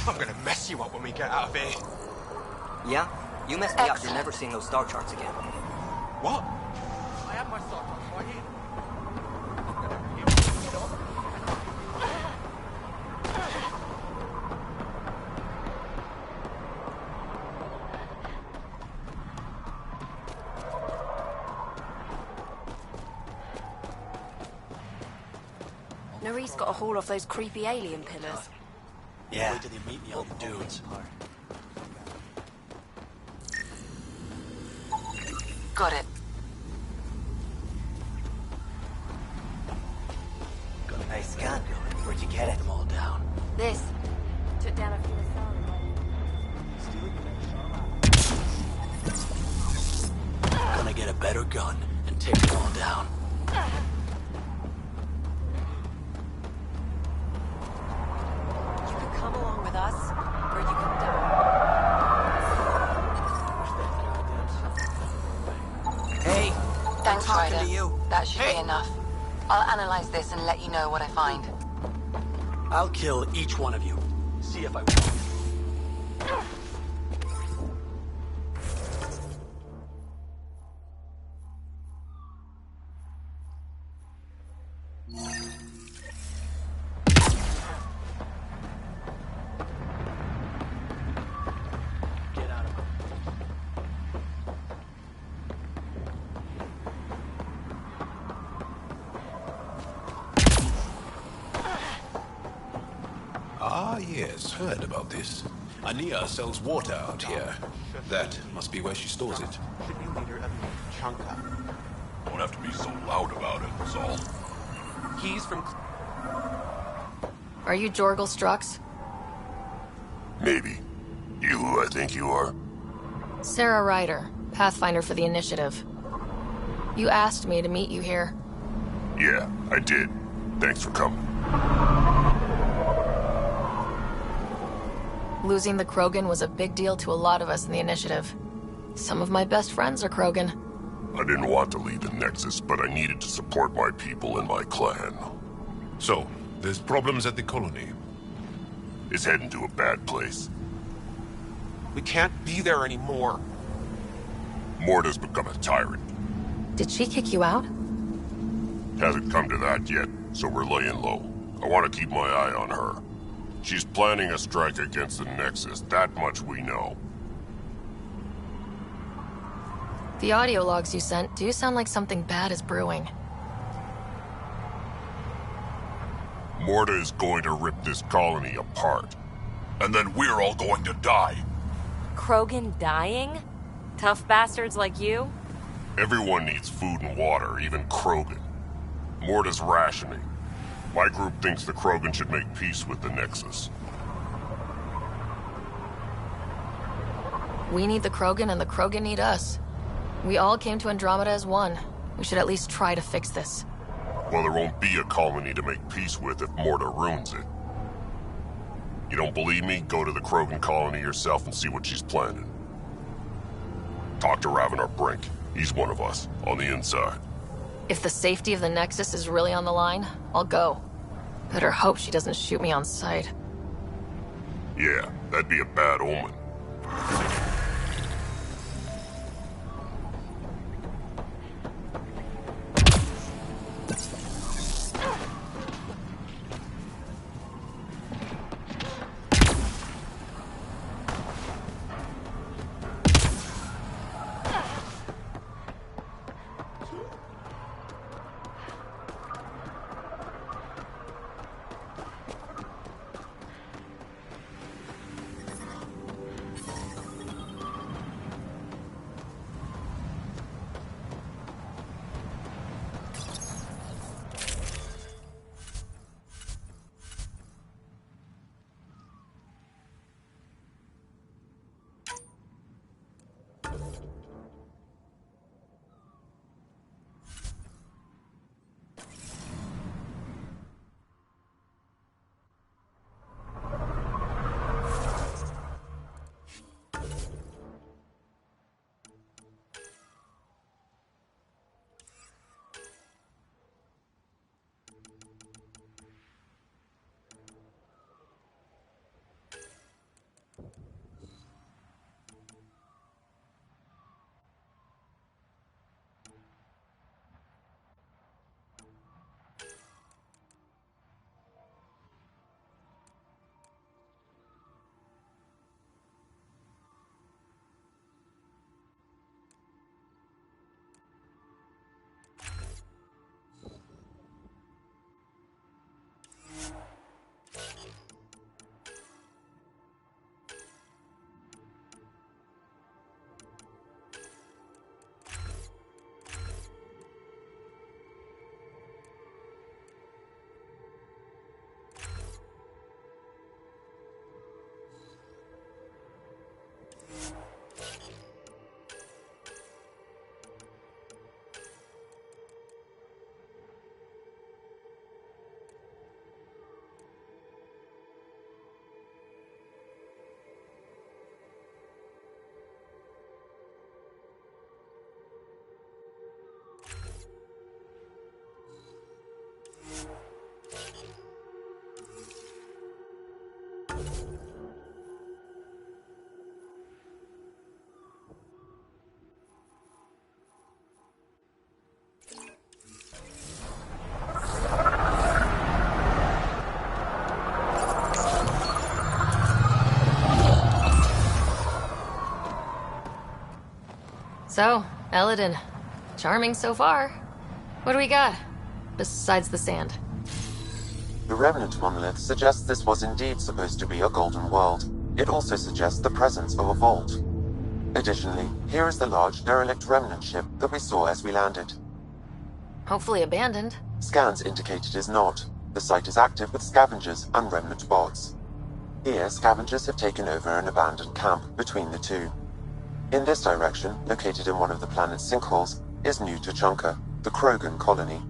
I'm gonna mess you up when we get out of here. Yeah? You messed me up. You're never seeing those star charts again. What? I have my star charts right here. Nerys got a haul off those creepy alien pillars. Yeah. Wait till they meet the other dudes. Got it. Nice gun. Where'd you get it? Them all down. This. Took down a few Gonna get a better gun and take them all down. You could come along with us, or you could die. Hey! Thanks, talking Ryder. to you. That should be enough. I'll analyze this and let you know what I find. I'll kill each one of you. See if I win. Get out of here. Ah, yes, heard about this. Ania sells water out here. That must be where she stores it. Should be leader of Chunka. Don't have to be so loud about it, that's all. He's from... Are you Jorgal Strux? Maybe. You who I think you are? Sarah Ryder, Pathfinder for the Initiative. You asked me to meet you here. Yeah, I did. Thanks for coming. Losing the Krogan was a big deal to a lot of us in the Initiative. Some of my best friends are Krogan. I didn't want to leave the Nexus, but I needed to support my people and my clan. So, there's problems at the colony. It's heading to a bad place. We can't be there anymore. Morta's become a tyrant. Did she kick you out? Hasn't come to that yet, so we're laying low. I want to keep my eye on her. She's planning a strike against the Nexus, that much we know. The audio logs you sent do sound like something bad is brewing. Morta is going to rip this colony apart. And then we're all going to die. Krogan dying? Tough bastards like you? Everyone needs food and water, even Krogan. Morta's rationing. My group thinks the Krogan should make peace with the Nexus. We need the Krogan and the Krogan need us. We all came to Andromeda as one. We should at least try to fix this. Well, there won't be a colony to make peace with if Morta ruins it. You don't believe me? Go to the Krogan colony yourself and see what she's planning. Talk to Ravenar Brink. He's one of us, on the inside. If the safety of the Nexus is really on the line, I'll go. Better hope she doesn't shoot me on sight. Yeah, that'd be a bad omen. So, Eladin. Charming so far. What do we got? Besides the sand. The remnant monolith suggests this was indeed supposed to be a golden world. It also suggests the presence of a vault. Additionally, here is the large derelict remnant ship that we saw as we landed. Hopefully abandoned. Scans indicate it is not. The site is active with scavengers and remnant bots. Here, scavengers have taken over an abandoned camp between the two. In this direction, located in one of the planet's sinkholes, is New Tuchanka, the Krogan colony.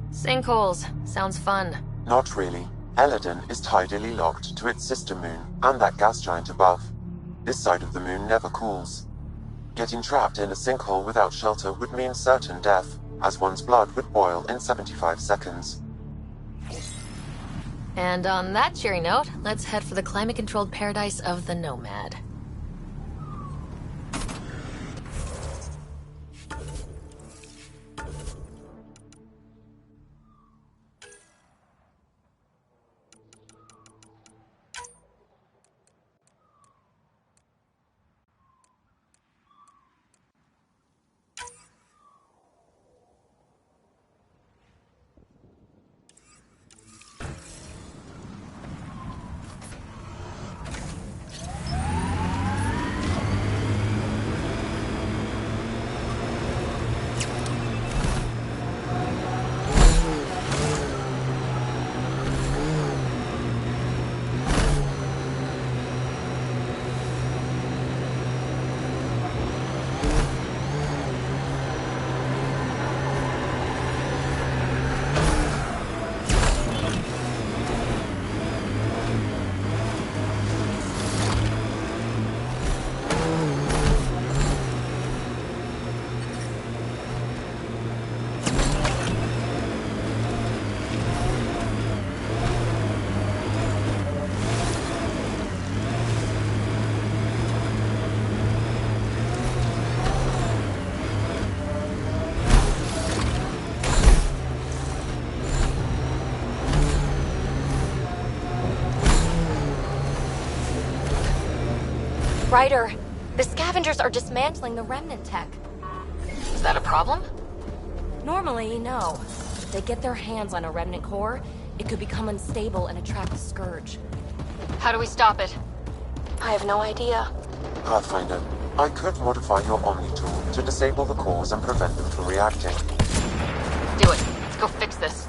Sinkholes. Sounds fun. Not really. Eladin is tidally locked to its sister moon and that gas giant above. This side of the moon never cools. Getting trapped in a sinkhole without shelter would mean certain death, as one's blood would boil in 75 seconds. And on that cheery note, let's head for the climate-controlled paradise of the Nomad. Ryder, the scavengers are dismantling the remnant tech. Is that a problem? Normally, no. If they get their hands on a remnant core, it could become unstable and attract the Scourge. How do we stop it? I have no idea. Pathfinder, I could modify your Omni tool to disable the cores and prevent them from reacting. Do it. Let's go fix this.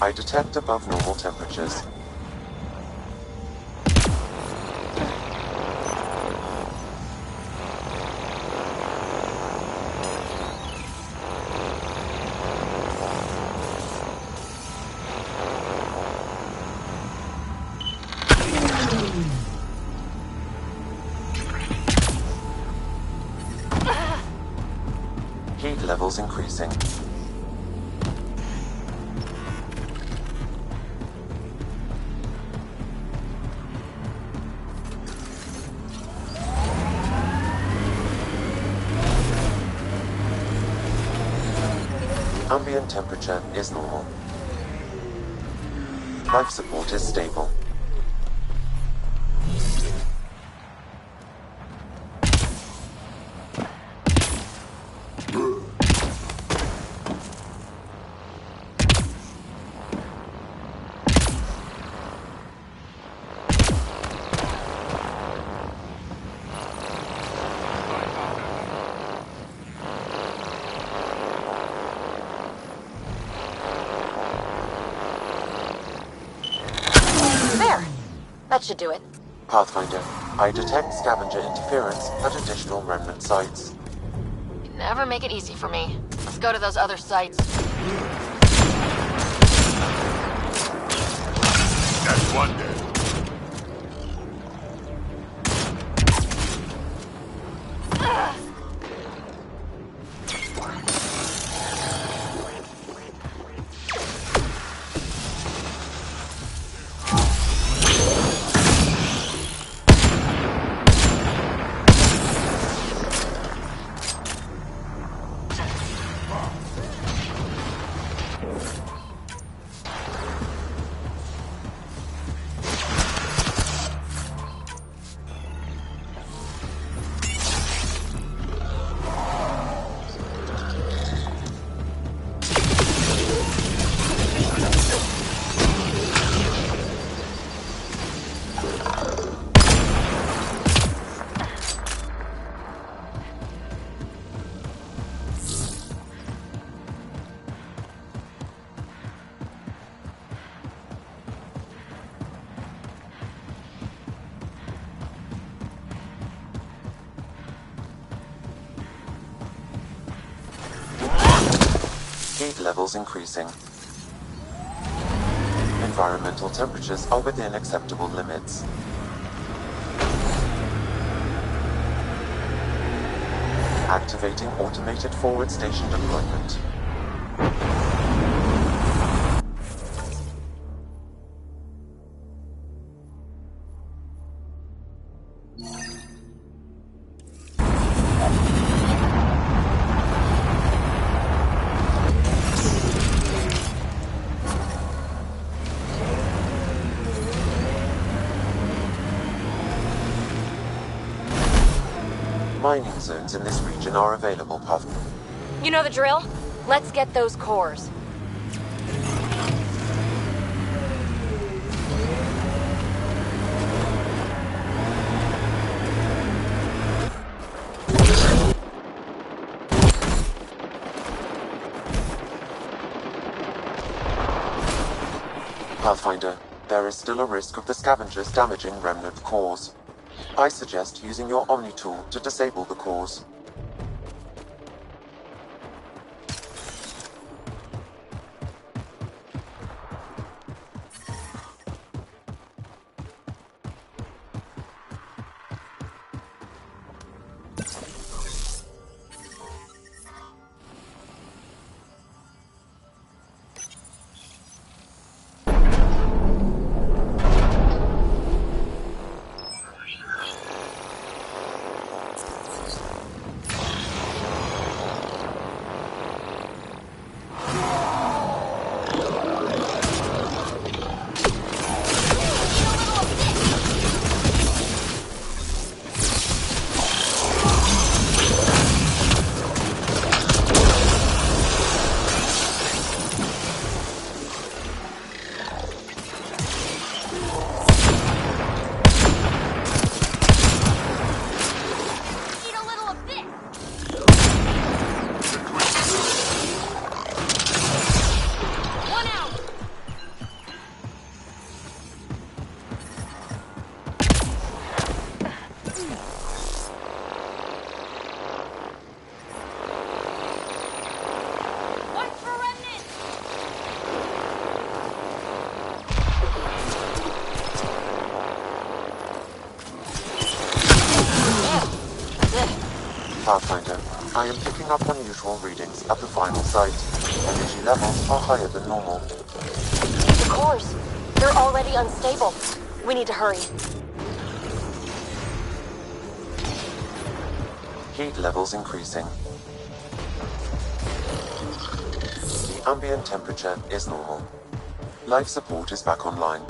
I detect above normal temperatures. levels increasing. Ambient temperature is normal. Life support is stable. That should do it. Pathfinder, I detect scavenger interference at additional remnant sites. You never make it easy for me. Let's go to those other sites. That's one dead. Heat levels increasing. Environmental temperatures are within acceptable limits. Activating automated forward station deployment. Mining zones in this region are available, Puff. You know the drill? Let's get those cores. Pathfinder, there is still a risk of the scavengers damaging remnant cores. I suggest using your Omni tool to disable the cores. I am picking up unusual readings at the final site. Energy levels are higher than normal. The cores, they're already unstable. We need to hurry. Heat levels increasing. The ambient temperature is normal. Life support is back online.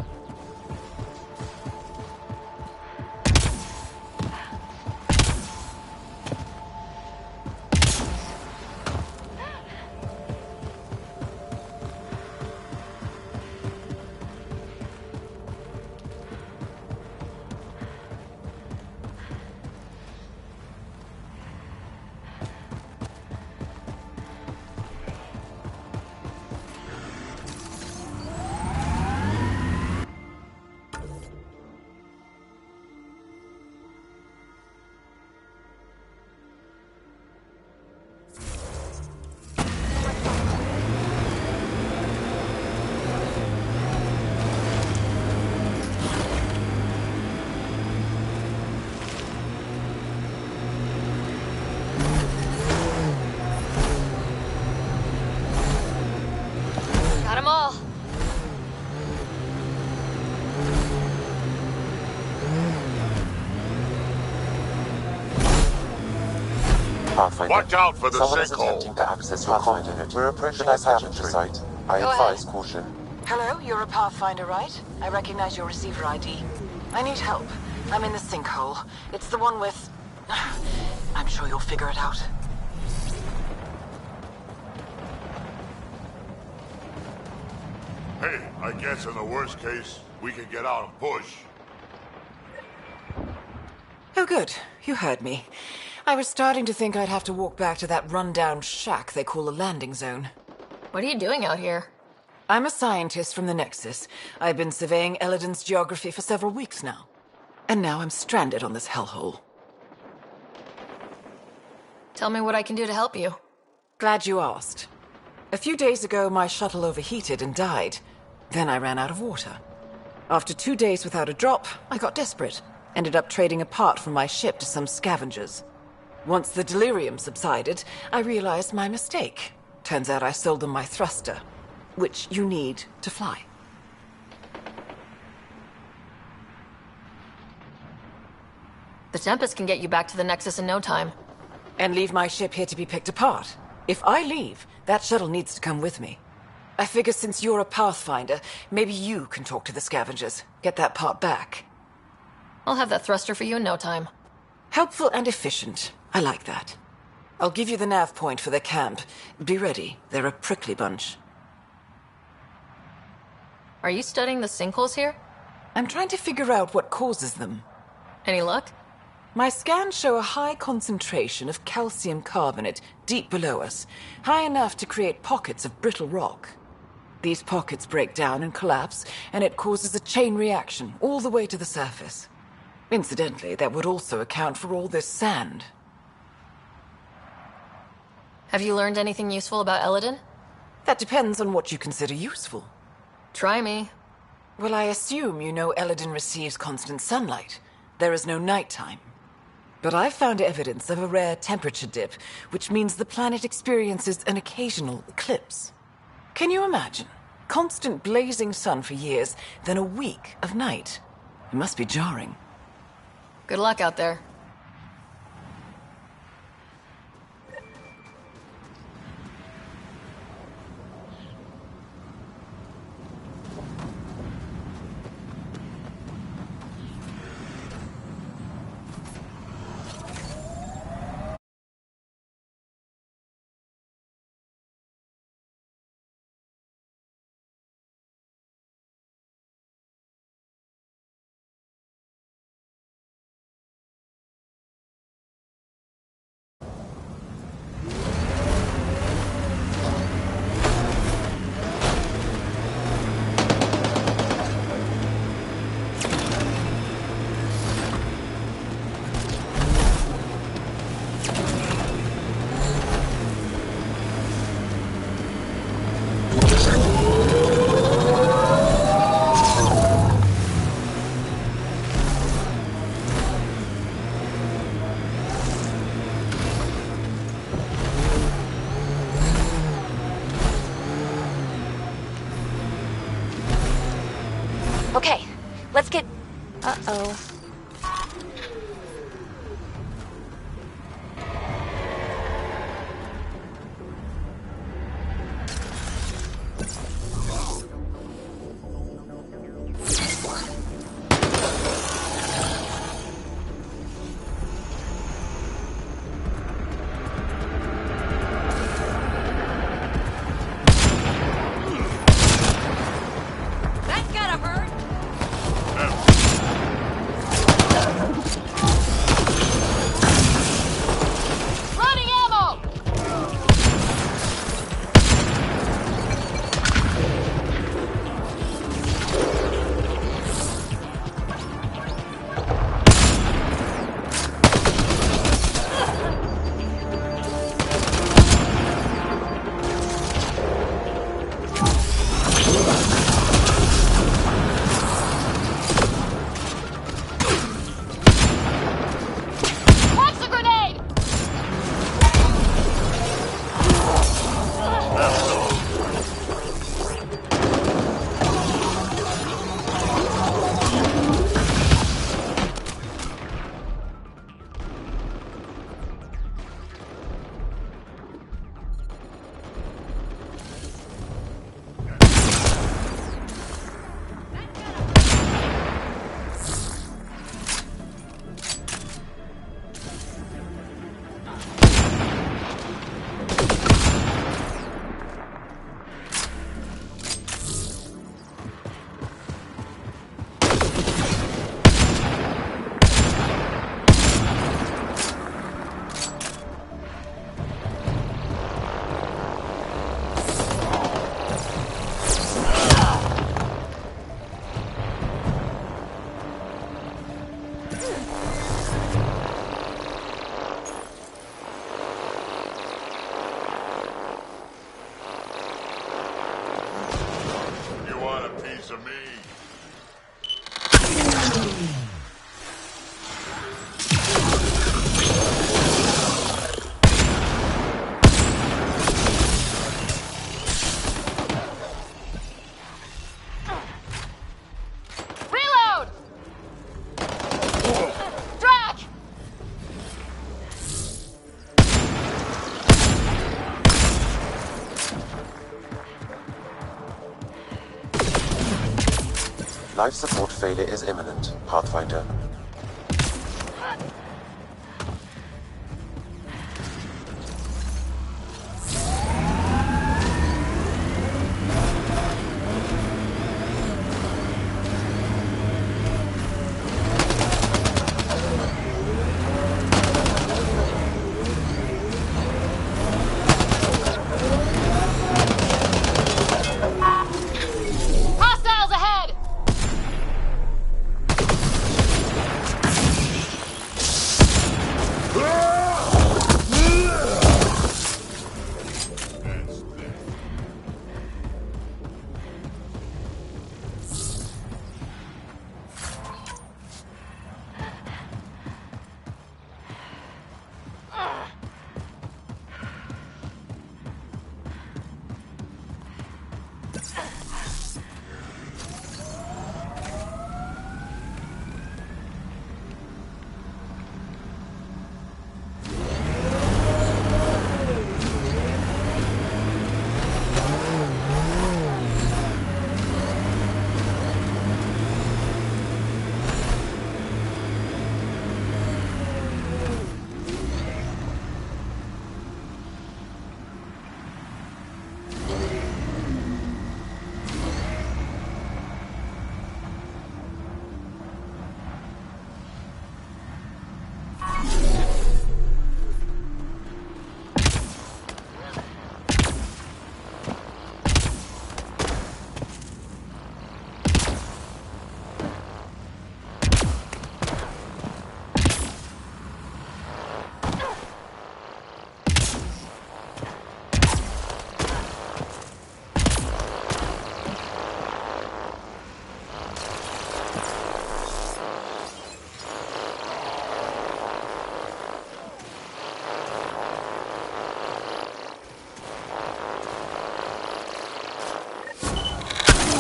Got 'em all. Pathfinder. Watch out for the Someone is sinkhole. attempting to access your Pathfinder. We're approaching the scavenger site. I Go advise ahead. caution. Hello, you're a Pathfinder, right? I recognize your receiver ID. I need help. I'm in the sinkhole. It's the one with... I'm sure you'll figure it out. Hey, I guess in the worst case, we can get out and push. Oh, good. You heard me. I was starting to think I'd have to walk back to that rundown shack they call a landing zone. What are you doing out here? I'm a scientist from the Nexus. I've been surveying Elodin's geography for several weeks now. And now I'm stranded on this hellhole. Tell me what I can do to help you. Glad you asked. A few days ago, my shuttle overheated and died. Then I ran out of water. After 2 days without a drop, I got desperate. Ended up trading a part from my ship to some scavengers. Once the delirium subsided, I realized my mistake. Turns out I sold them my thruster, which you need to fly. The Tempest can get you back to the Nexus in no time. And leave my ship here to be picked apart. If I leave, that shuttle needs to come with me. I figure since you're a Pathfinder, maybe you can talk to the scavengers. Get that part back. I'll have that thruster for you in no time. Helpful and efficient. I like that. I'll give you the nav point for the camp. Be ready. They're a prickly bunch. Are you studying the sinkholes here? I'm trying to figure out what causes them. Any luck? My scans show a high concentration of calcium carbonate deep below us, high enough to create pockets of brittle rock. These pockets break down and collapse, and it causes a chain reaction all the way to the surface. Incidentally, that would also account for all this sand. Have you learned anything useful about Elodin? That depends on what you consider useful. Try me. Well, I assume you know Elodin receives constant sunlight. There is no nighttime. But I've found evidence of a rare temperature dip, which means the planet experiences an occasional eclipse. Can you imagine? Constant blazing sun for years, then a week of night. It must be jarring. Good luck out there. Okay, let's get... Uh-oh. Life support failure is imminent, Pathfinder.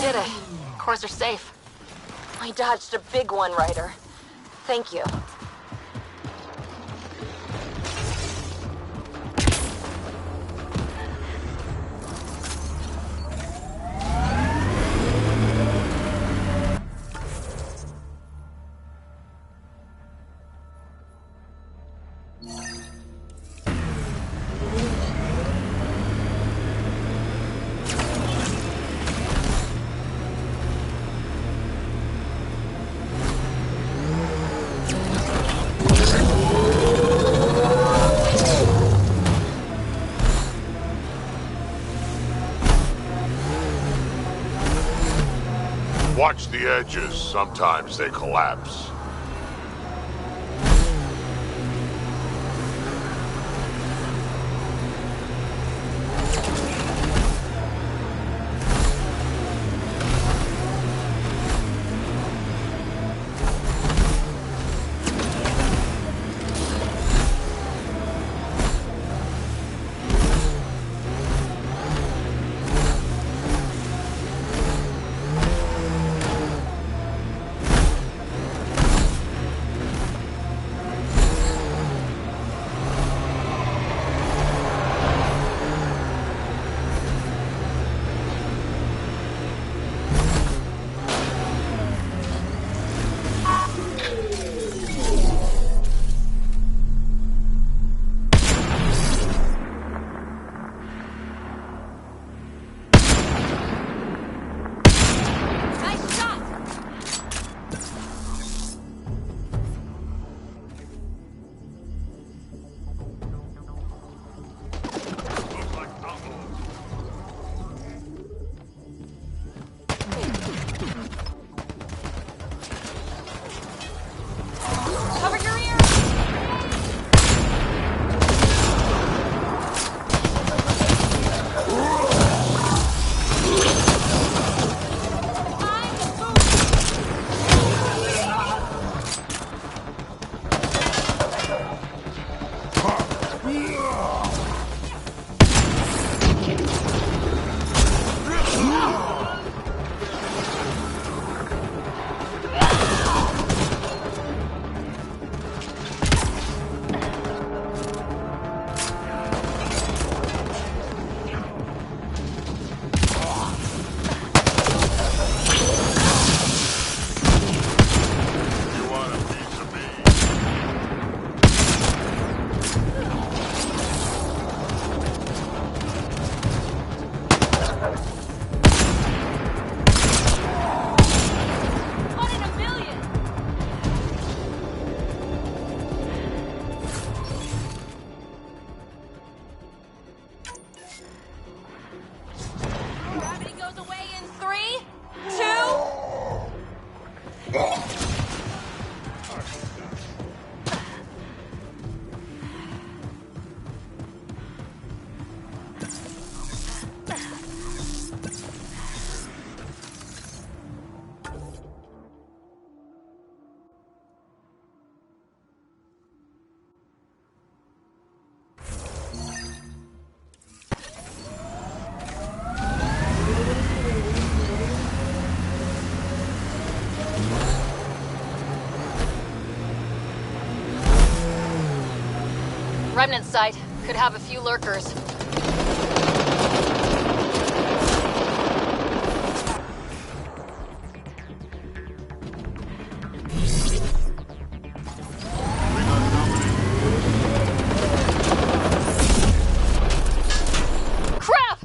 Did it. Cores are safe. We dodged a big one, Ryder. Thank you. Watch the edges. Sometimes they collapse. Remnant site. Could have a few lurkers. Crap!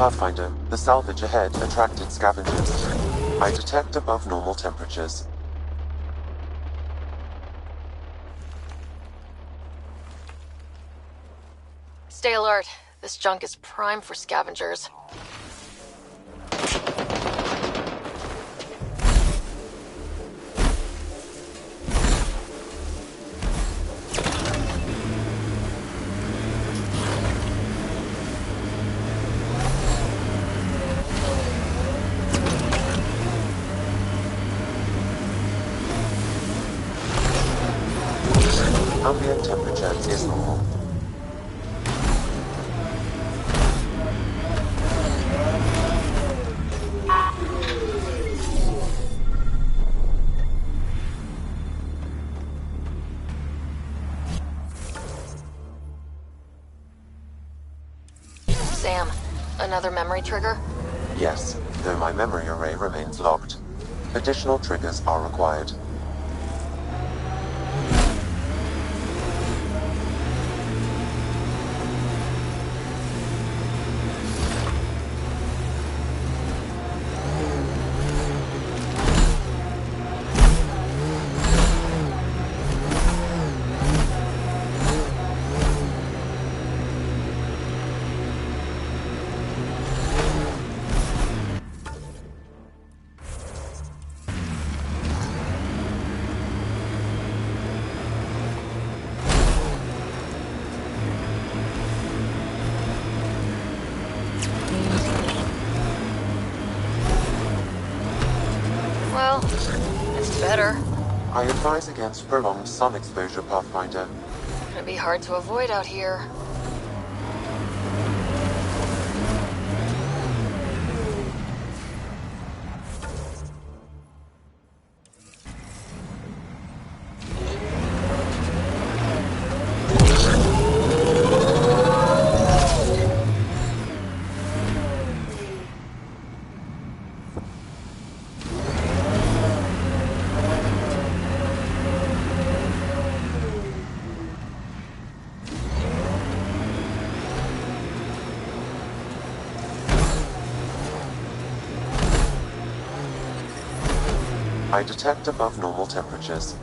Pathfinder, the salvage ahead attracted scavengers. I detect above normal temperatures. Stay alert. This junk is prime for scavengers. Ambient temperature is normal. Sam, another memory trigger? Yes, though my memory array remains locked. Additional triggers are required. Well, it's better. I advise against prolonged sun exposure, Pathfinder. Gonna be hard to avoid out here. I detect above normal temperatures.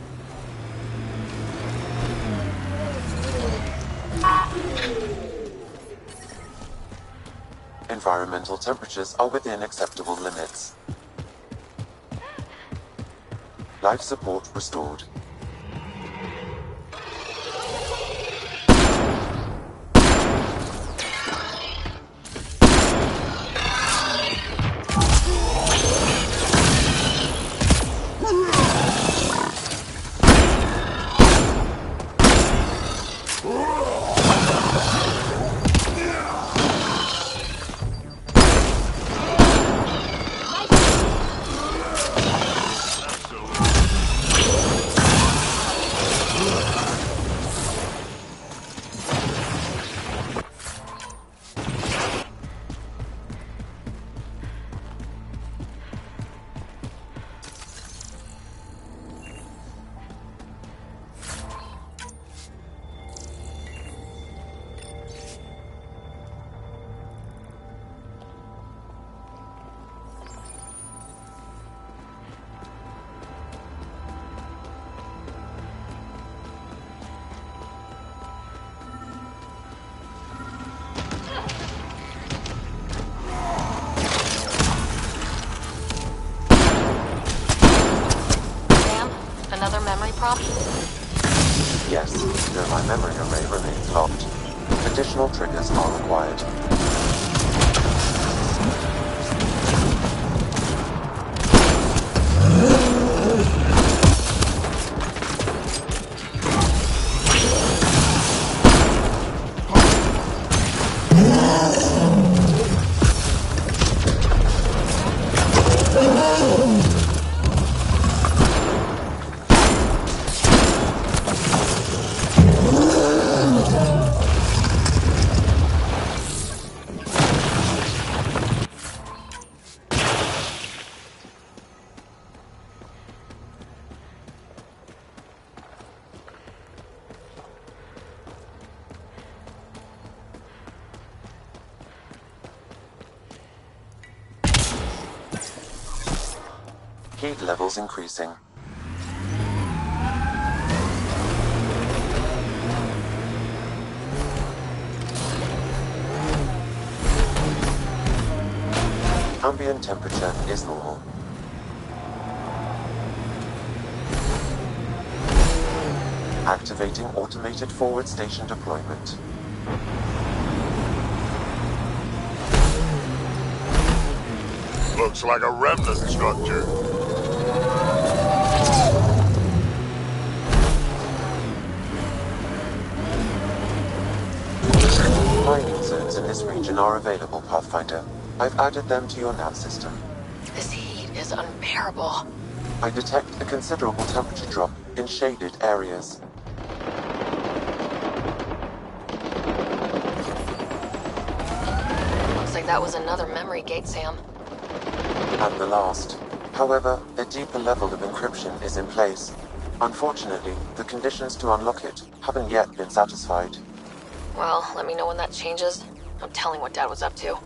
Environmental temperatures are within acceptable limits. Life support restored. Another memory prompt? Yes, though my memory array remains locked. Additional triggers are required. Heat levels increasing. Ambient temperature is normal. Activating automated forward station deployment. Looks like a remnant structure. Mining zones in this region are available, Pathfinder. I've added them to your nav system. This heat is unbearable. I detect a considerable temperature drop in shaded areas. Looks like that was another memory gate, Sam. And the last. However, a deeper level of encryption is in place. Unfortunately, the conditions to unlock it haven't yet been satisfied. Well, let me know when that changes. I'm telling what Dad was up to.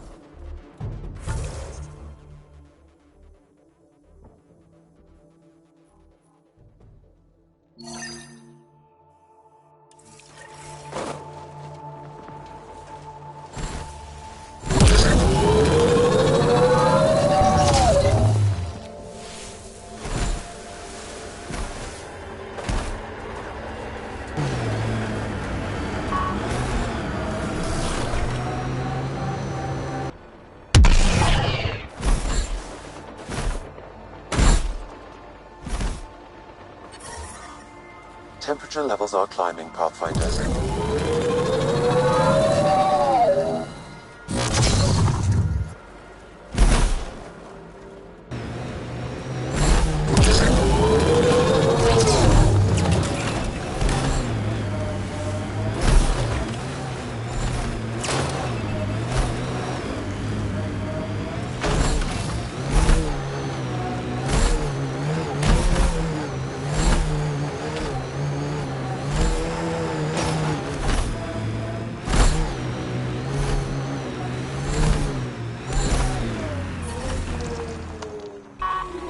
Temperature levels are climbing, Pathfinder.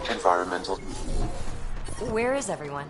Environmental. Where is everyone?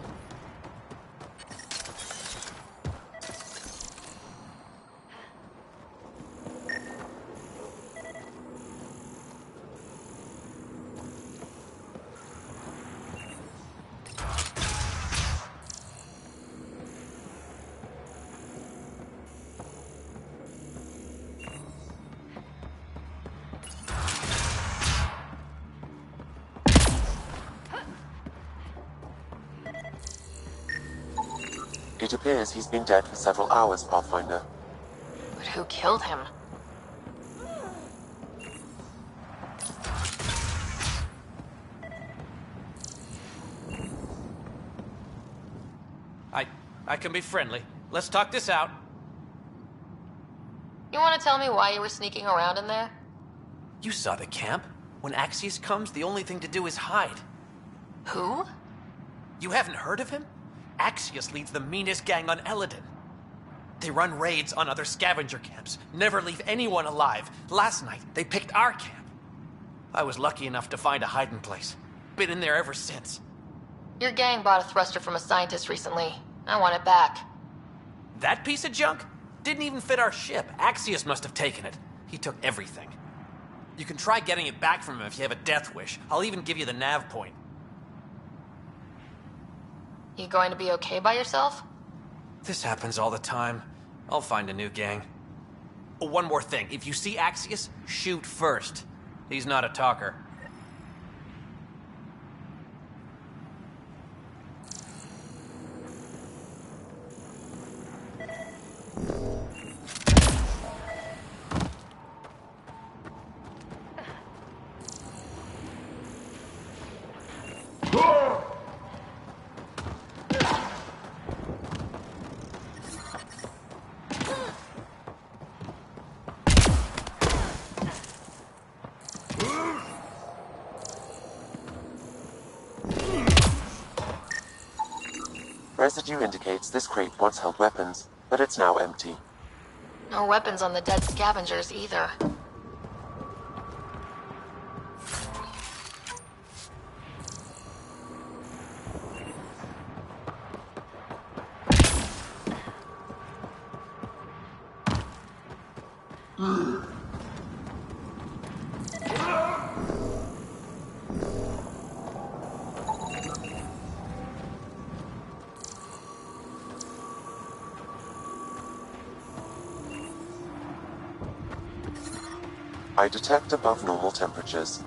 It appears he's been dead for several hours, Pathfinder. But who killed him? I can be friendly. Let's talk this out. You want to tell me why you were sneaking around in there? You saw the camp. When Axius comes, the only thing to do is hide. Who? You haven't heard of him? Axius leads the meanest gang on Eladin. They run raids on other scavenger camps, never leave anyone alive. Last night, they picked our camp. I was lucky enough to find a hiding place. Been in there ever since. Your gang bought a thruster from a scientist recently. I want it back. That piece of junk? Didn't even fit our ship. Axius must have taken it. He took everything. You can try getting it back from him if you have a death wish. I'll even give you the nav point. You going to be okay by yourself? This happens all the time. I'll find a new gang. Oh, one more thing. If you see Axius, shoot first. He's not a talker. Residue indicates this crate once held weapons, but it's now empty. No weapons on the dead scavengers either. I detect above normal temperatures.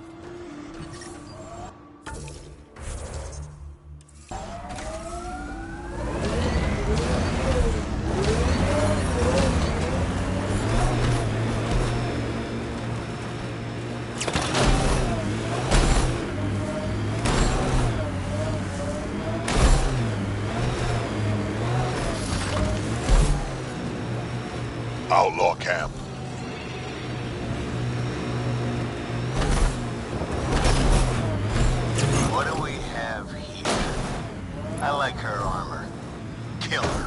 Outlaw camp. What do we have here? I like her armor. Kill her.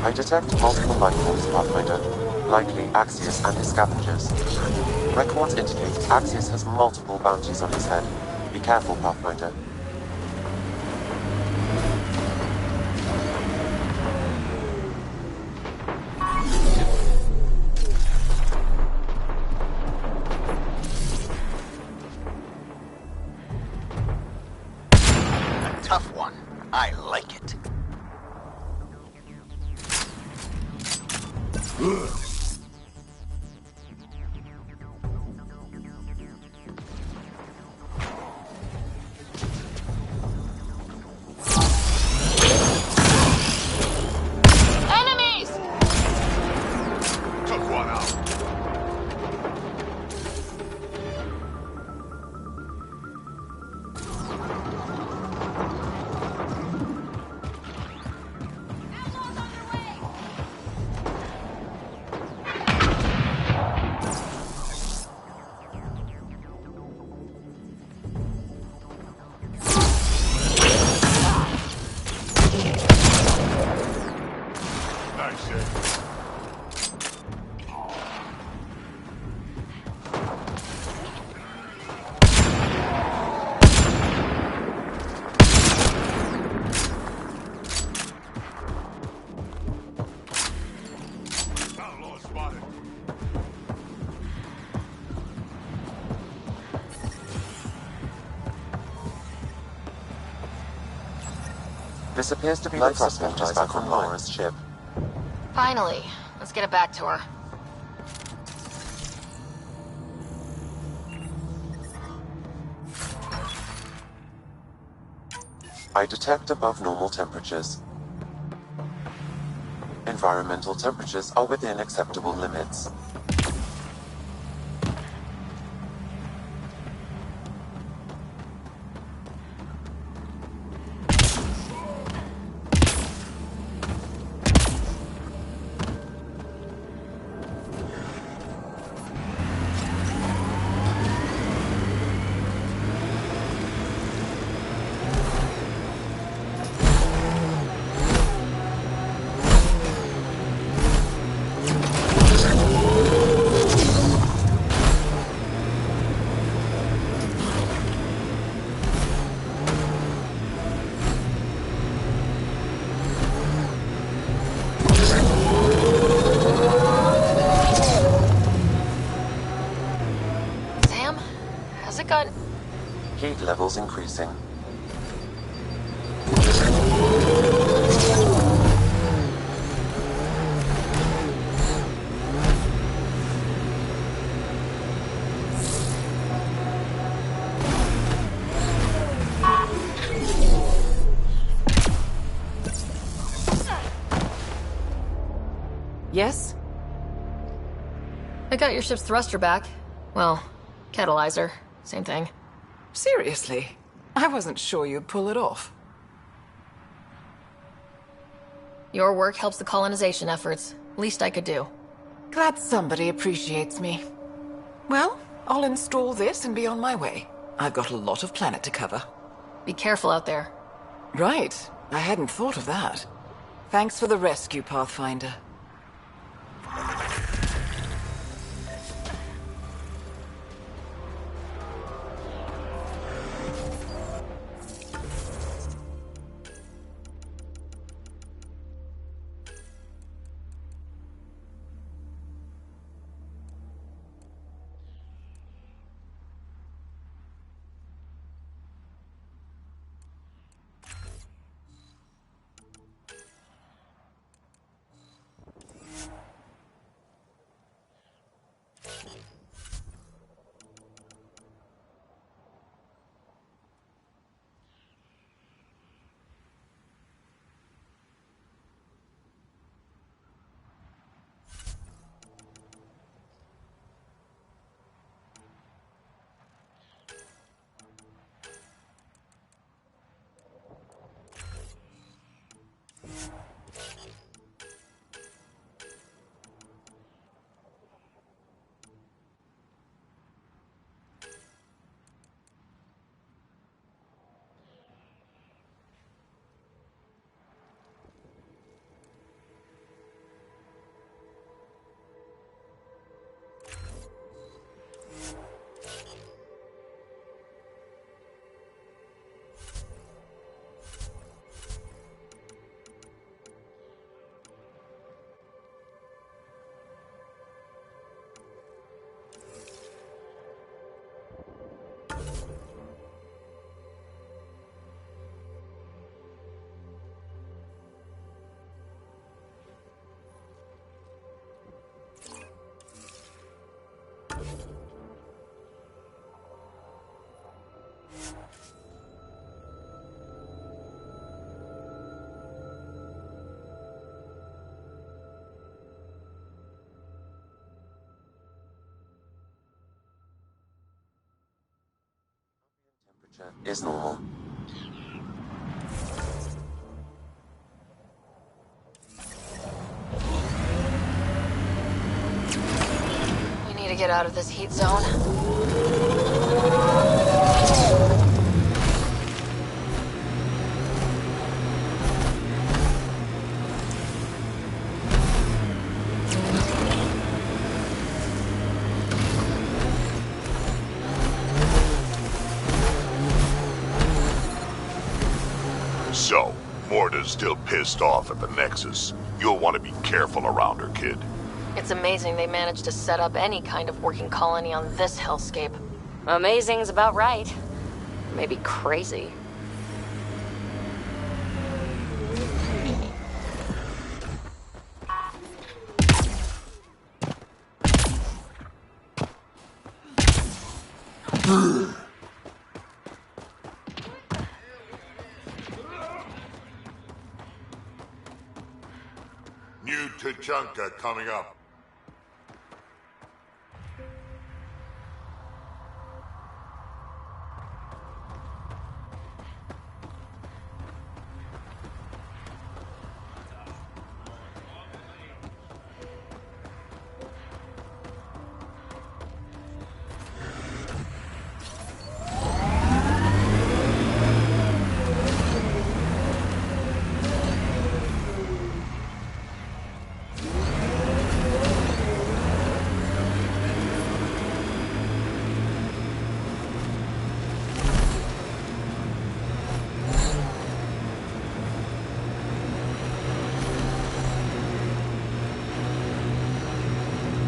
I detect multiple life forms, Pathfinder. Likely Axios and his scavengers. Records indicate Axios has multiple bounties on his head. Be careful, Pathfinder. A tough one. I like it. Enemies! Took one out. Nice hit. Outlaw spotted. This appears to be the prospectors back on Laura's ship. Finally. Let's get it back to her. I detect above normal temperatures. Environmental temperatures are within acceptable limits. Sam? Has it got... Heat levels increasing. Yes? I got your ship's thruster back. Well, catalyzer. Same thing. Seriously? I wasn't sure you'd pull it off. Your work helps the colonization efforts. Least I could do. Glad somebody appreciates me. Well, I'll install this and be on my way. I've got a lot of planet to cover. Be careful out there. Right. I hadn't thought of that. Thanks for the rescue, Pathfinder. is normal. We need to get out of this heat zone. So, Morta's still pissed off at the Nexus. You'll want to be careful around her, kid. It's amazing they managed to set up any kind of working colony on this hellscape. Amazing's about right. Maybe crazy. New Tuchanka coming up.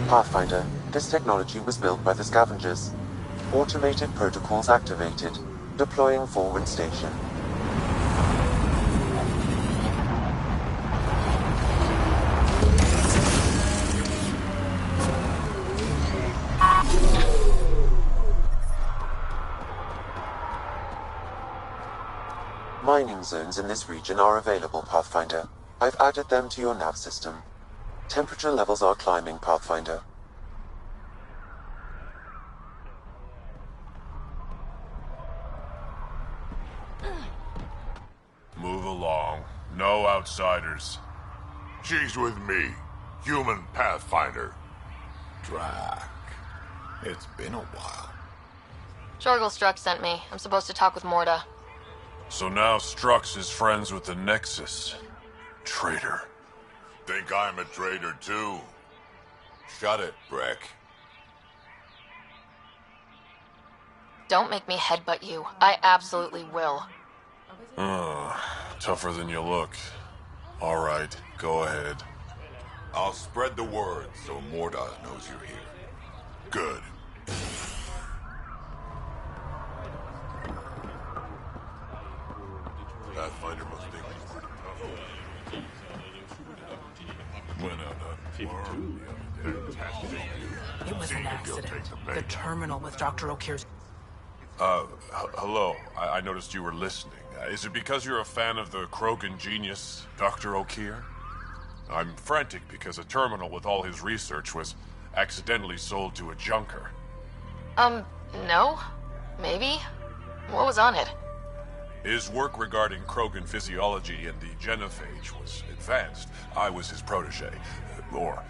Pathfinder, this technology was built by the scavengers. Automated protocols activated. Deploying forward station. Mining zones in this region are available, Pathfinder. I've added them to your nav system. Temperature levels are climbing, Pathfinder. Move along. No outsiders. She's with me, human Pathfinder. Drac. It's been a while. Jorgel Strux sent me. I'm supposed to talk with Morta. So now Strux is friends with the Nexus. Traitor. Think I'm a traitor too? Shut it, Breck. Don't make me headbutt you. I absolutely will. Tougher than you look. All right, go ahead. I'll spread the word so Morta knows you're here. Good. Pathfinder must think he's pretty tough. Went out hunting for him the other day. Testing you. It was See an if you'll accident. take the The bait. terminal with Dr. O'Keir's... Hello. I noticed you were listening. Is it because you're a fan of the Krogan genius, Dr. O'Keir? I'm frantic because a terminal with all his research was accidentally sold to a junker. No? Maybe? What was on it? His work regarding Krogan physiology and the genophage was advanced. I was his protege. Or,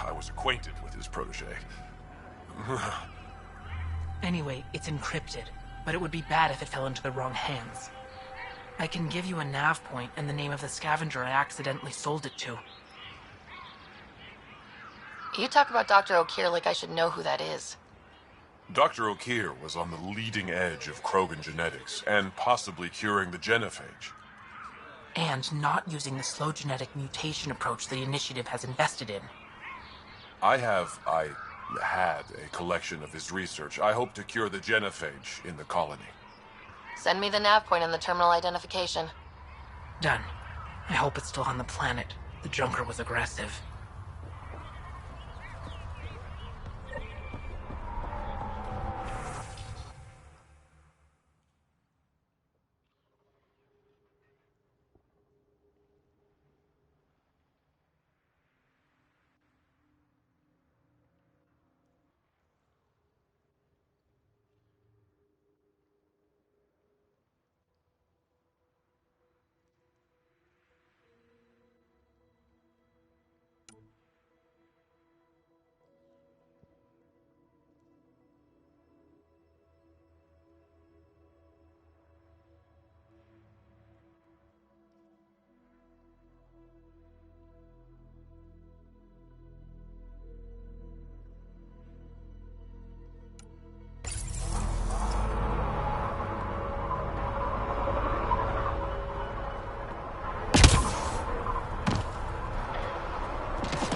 I was acquainted with his protege. Anyway, it's encrypted, but it would be bad if it fell into the wrong hands. I can give you a nav point and the name of the scavenger I accidentally sold it to. You talk about Dr. O'Keir like I should know who that is. Dr. O'Keir was on the leading edge of Krogan genetics, and possibly curing the genophage. And not using the slow genetic mutation approach the Initiative has invested in. I had a collection of his research. I hope to cure the genophage in the colony. Send me the nav point and the terminal identification. Done. I hope it's still on the planet. The Junker was aggressive.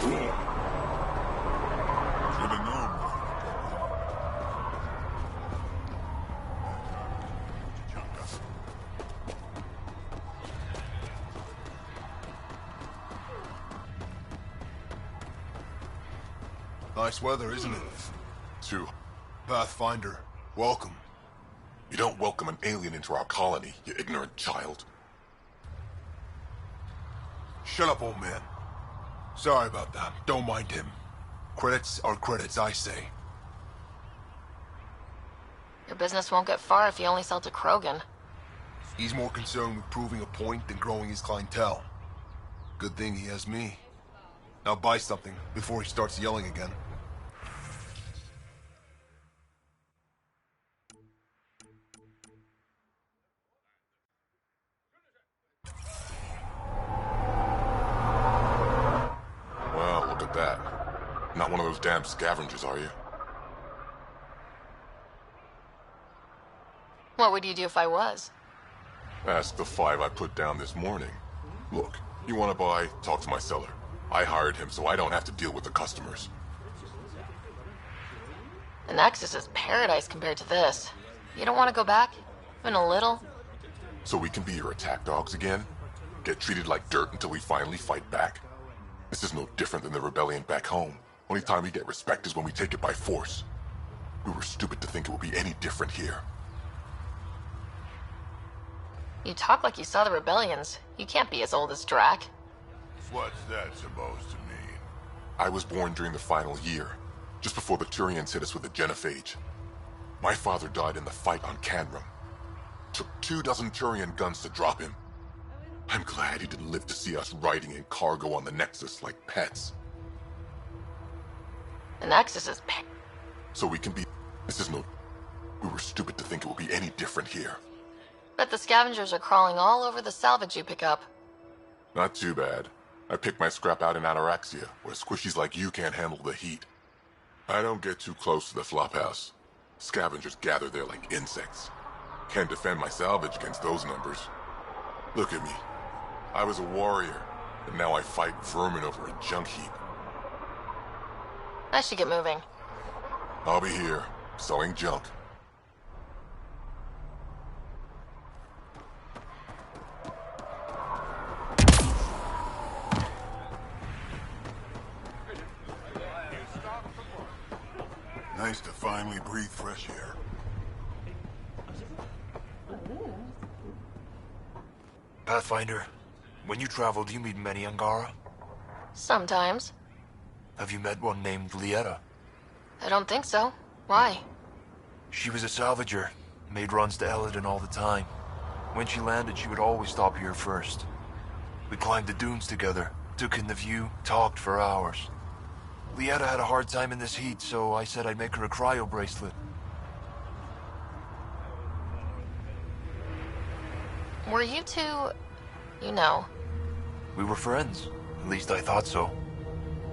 Should've known. Nice weather, isn't it? Two. Pathfinder, welcome. You don't welcome an alien into our colony, you ignorant child. Shut up, old man. Sorry about that. Don't mind him. Credits are credits, I say. Your business won't get far if you only sell to Krogan. He's more concerned with proving a point than growing his clientele. Good thing he has me. Now buy something before he starts yelling again. Well, look at that. Not one of those damn scavengers, are you? What would you do if I was? Ask the 5 I put down this morning. Look, you want to buy, talk to my seller. I hired him so I don't have to deal with the customers. The Nexus is paradise compared to this. You don't want to go back? Even a little? So we can be your attack dogs again? Get treated like dirt until we finally fight back? This is no different than the rebellion back home. Only time we get respect is when we take it by force. We were stupid to think it would be any different here. You talk like you saw the rebellions. You can't be as old as Drac. What's that supposed to mean? I was born during the final year, just before the Turians hit us with the genophage. My father died in the fight on Canrum. Took 24 Turian guns to drop him. I'm glad he didn't live to see us riding in cargo on the Nexus like pets. The Nexus is So we can be... This is no... We were stupid to think it would be any different here. But the scavengers are crawling all over the salvage you pick up. Not too bad. I picked my scrap out in Ataraxia, where squishies like you can't handle the heat. I don't get too close to the flophouse. Scavengers gather there like insects. Can't defend my salvage against those numbers. Look at me. I was a warrior, and now I fight vermin over a junk heap. I should get moving. I'll be here, selling junk. Nice to finally breathe fresh air. Pathfinder, when you travel, do you meet many Angara? Sometimes. Have you met one named Lieta? I don't think so. Why? She was a salvager, made runs to Eladin all the time. When she landed, she would always stop here first. We climbed the dunes together, took in the view, talked for hours. Lieta had a hard time in this heat, so I said I'd make her a cryo bracelet. Were you two... you know... We were friends. At least I thought so.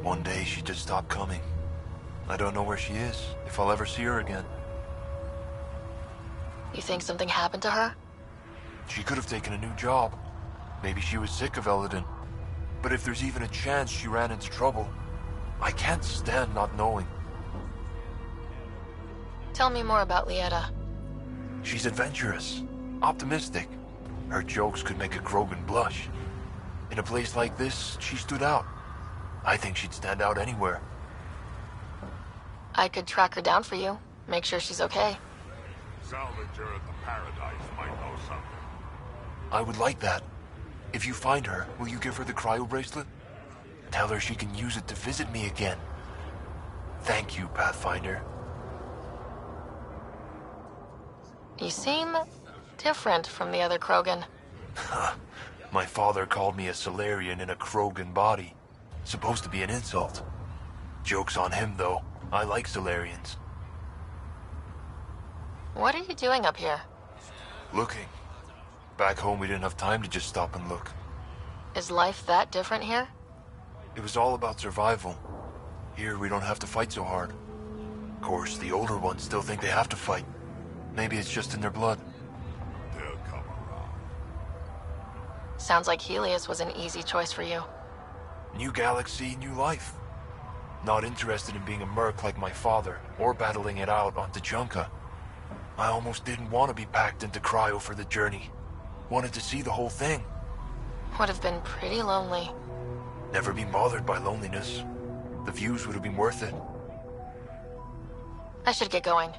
One day she just stopped coming. I don't know where she is, if I'll ever see her again. You think something happened to her? She could have taken a new job. Maybe she was sick of Eladin. But if there's even a chance she ran into trouble, I can't stand not knowing. Tell me more about Lieta. She's adventurous, optimistic. Her jokes could make a Krogan blush. In a place like this, she stood out. I think she'd stand out anywhere. I could track her down for you. Make sure she's okay. Salvager at the Paradise might know something. I would like that. If you find her, will you give her the cryo bracelet? Tell her she can use it to visit me again. Thank you, Pathfinder. You seem different from the other Krogan. My father called me a Solarian in a Krogan body. Supposed to be an insult. Joke's on him, though. I like Solarians. What are you doing up here? Looking. Back home, we didn't have time to just stop and look. Is life that different here? It was all about survival. Here, we don't have to fight so hard. Of course, the older ones still think they have to fight. Maybe it's just in their blood. They'll come around. Sounds like Helios was an easy choice for you. New galaxy, new life. Not interested in being a merc like my father, or battling it out on Tuchanka. I almost didn't want to be packed into cryo for the journey. Wanted to see the whole thing. Would have been pretty lonely. Never been bothered by loneliness. The views would have been worth it. I should get going.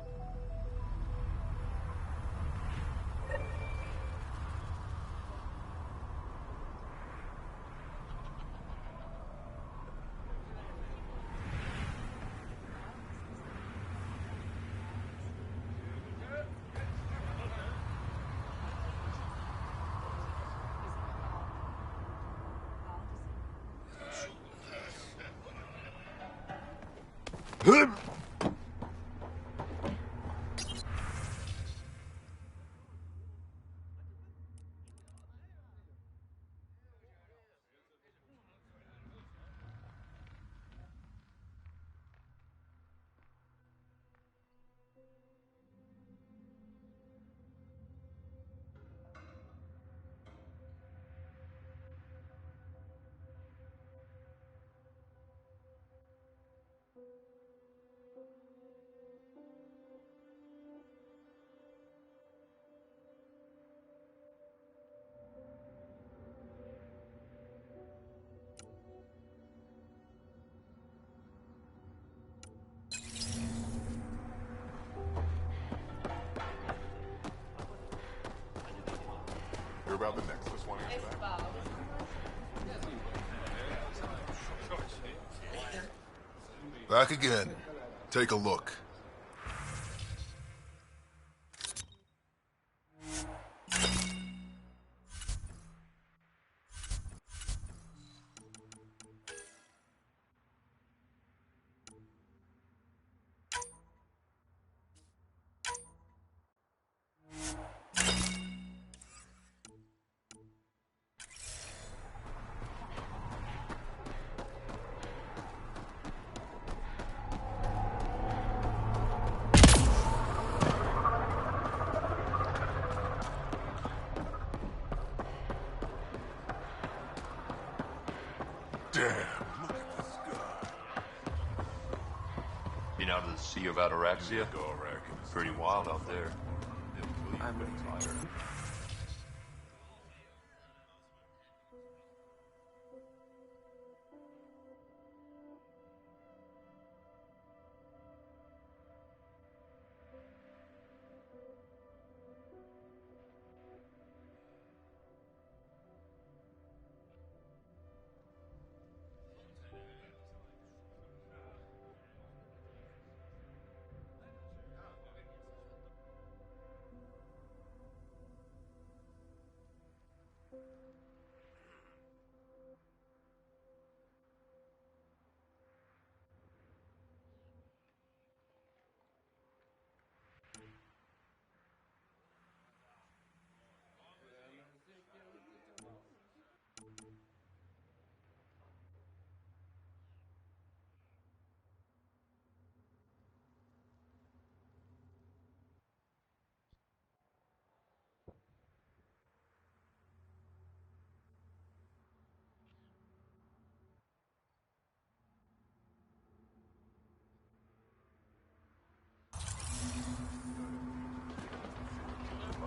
You're about the Nexus one answer that? Back again. Take a look. Damn, look at this guy. Been out of the Sea of Ataraxia? Pretty wild out there. I'm tired.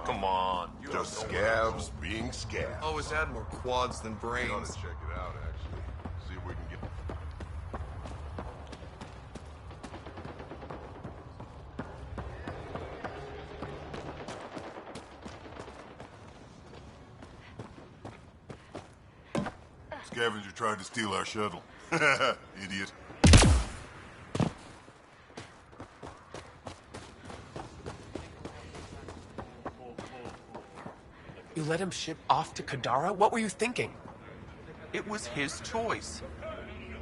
Come on. Just scabs being scabs. Always had more quads than brains. We ought to check it out, actually. See if we can get... Scavenger tried to steal our shuttle. Idiot. You let him ship off to Kadara? What were you thinking? It was his choice.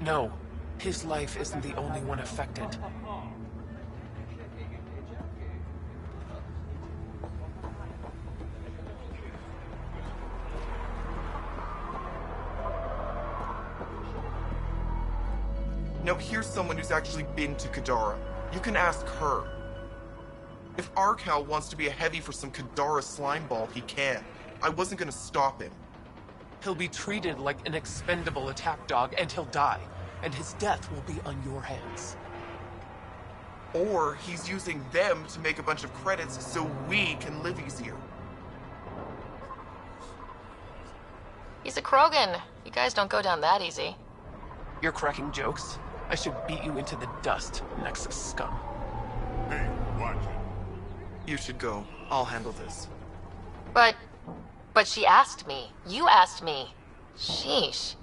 No, his life isn't the only one affected. Now here's someone who's actually been to Kadara. You can ask her. If Arcal wants to be a heavy for some Kadara slimeball, he can. I wasn't gonna stop him. He'll be treated like an expendable attack dog, and he'll die. And his death will be on your hands. Or he's using them to make a bunch of credits so we can live easier. He's a Krogan. You guys don't go down that easy. You're cracking jokes? I should beat you into the dust, Nexus scum. Hey, watch it. You should go. I'll handle this. But she asked me. You asked me. Sheesh.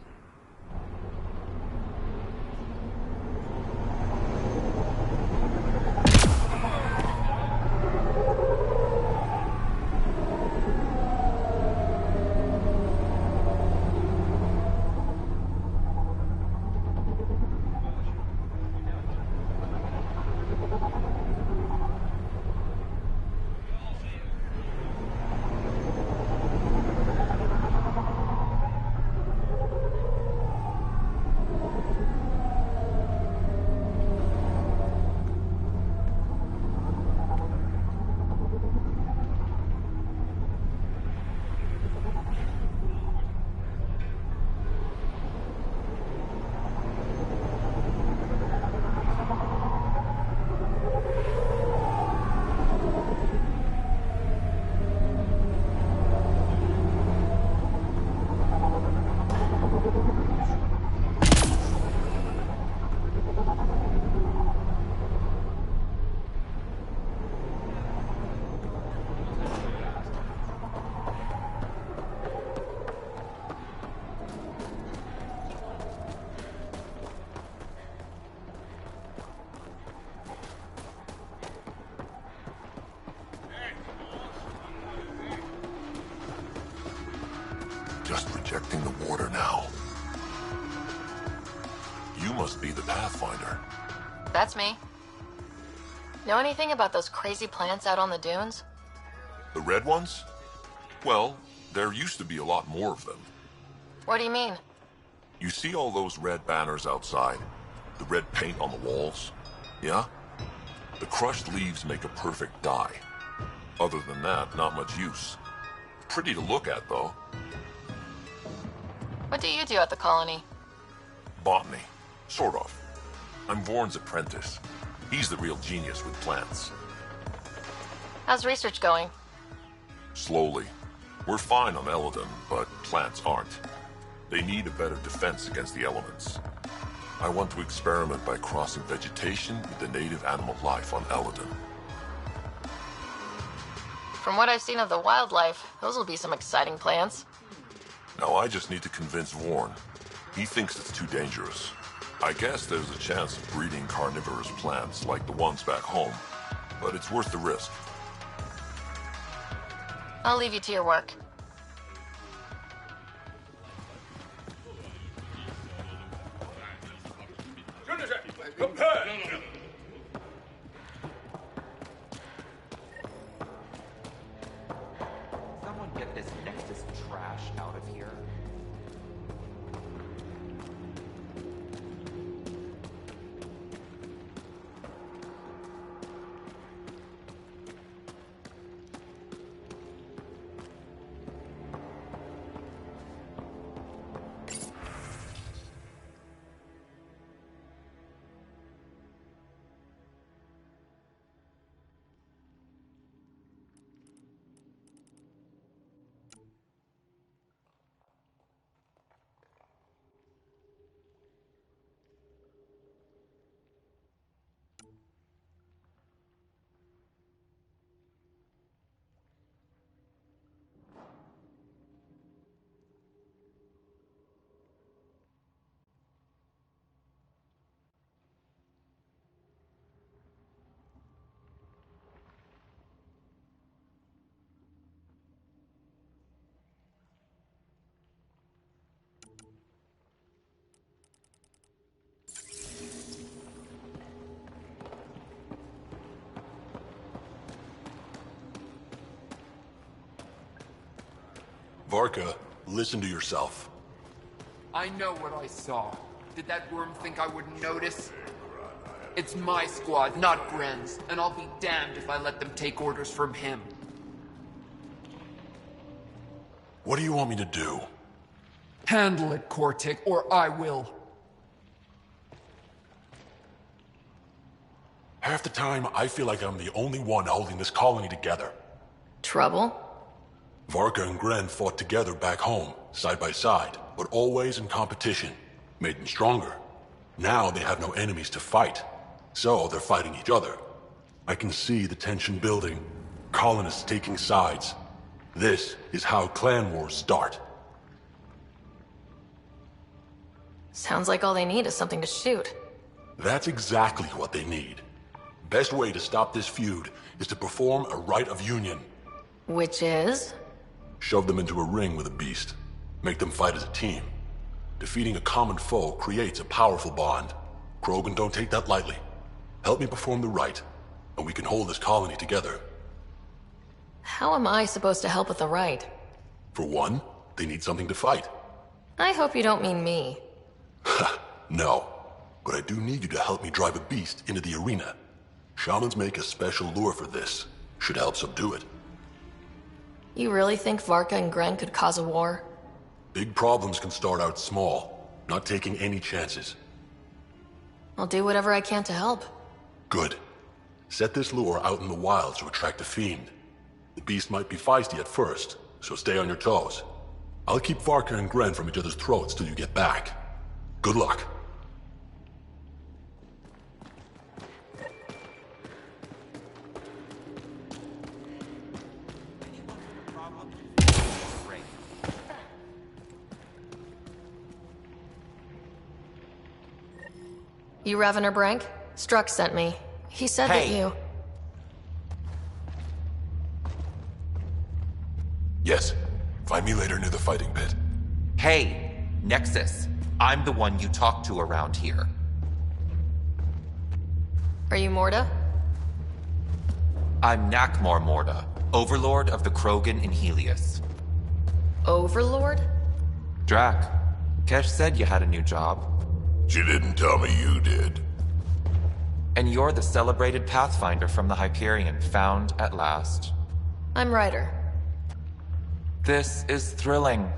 Just projecting the water now. You must be the Pathfinder. That's me. Know anything about those crazy plants out on the dunes? The red ones? Well, there used to be a lot more of them. What do you mean? You see all those red banners outside? The red paint on the walls? Yeah? The crushed leaves make a perfect dye. Other than that, not much use. Pretty to look at, though. What do you do at the colony? Botany. Sort of. I'm Vorn's apprentice. He's the real genius with plants. How's research going? Slowly. We're fine on Eladon, but plants aren't. They need a better defense against the elements. I want to experiment by crossing vegetation with the native animal life on Eladon. From what I've seen of the wildlife, those will be some exciting plants. Now I just need to convince Vorn. He thinks it's too dangerous. I guess there's a chance of breeding carnivorous plants like the ones back home, but it's worth the risk. I'll leave you to your work. Someone get this Nexus trash out of here. Varka, listen to yourself. I know what I saw. Did that worm think I wouldn't notice? It's my squad, not Gren's, and I'll be damned if I let them take orders from him. What do you want me to do? Handle it, Kortik, or I will. Half the time, I feel like I'm the only one holding this colony together. Trouble? Varka and Gren fought together back home, side by side, but always in competition. Made them stronger. Now they have no enemies to fight, so they're fighting each other. I can see the tension building, colonists taking sides. This is how clan wars start. Sounds like all they need is something to shoot. That's exactly what they need. Best way to stop this feud is to perform a rite of union. Which is? Shove them into a ring with a beast. Make them fight as a team. Defeating a common foe creates a powerful bond. Krogan don't take that lightly. Help me perform the rite, and we can hold this colony together. How am I supposed to help with the rite? For one, they need something to fight. I hope you don't mean me. No, but I do need you to help me drive a beast into the arena. Shamans make a special lure for this. Should help subdue it. You really think Varka and Gren could cause a war? Big problems can start out small, not taking any chances. I'll do whatever I can to help. Good. Set this lure out in the wilds to attract a fiend. The beast might be feisty at first, so stay on your toes. I'll keep Varka and Gren from each other's throats till you get back. Good luck. You Revener Brank? Struck sent me. He said that you... Yes. Find me later near the fighting pit. Hey, Nexus. I'm the one you talk to around here. Are you Morda? I'm Nakmor Morda, Overlord of the Krogan in Helios. Overlord? Drac, Kesh said you had a new job. She didn't tell me you did. And you're the celebrated Pathfinder from the Hyperion, found at last. I'm Ryder. This is thrilling.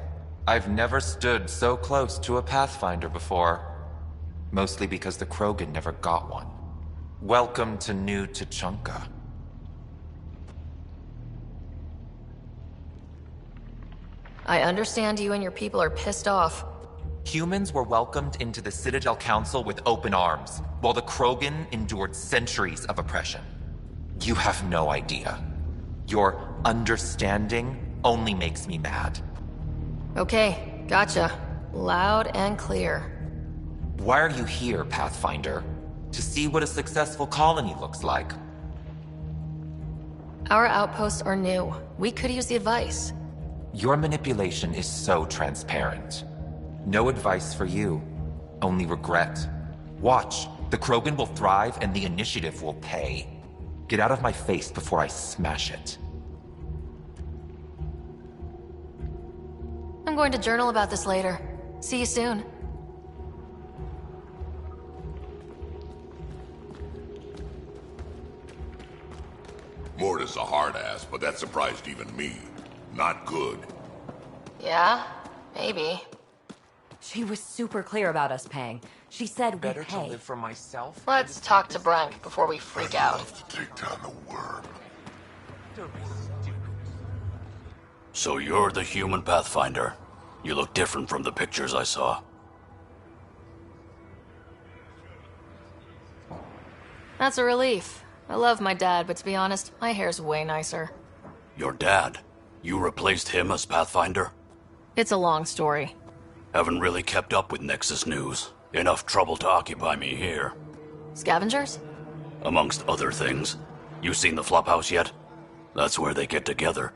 I've never stood so close to a Pathfinder before. Mostly because the Krogan never got one. Welcome to New Tuchanka. I understand you and your people are pissed off. Humans were welcomed into the Citadel Council with open arms, while the Krogan endured centuries of oppression. You have no idea. Your understanding only makes me mad. Okay, gotcha. Loud and clear. Why are you here, Pathfinder? To see what a successful colony looks like. Our outposts are new. We could use the advice. Your manipulation is so transparent. No advice for you, only regret. Watch, the Krogan will thrive and the initiative will pay. Get out of my face before I smash it. I'm going to journal about this later. See you soon. Morda's a hard ass, but that surprised even me. Not good. Yeah, maybe. She was super clear about us paying. She said we'd Better to pay. live for myself. Let's talk to Brank before we freak out. To take down the worm. So you're the human Pathfinder. You look different from the pictures I saw. That's a relief. I love my dad, but to be honest, my hair's way nicer. Your dad? You replaced him as Pathfinder? It's a long story. Haven't really kept up with Nexus news. Enough trouble to occupy me here. Scavengers? Amongst other things. You seen the Flophouse yet? That's where they get together.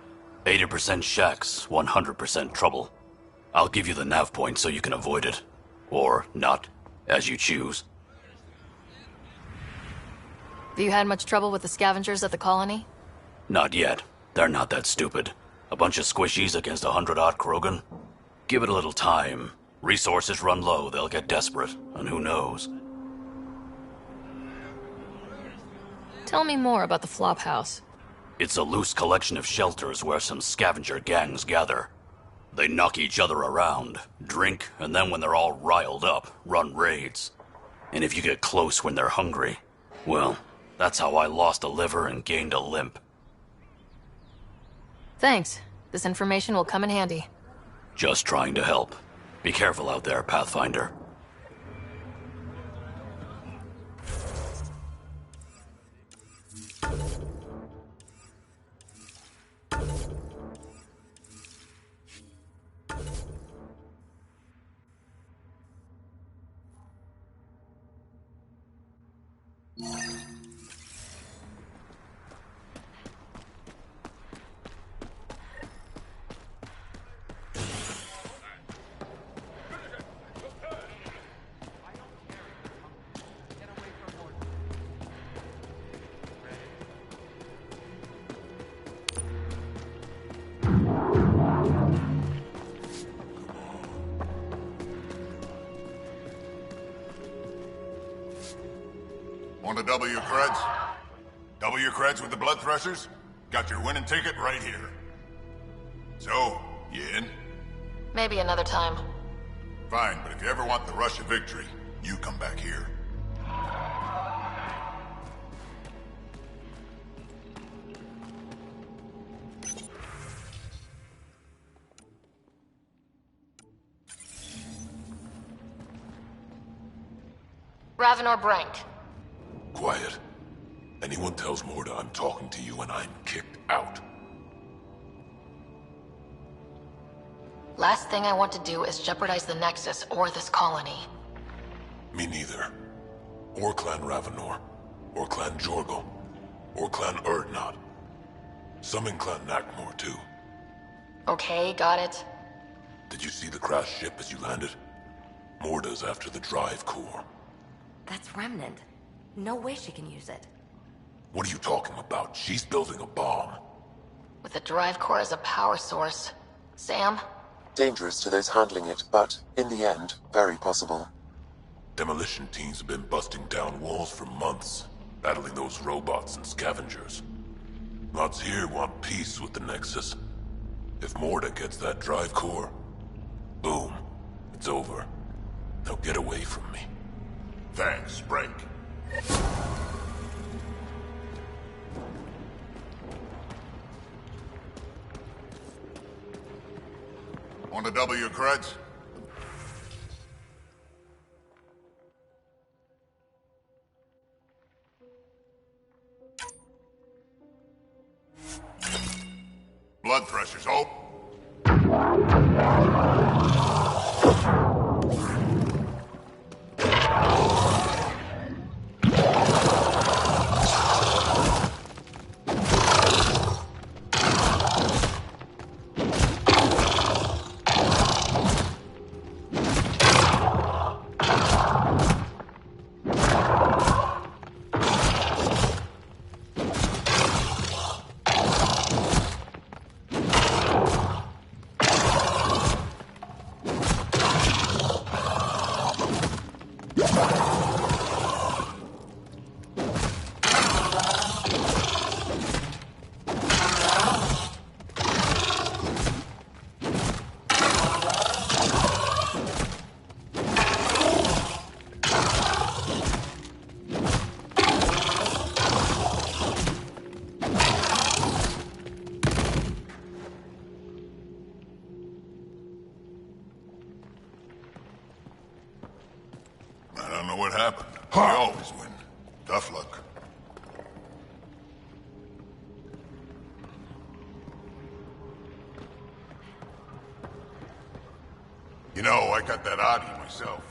80% shacks, 100% trouble. I'll give you the nav point so you can avoid it. Or not, as you choose. Have you had much trouble with the scavengers at the colony? Not yet. They're not that stupid. A bunch of squishies against 100-odd Krogan? Give it a little time. Resources run low, they'll get desperate, and who knows? Tell me more about the Flophouse. It's a loose collection of shelters where some scavenger gangs gather. They knock each other around, drink, and then when they're all riled up, run raids. And if you get close when they're hungry, well, that's how I lost a liver and gained a limp. Thanks. This information will come in handy. Just trying to help. Be careful out there, Pathfinder. Want to double your creds? Double your creds with the blood threshers? Got your winning ticket right here. So, you in? Maybe another time. Fine, but if you ever want the rush of victory, you come back here. Ravenor Brank. Quiet. Anyone tells Morda I'm talking to you and I'm kicked out. Last thing I want to do is jeopardize the Nexus or this colony. Me neither. Or Clan Ravenor. Or Clan Jorgal. Or Clan Urdnot. Some in Clan Nakmor, too. Okay, got it. Did you see the crashed ship as you landed? Morda's after the drive core. That's Remnant. No way she can use it. What are you talking about? She's building a bomb. With the drive core as a power source. Sam? Dangerous to those handling it, but, in the end, very possible. Demolition teams have been busting down walls for months, battling those robots and scavengers. Lots here want peace with the Nexus. If Morda gets that drive core, boom, it's over. Now get away from me. Thanks, Break. Want to double your creds? Blood threshers, hope. What happened? We always win. Tough luck. You know, I got that oddie myself.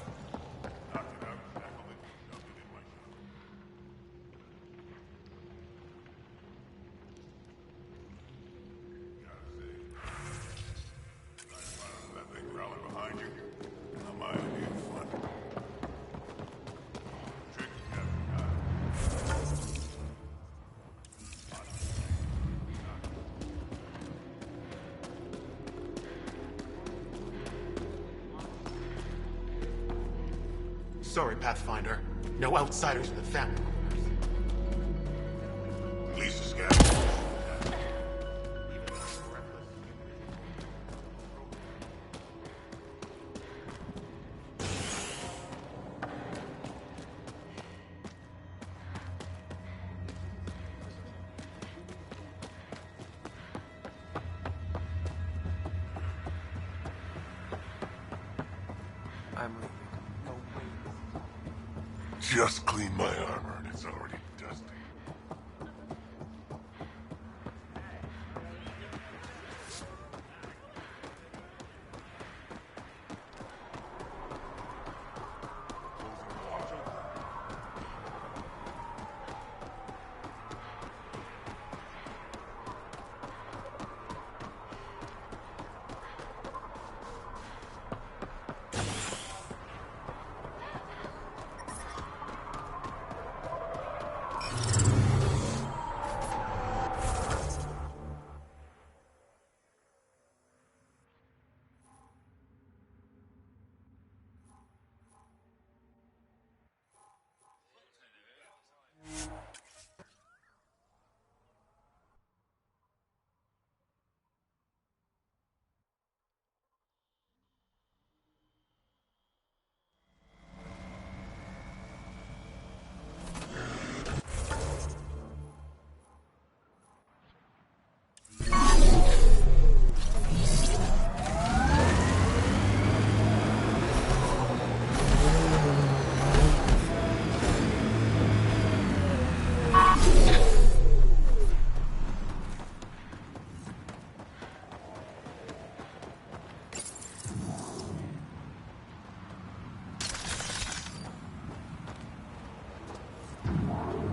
Sorry, Pathfinder. No outsiders in the family. Lisa's got it. I'm leaving. No way. Just clean my armor and it's already dusty.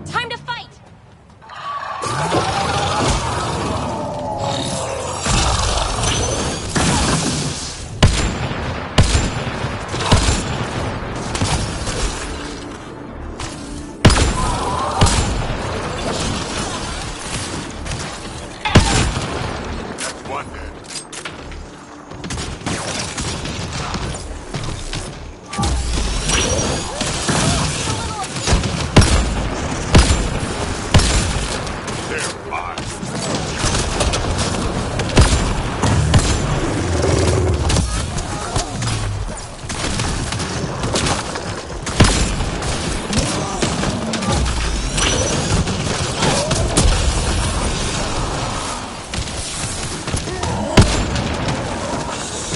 Time to fight! One dead.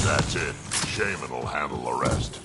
That's it. Shaman will handle the rest.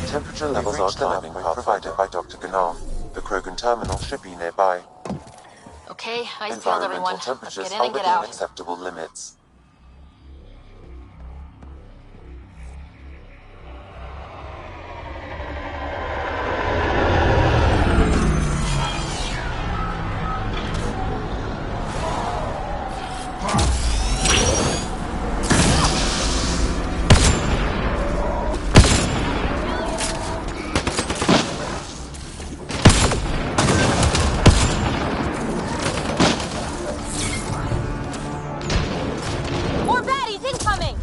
Temperature levels are climbing, provided by Dr. Gunnar. The Krogan terminal should be nearby. Okay, ice field, everyone. Let's Temperatures get in are and get within out. acceptable limits. More baddies incoming!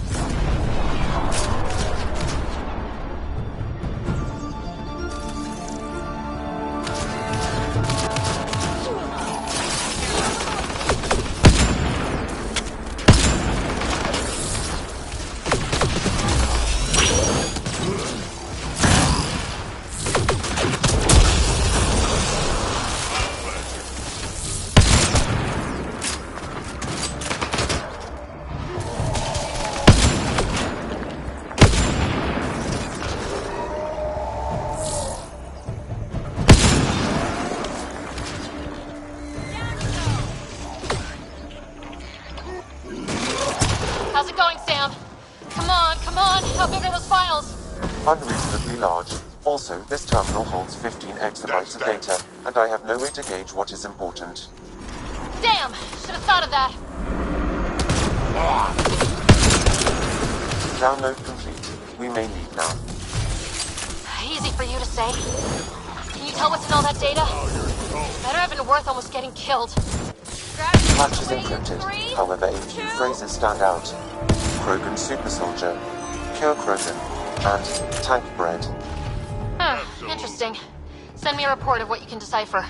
How's it going, Sam? Come on, come on. How big are those files? Unreasonably large. Also, this terminal holds 15 exabytes of data, and I have no way to gauge what is important. Damn! Should have thought of that. Download complete. We may leave now. Easy for you to say. Can you tell what's in all that data? Better have been worth almost getting killed. Grab Hatch is encrypted, however a few phrases stand out. Krogan super soldier, pure Krogan, and tank bread. Interesting. Send me a report of what you can decipher.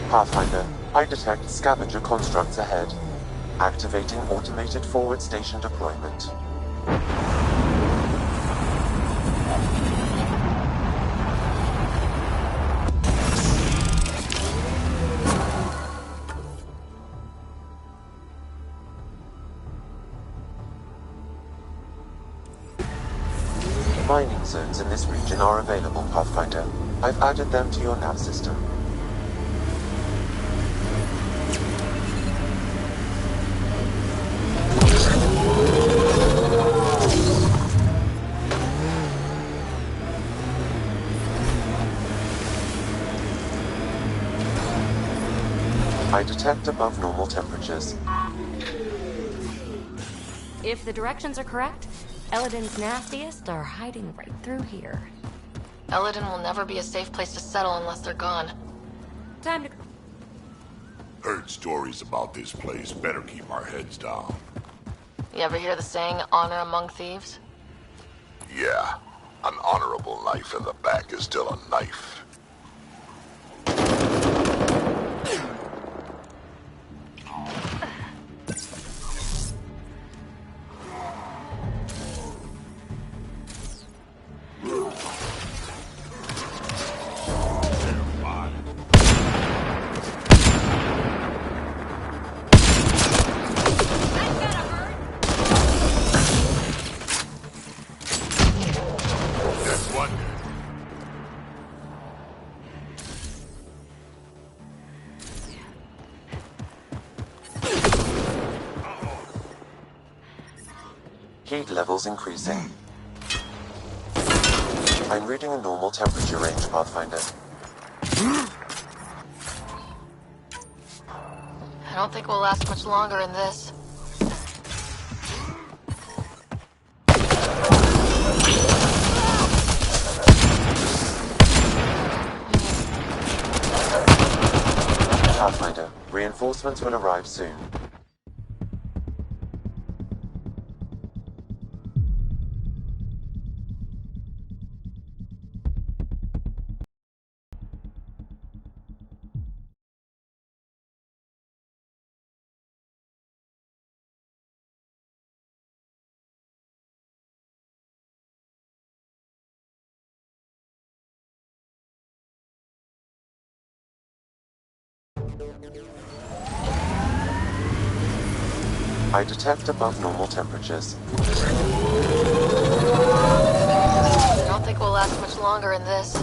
Pathfinder, I detect scavenger constructs ahead. Activating automated forward station deployment. Mining zones in this region are available, Pathfinder. I've added them to your nav system. I detect above normal temperatures. If the directions are correct, Eladin's nastiest are hiding right through here. Eladin will never be a safe place to settle unless they're gone. Time to... Heard stories about this place. Better keep our heads down. You ever hear the saying, honor among thieves? Yeah. An honorable knife in the back is still a knife. Heat levels increasing. I'm reading a normal temperature range, Pathfinder. I don't think we'll last much longer in this. Pathfinder, reinforcements will arrive soon. I detect above normal temperatures. I don't think we'll last much longer in this.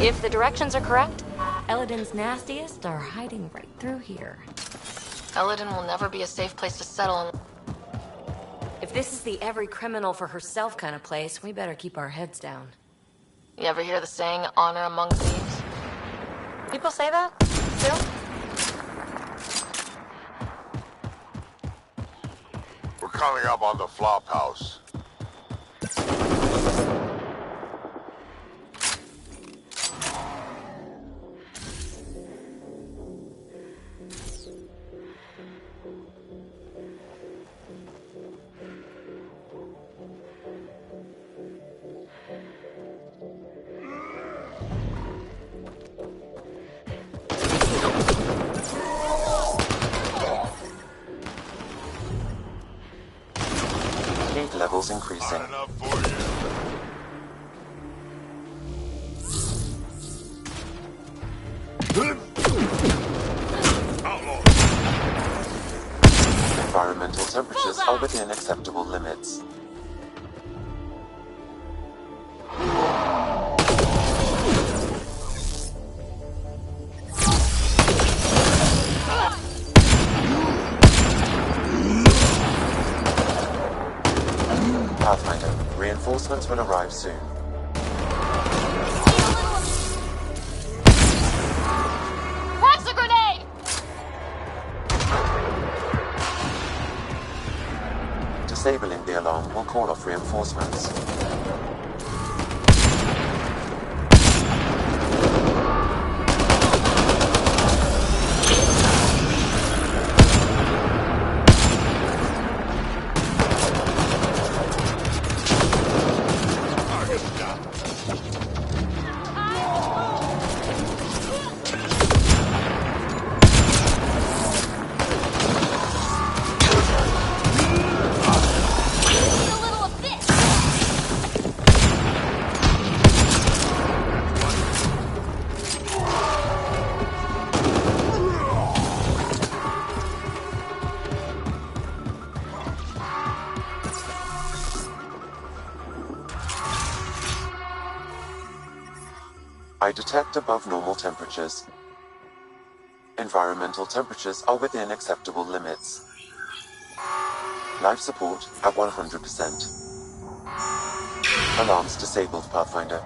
If the directions are correct, Eladin's nastiest are hiding right through here. Eladin will never be a safe place to settle. If this is the every criminal for herself kind of place, we better keep our heads down. You ever hear the saying, honor among thieves? People say that? Still? We're coming up on the flop house. levels increasing. Environmental temperatures are within acceptable limits. Pathfinder, reinforcements will arrive soon. Press a grenade! Disabling the alarm will call off reinforcements. I detect above normal temperatures. Environmental temperatures are within acceptable limits. Life support at 100%. Alarms disabled, Pathfinder.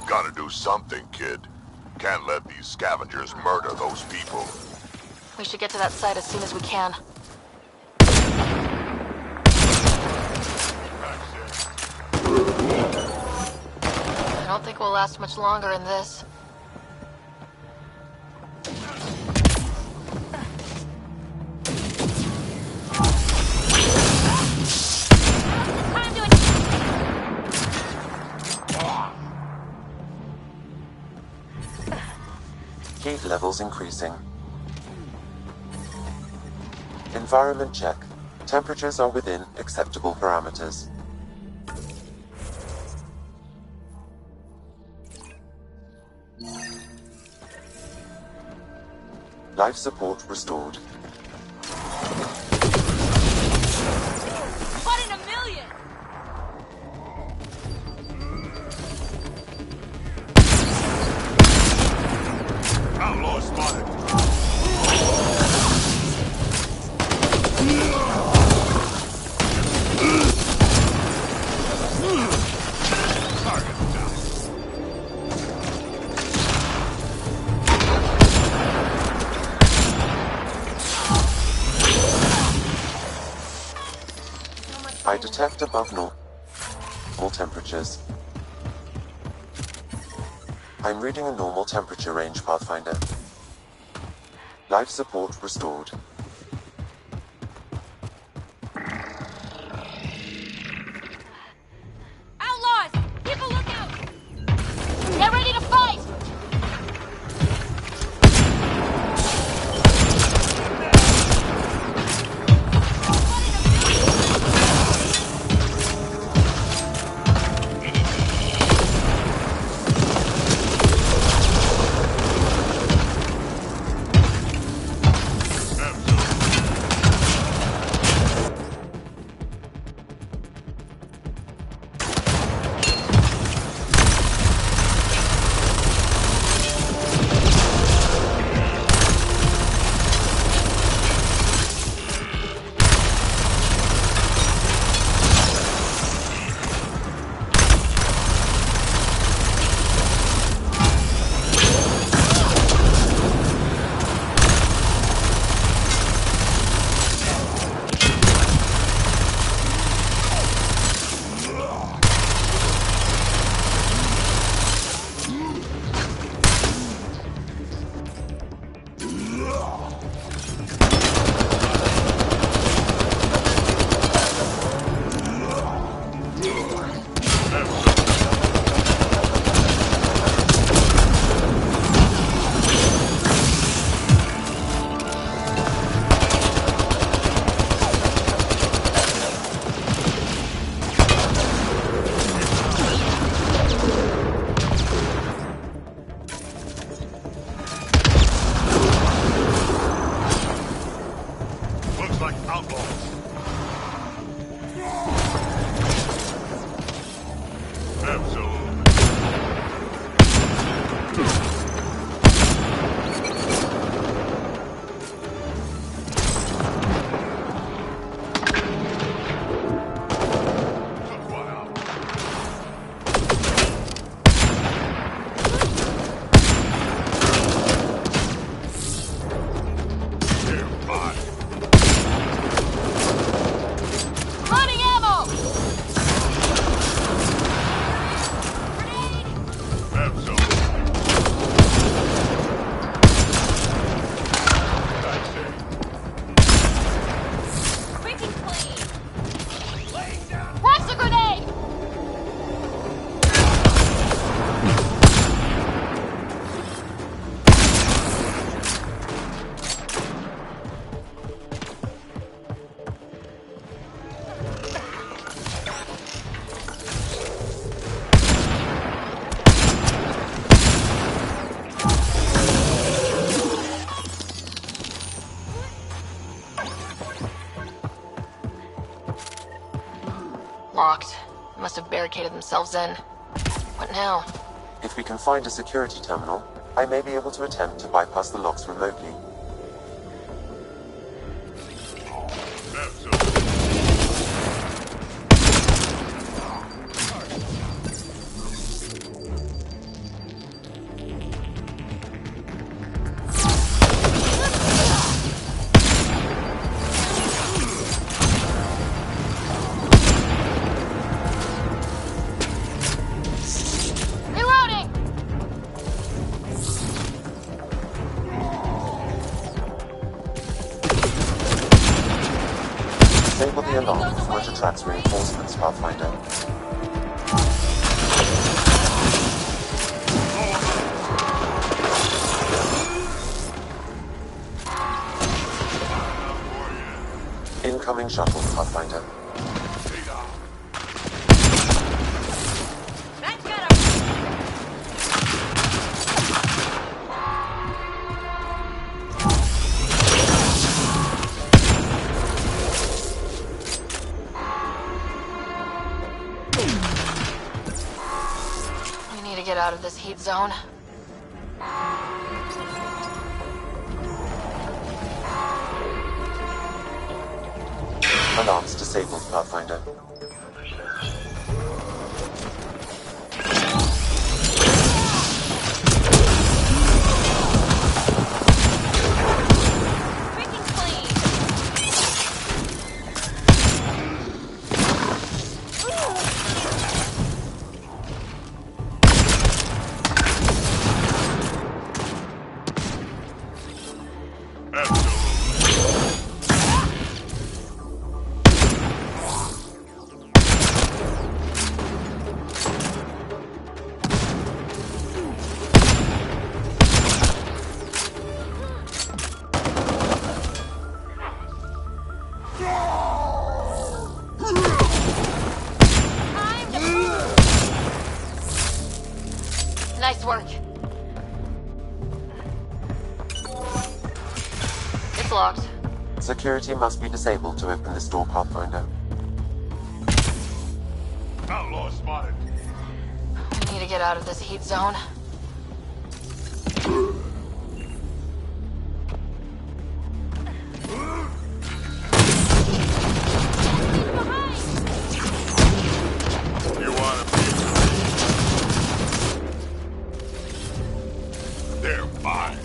Gotta do something, kid. Can't let these scavengers murder those people. We should get to that site as soon as we can. I don't think we'll last much longer in this. Heat levels increasing. Environment check. Temperatures are within acceptable parameters. Life support restored. One in a million! Outlaw spotted. I detect above normal temperatures. I'm reading a normal temperature range, Pathfinder. Life support restored. Outlaws! Keep a lookout! Get ready to fight! Locked. Must have barricaded themselves in. What now? If we can find a security terminal, I may be able to attempt to bypass the locks remotely. Disable the alarm before it attracts reinforcements, Pathfinder. Incoming shuttle, Pathfinder. Get out of this heat zone. Alarms disabled, Pathfinder. Nice work. It's locked. Security must be disabled to open this door, Pathfinder. Outlaw spotted. We need to get out of this heat zone. You want to be? They're fine.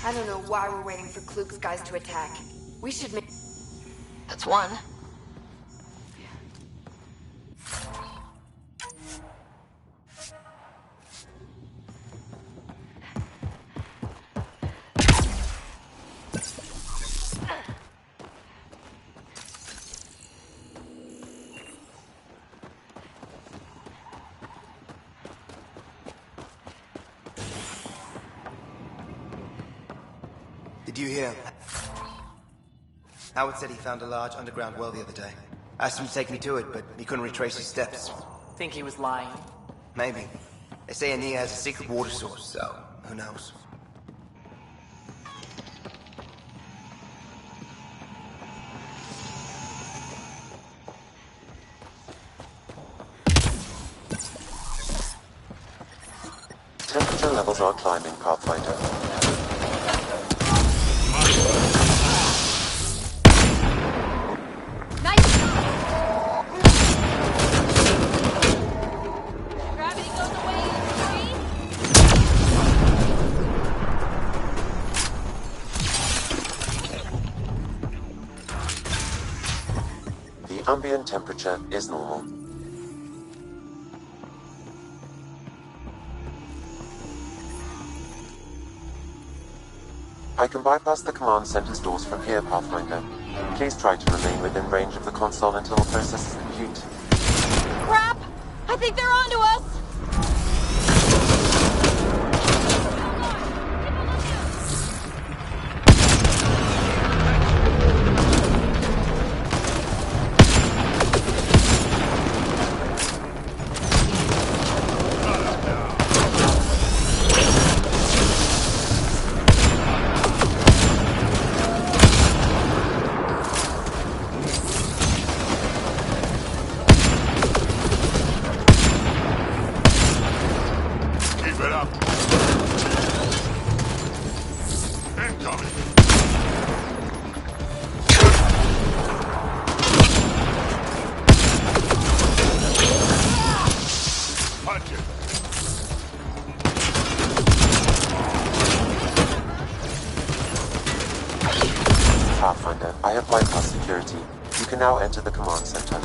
I don't know why we're waiting for Klug's guys to attack. We should make... That's one. Did you hear? Howard said he found a large underground well the other day. Asked him to take me to it, but he couldn't retrace his steps. Think he was lying? Maybe. They say Ania has a secret water source, so who knows? Temperature levels are climbing, Pathfinder. Ambient temperature is normal. I can bypass the command center's doors from here, Pathfinder. Please try to remain within range of the console until the process is complete. Crap! I think they're onto us! Pathfinder, I have bypassed security. You can now enter the command center.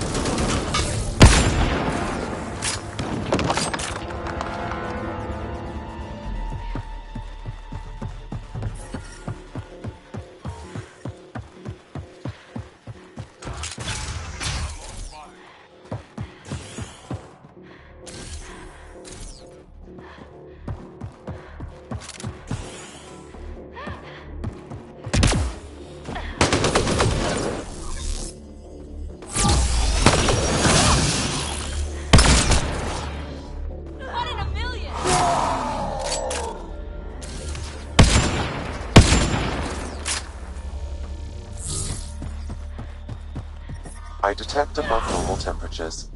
I detect above normal temperatures.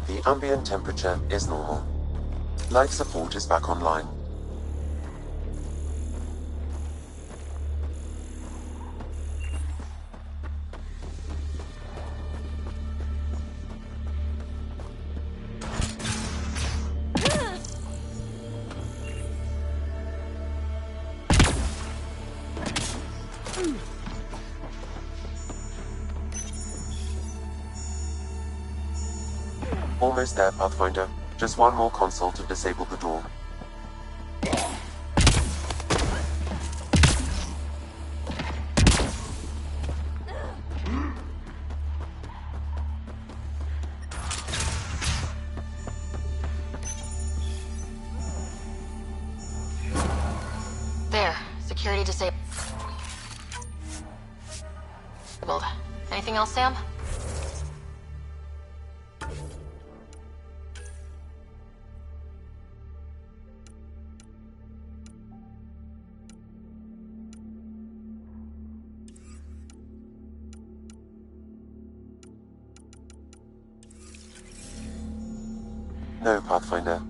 The ambient temperature is normal. Life support is back online. Almost there, Pathfinder. Just one more console to disable the door. There. Security disabled. Anything else, Sam? No, Pathfinder.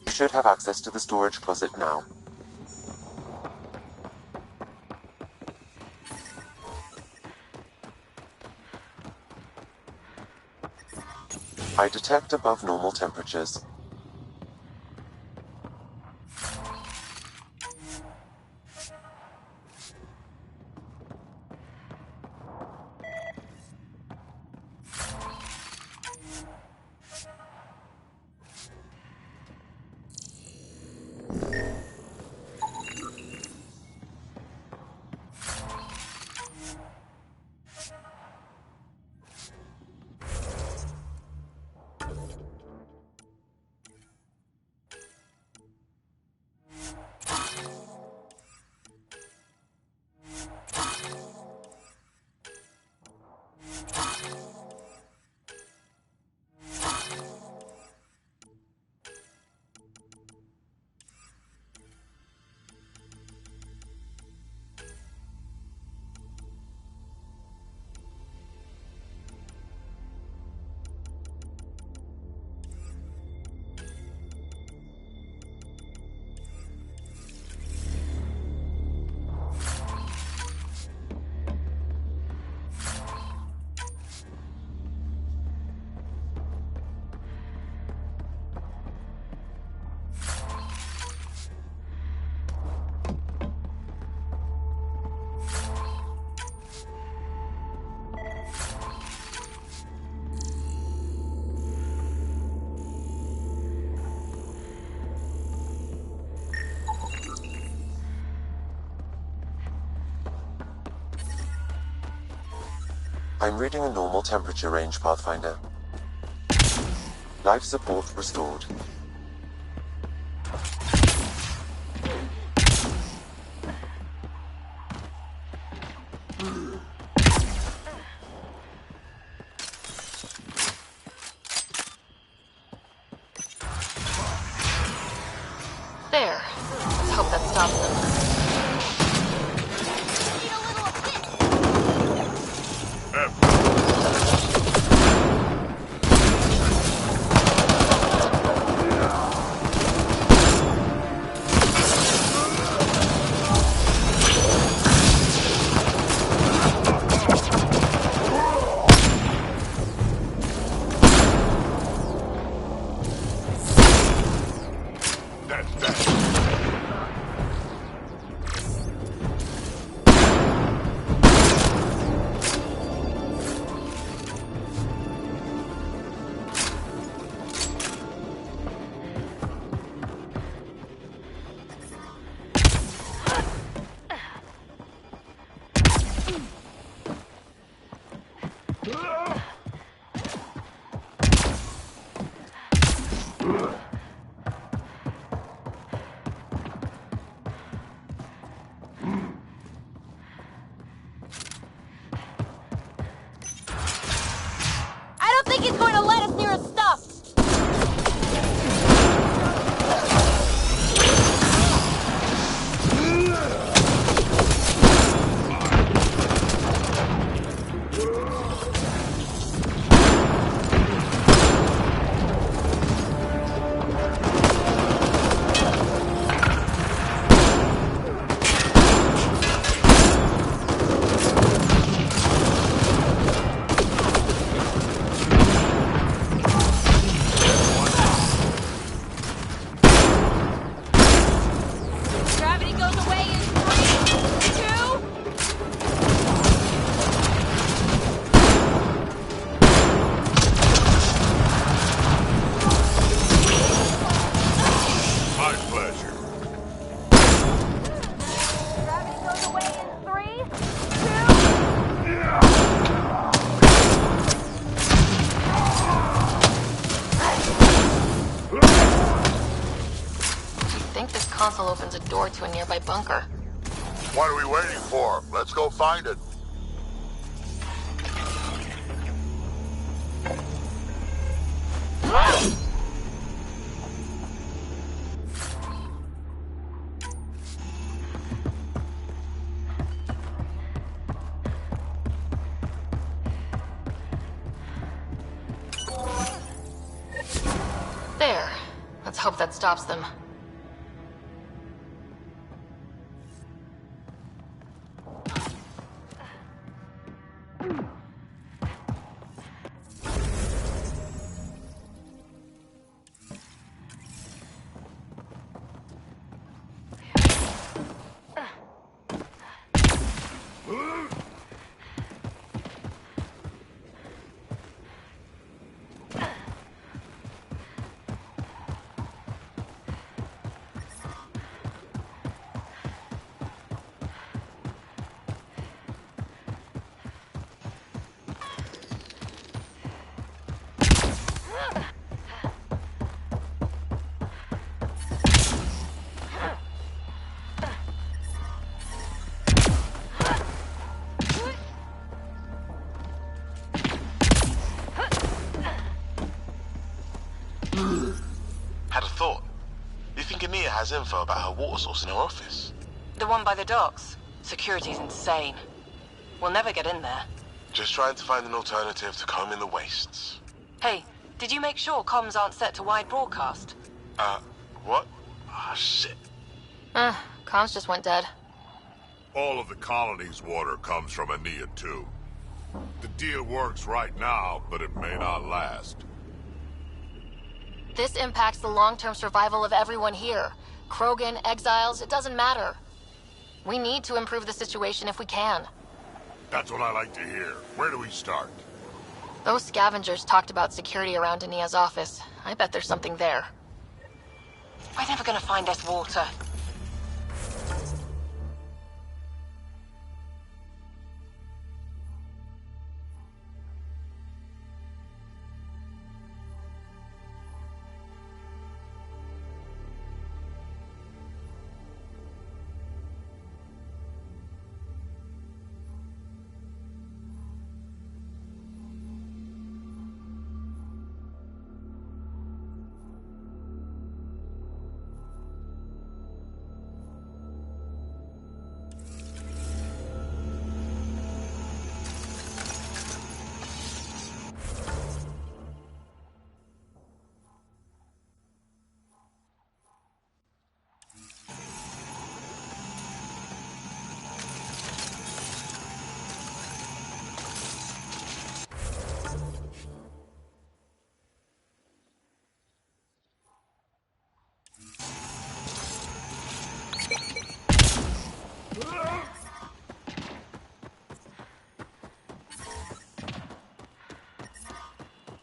You should have access to the storage closet now. I detect above normal temperatures. I'm reading a normal temperature range, Pathfinder. Life support restored. There. Let's hope that stops them. He's going to let us near his stuff! console opens a door to a nearby bunker. What are we waiting for? Let's go find it. There. Let's hope that stops them. Had a thought. You think Ania has info about her water source in her office? The one by the docks. Security's insane. We'll never get in there. Just trying to find an alternative to combing the wastes. Hey, did you make sure comms aren't set to wide broadcast? What? Ah, shit. Comms just went dead. All of the colony's water comes from Ania, too. The deal works right now, but it may not last. This impacts the long-term survival of everyone here. Krogan, exiles, it doesn't matter. We need to improve the situation if we can. That's what I like to hear. Where do we start? Those scavengers talked about security around Ania's office. I bet there's something there. We're never gonna find this water.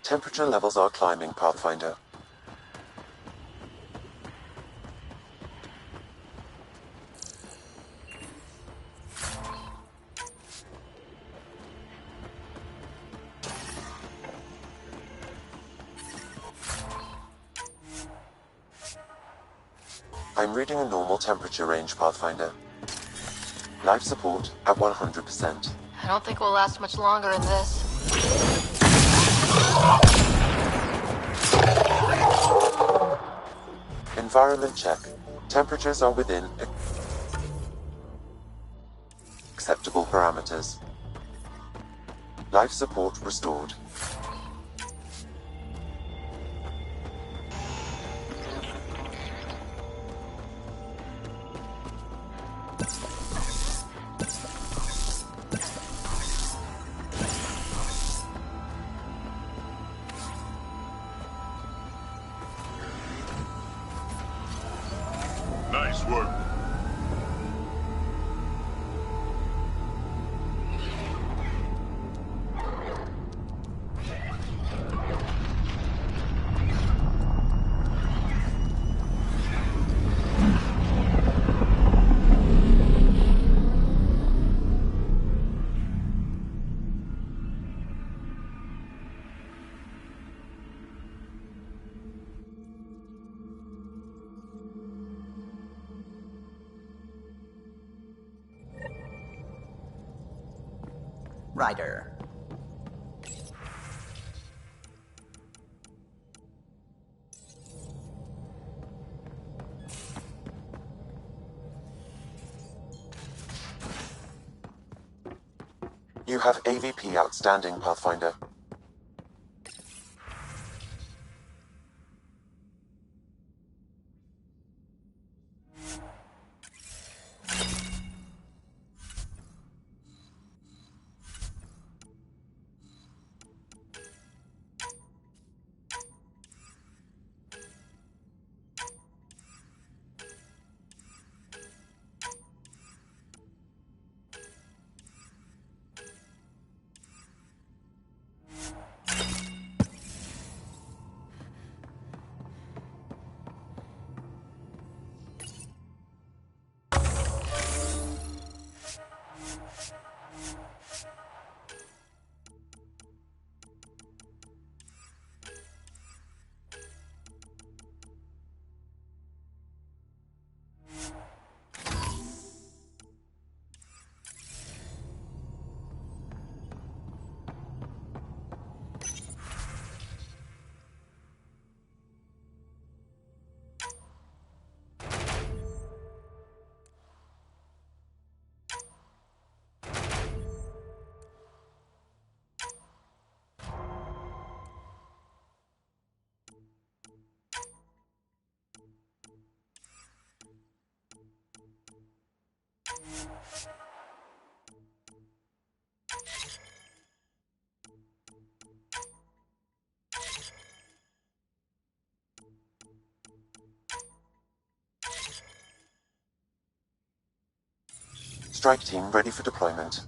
Temperature levels are climbing, Pathfinder. I'm reading a normal temperature range, Pathfinder. Life support at 100%. I don't think we'll last much longer in this. Environment check. Temperatures are within acceptable parameters. Life support restored. Nice work. Ryder. You have AVP outstanding, Pathfinder. Strike team ready for deployment.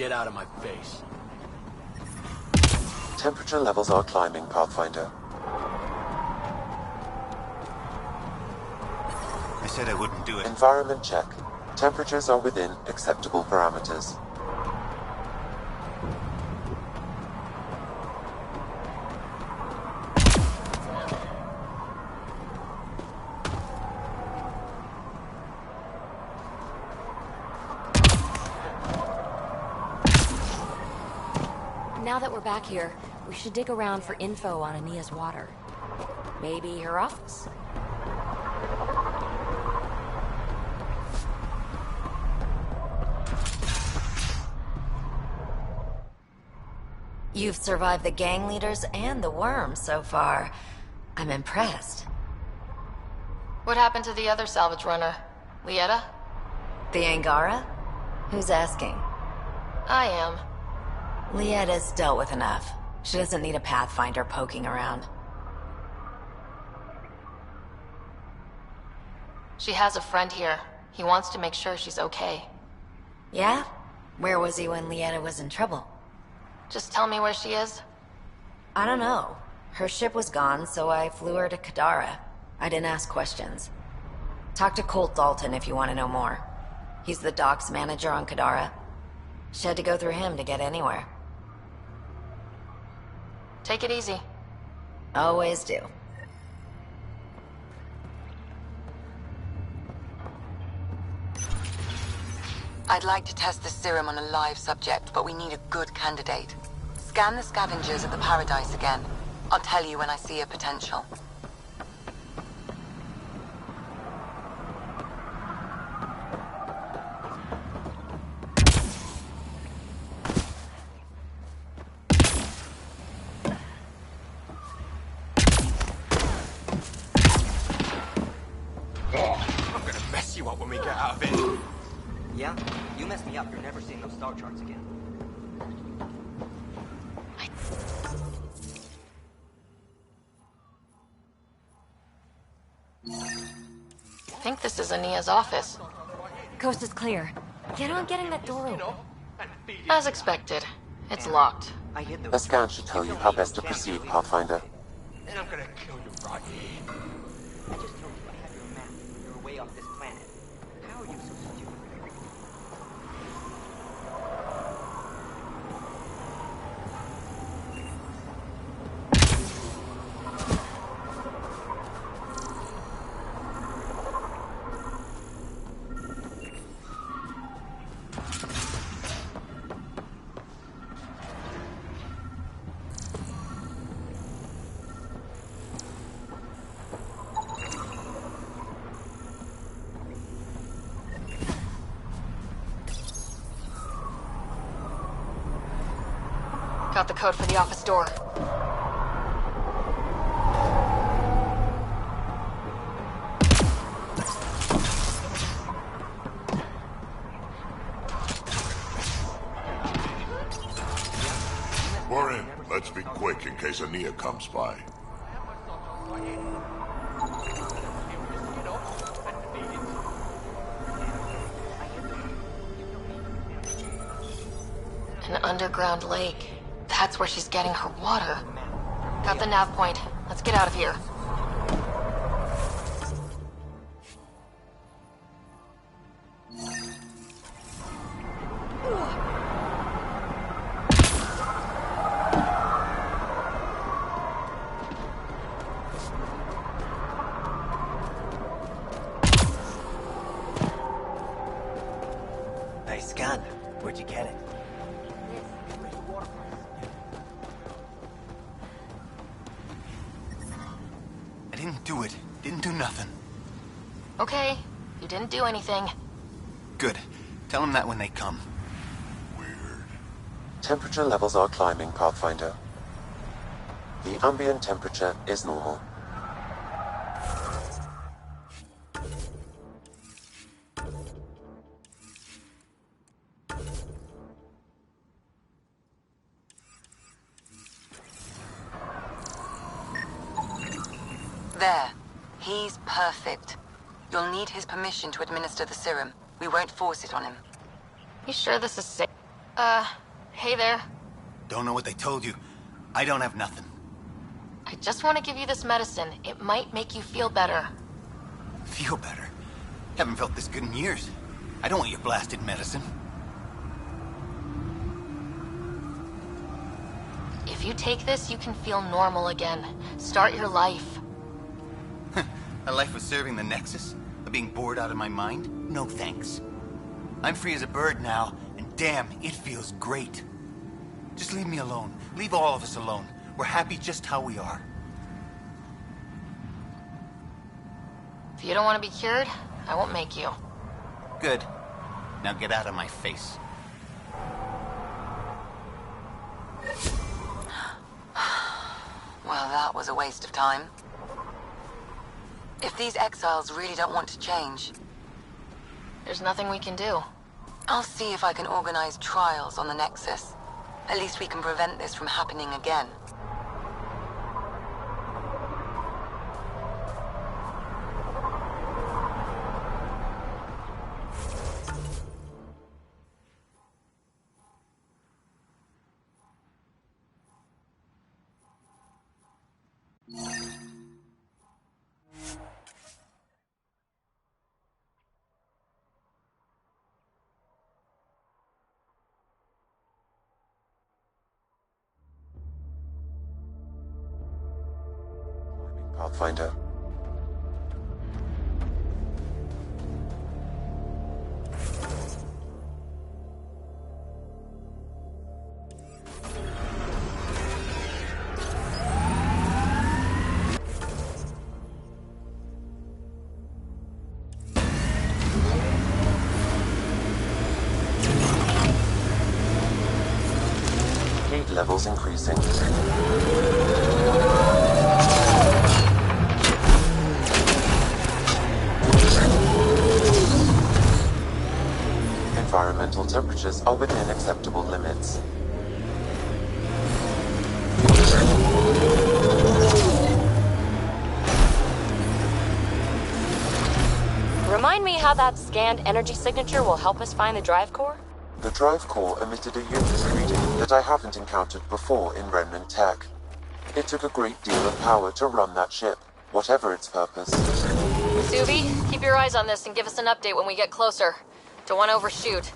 get out of my face. Temperature levels are climbing, Pathfinder. I said I wouldn't do it. Environment check. Temperatures are within acceptable parameters. Now that we're back here, we should dig around for info on Ania's water. Maybe her office? You've survived the gang leaders and the worm so far. I'm impressed. What happened to the other salvage runner? Lieta? The Angara? Who's asking? I am. Lieta's dealt with enough. She doesn't need a Pathfinder poking around. She has a friend here. He wants to make sure she's okay. Yeah? Where was he when Lieta was in trouble? Just tell me where she is. I don't know. Her ship was gone, so I flew her to Kadara. I didn't ask questions. Talk to Colt Dalton if you want to know more. He's the docks manager on Kadara. She had to go through him to get anywhere. Take it easy. Always do. I'd like to test the serum on a live subject, but we need a good candidate. Scan the scavengers at the Paradise again. I'll tell you when I see a potential. I'm gonna mess you up when we get out of it. Yeah? You messed me up. You're never seeing those star charts again. I think this is Ania's office. Coast is clear. Get on getting that door open. As expected. It's locked. A scan should tell you how best to proceed, Pathfinder. And I'm gonna kill you right here. I just told you I have your map. You're way off this planet. How are you so stupid? Got the code for the office door. We're in. Let's be quick in case Ania comes by. An underground lake. That's where she's getting her water. Got the nav point. Let's get out of here. Nice gun. Where'd you get it? I didn't do it. Didn't do nothing. Okay, you didn't do anything. Good. Tell them that when they come. Temperature levels are climbing, Pathfinder. The ambient temperature is normal. There. He's perfect. You'll need his permission to administer the serum. We won't force it on him. You sure this is safe? Hey there. Don't know what they told you. I don't have nothing. I just want to give you this medicine. It might make you feel better. Feel better? Haven't felt this good in years. I don't want your blasted medicine. If you take this, you can feel normal again. Start your life. A life of serving the Nexus? Of being bored out of my mind? No thanks. I'm free as a bird now, and damn, it feels great. Just leave me alone. Leave all of us alone. We're happy just how we are. If you don't want to be cured, I won't make you. Good. Now get out of my face. Well, that was a waste of time. If these exiles really don't want to change... There's nothing we can do. I'll see if I can organize trials on the Nexus. At least we can prevent this from happening again. Pathfinder. Heat levels increasing. Environmental temperatures are within acceptable limits. Remind me how that scanned energy signature will help us find the drive core? The drive core emitted a unit reading that I haven't encountered before in Remnant tech. It took a great deal of power to run that ship, whatever its purpose. Suvi, keep your eyes on this and give us an update when we get closer. Don't want to overshoot.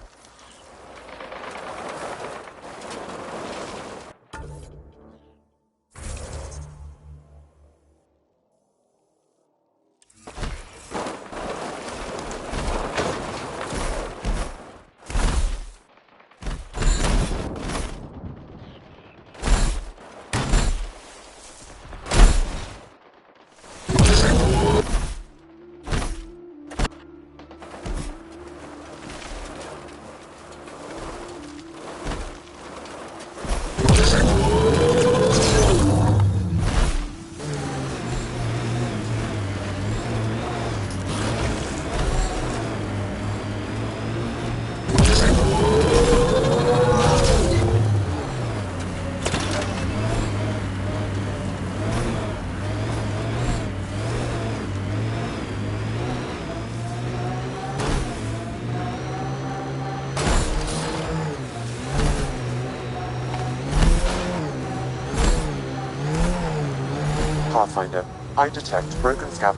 Pathfinder, I detect broken scav...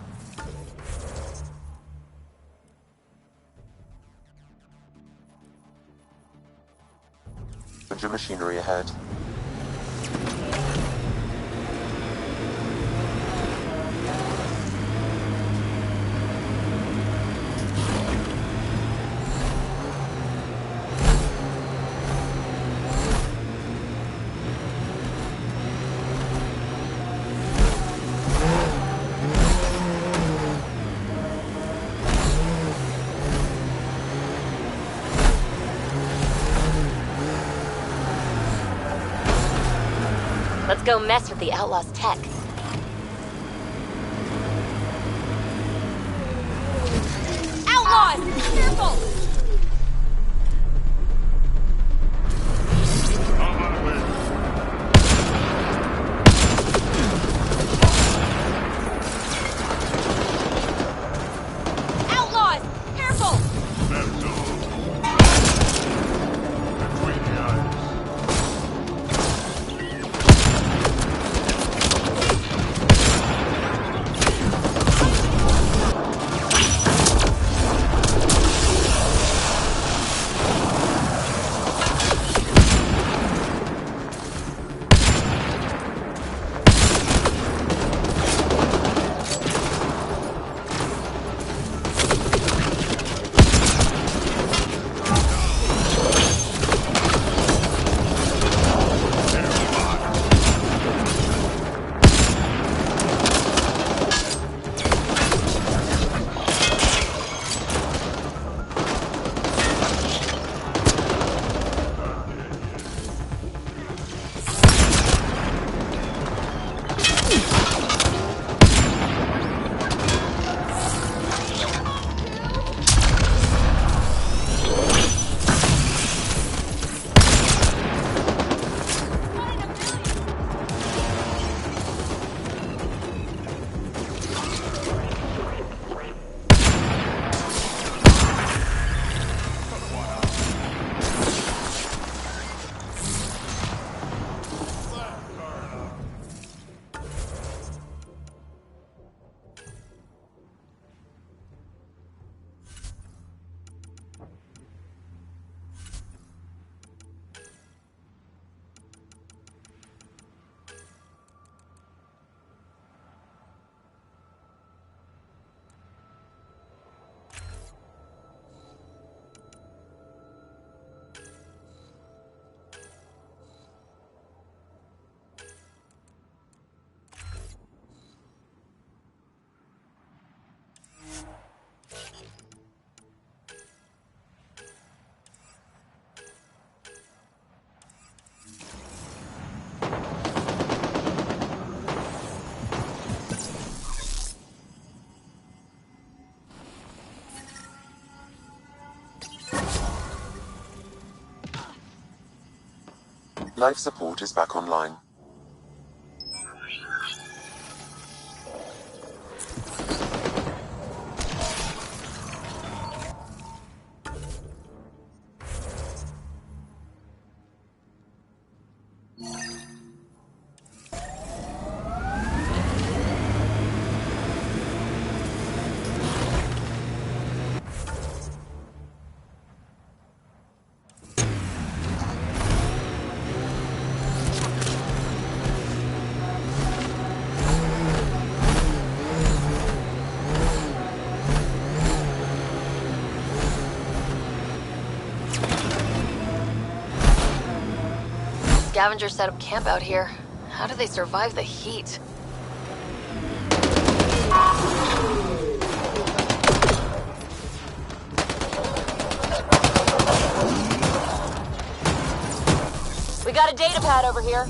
machinery ahead. Let's go mess with the Outlaw's tech. Outlaws! Careful! Outlaws! Careful! Between the Life support is back online. Scavengers set up camp out here. How do they survive the heat? We got a data pad over here.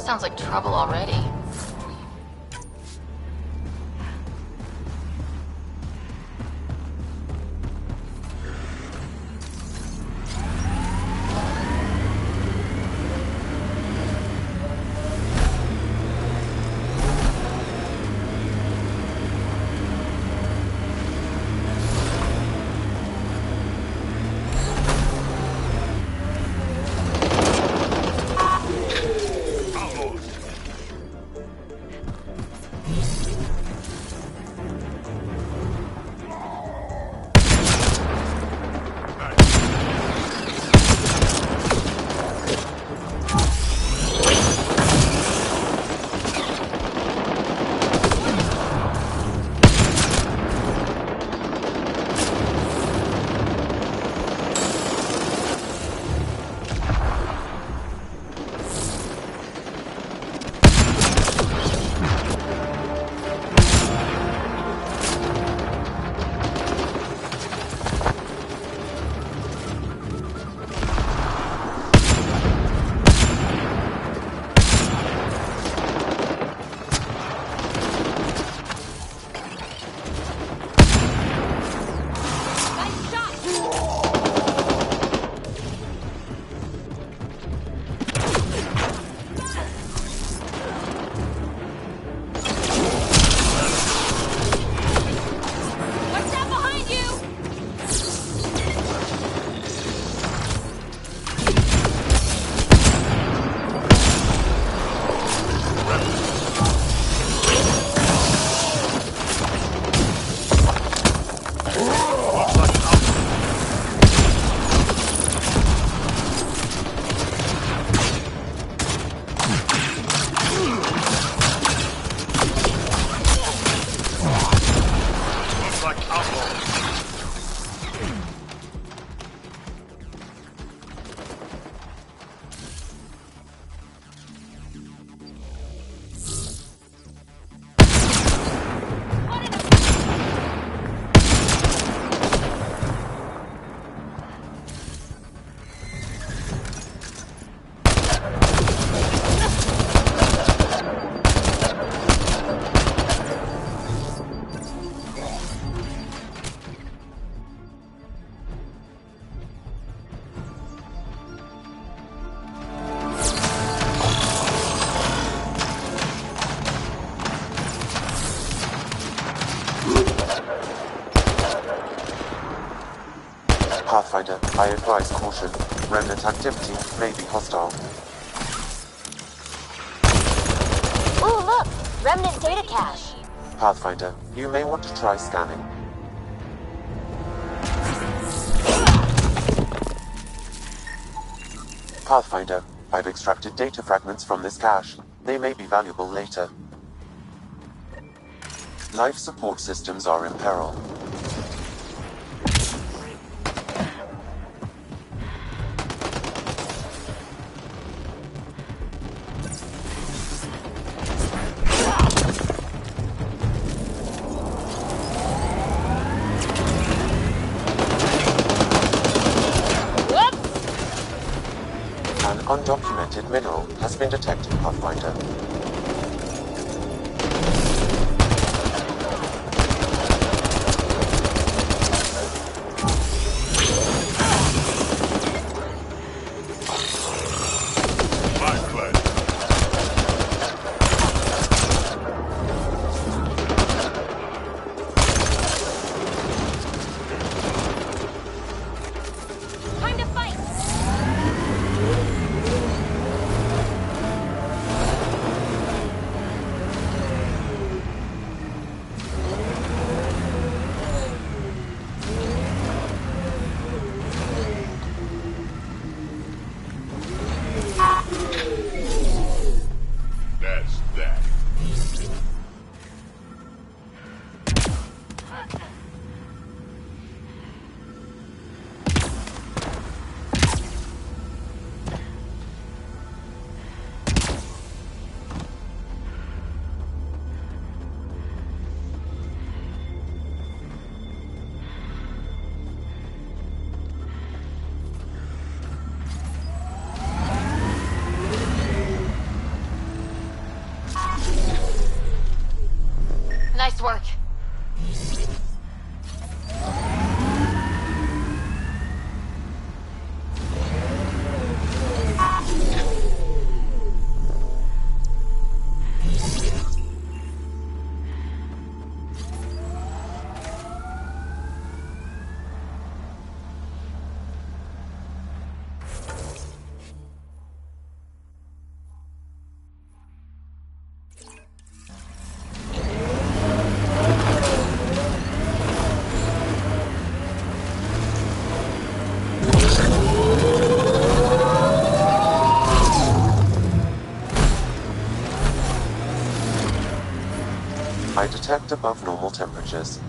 Sounds like trouble already. Pathfinder, I advise caution. Remnant activity may be hostile. Ooh, look! Remnant data cache. Pathfinder, you may want to try scanning. Pathfinder, I've extracted data fragments from this cache. They may be valuable later. Life support systems are in peril. An undocumented mineral has been detected, Pathfinder. Time to fight! That's that. Nice work. I detect above normal temperatures.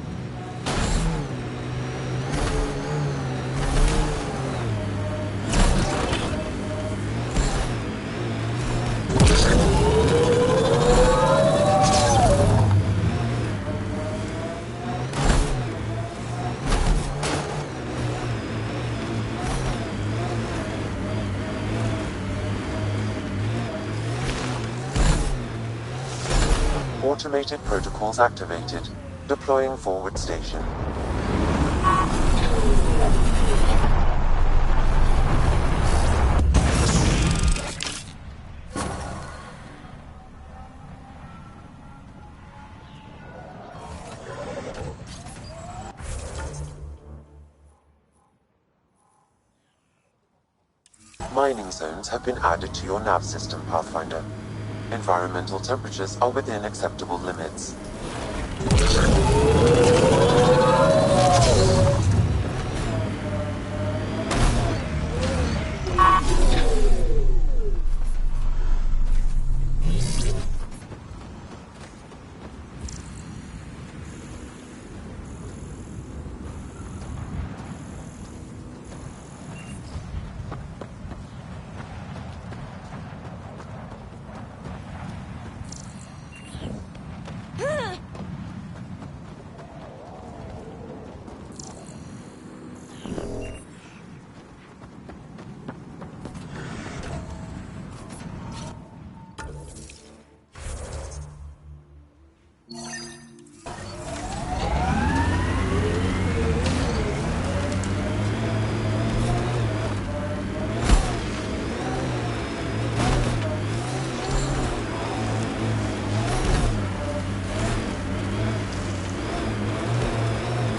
Automated protocols activated. Deploying forward station. Mining zones have been added to your nav system, Pathfinder. Environmental temperatures are within acceptable limits.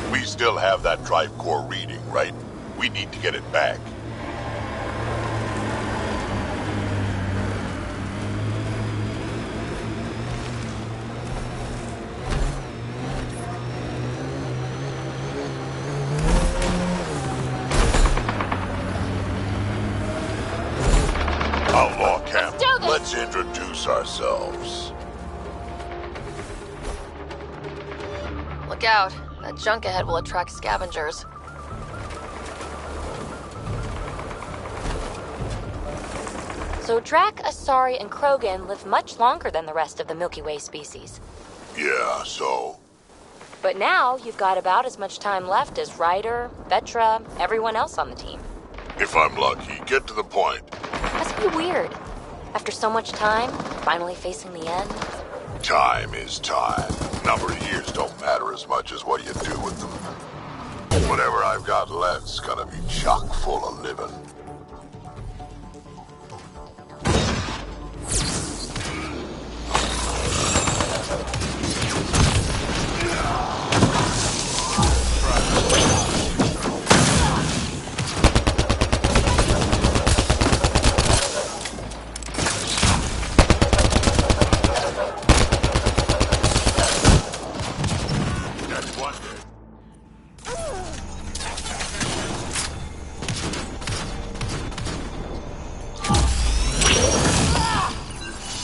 We still have that drive core reading, right? We need to get it back. Outlaw camp. Let's introduce ourselves. Look out. That junk ahead will attract scavengers. So Drac, Asari, and Krogan live much longer than the rest of the Milky Way species. Yeah, so? But now you've got about as much time left as Ryder, Vetra, everyone else on the team. If I'm lucky, get to the point. Must be weird. After so much time, finally facing the end. Time is time. Number of years don't matter as much as what you do with them. Whatever I've got left's gonna be chock full of living.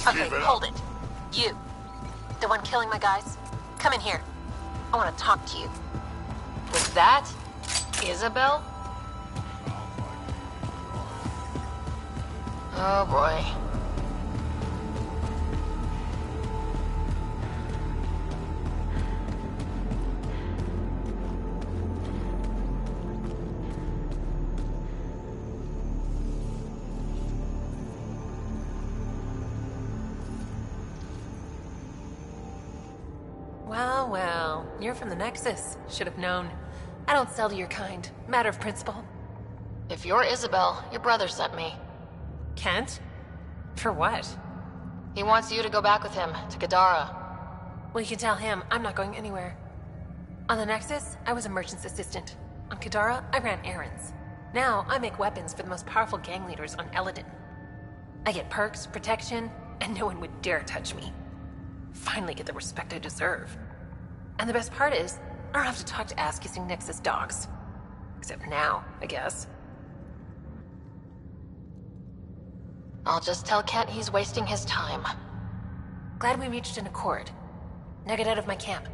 Okay, hold it. You. The one killing my guys? Come in here. I want to talk to you. Was that Isabel? Oh boy. Well, well. You're from the Nexus. Should have known. I don't sell to your kind. Matter of principle. If you're Isabel, your brother sent me. Kent? For what? He wants you to go back with him, to Kadara. Well, you can tell him I'm not going anywhere. On the Nexus, I was a merchant's assistant. On Kadara, I ran errands. Now, I make weapons for the most powerful gang leaders on Eladin. I get perks, protection, and no one would dare touch me. Finally get the respect I deserve. And the best part is, I don't have to talk to ass-kissing Nexus dogs. Except now, I guess. I'll just tell Kent he's wasting his time. Glad we reached an accord. Now get out of my camp.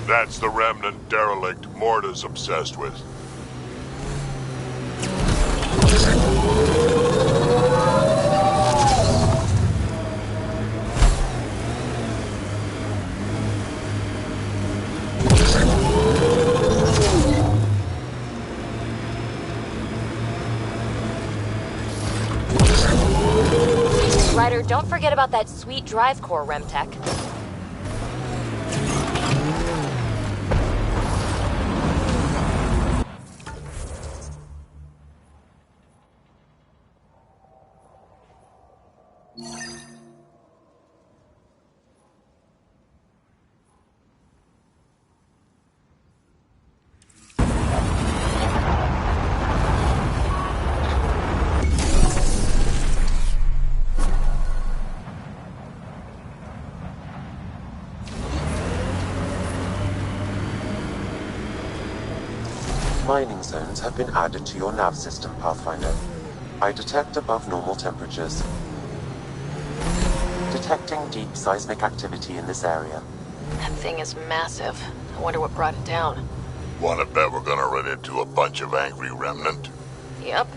That's the remnant derelict Morta's obsessed with. Ryder, don't forget about that sweet drive core, Remtech. mining zones have been added to your nav system, Pathfinder. I detect above normal temperatures. Detecting deep seismic activity in this area. That thing is massive. I wonder what brought it down. Wanna bet we're gonna run into a bunch of angry Remnant? Yep.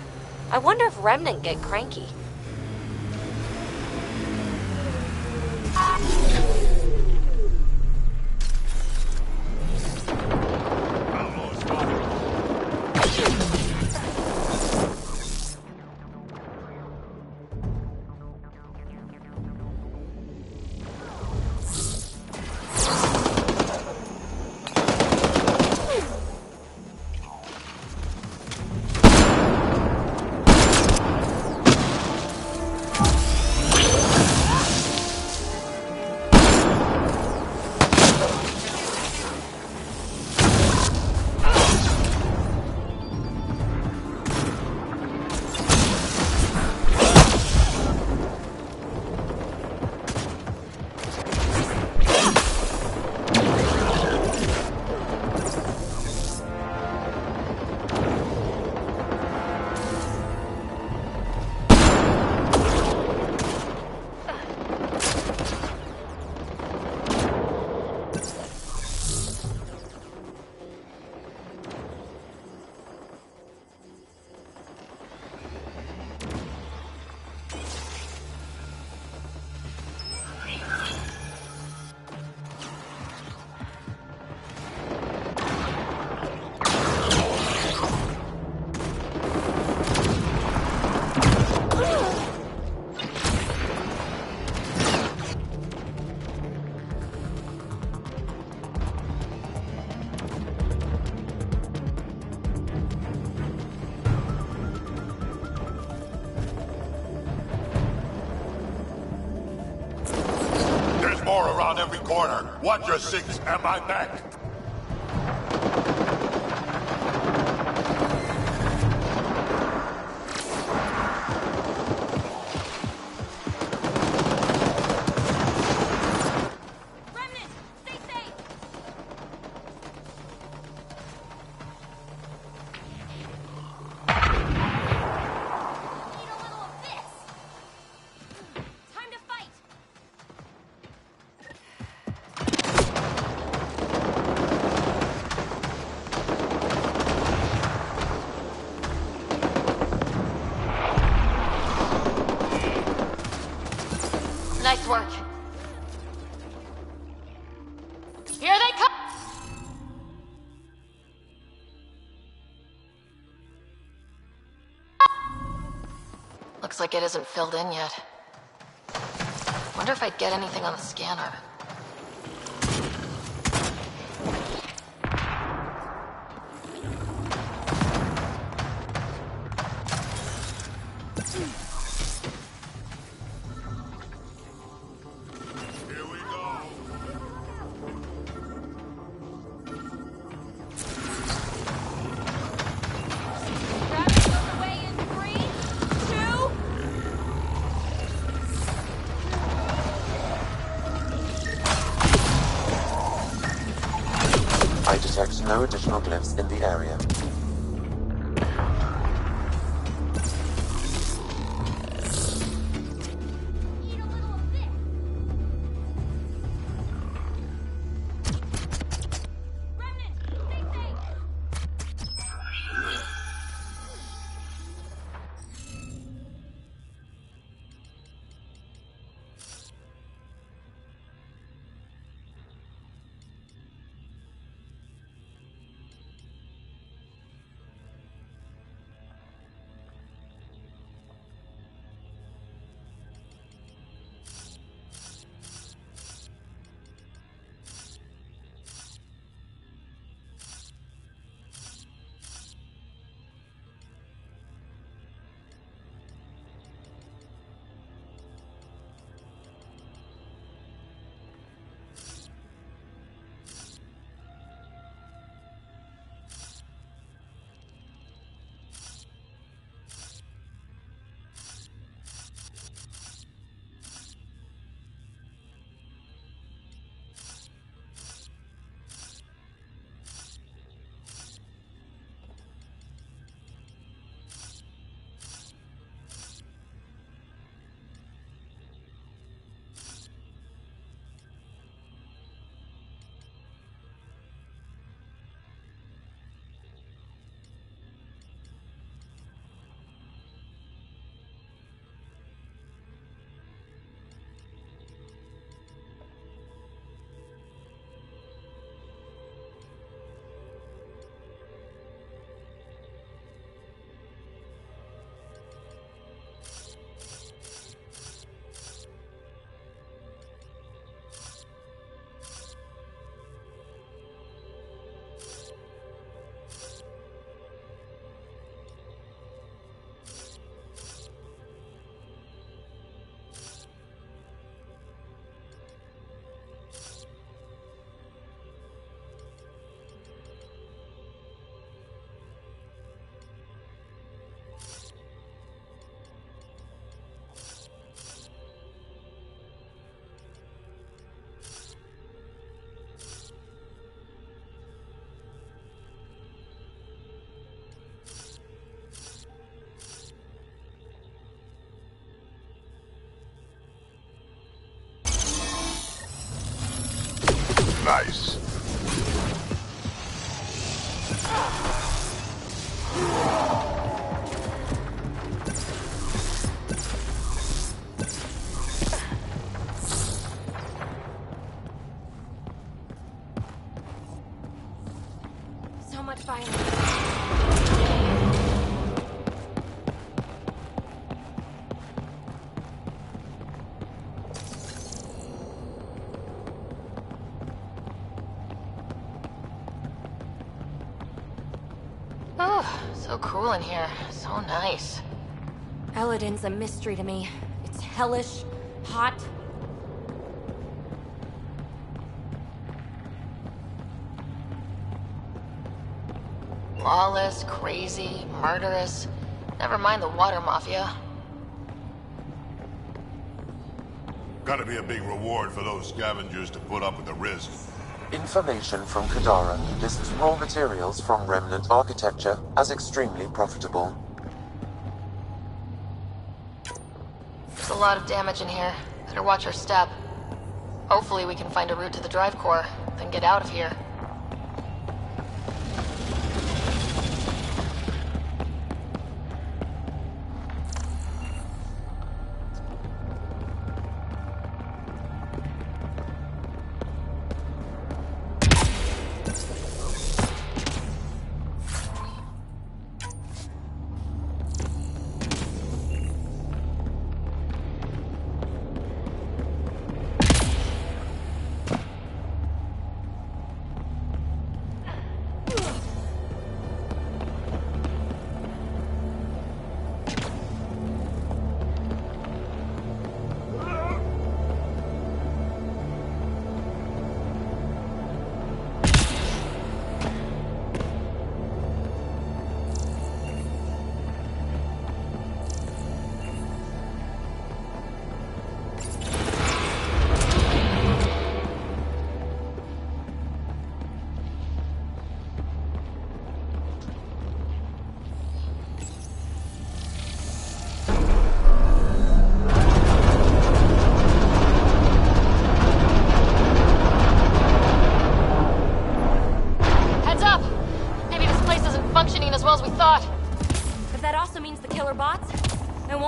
I wonder if Remnant get cranky. More around every corner. Watch your six and my back. Remnant, stay safe! Need a little of this! Time to fight! Nice work. Here they come! Looks like it isn't filled in yet. Wonder if I'd get anything on the scanner. I detect no additional glyphs in the area. Nice. So much violence. Oh, so cool in here. So nice. Eladin's a mystery to me. It's hellish, hot. Lawless, crazy, murderous. Never mind the water mafia. Gotta be a big reward for those scavengers to put up with the risk. Information from Kadara lists raw materials from remnant architecture as extremely profitable. There's a lot of damage in here. Better watch our step. Hopefully we can find a route to the drive core, then get out of here.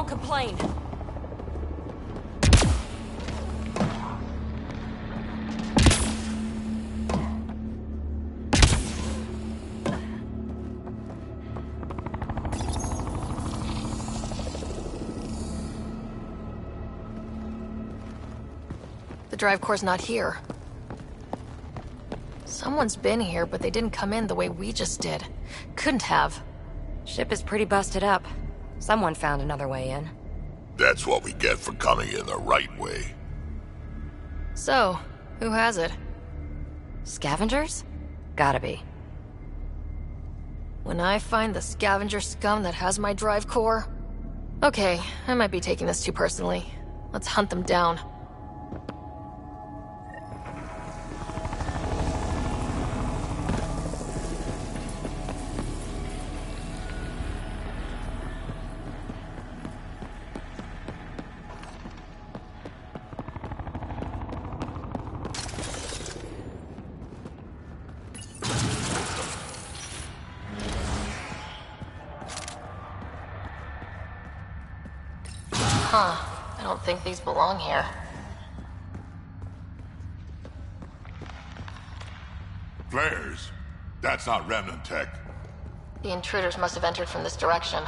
Complain. The drive core's not here. Someone's been here, but they didn't come in the way we just did. Couldn't have. Ship is pretty busted up. Someone found another way in. That's what we get for coming in the right way. So, who has it? Scavengers? Gotta be. When I find the scavenger scum that has my drive core... Okay, I might be taking this too personally. Let's hunt them down. Huh. I don't think these belong here. Flares? That's not remnant tech. The intruders must have entered from this direction.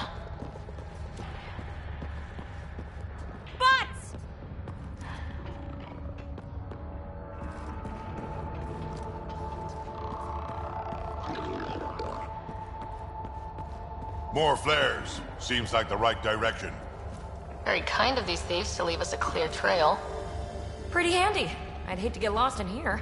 Bots! More flares. Seems like the right direction. Very kind of these thieves to leave us a clear trail. Pretty handy. I'd hate to get lost in here.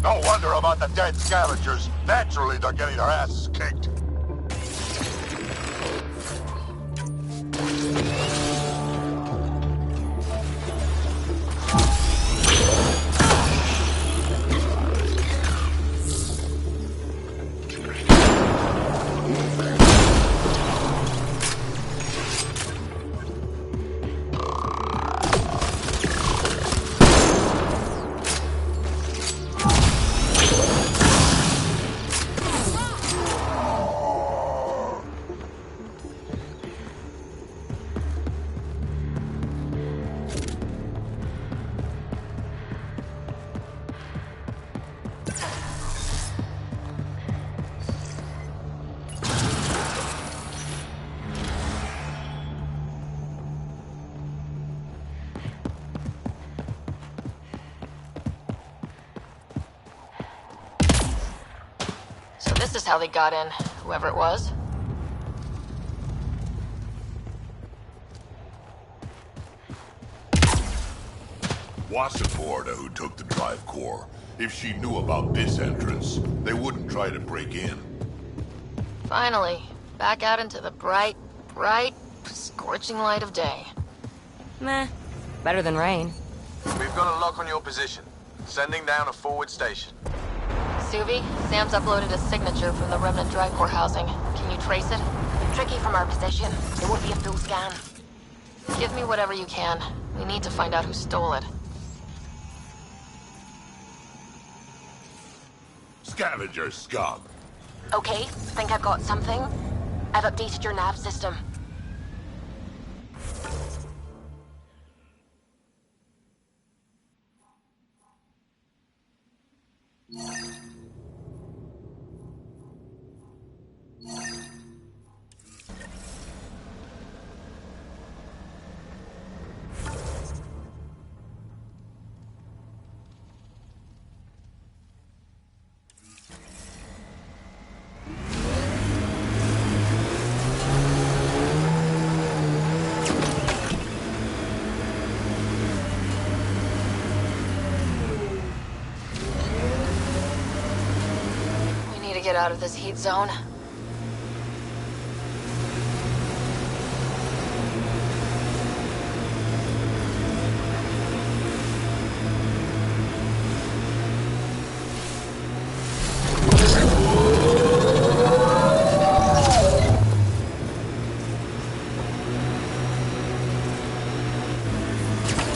No wonder about the dead scavengers. Naturally, they're getting their asses kicked. This is how they got in, whoever it was. Wasn't Borda who took the drive core. If she knew about this entrance, they wouldn't try to break in. Finally, back out into the bright, scorching light of day. Meh. Better than rain. We've got a lock on your position. Sending down a forward station. Suvi, Sam's uploaded a signature from the remnant drive core housing. Can you trace it? Tricky from our position. It won't be a full scan. Give me whatever you can. We need to find out who stole it. Scavenger scum. Okay, think I've got something. I've updated your nav system. Get out of this heat zone.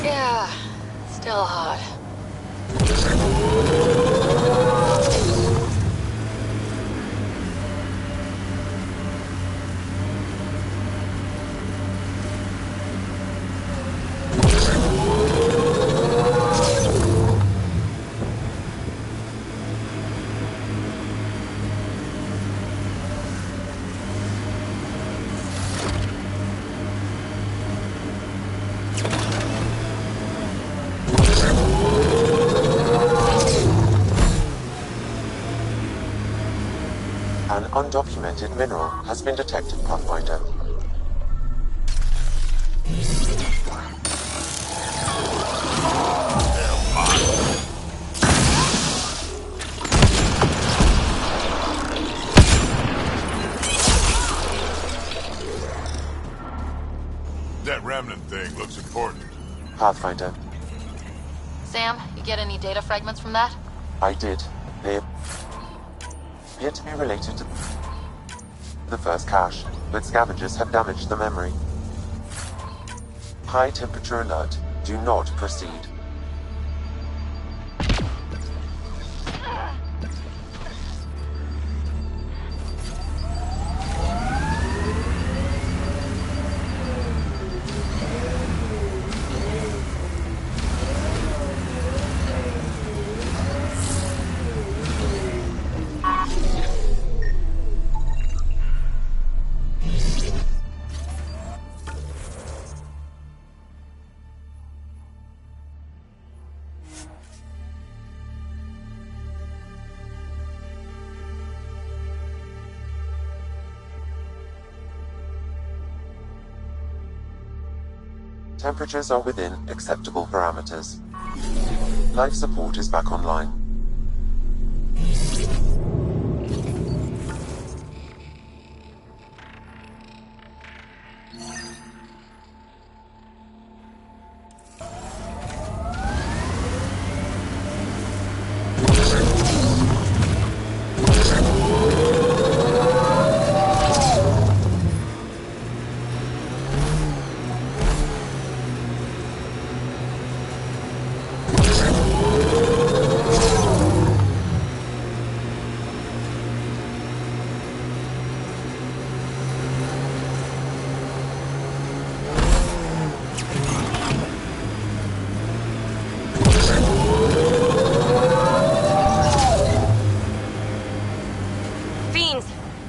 Yeah, still hot. An undocumented mineral has been detected, Pathfinder. That remnant thing looks important. Pathfinder. Sam, you get any data fragments from that? I did. They appear to be related to the first cache, but scavengers have damaged the memory. High temperature alert. Do not proceed. Temperatures are within acceptable parameters. Life support is back online.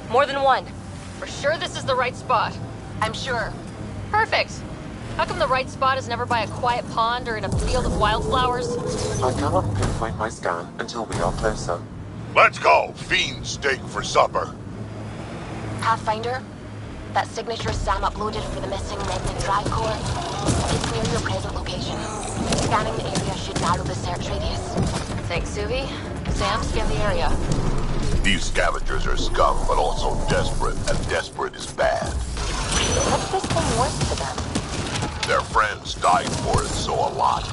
More than one. We're sure this is the right spot. I'm sure. Perfect. How come the right spot is never by a quiet pond or in a field of wildflowers? I cannot pinpoint my scan until we are closer. Let's go! Fiend steak for supper. Pathfinder, that signature Sam uploaded for the missing remnant drive core, it's near your present location. Scanning the area should narrow the search radius. Thanks, Suvi. Sam, scan the area. These scavengers are scum, but also desperate, and desperate is bad. What's this thing worth to them? Their friends died for it, so a lot.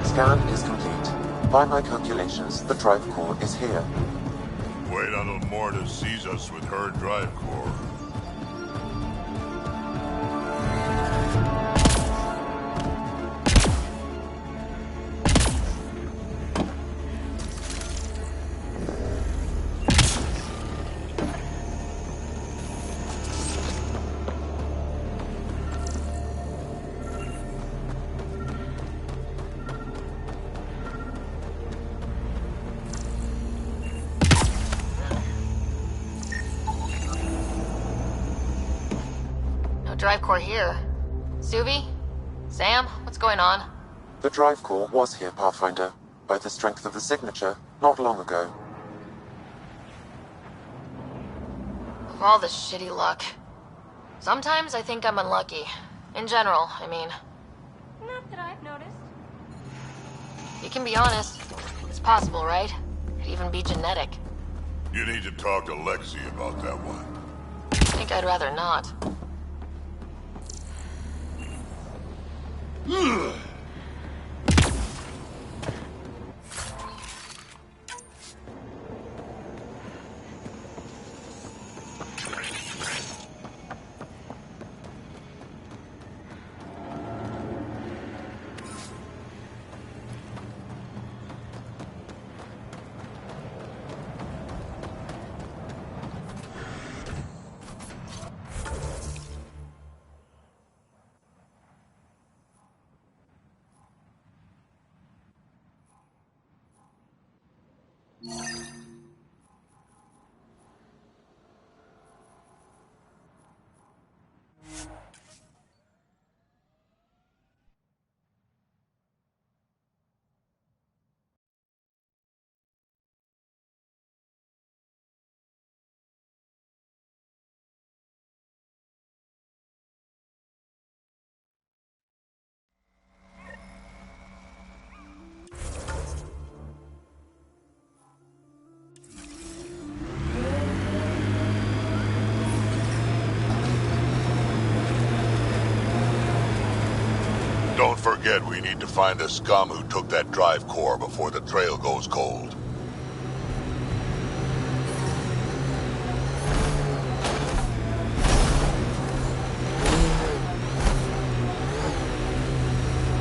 Scan is complete. By my calculations, the drive core is here. Wait until Morta sees us with her drive core. Drive core here. Suvi? Sam? What's going on? The drive core was here, Pathfinder, by the strength of the signature, not long ago. All this shitty luck. Sometimes I think I'm unlucky. In general, I mean. Not that I've noticed. You can be honest. It's possible, right? Could even be genetic. You need to talk to Lexi about that one. I think I'd rather not. Don't forget we need to find the scum who took that drive core before the trail goes cold.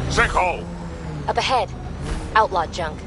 Sinkhole! Up ahead. Outlaw junk.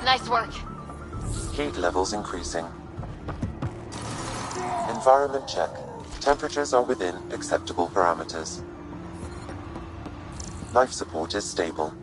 Nice work. Heat levels increasing. Environment check. Temperatures are within acceptable parameters. Life support is stable.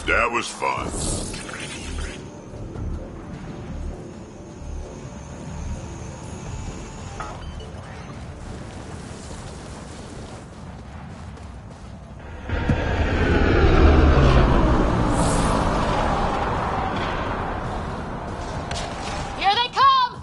That was fun. Here they come!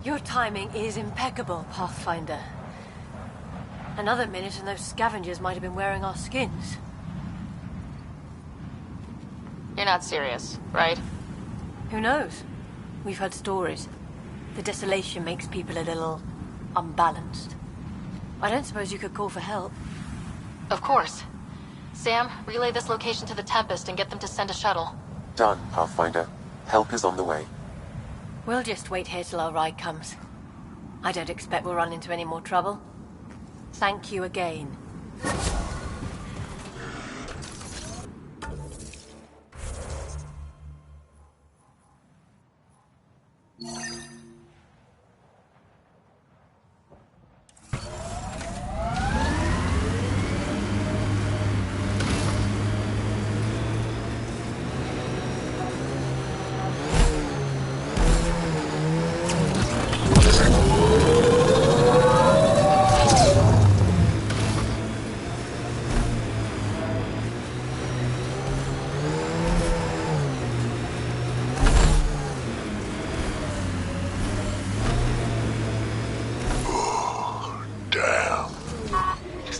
Your timing is impeccable, Pathfinder. Another minute and those scavengers might have been wearing our skins. You're not serious, right? Who knows? We've heard stories. The desolation makes people a little unbalanced. I don't suppose you could call for help. Of course. Sam, relay this location to the Tempest and get them to send a shuttle. Done, Pathfinder. Help is on the way. We'll just wait here till our ride comes. I don't expect we'll run into any more trouble. Thank you again.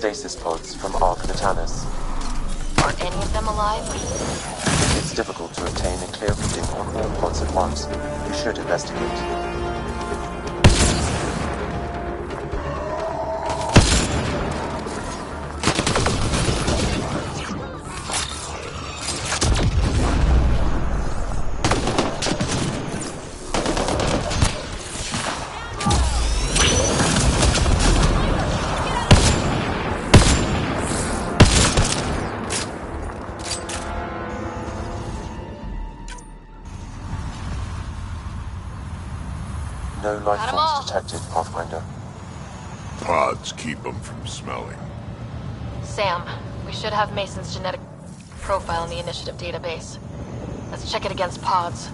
stasis pods from Ark Natanus. Are any of them alive? It's difficult to obtain a clear reading on all pods at once. You should investigate. No life forms detected, Pathfinder. Pods keep them from smelling. Sam, we should have Mason's genetic profile in the initiative database. Let's check it against pods.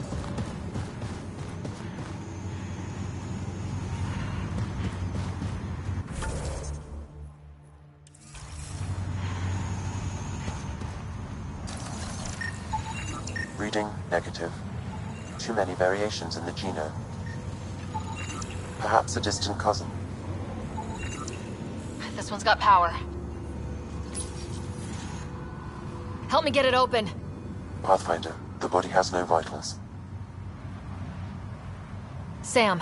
Reading negative. Too many variations in the genome. Perhaps a distant cousin. This one's got power. Help me get it open. Pathfinder, the body has no vitals. Sam,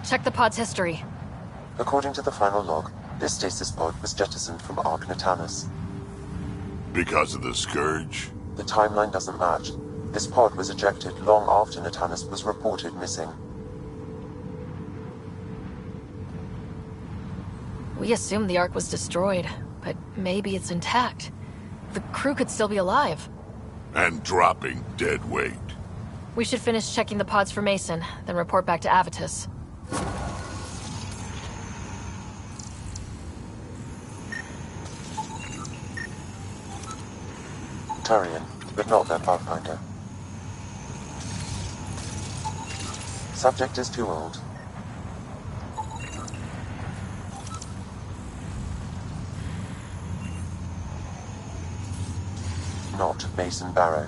check the pod's history. According to the final log, this stasis pod was jettisoned from Ark Natanus. Because of the Scourge? The timeline doesn't match. This pod was ejected long after Natanus was reported missing. We assumed the Ark was destroyed, but maybe it's intact. The crew could still be alive. And dropping dead weight. We should finish checking the pods for Mason, then report back to Avitus. Turian, but not their Pathfinder. Subject is too old. Not Mason Barrow.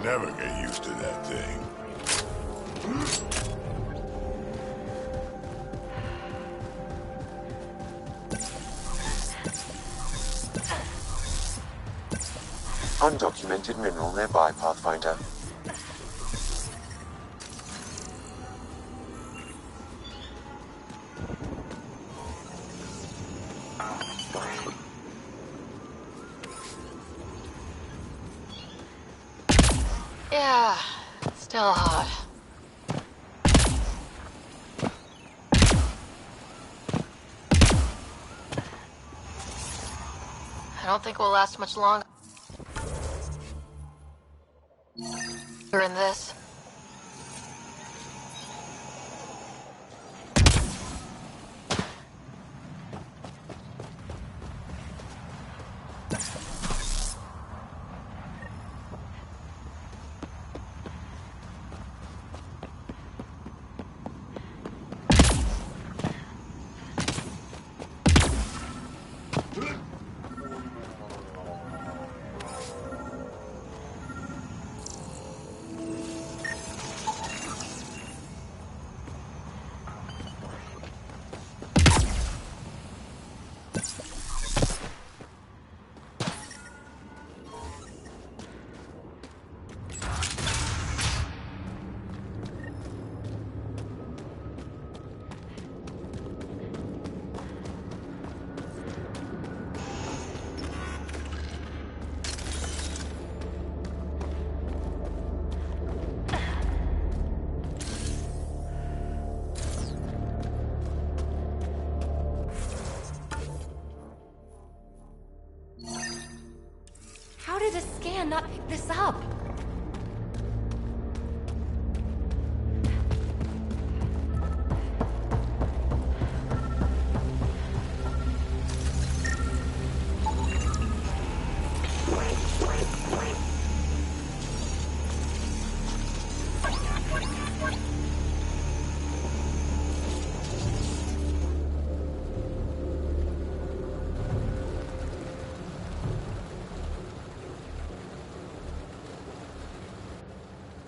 Never get used to that thing. Undocumented mineral nearby, Pathfinder. Yeah, still hot. I don't think we'll last much longer in this. How did a scan not pick this up?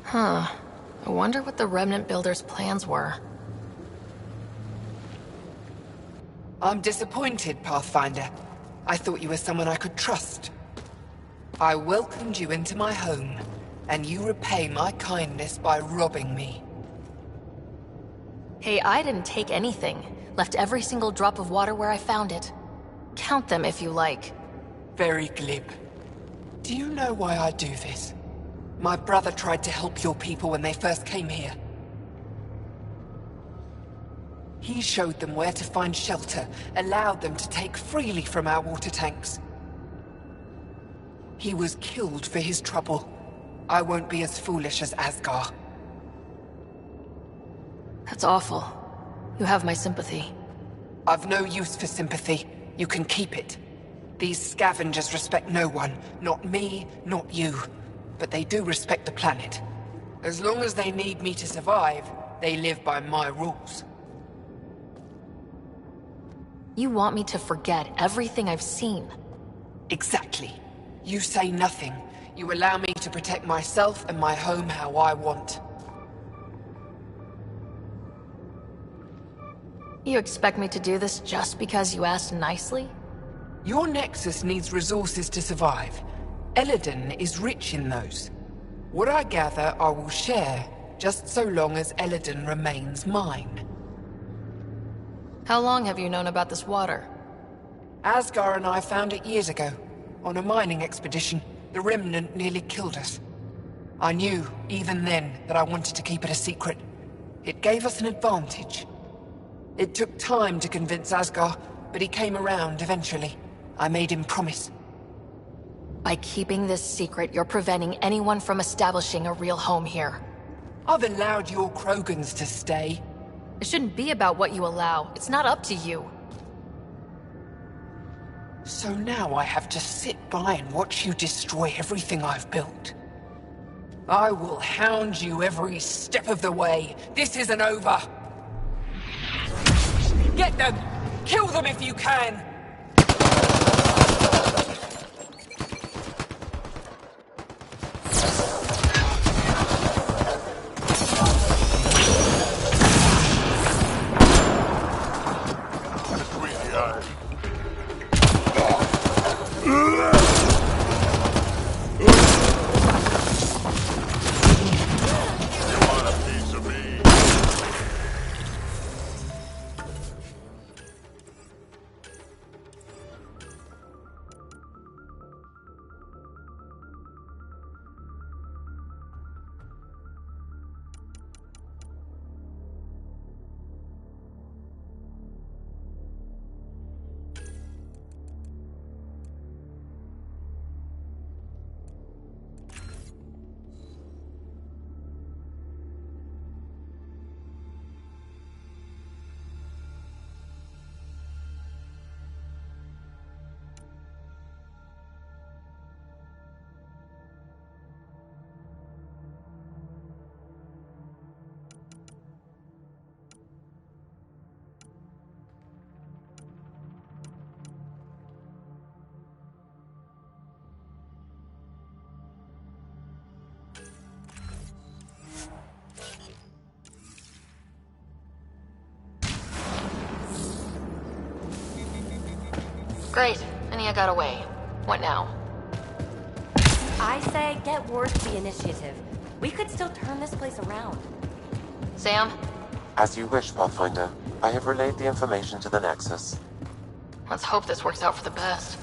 Huh. I wonder what the Remnant Builders' plans were. I'm disappointed, Pathfinder. I thought you were someone I could trust. I welcomed you into my home, and you repay my kindness by robbing me. Hey, I didn't take anything. Left every single drop of water where I found it. Count them if you like. Very glib. Do you know why I do this? My brother tried to help your people when they first came here. He showed them where to find shelter, allowed them to take freely from our water tanks. He was killed for his trouble. I won't be as foolish as Asgar. That's awful. You have my sympathy. I've no use for sympathy. You can keep it. These scavengers respect no one. Not me, not you. But they do respect the planet. As long as they need me to survive, they live by my rules. You want me to forget everything I've seen? Exactly. You say nothing. You allow me to protect myself and my home how I want. You expect me to do this just because you asked nicely? Your Nexus needs resources to survive. Eladin is rich in those. What I gather, I will share, just so long as Eladin remains mine. How long have you known about this water? Asgar and I found it years ago. On a mining expedition, the Remnant nearly killed us. I knew, even then, that I wanted to keep it a secret. It gave us an advantage. It took time to convince Asgar, but he came around eventually. I made him promise. By keeping this secret, you're preventing anyone from establishing a real home here. I've allowed your Krogans to stay. It shouldn't be about what you allow. It's not up to you. So now I have to sit by and watch you destroy everything I've built. I will hound you every step of the way. This isn't over. Get them! Kill them if you can! Great. Ania got away. What now? I say get word to the initiative. We could still turn this place around. Sam? As you wish, Pathfinder. I have relayed the information to the Nexus. Let's hope this works out for the best.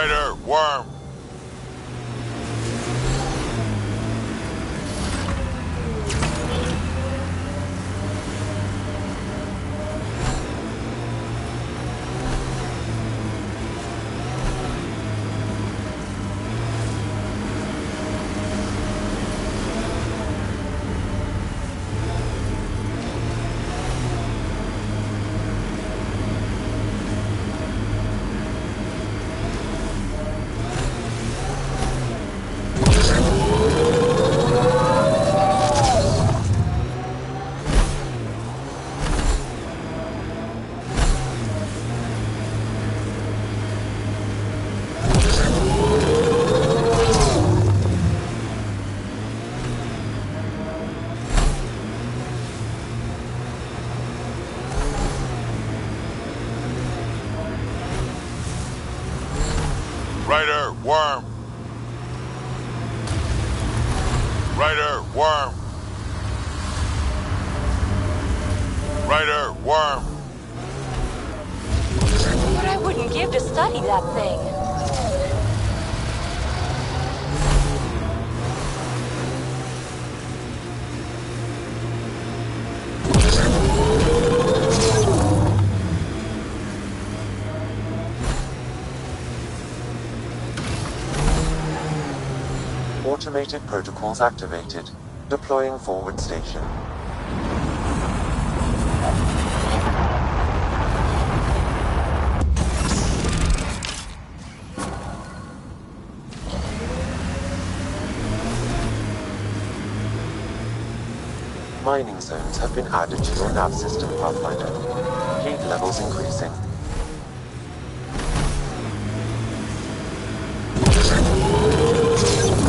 Ryder, worm! Ryder, worm! Ryder, worm! Ryder, worm! What I wouldn't give to study that thing. Automated protocols activated. Deploying forward station. Mining zones have been added to your nav system, Pathfinder. Heat levels increasing.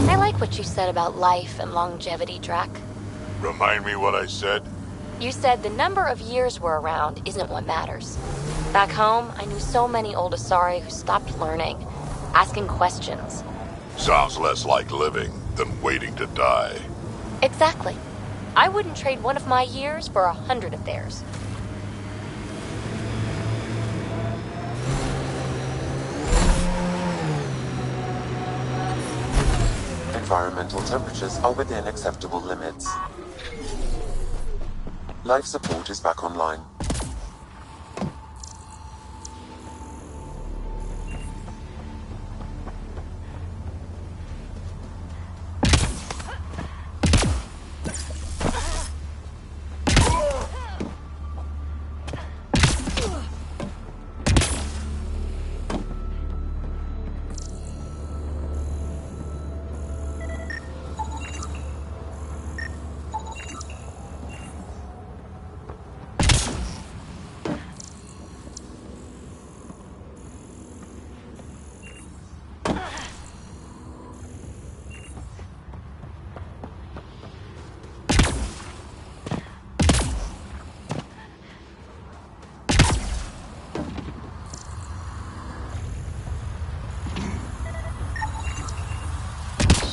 I like what you said about life and longevity, Drac. Remind me what I said? You said the number of years we're around isn't what matters. Back home, I knew so many old Asari who stopped learning, asking questions. Sounds less like living than waiting to die. Exactly. I wouldn't trade one of my years for 100 of theirs. Environmental temperatures are within acceptable limits. Life support is back online.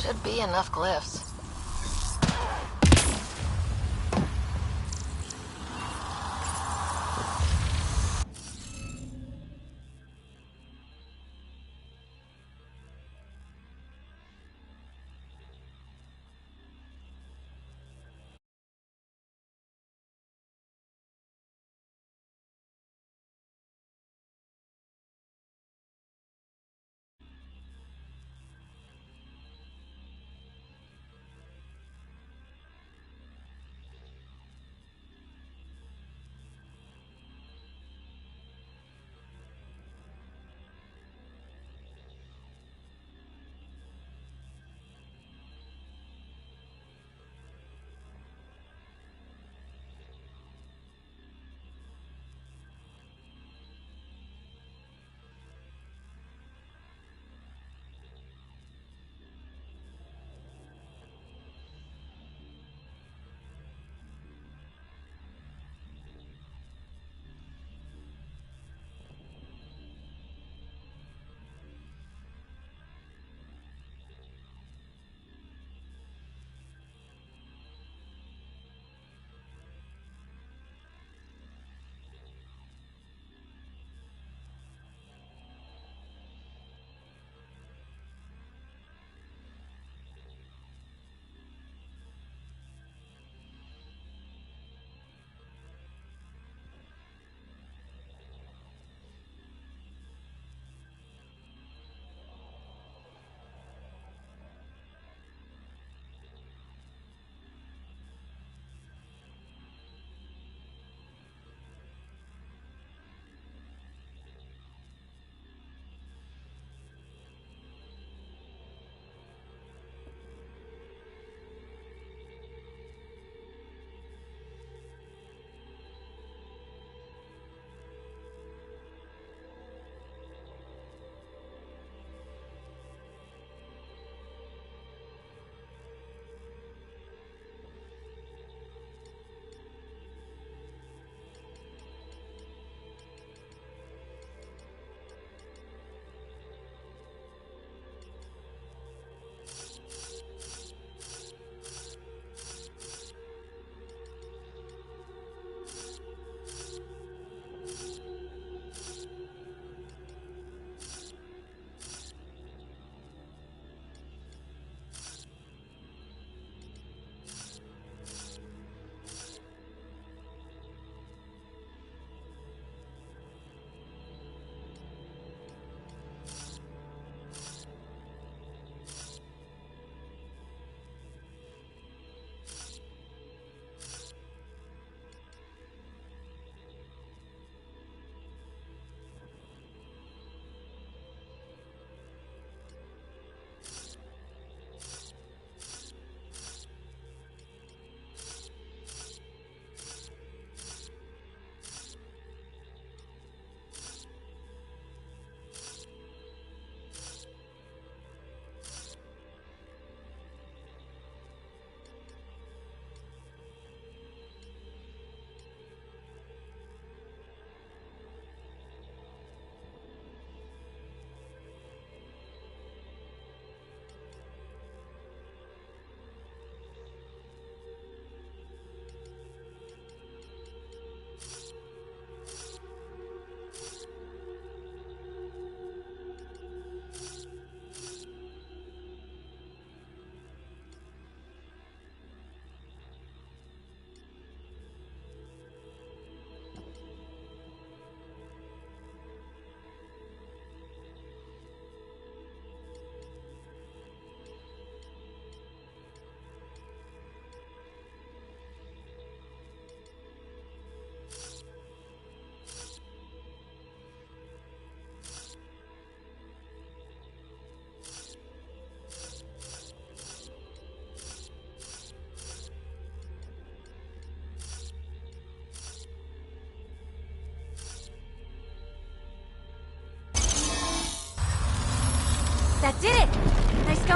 Should be enough glyphs.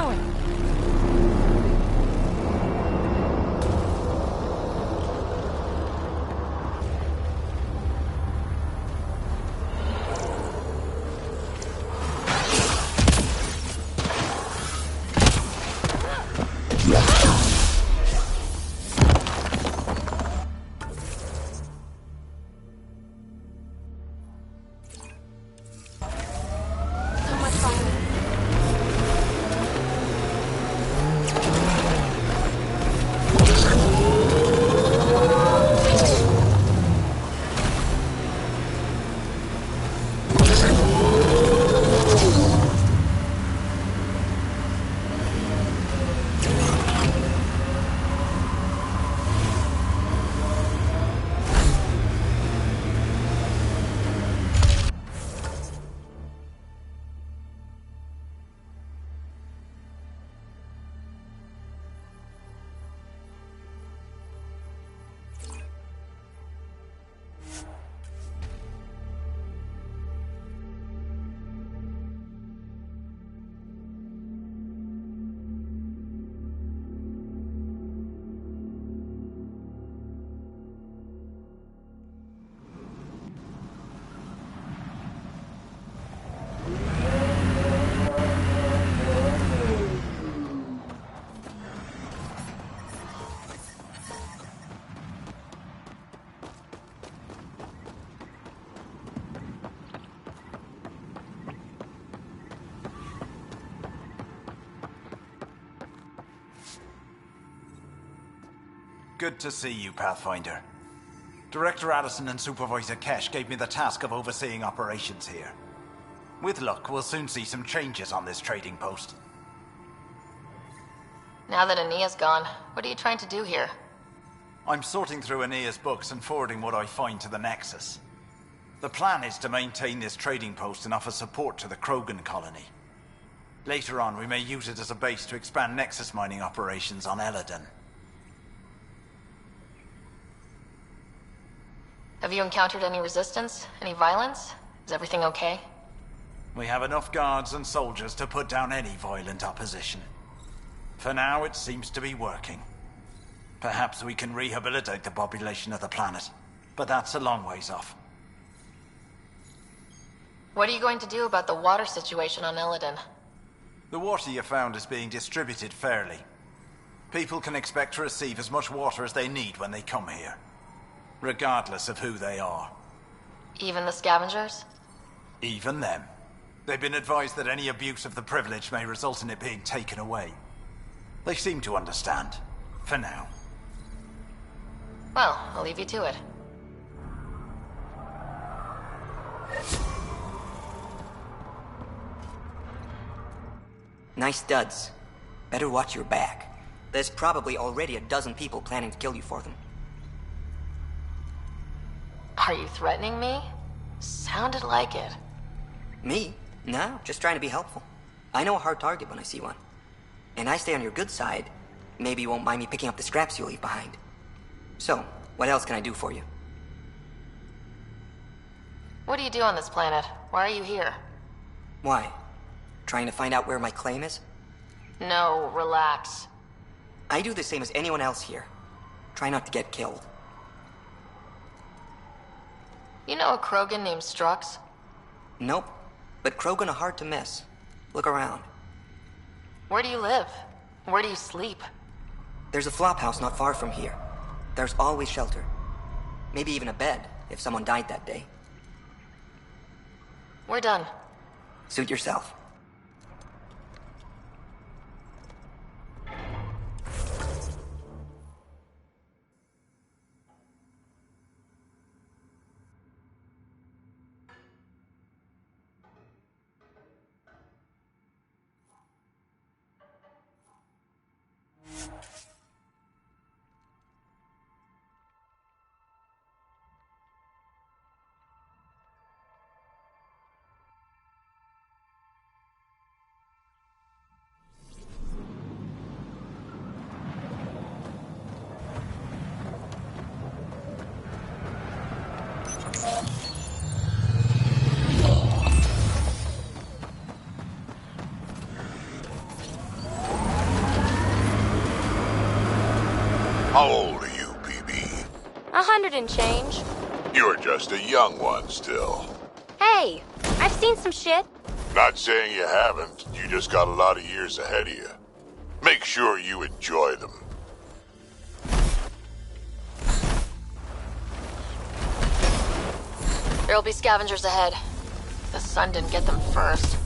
going? Good to see you, Pathfinder. Director Addison and Supervisor Kesh gave me the task of overseeing operations here. With luck, we'll soon see some changes on this trading post. Now that Ania's gone, what are you trying to do here? I'm sorting through Ania's books and forwarding what I find to the Nexus. The plan is to maintain this trading post and offer support to the Krogan colony. Later on, we may use it as a base to expand Nexus mining operations on Eladon. Have you encountered any resistance? Any violence? Is everything okay? We have enough guards and soldiers to put down any violent opposition. For now, it seems to be working. Perhaps we can rehabilitate the population of the planet, but that's a long ways off. What are you going to do about the water situation on Eladon? The water you found is being distributed fairly. People can expect to receive as much water as they need when they come here, regardless of who they are. Even the scavengers? Even them. They've been advised that any abuse of the privilege may result in it being taken away. They seem to understand, for now. Well, I'll leave you to it. Nice studs. Better watch your back. There's probably already a dozen people planning to kill you for them. Are you threatening me? Sounded like it. Me? No, just trying to be helpful. I know a hard target when I see one. And I stay on your good side. Maybe you won't mind me picking up the scraps you leave behind. So, what else can I do for you? What do you do on this planet? Why are you here? Why? Trying to find out where my claim is? No, relax. I do the same as anyone else here. Try not to get killed. You know a Krogan named Strux? Nope. But Krogan are hard to miss. Look around. Where do you live? Where do you sleep? There's a flophouse not far from here. There's always shelter. Maybe even a bed, if someone died that day. We're done. Suit yourself. and change. You're just a young one still. Hey, I've seen some shit. Not saying you haven't, you just got a lot of years ahead of you. Make sure you enjoy them. There'll be scavengers ahead. The sun didn't get them first.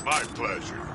My pleasure.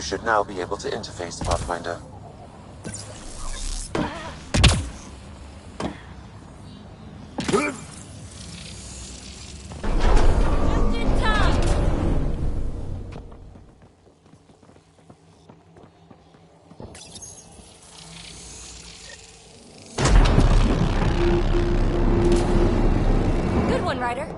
should now be able to interface Pathfinder. Good one, Ryder.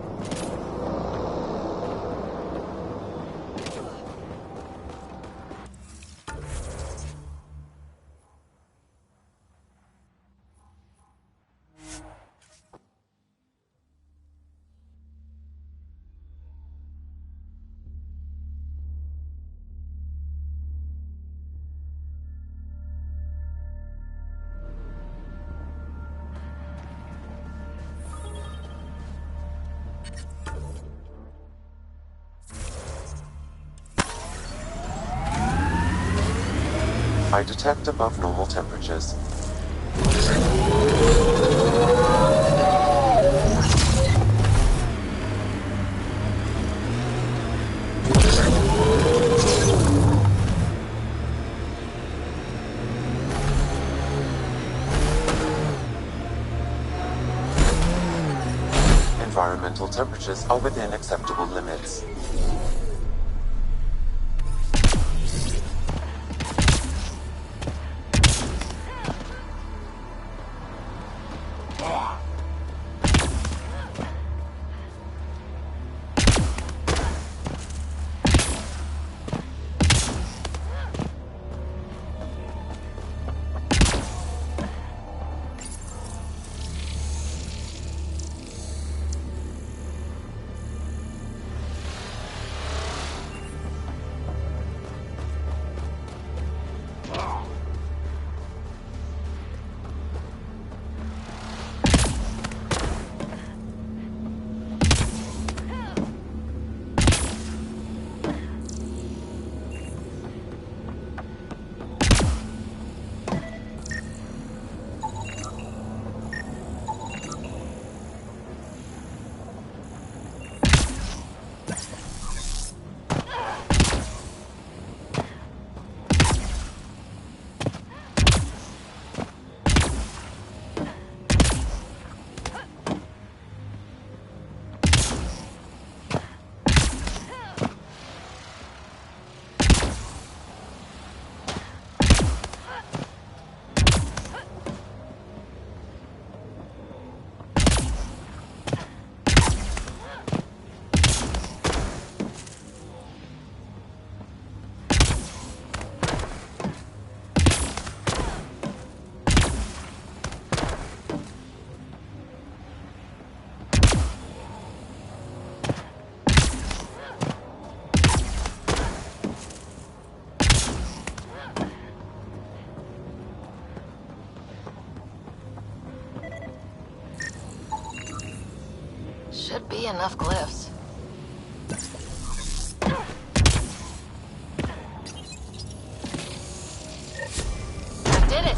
I detect above normal temperatures. Environmental temperatures are within acceptable limits. Should be enough glyphs. I did it!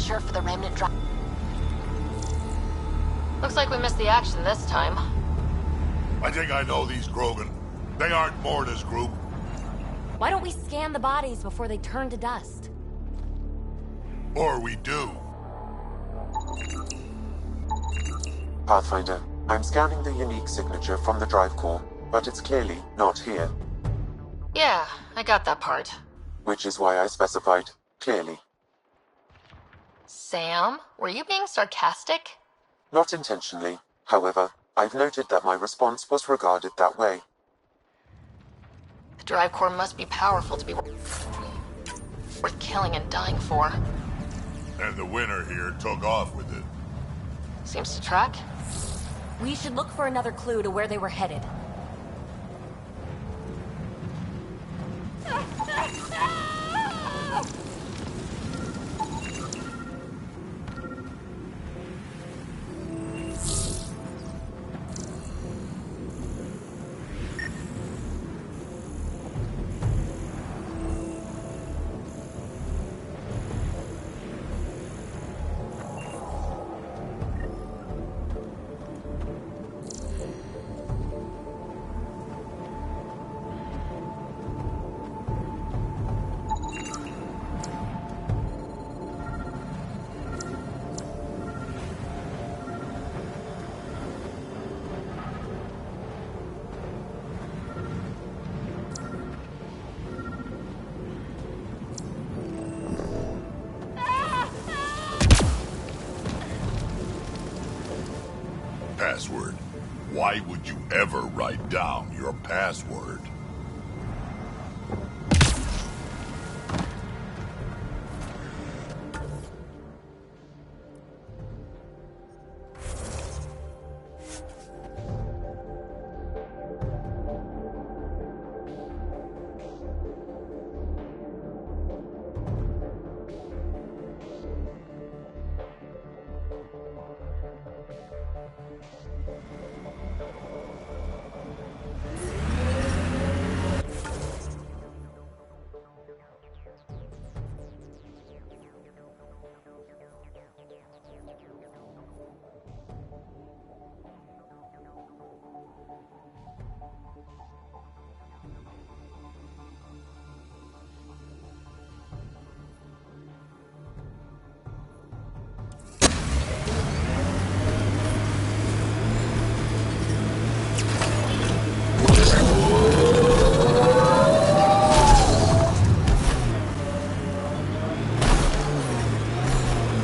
signature for the remnant drive. Looks like we missed the action this time. I think I know these Krogan. They aren't Morta's group. Why don't we scan the bodies before they turn to dust? Or we do. Pathfinder, I'm scanning the unique signature from the drive core, but it's clearly not here. Yeah, I got that part. Which is why I specified clearly. Sam, were you being sarcastic? Not intentionally. However, I've noted that my response was regarded that way. The drive core must be powerful to be worth killing and dying for. And the winner here took off with it. Seems to track. We should look for another clue to where they were headed. Password. Why would you ever write down your password?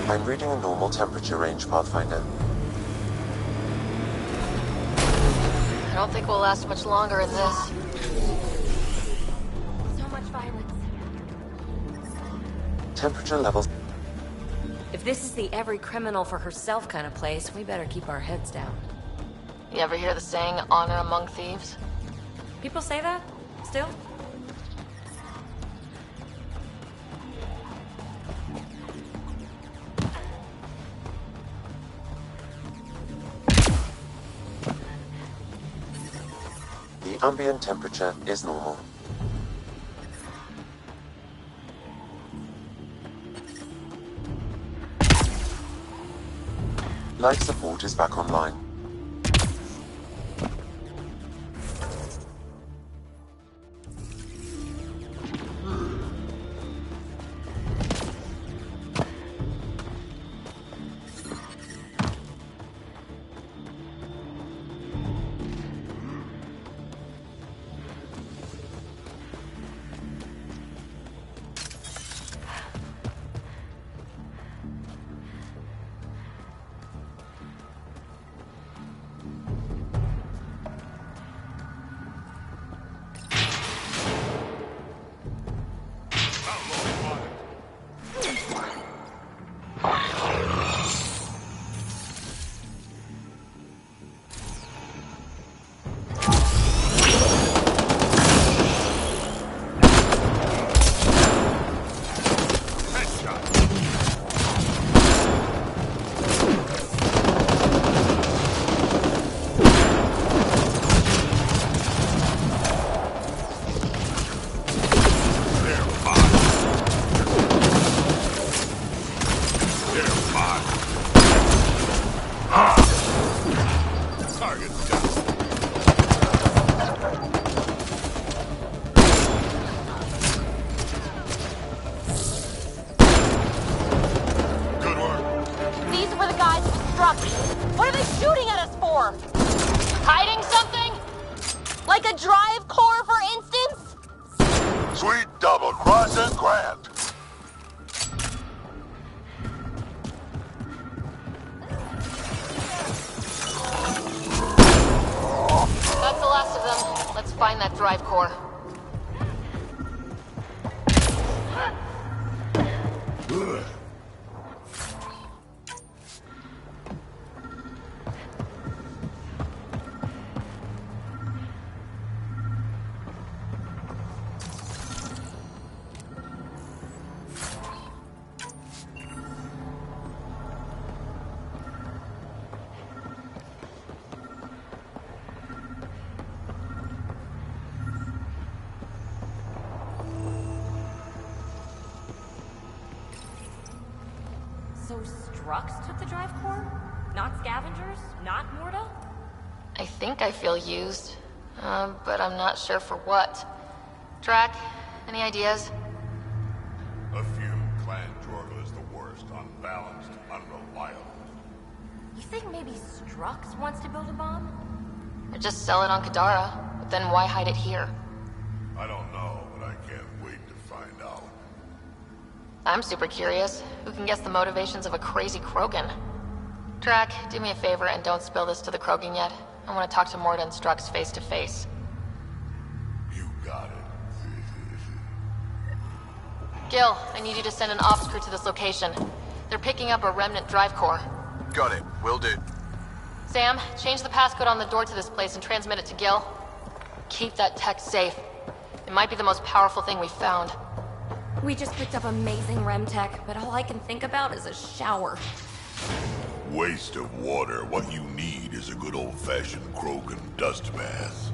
I'm reading a normal temperature range, Pathfinder. I don't think we'll last much longer in this. So much violence. Temperature levels. If this is the every criminal for herself kind of place, we better keep our heads down. You ever hear the saying, honor among thieves? People say that? Still? The ambient temperature is normal. Life support is back online. These were the guys with trucks. What are they shooting at us for? Hiding something? Like a drive core, for instance? Sweet double crossing grand. That's the last of them. Let's find that drive core. So Strux took the drive core? Not scavengers? Not Morta? I think I feel used, but I'm not sure for what. Drac, any ideas? A few. Clan Jorgel is the worst. Unbalanced, unreliable. You think maybe Strux wants to build a bomb? Or just sell it on Kadara, but then why hide it here? I don't know, but I can't wait to find out. I'm super curious. Who can guess the motivations of a crazy Krogan? Drac, do me a favor and don't spill this to the Krogan yet. I want to talk to Morta and Strux face to face. You got it. Gil, I need you to send an ops crew to this location. They're picking up a remnant drive core. Got it. Will do. Sam, change the passcode on the door to this place and transmit it to Gil. Keep that tech safe. It might be the most powerful thing we've found. We just picked up amazing REM tech, but all I can think about is a shower. Waste of water. What you need is a good old-fashioned Krogan dust bath.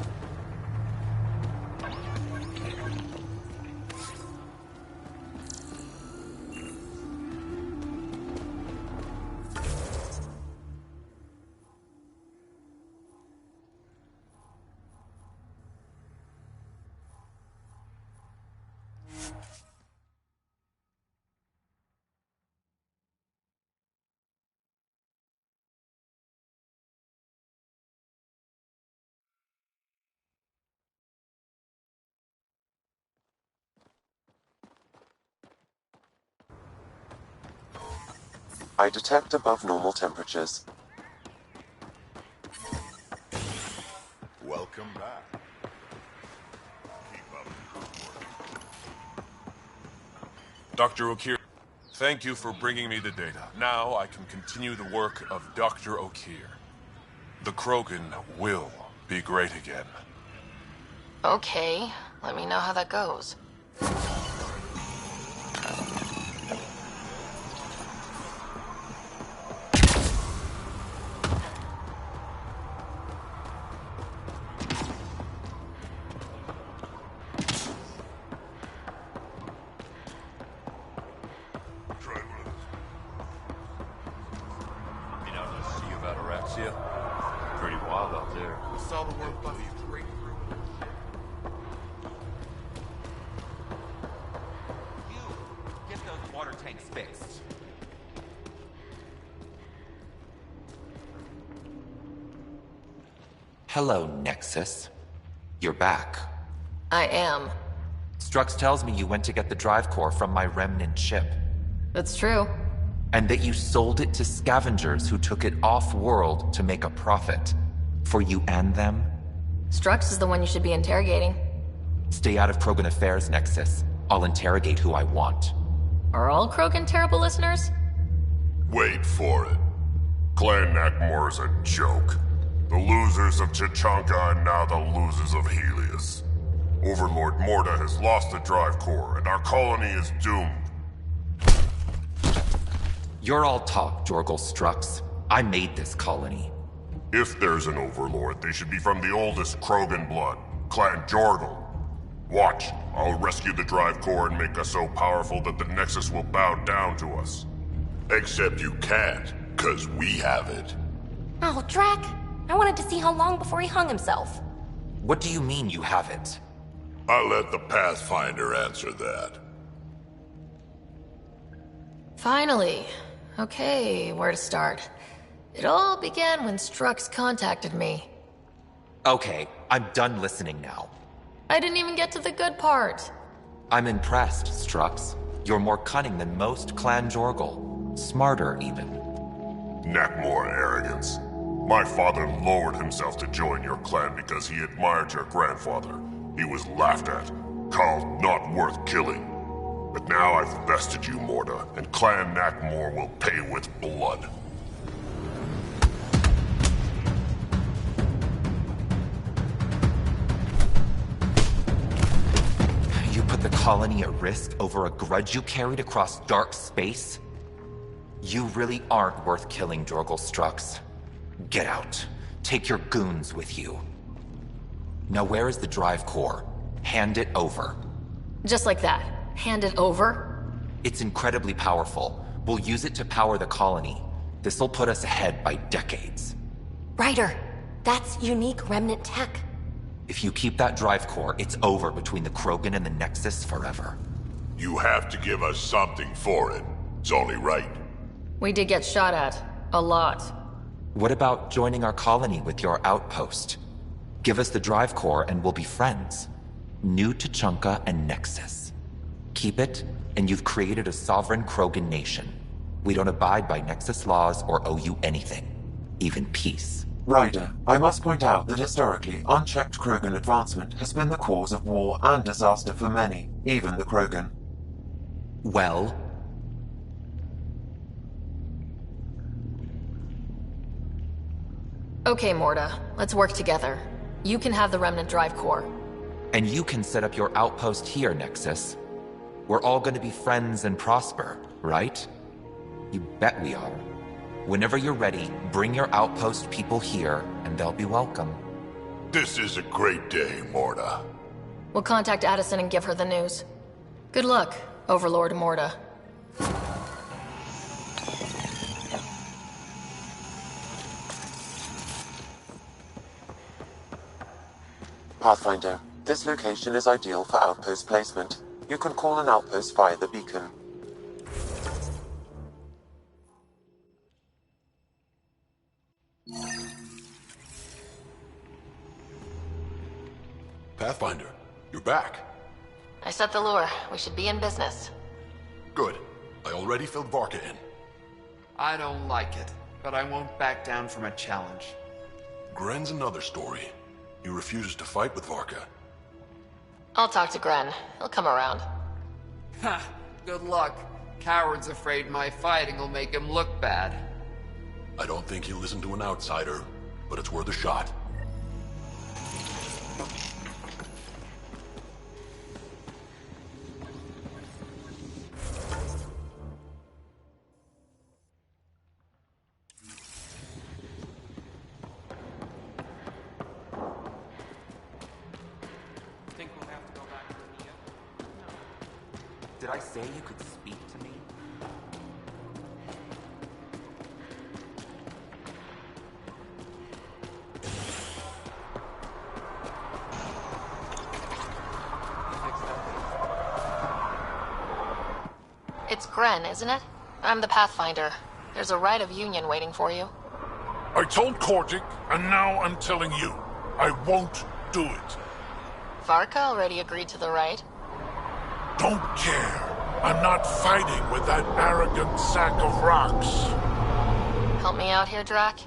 I detect above normal temperatures. Welcome back. Dr. O'Keefe, thank you for bringing me the data. Now I can continue the work of Dr. O'Keefe. The Krogan will be great again. Okay, let me know how that goes. Pretty wild out there. I saw the work Buffy break through. Get those water tanks fixed. Hello, Nexus. You're back. I am. Strux tells me you went to get the drive core from my remnant ship. That's true. And that you sold it to scavengers who took it off-world to make a profit. For you and them? Strux is the one you should be interrogating. Stay out of Krogan affairs, Nexus. I'll interrogate who I want. Are all Krogan terrible listeners? Wait for it. Clan Nakmor is a joke. The losers of Chichanka and now the losers of Helios. Overlord Morta has lost the drive core, and our colony is doomed. You're all talk, Jorgel Strux. I made this colony. If there's an overlord, they should be from the oldest Krogan blood, Clan Jorgel. Watch, I'll rescue the drive core and make us so powerful that the Nexus will bow down to us. Except you can't, 'cause we have it. Oh, Drac, I wanted to see how long before he hung himself. What do you mean you haven't? I'll let the Pathfinder answer that. Finally. Okay, where to start? It all began when Strux contacted me. Okay, I'm done listening now. I didn't even get to the good part. I'm impressed, Strux. You're more cunning than most Clan Jorgal. Smarter, even. Knack more arrogance. My father lowered himself to join your clan because he admired your grandfather. He was laughed at, called not worth killing. But now I've bested you, Morda, and Clan Knackmore will pay with blood. You put the colony at risk over a grudge you carried across dark space? You really aren't worth killing, Jorgal Strux. Get out. Take your goons with you. Now where is the drive core? Hand it over. Just like that. Hand it over? It's incredibly powerful. We'll use it to power the colony. This'll put us ahead by decades. Ryder, that's unique remnant tech. If you keep that drive core, it's over between the Krogan and the Nexus forever. You have to give us something for it. It's only right. We did get shot at. A lot. What about joining our colony with your outpost? Give us the drive core and we'll be friends. New to Chunka and Nexus. Keep it, and you've created a sovereign Krogan nation. We don't abide by Nexus laws or owe you anything. Even peace. Ryder, I must point out that historically, unchecked Krogan advancement has been the cause of war and disaster for many, even the Krogan. Well? Okay, Morda. Let's work together. You can have the remnant drive core. And you can set up your outpost here, Nexus. We're all going to be friends and prosper, right? You bet we are. Whenever you're ready, bring your outpost people here, and they'll be welcome. This is a great day, Morda. We'll contact Addison and give her the news. Good luck, Overlord Morda. Pathfinder, this location is ideal for outpost placement. You can call an outpost via the beacon. Pathfinder, you're back. I set the lure. We should be in business. Good. I already filled Varka in. I don't like it, but I won't back down from a challenge. Gren's another story. He refuses to fight with Varka. I'll talk to Gren. He'll come around. Ha! Good luck. Coward's afraid my fighting will make him look bad. I don't think he'll listen to an outsider, but it's worth a shot. Did I say you could speak to me? It's Gren, isn't it? I'm the Pathfinder. There's a rite of union waiting for you. I told Kordic, and now I'm telling you. I won't do it. Varka already agreed to the rite. Don't care. I'm not fighting with that arrogant sack of rocks. Help me out here, Drac.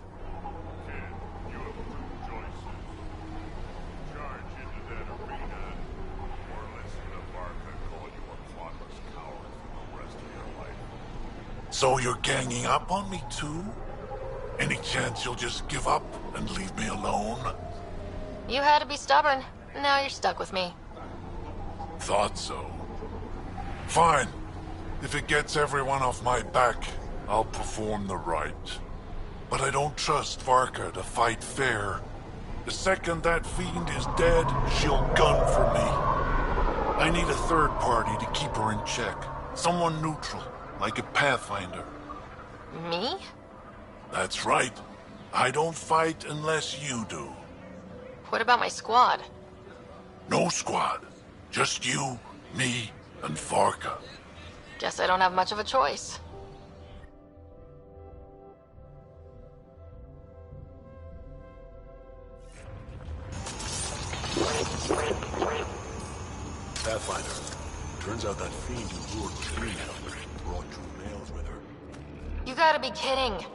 So you're ganging up on me too? Any chance you'll just give up and leave me alone? You had to be stubborn. Now you're stuck with me. Thought so. Fine. If it gets everyone off my back, I'll perform the rite. But I don't trust Varka to fight fair. The second that fiend is dead, she'll gun for me. I need a third party to keep her in check. Someone neutral, like a Pathfinder. Me? That's right. I don't fight unless you do. What about my squad? No squad. Just you, me, and Varka. Guess I don't have much of a choice. Pathfinder. Turns out that fiend you lured with Greenhill brought two males with her. You gotta be kidding.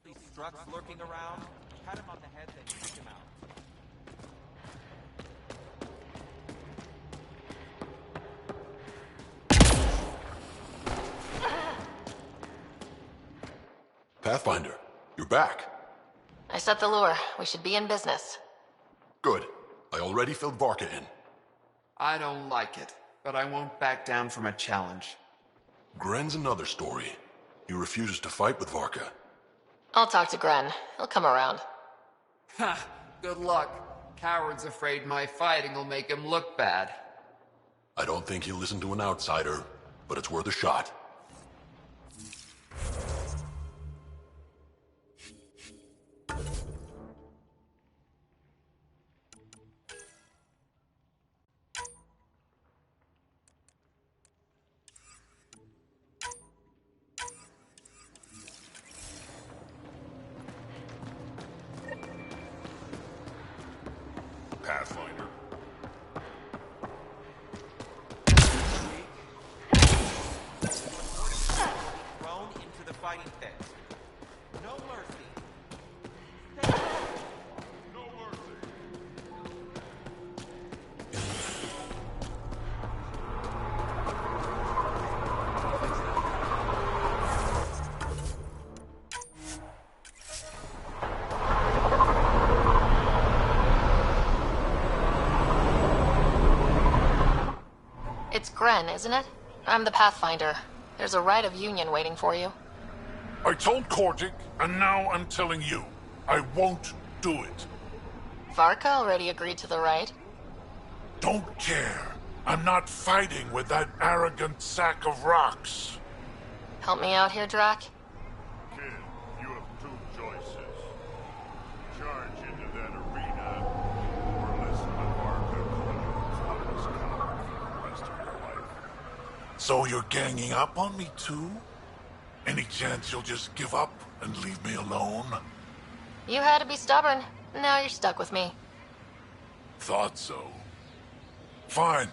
filthy struts lurking around? Pat him on the head, then kick him out. Pathfinder, you're back. I set the lure. We should be in business. Good. I already filled Varka in. I don't like it, but I won't back down from a challenge. Gren's another story. He refuses to fight with Varka. I'll talk to Gren. He'll come around. Ha! Good luck. Coward's afraid my fighting will make him look bad. I don't think he'll listen to an outsider, but it's worth a shot. Pathfinder. Thrown into the fighting pit. No mercy. No mercy. It's Gren, isn't it? I'm the Pathfinder. There's a rite of union waiting for you. I told Kortik, and now I'm telling you. I won't do it. Varka already agreed to the rite. Don't care. I'm not fighting with that arrogant sack of rocks. Help me out here, Drac? Kid, you have two choices. Charge into that arena, or listen to Varka call you a clueless coward for the rest of your life. So you're ganging up on me too? Any chance you'll just give up and leave me alone? You had to be stubborn. Now you're stuck with me. Thought so. Fine.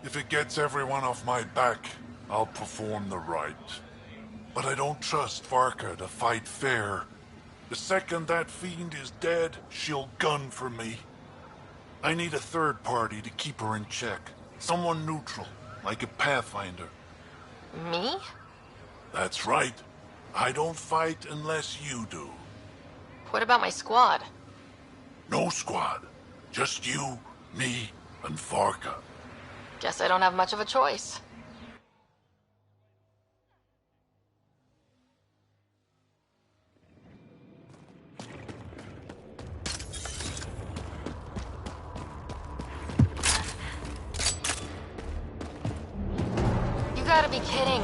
If it gets everyone off my back, I'll perform the rite. But I don't trust Varka to fight fair. The second that fiend is dead, she'll gun for me. I need a third party to keep her in check. Someone neutral, like a Pathfinder. Me? That's right. I don't fight unless you do. What about my squad? No squad. Just you, me, and Varka. Guess I don't have much of a choice. You gotta be kidding.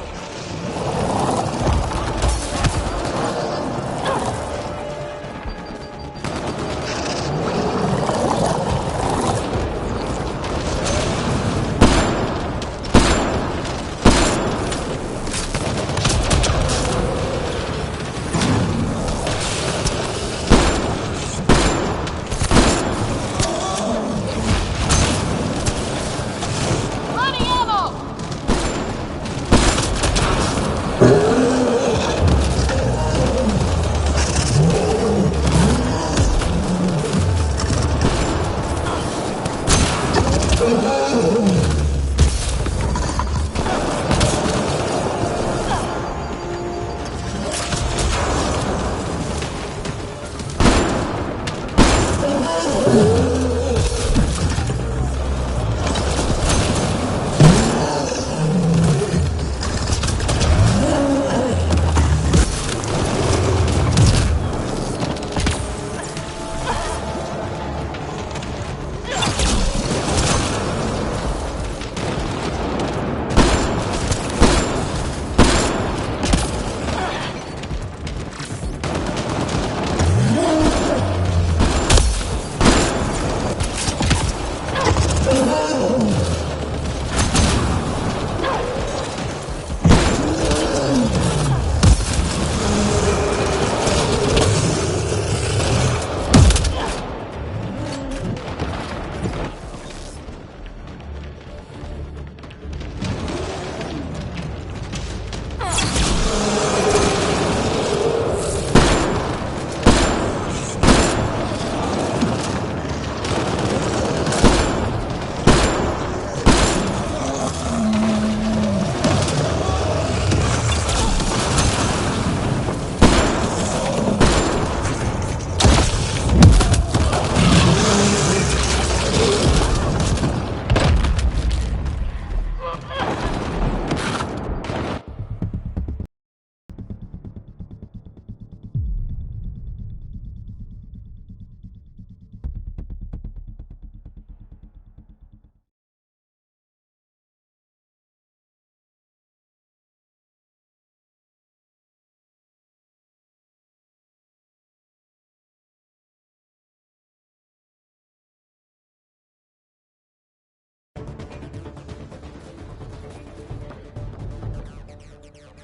Running ammo!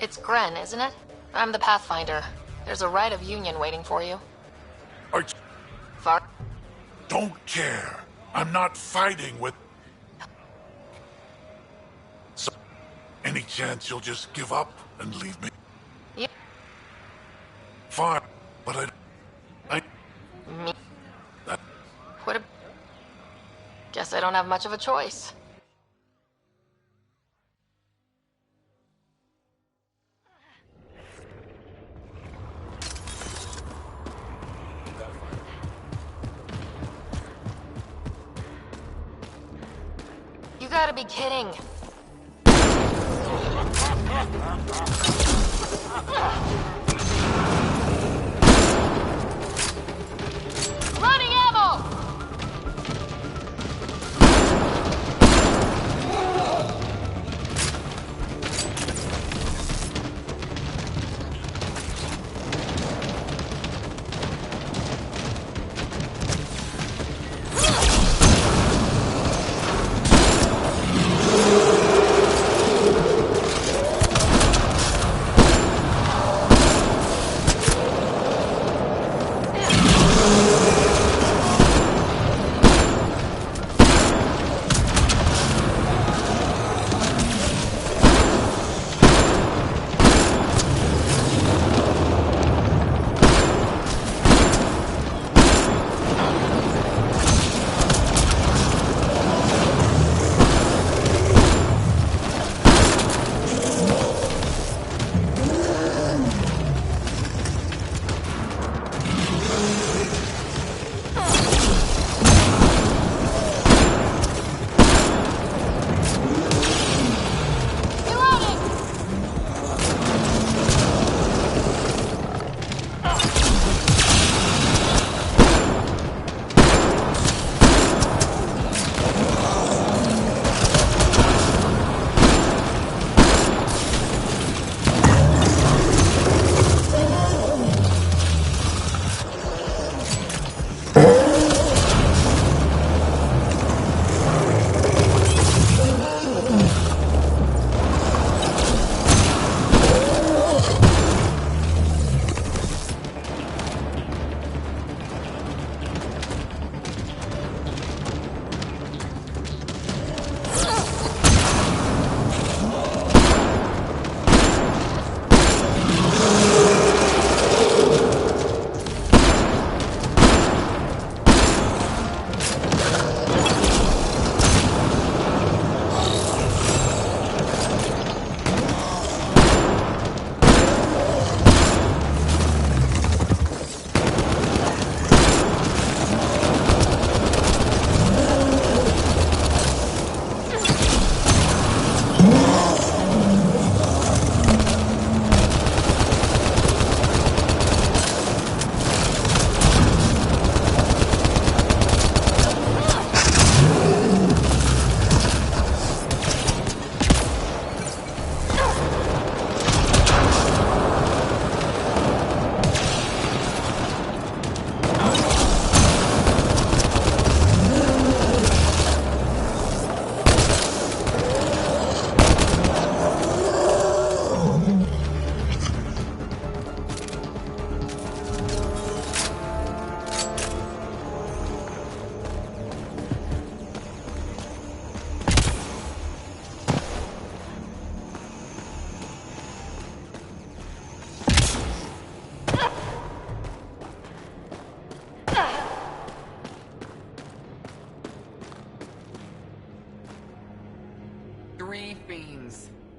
It's Gren, isn't it? I'm the Pathfinder. There's a rite of union waiting for you. I Far? don't care. I'm not fighting with... So, any chance you'll just give up and leave me? You... Fine, but Me? That... What a... Guess I don't have much of a choice. You gotta be kidding. Running ammo!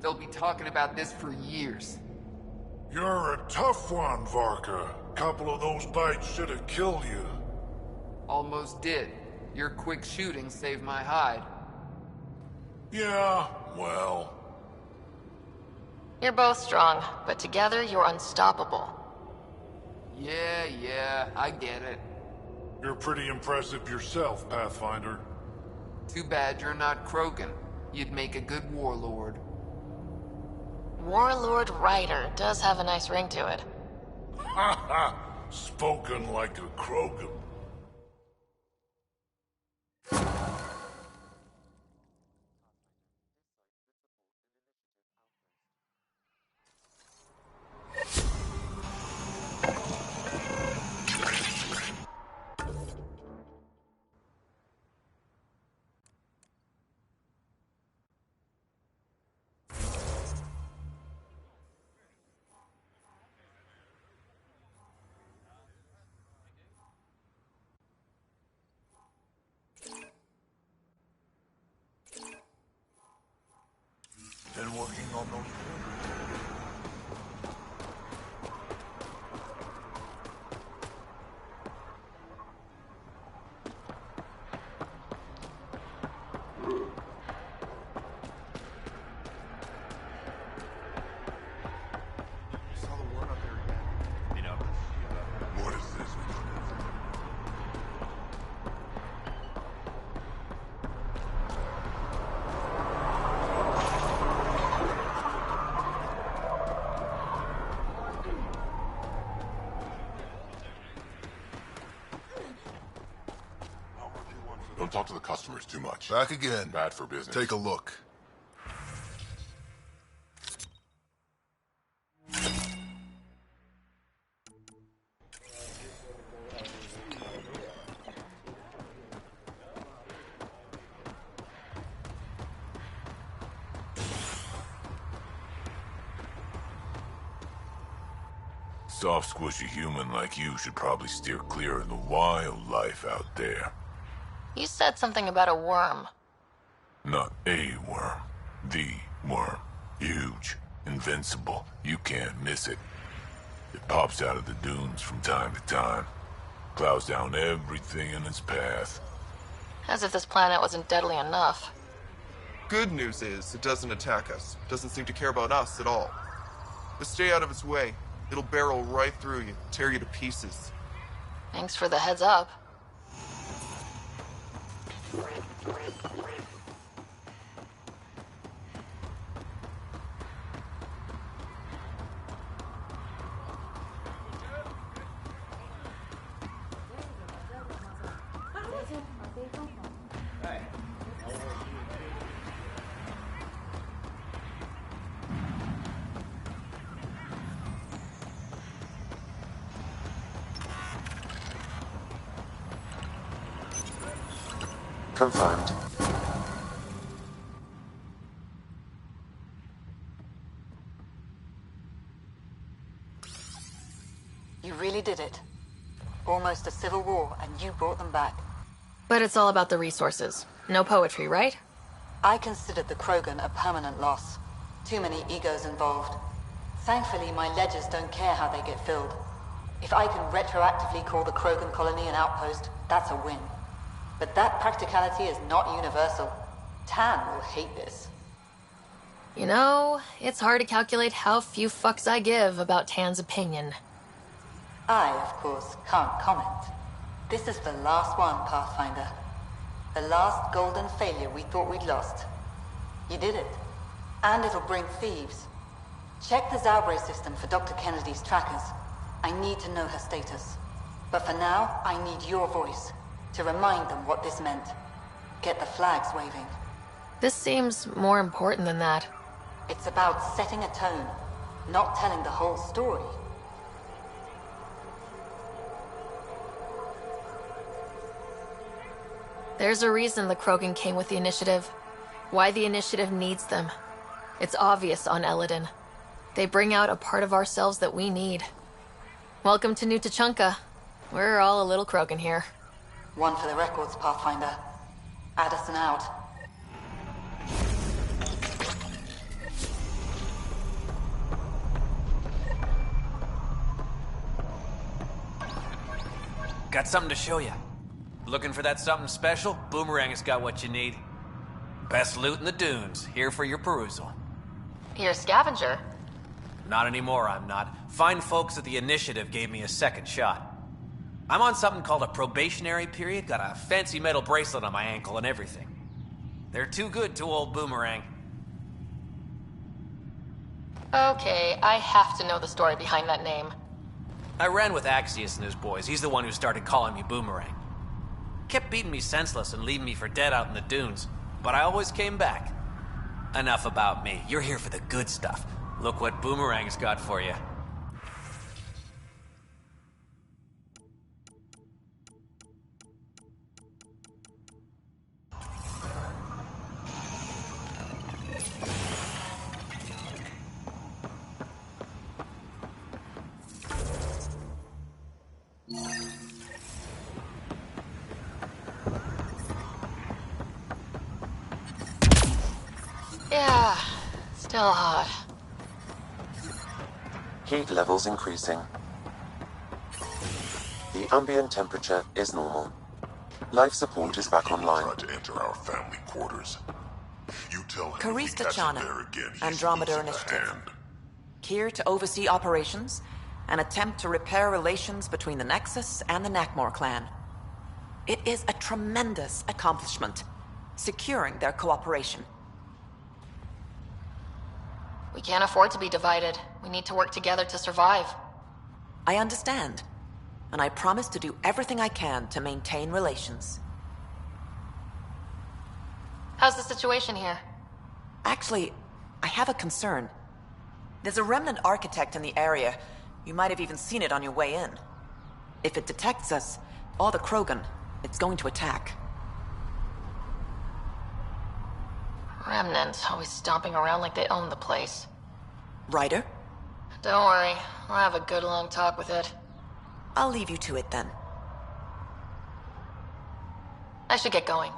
They'll be talking about this for years. You're a tough one, Varka. Couple of those bites should have killed you. Almost did. Your quick shooting saved my hide. Yeah, well... You're both strong, but together you're unstoppable. Yeah, I get it. You're pretty impressive yourself, Pathfinder. Too bad you're not Krogan. You'd make a good warlord. Warlord Ryder does have a nice ring to it. Ha ha! Spoken like a Krogan. Don't talk to the customers too much. Back again. Bad for business. Take a look. Soft, squishy human like you should probably steer clear of the wildlife out there. You said something about a worm. Not a worm. The worm. Huge. Invincible. You can't miss it. It pops out of the dunes from time to time. Plows down everything in its path. As if this planet wasn't deadly enough. Good news is, it doesn't attack us. Doesn't seem to care about us at all. But stay out of its way. It'll barrel right through you, tear you to pieces. Thanks for the heads up. Confirmed. You really did it. Almost a civil war, and you brought them back. But it's all about the resources. No poetry, right? I considered the Krogan a permanent loss. Too many egos involved. Thankfully, my ledgers don't care how they get filled. If I can retroactively call the Krogan colony an outpost, that's a win. But that practicality is not universal. Tan will hate this. You know, it's hard to calculate how few fucks I give about Tan's opinion. I, of course, can't comment. This is the last one, Pathfinder. The last golden failure we thought we'd lost. You did it. And it'll bring thieves. Check the Zaubre system for Dr. Kennedy's trackers. I need to know her status. But for now, I need your voice to remind them what this meant. Get the flags waving. This seems more important than that. It's about setting a tone, not telling the whole story. There's a reason the Krogan came with the initiative. Why the initiative needs them. It's obvious on Eladin. They bring out a part of ourselves that we need. Welcome to New Tachanka. We're all a little Krogan here. One for the records, Pathfinder. Addison out. Got something to show you. Looking for that something special? Boomerang has got what you need. Best loot in the dunes, here for your perusal. You're a scavenger. Not anymore, I'm not. Fine folks at the Initiative gave me a second shot. I'm on something called a probationary period, got a fancy metal bracelet on my ankle and everything. They're too good to old Boomerang. Okay, I have to know the story behind that name. I ran with Axius and his boys. He's the one who started calling me Boomerang. Kept beating me senseless and leaving me for dead out in the dunes. But I always came back. Enough about me. You're here for the good stuff. Look what Boomerang's got for you. Yeah, still hot. Heat levels increasing. The ambient temperature is normal. Life support is back online. Tried to enter our family quarters. You tell him Karista if he catches Chana, there again, he's Andromeda losing a Initiative. hand. Here to oversee operations and attempt to repair relations between the Nexus and the Nakmor clan. It is a tremendous accomplishment, securing their cooperation. We can't afford to be divided. We need to work together to survive. I understand, and I promise to do everything I can to maintain relations. How's the situation here? Actually, I have a concern. There's a remnant architect in the area. You might have even seen it on your way in. If it detects us, or the Krogan, it's going to attack. Remnants, always stomping around like they own the place. Ryder? Don't worry, I'll have a good long talk with it. I'll leave you to it then. I should get going.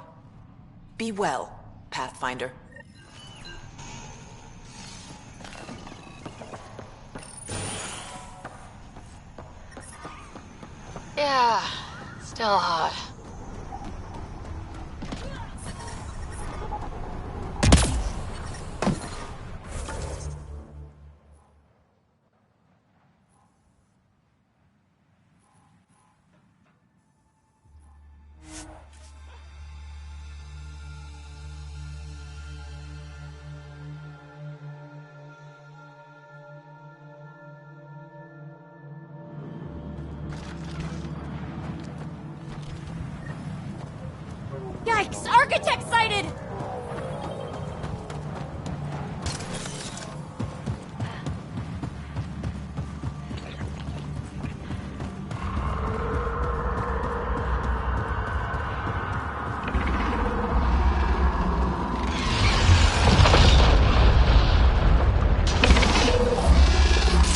Be well, Pathfinder. Yeah, still hot. Yikes! Architect sighted!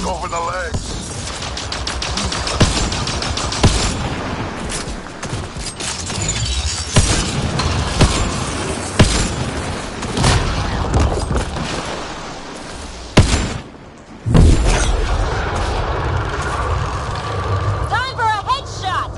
Go for the legs. Time for a headshot!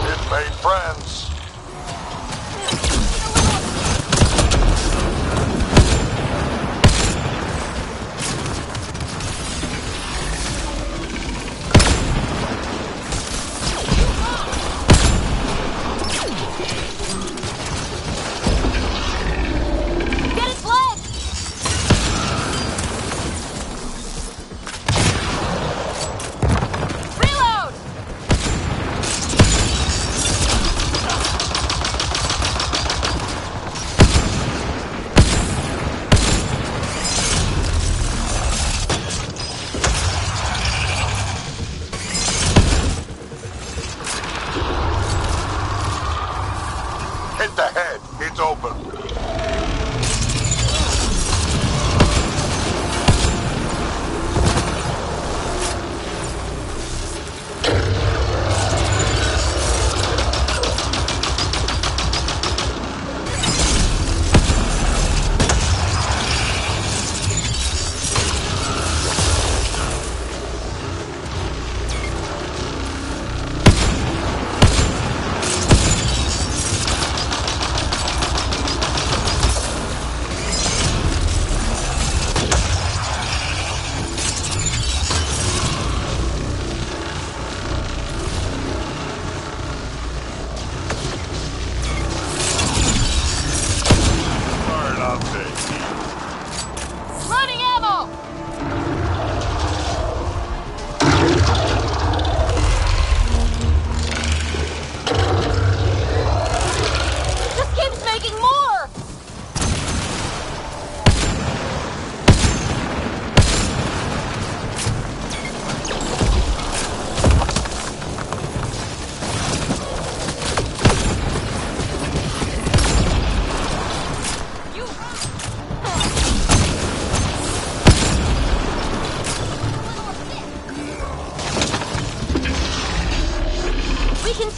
It made friends. Get its leg! Reload! Hit the head. It's open.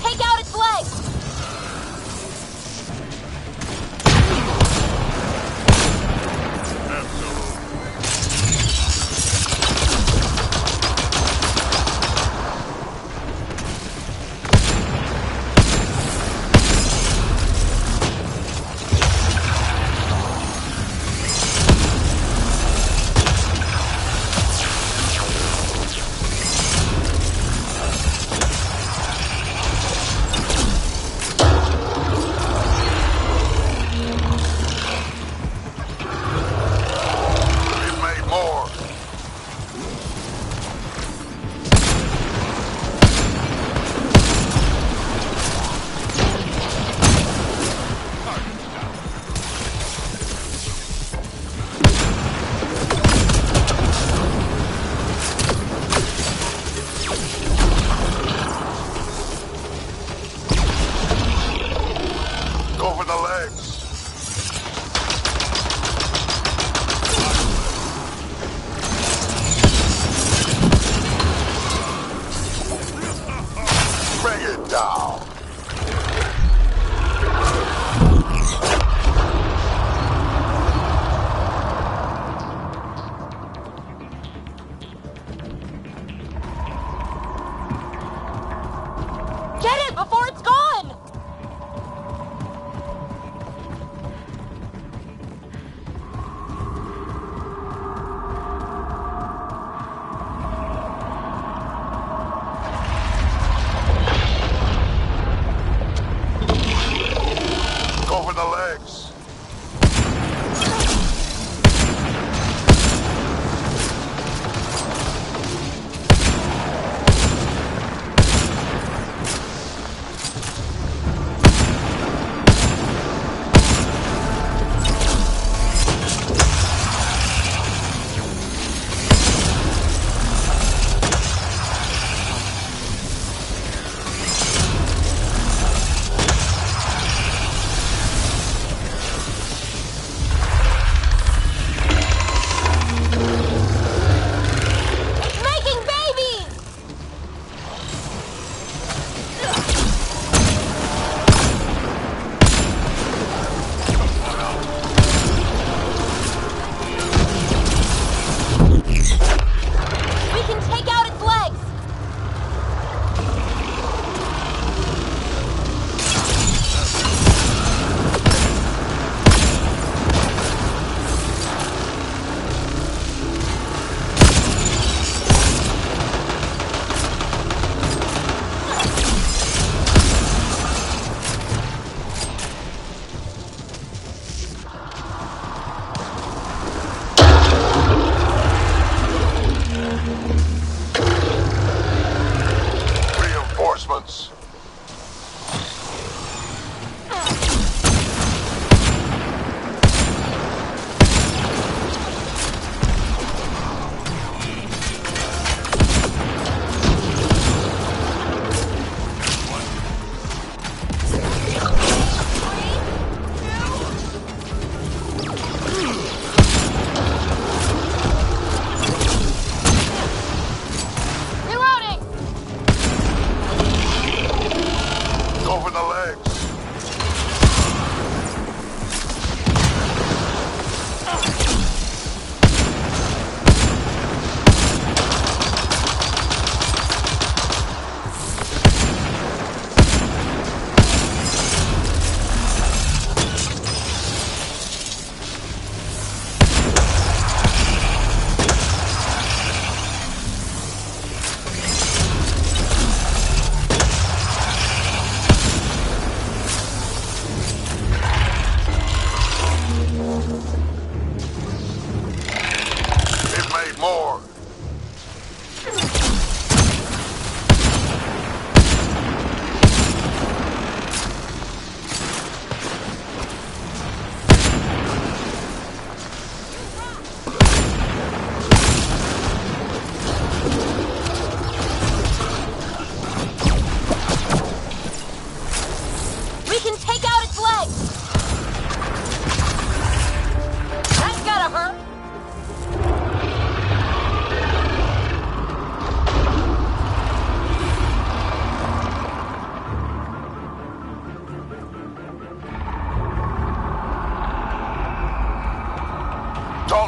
Take out its legs!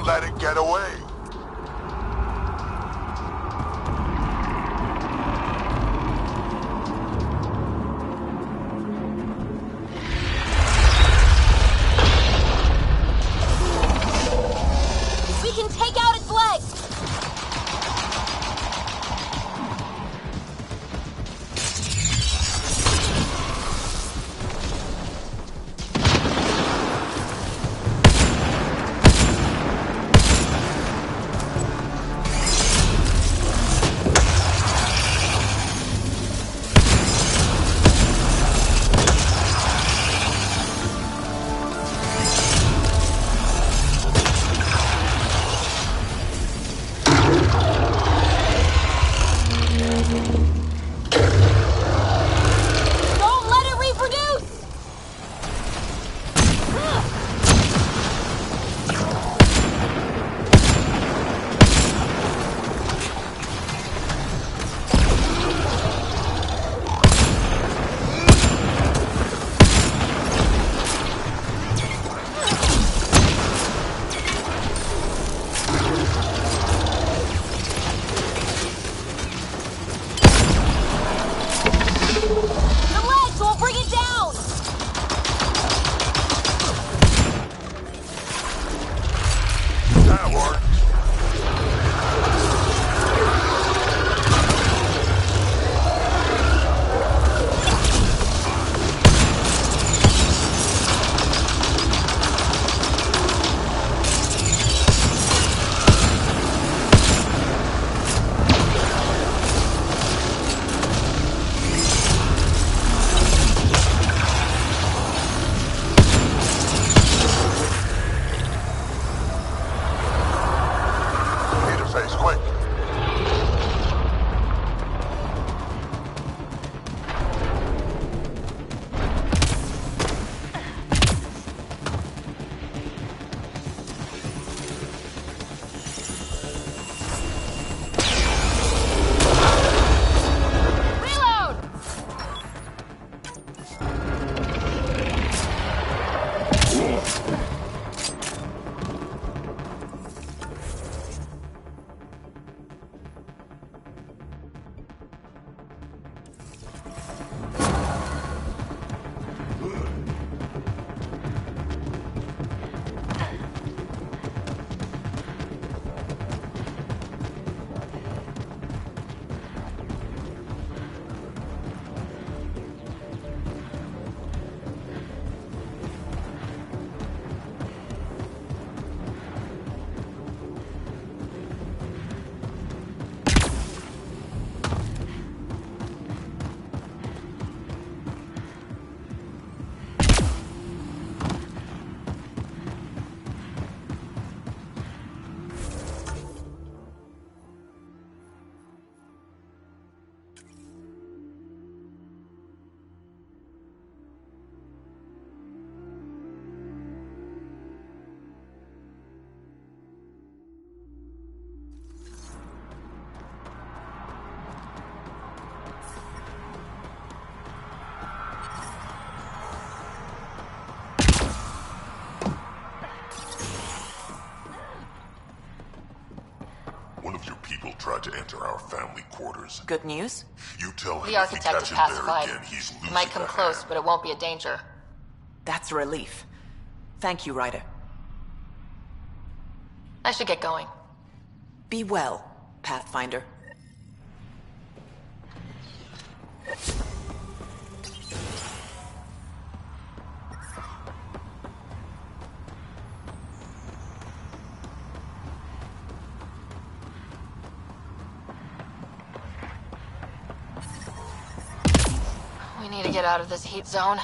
Don't let it get away. We can take out its legs! Don't let it reproduce! The legs will bring it down! That worked. Interface, quick. Reload! One of your people tried to enter our family quarters. Good news? You tell him The if he architect is catches there pacified. again, he's losing Might come a close, hand. but it won't be a danger. That's a relief. Thank you, Ryder. I should get going. Be well, Pathfinder. We need to get out of this heat zone.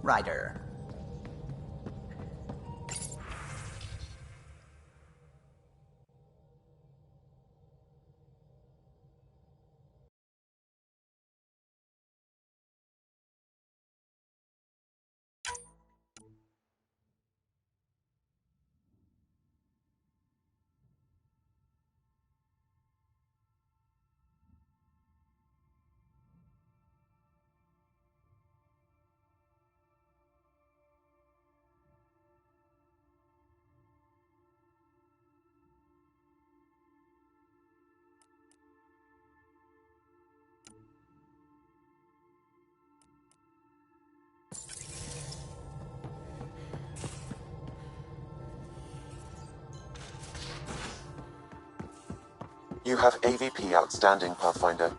Ryder. You have AVP outstanding, Pathfinder.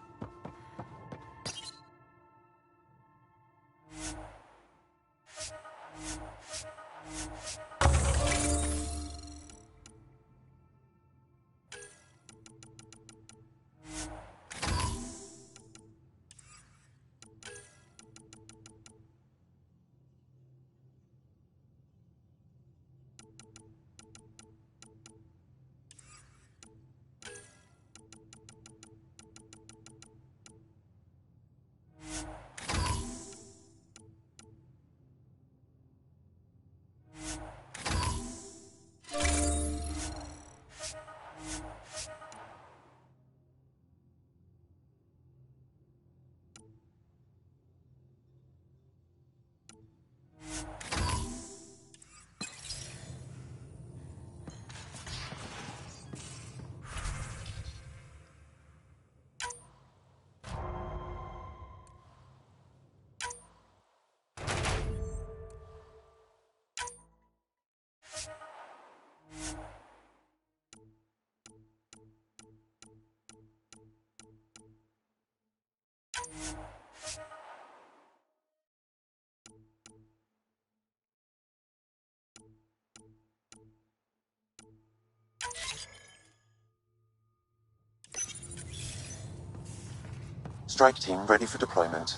Strike team ready for deployment.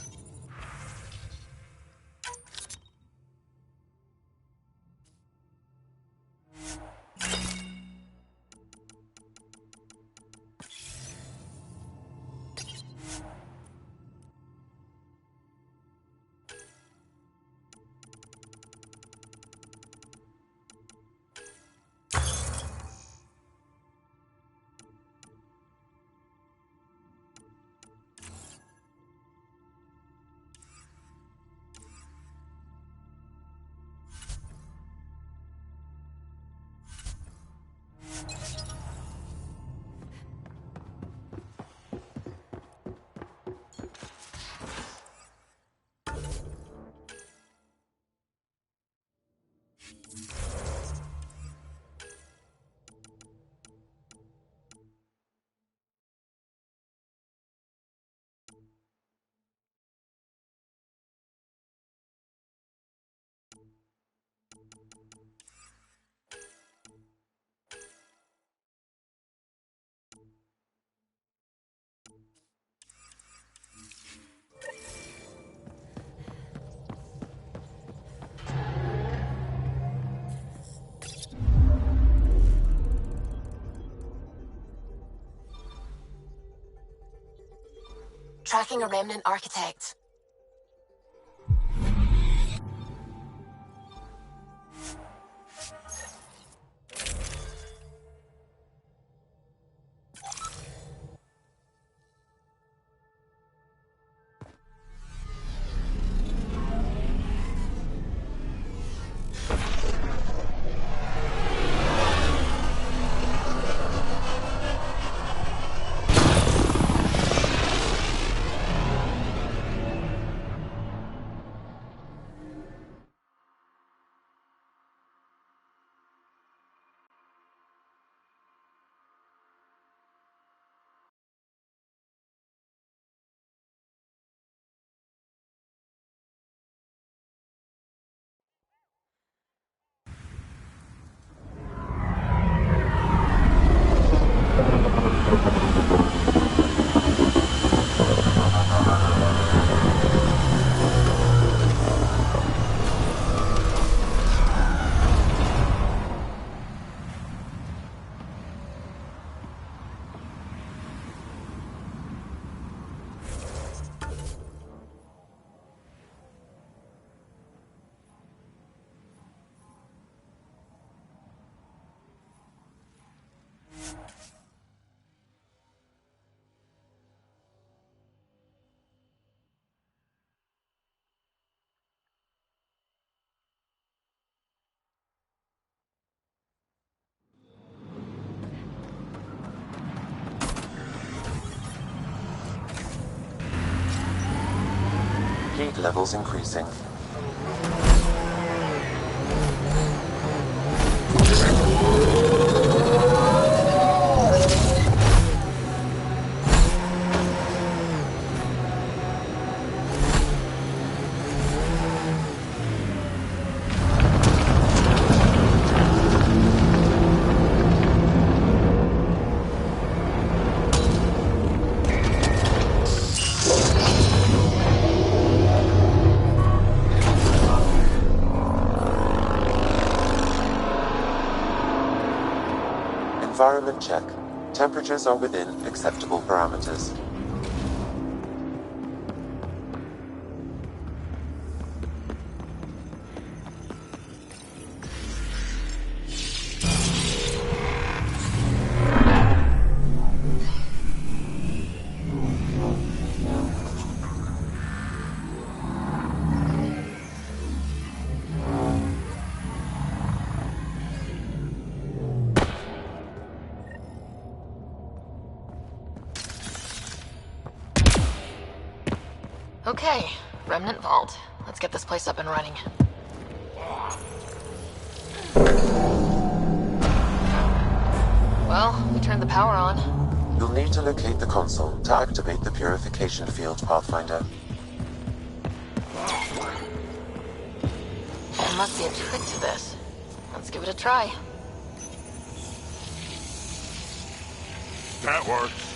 Tracking a remnant architect. speed levels increasing. Environment check. Temperatures are within acceptable parameters. Okay, Remnant Vault. Let's get this place up and running. Well, we turned the power on. You'll need to locate the console to activate the purification field, Pathfinder. There must be a trick to this. Let's give it a try. That works.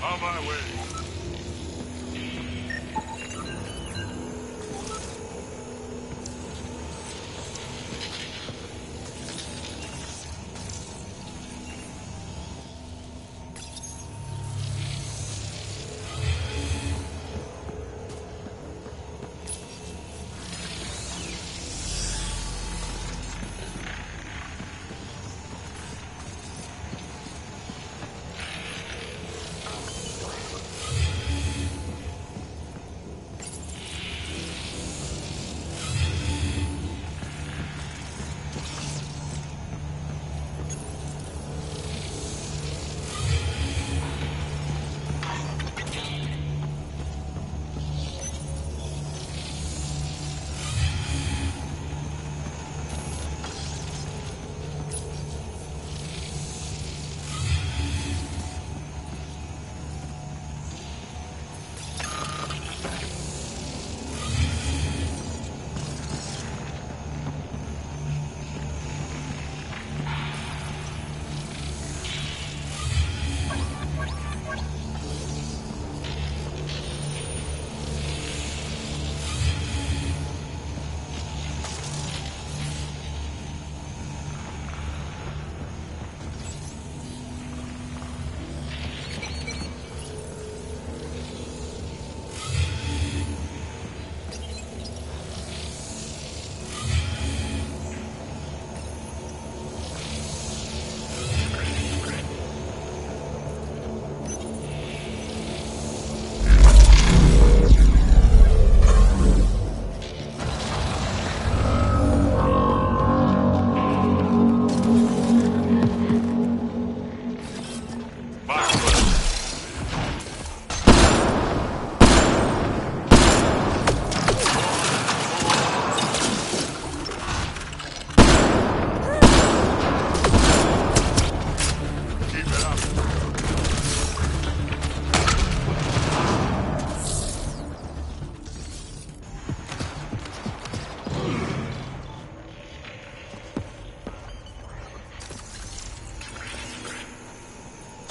On my way.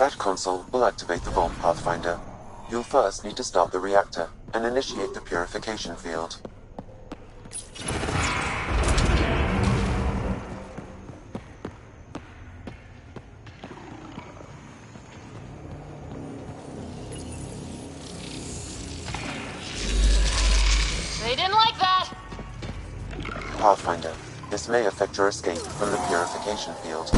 That console will activate the vault, Pathfinder. You'll first need to start the reactor and initiate the purification field. They didn't like that! Pathfinder, this may affect your escape from the purification field.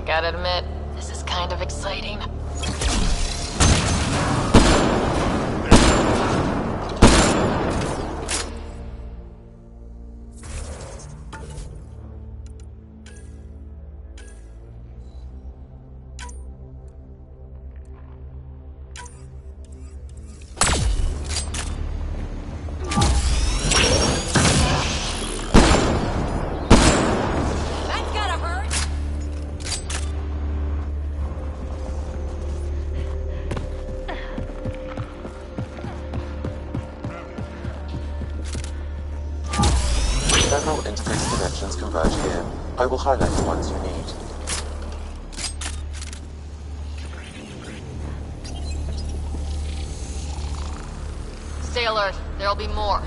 Gotta admit, this is kind of exciting. Several interface connections converge here. I will highlight the ones you need. Stay alert. There'll be more.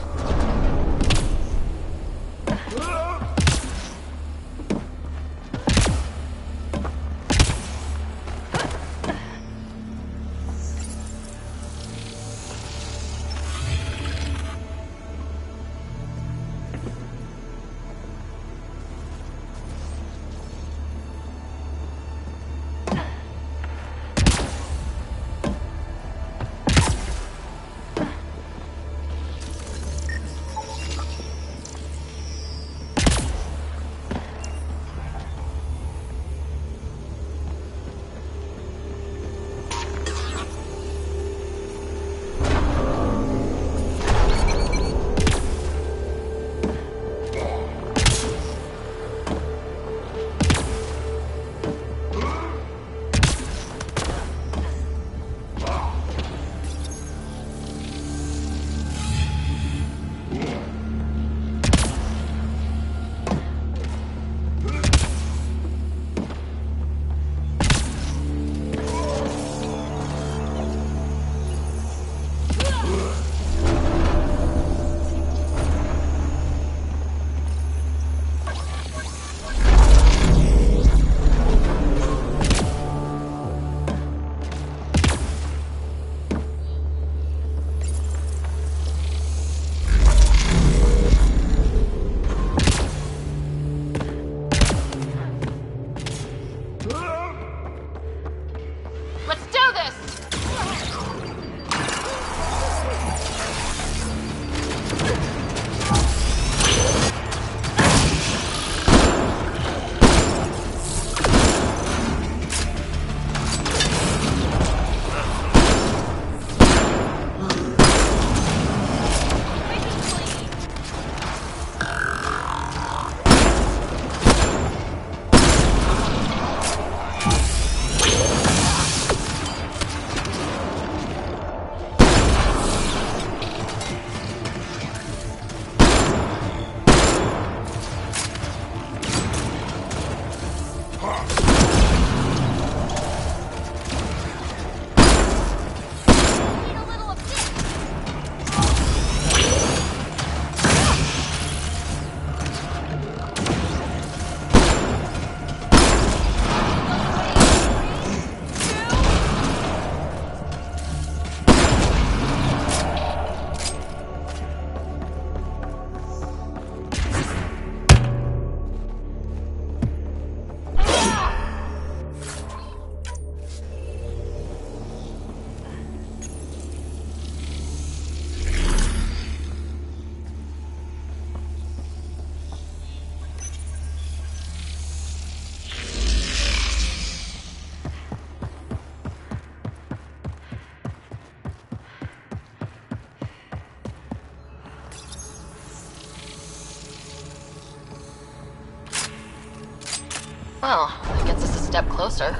Well, that gets us a step closer.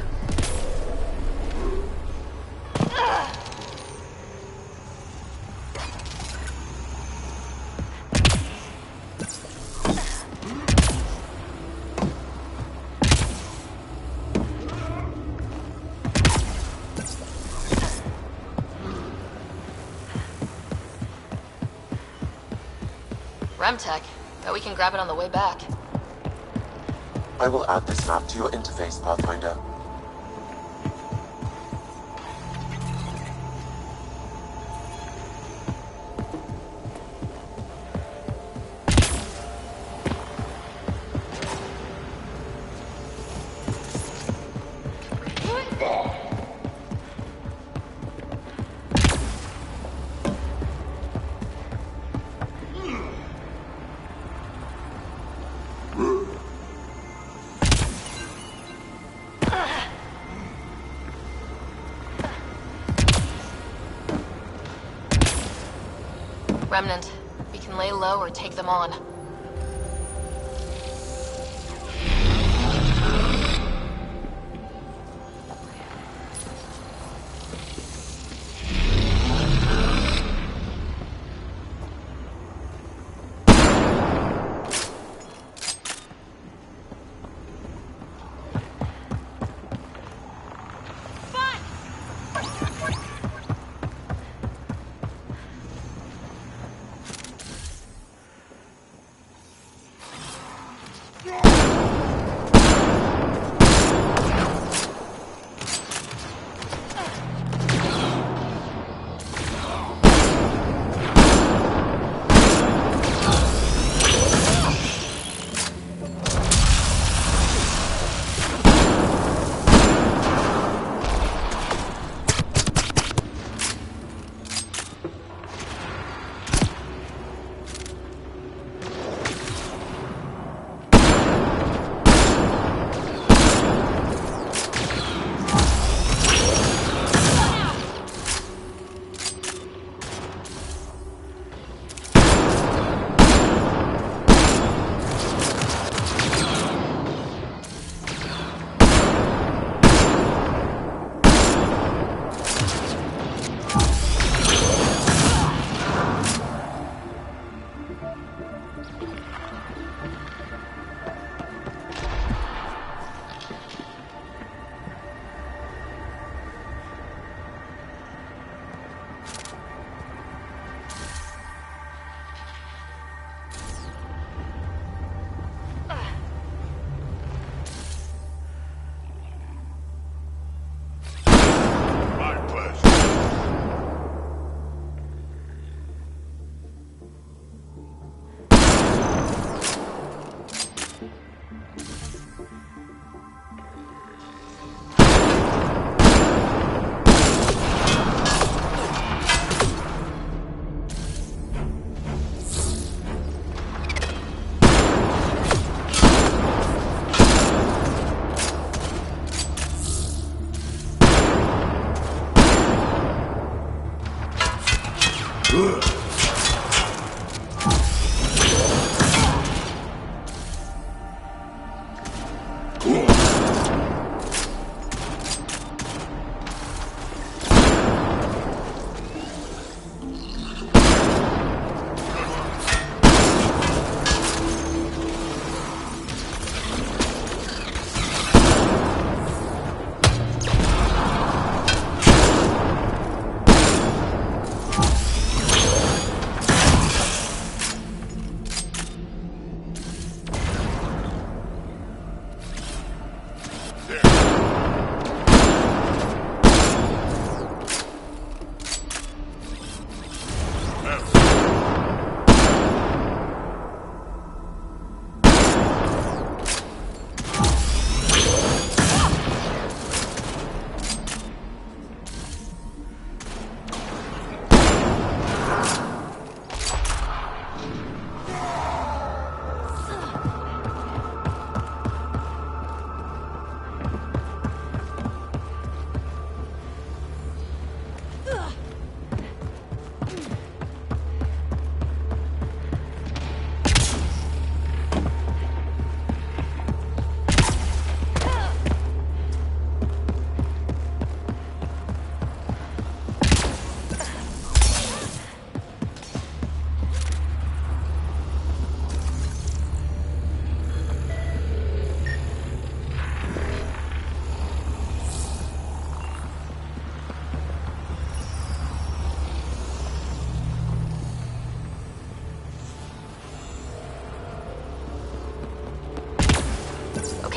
Remtech. Bet we can grab it on the way back. I will add this map to your interface, Pathfinder. Remnant. We can lay low or take them on.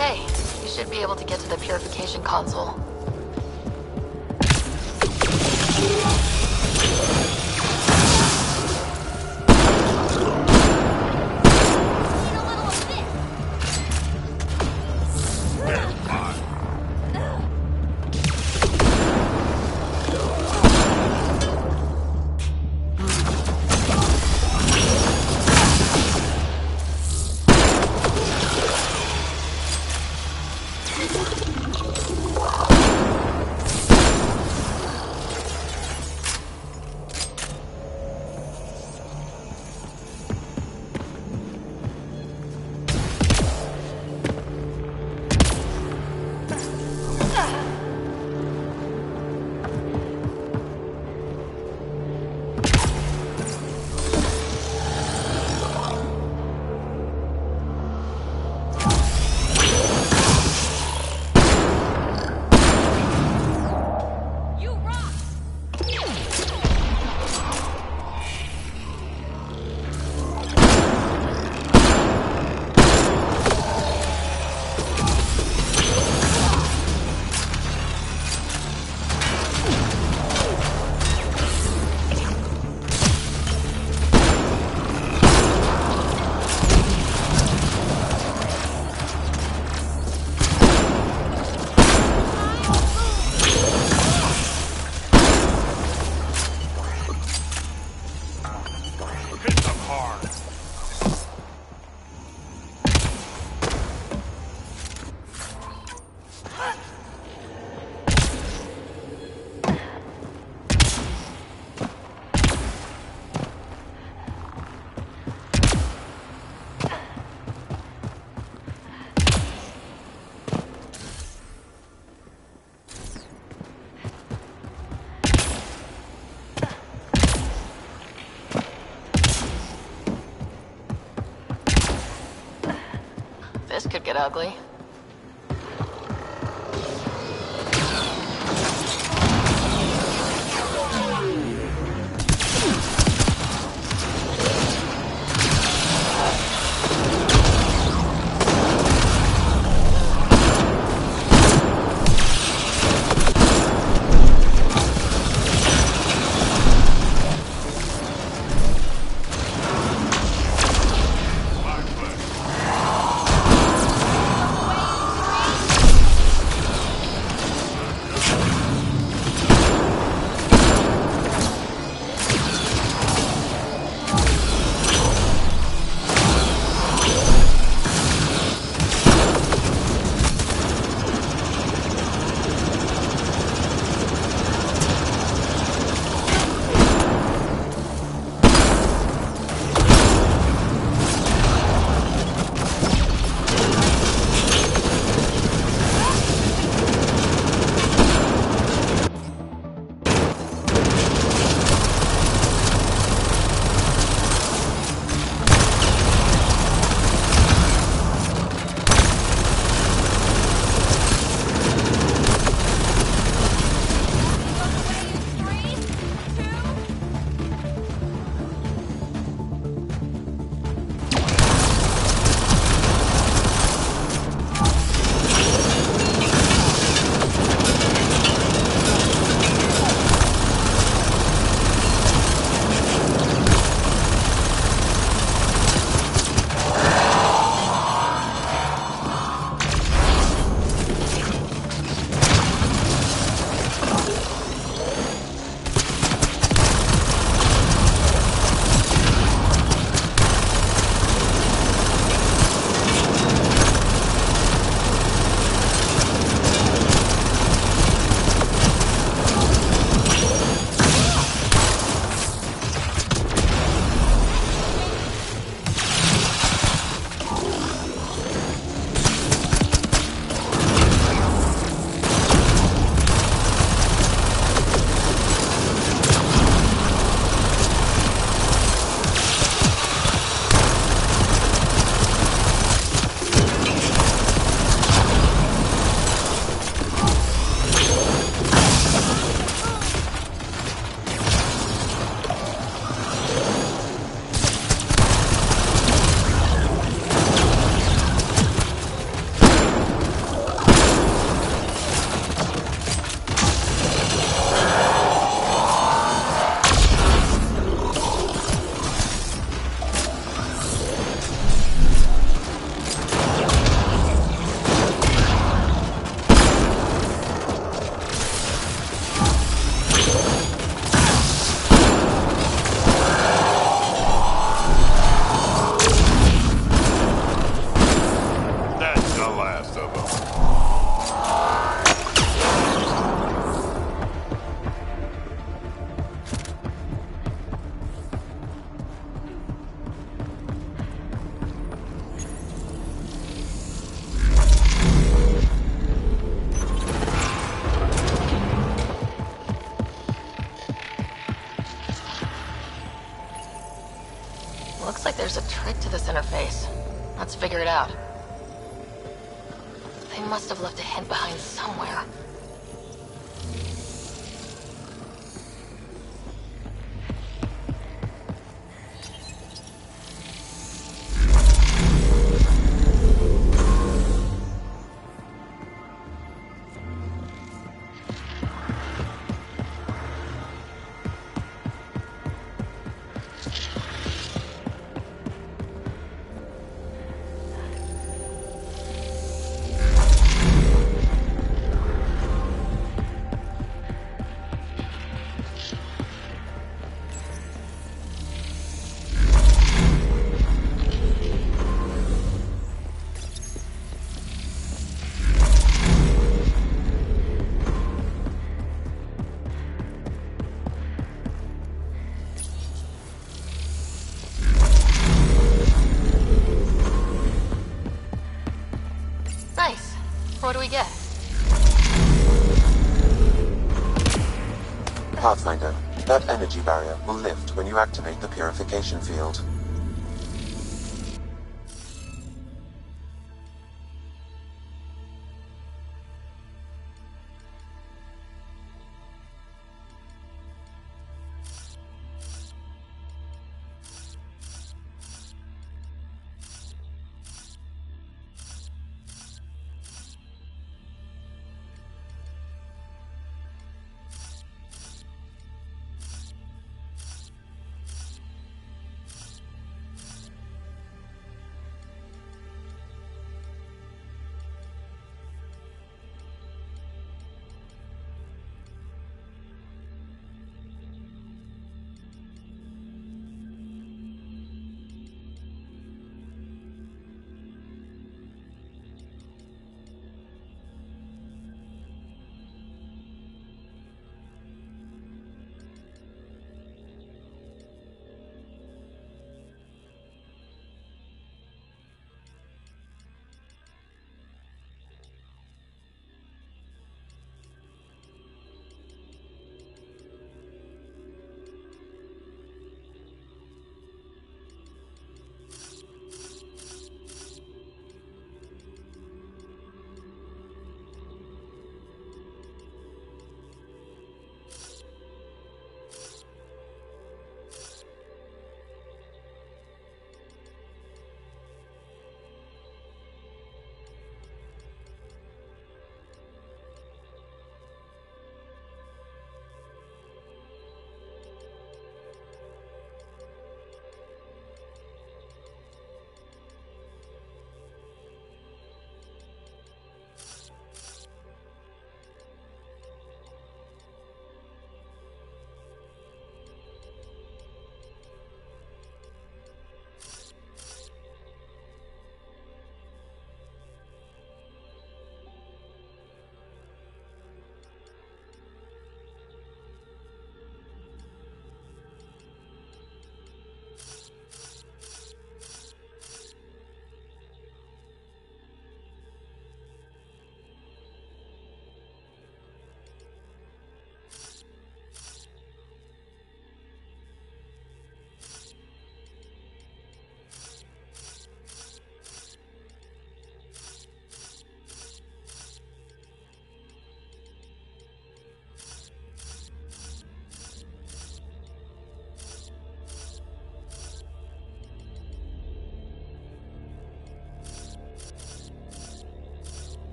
Okay, you should be able to get to the purification console. This could get ugly. Looks like there's a trick to this interface. Let's figure it out. They must have left a hint behind somewhere. What do we get? Pathfinder, that energy barrier will lift when you activate the purification field.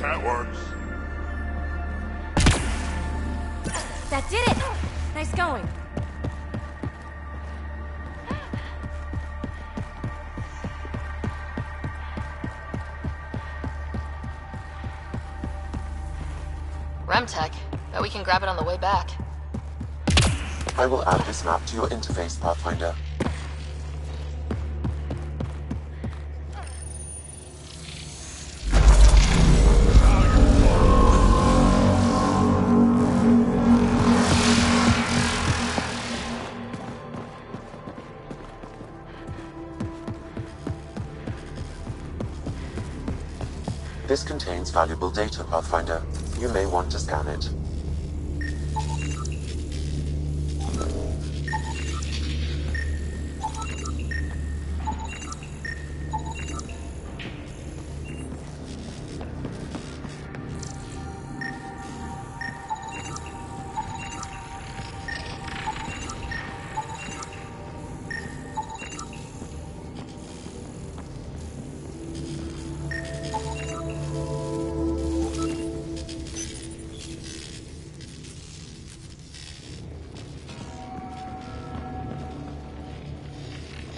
That works. That did it! Nice going. Remtech. Bet we can grab it on the way back. I will add this map to your interface, Pathfinder. This contains valuable data, Pathfinder. You may want to scan it.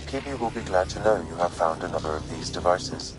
Kibi will be glad to know you have found another of these devices.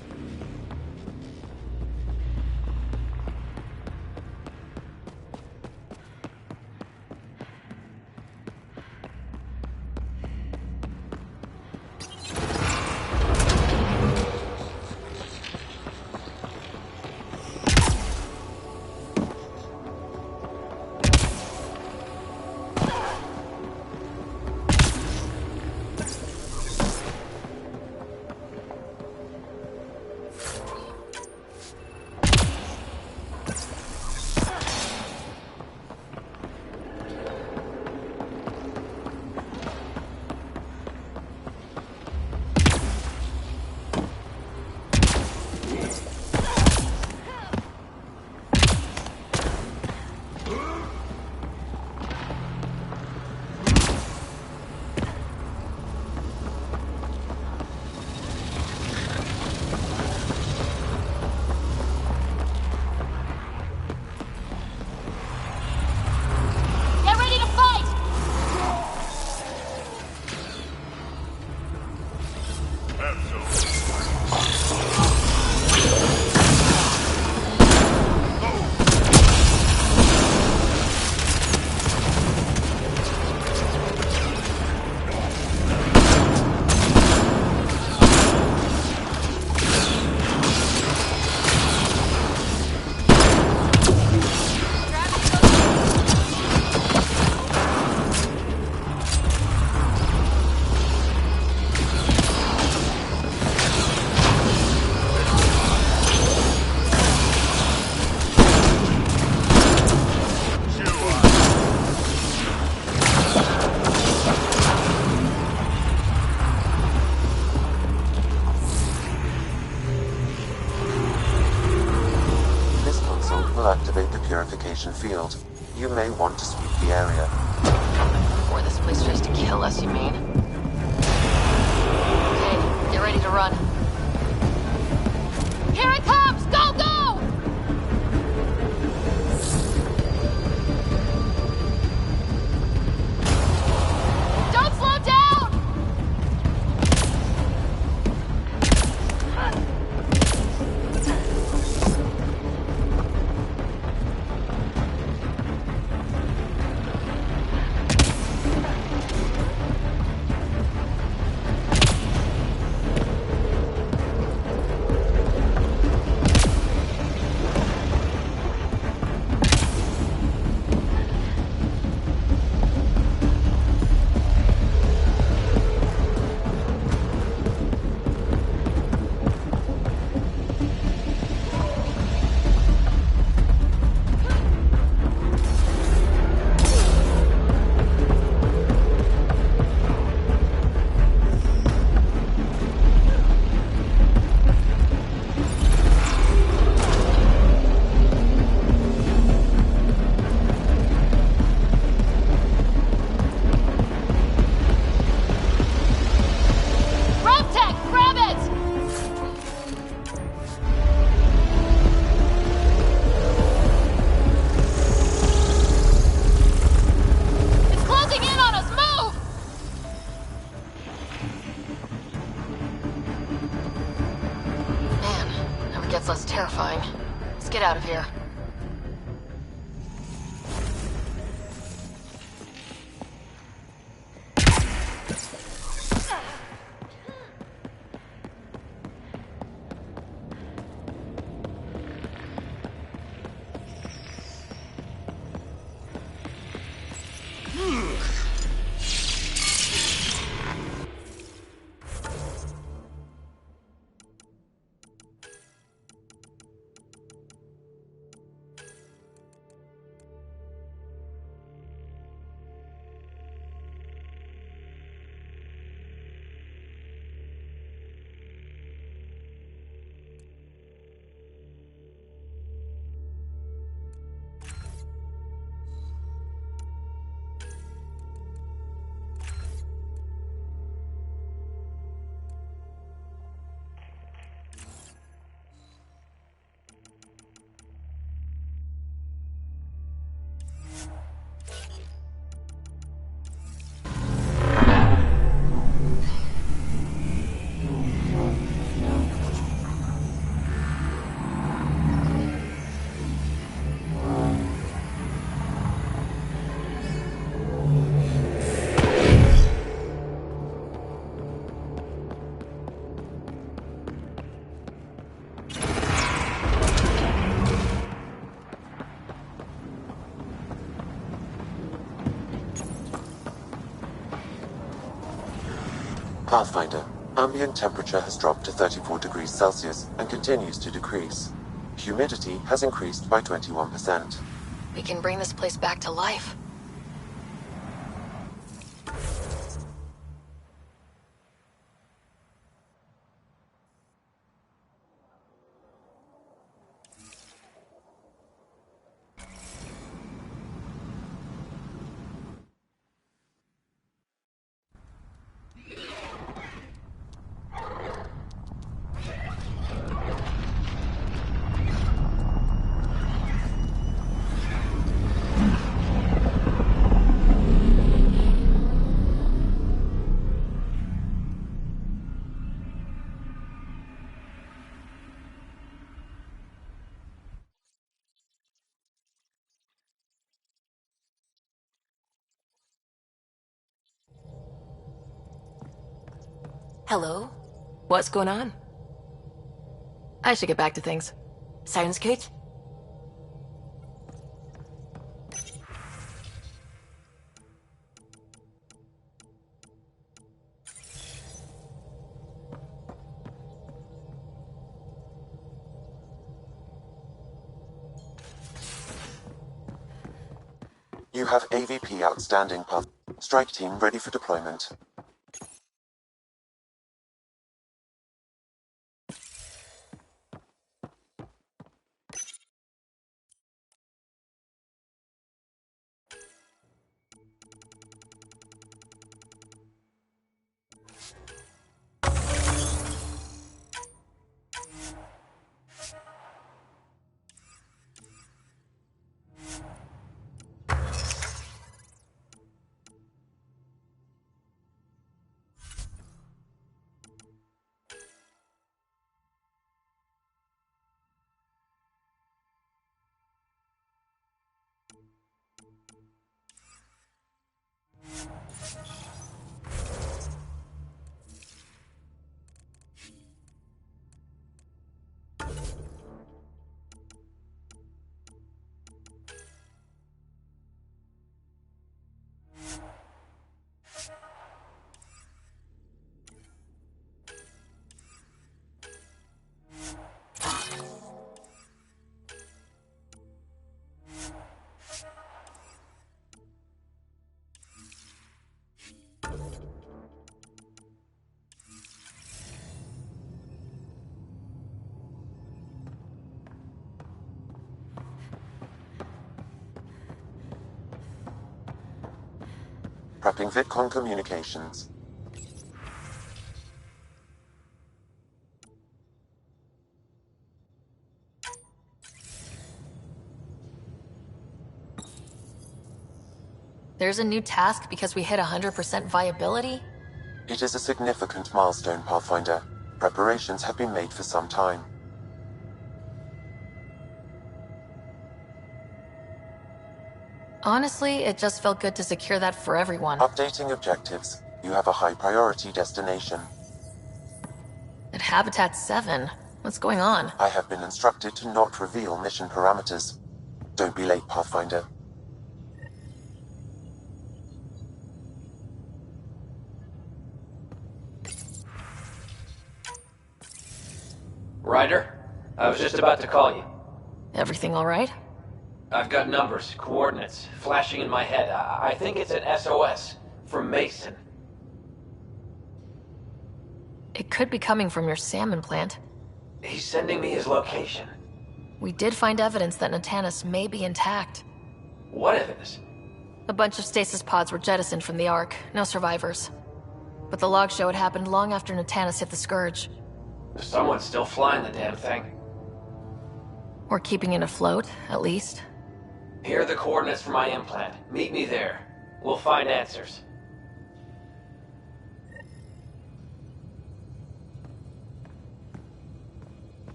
Activate the purification field. You may want to sweep the area. Before this place tries to kill us, you mean? Okay, get ready to run. Here it comes! Go, go! Don't slow down! Pathfinder, ambient temperature has dropped to 34 degrees Celsius and continues to decrease. Humidity has increased by 21%. We can bring this place back to life. Hello? What's going on? I should get back to things. Sounds good. You have AVP outstanding, Path. Strike team ready for deployment. Prepping VidCon communications. There's a new task because we hit 100% viability? It is a significant milestone, Pathfinder. Preparations have been made for some time. Honestly, it just felt good to secure that for everyone. Updating objectives. You have a high priority destination. At Habitat 7? What's going on? I have been instructed to not reveal mission parameters. Don't be late, Pathfinder. Ryder, I was just about to call you. Everything all right? I've got numbers, coordinates, flashing in my head. I think it's an SOS from Mason. It could be coming from your salmon plant. He's sending me his location. We did find evidence that Natanus may be intact. What evidence? A bunch of stasis pods were jettisoned from the Ark. No survivors. But the log show it happened long after Natanus hit the Scourge. Someone's still flying the damn thing. Or keeping it afloat, at least. Here are the coordinates for my implant. Meet me there. We'll find answers.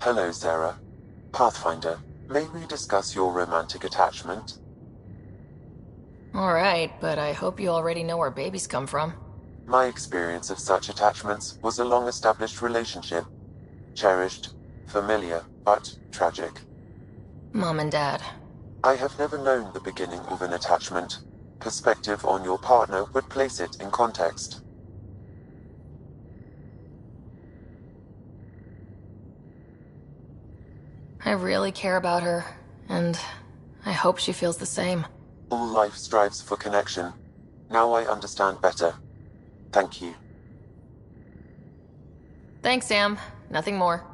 Hello, Sarah. Pathfinder, may we discuss your romantic attachment? Alright, but I hope you already know where babies come from. My experience of such attachments was a long-established relationship. Cherished, familiar, but tragic. Mom and Dad. I have never known the beginning of an attachment. Perspective on your partner would place it in context. I really care about her, and I hope she feels the same. All life strives for connection. Now I understand better. Thank you. Thanks, Sam. Nothing more.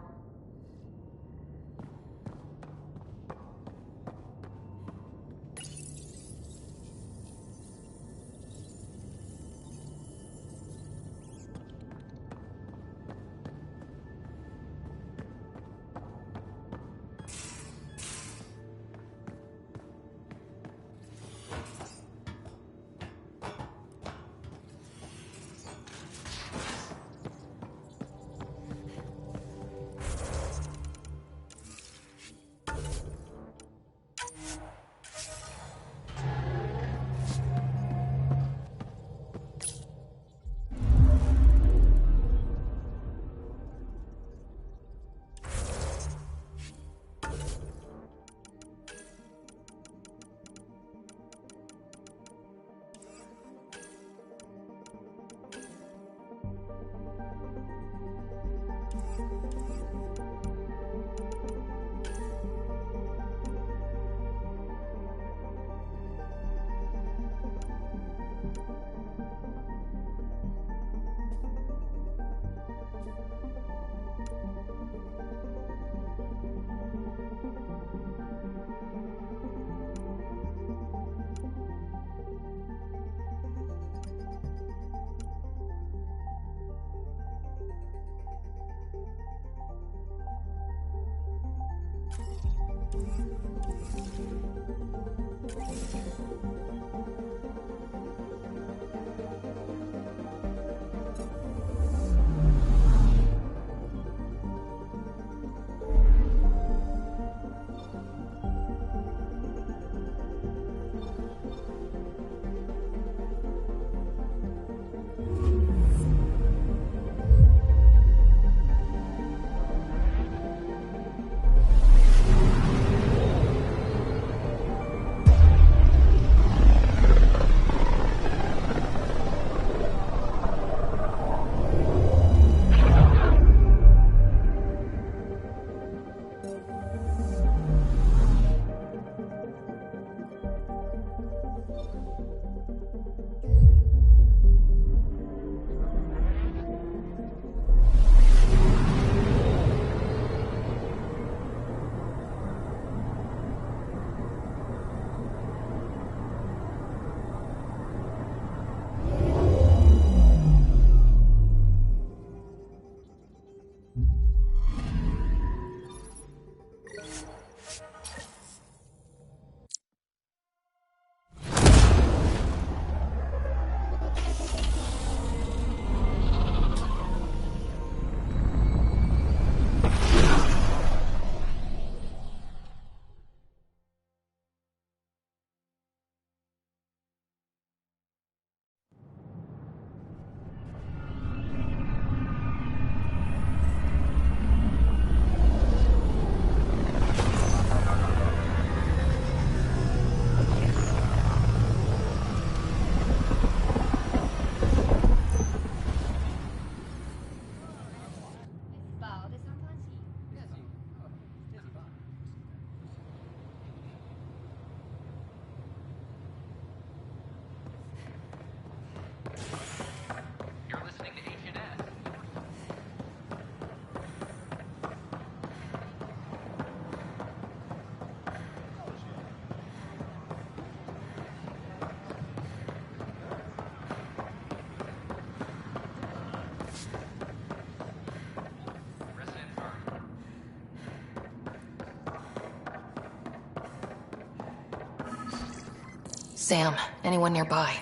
Sam, anyone nearby?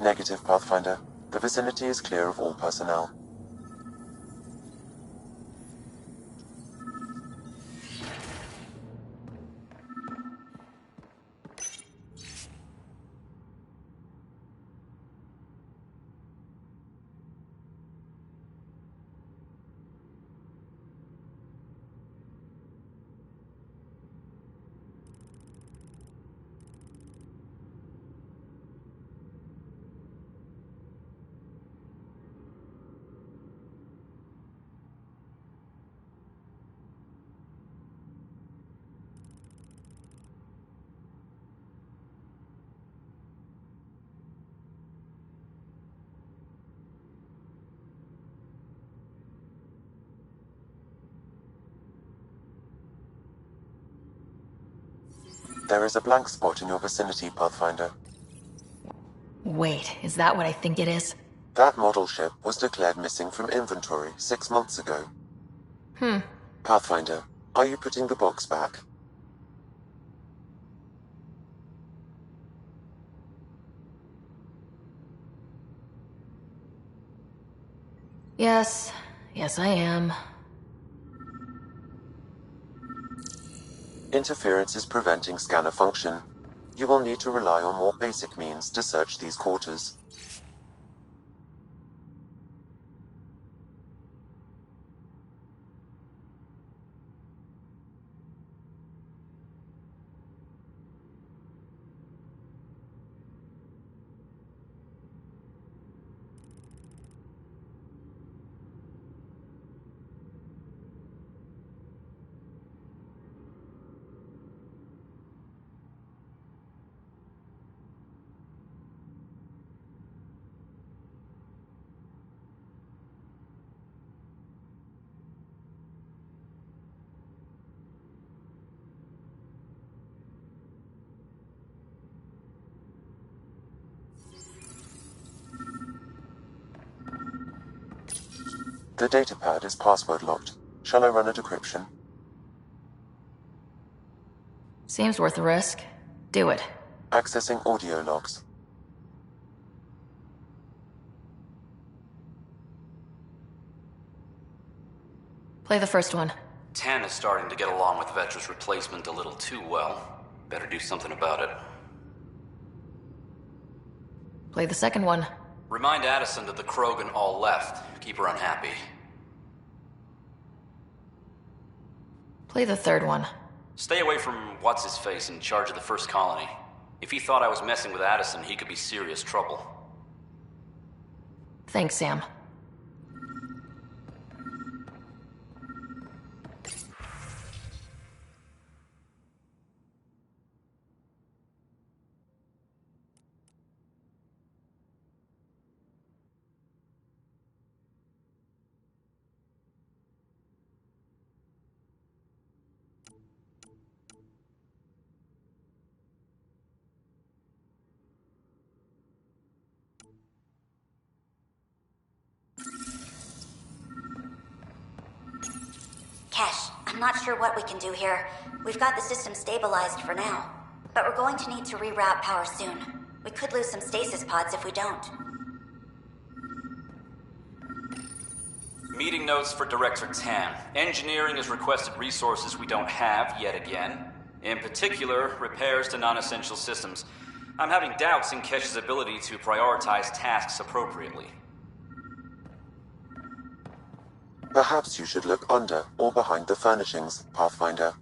Negative, Pathfinder. The vicinity is clear of all personnel. There is a blank spot in your vicinity, Pathfinder. Wait, is that what I think it is? That model ship was declared missing from inventory 6 months ago. Pathfinder, are you putting the box back? Yes. Yes, I am. Interference is preventing scanner function. You will need to rely on more basic means to search these quarters. The datapad is password locked. Shall I run a decryption? Seems worth the risk. Do it. Accessing audio logs. Play the first one. Tan is starting to get along with Vetra's replacement a little too well. Better do something about it. Play the second one. Remind Addison that the Krogan all left. Keep her unhappy. Play the third one. Stay away from what's-his-face in charge of the first colony. If he thought I was messing with Addison, he could be serious trouble. Thanks, Sam. Kesh, I'm not sure what we can do here. We've got the system stabilized for now, but we're going to need to reroute power soon. We could lose some stasis pods if we don't. Meeting notes for Director Tan. Engineering has requested resources we don't have yet again. In particular, repairs to non-essential systems. I'm having doubts in Kesh's ability to prioritize tasks appropriately. Perhaps you should look under or behind the furnishings, Pathfinder.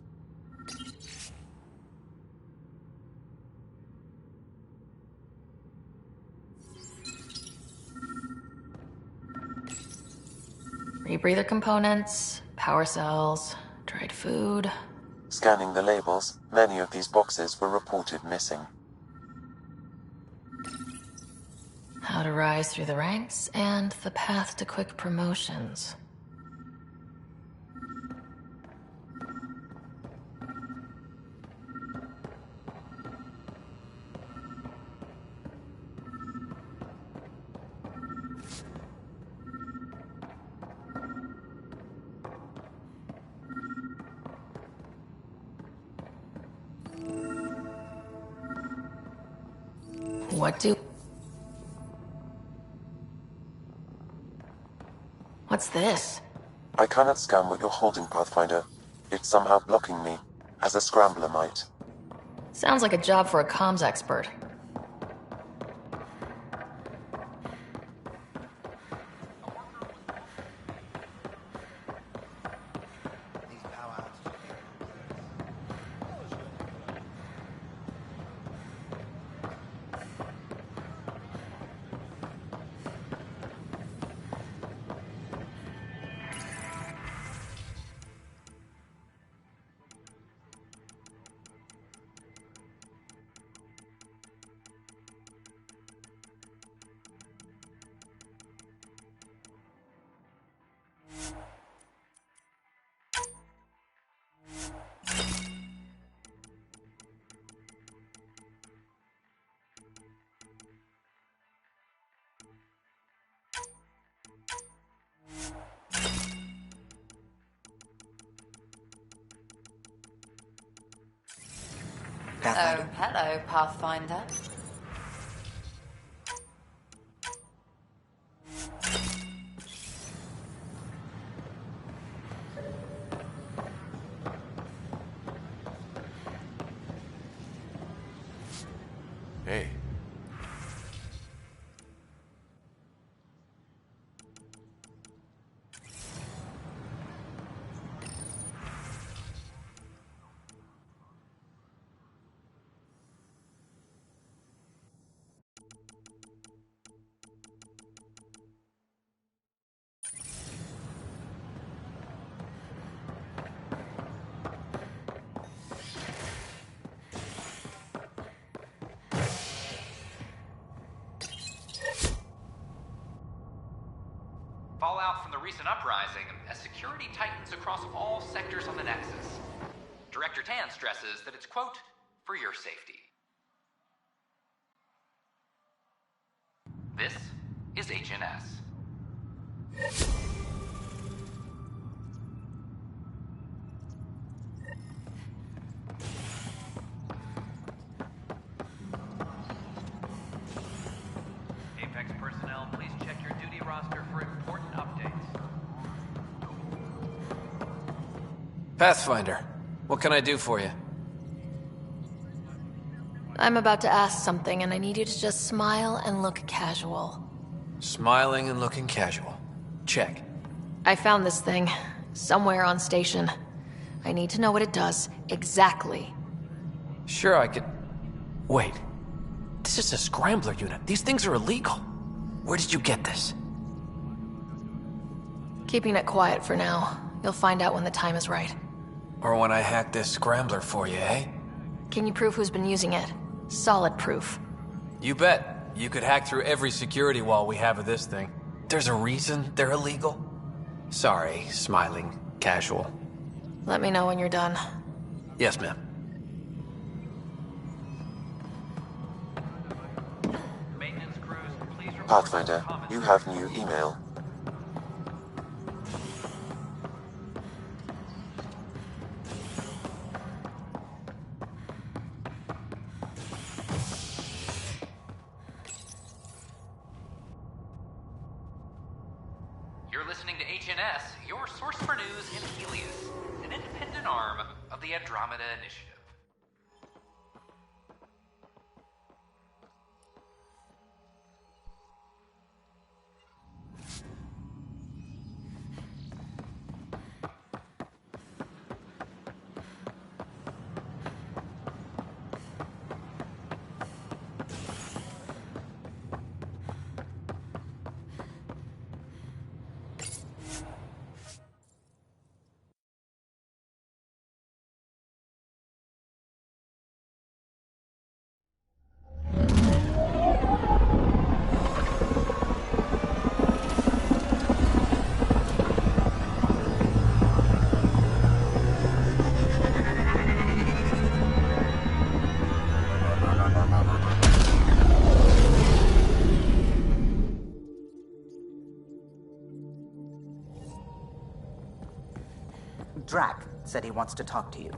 Rebreather components, power cells, dried food. Scanning the labels, many of these boxes were reported missing. How to rise through the ranks and the path to quick promotions. What's this? I cannot scan what you're holding, Pathfinder. It's somehow blocking me, as a scrambler might. Sounds like a job for a comms expert. Pathfinder. Oh, hello, Pathfinder. Hey. Fallout from the recent uprising as security tightens across all sectors on the Nexus. Director Tan stresses that it's, quote, for your safety. This is HNS. Apex personnel, please check your duty roster for important updates. Pathfinder, what can I do for you? I'm about to ask something, and I need you to just smile and look casual. Smiling and looking casual. Check. I found this thing somewhere on station. I need to know what it does exactly. Sure, I could... Wait. This is a scrambler unit. These things are illegal. Where did you get this? Keeping it quiet for now. You'll find out when the time is right. Or when I hack this scrambler for you, eh? Can you prove who's been using it? Solid proof. You bet. You could hack through every security wall we have of this thing. There's a reason they're illegal. Sorry, smiling, casual. Let me know when you're done. Yes, ma'am. Pathfinder, you have new email. You're listening to HNS, your source for news in Helios, an independent arm of the Andromeda Initiative. Drac said he wants to talk to you.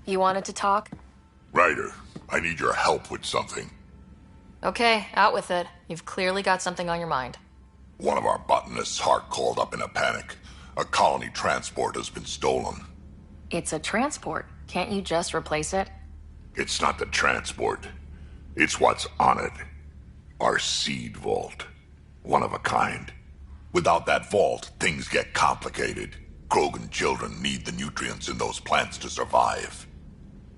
You wanted to talk? Ryder, I need your help with something. Okay, out with it. You've clearly got something on your mind. One of our botanists' heart called up in a panic. A colony transport has been stolen. It's a transport. Can't you just replace it? It's not the transport. It's what's on it. Our seed vault. One of a kind. Without that vault, things get complicated. Krogan children need the nutrients in those plants to survive.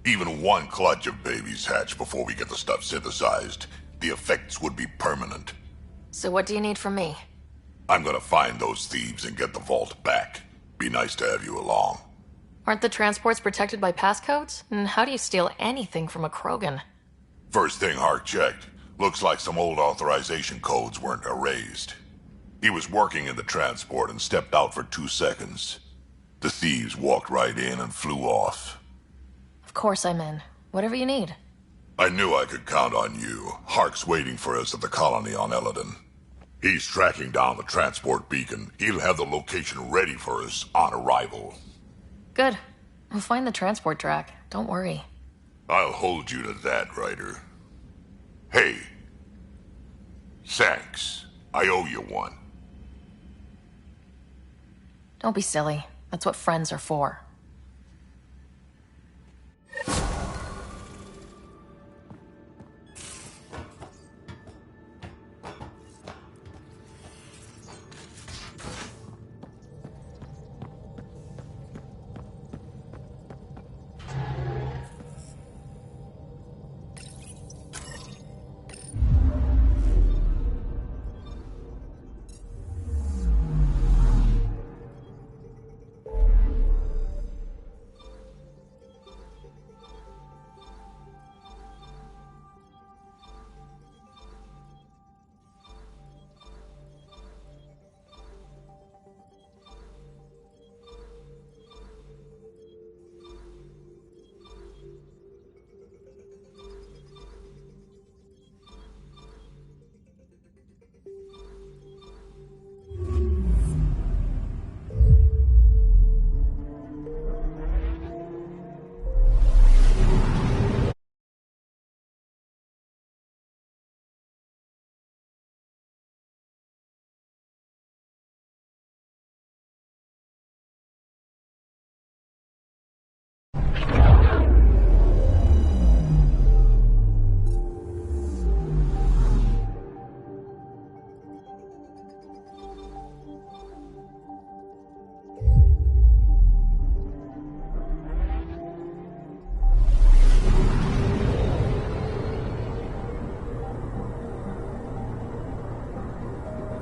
Even one clutch of babies hatch before we get the stuff synthesized. The effects would be permanent. So what do you need from me? I'm gonna find those thieves and get the vault back. Be nice to have you along. Aren't the transports protected by passcodes? And how do you steal anything from a Krogan? First thing Hark checked. Looks like some old authorization codes weren't erased. He was working in the transport and stepped out for 2 seconds. The thieves walked right in and flew off. Of course I'm in. Whatever you need. I knew I could count on you. Hark's waiting for us at the colony on Eladon. He's tracking down the transport beacon. He'll have the location ready for us on arrival. Good. We'll find the transport track. Don't worry. I'll hold you to that, Ryder. Hey. Thanks. I owe you one. Don't be silly. That's what friends are for.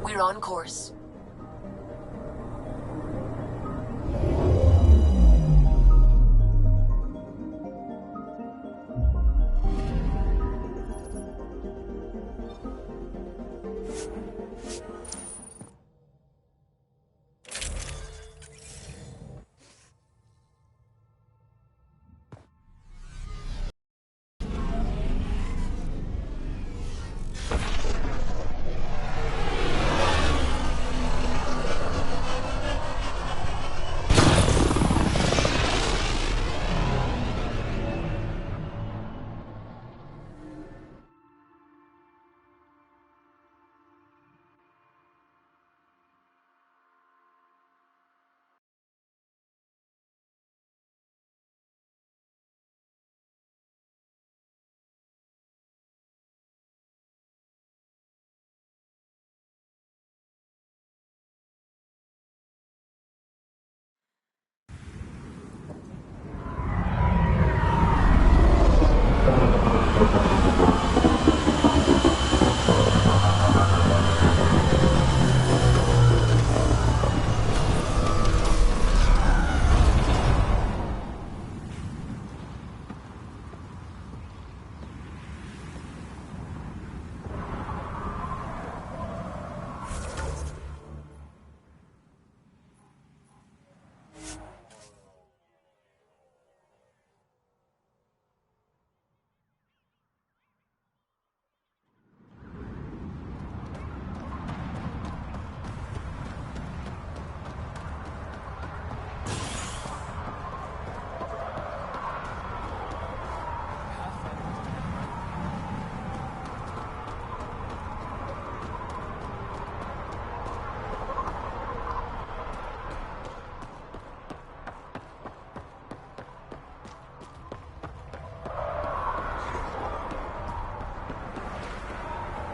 We're on course.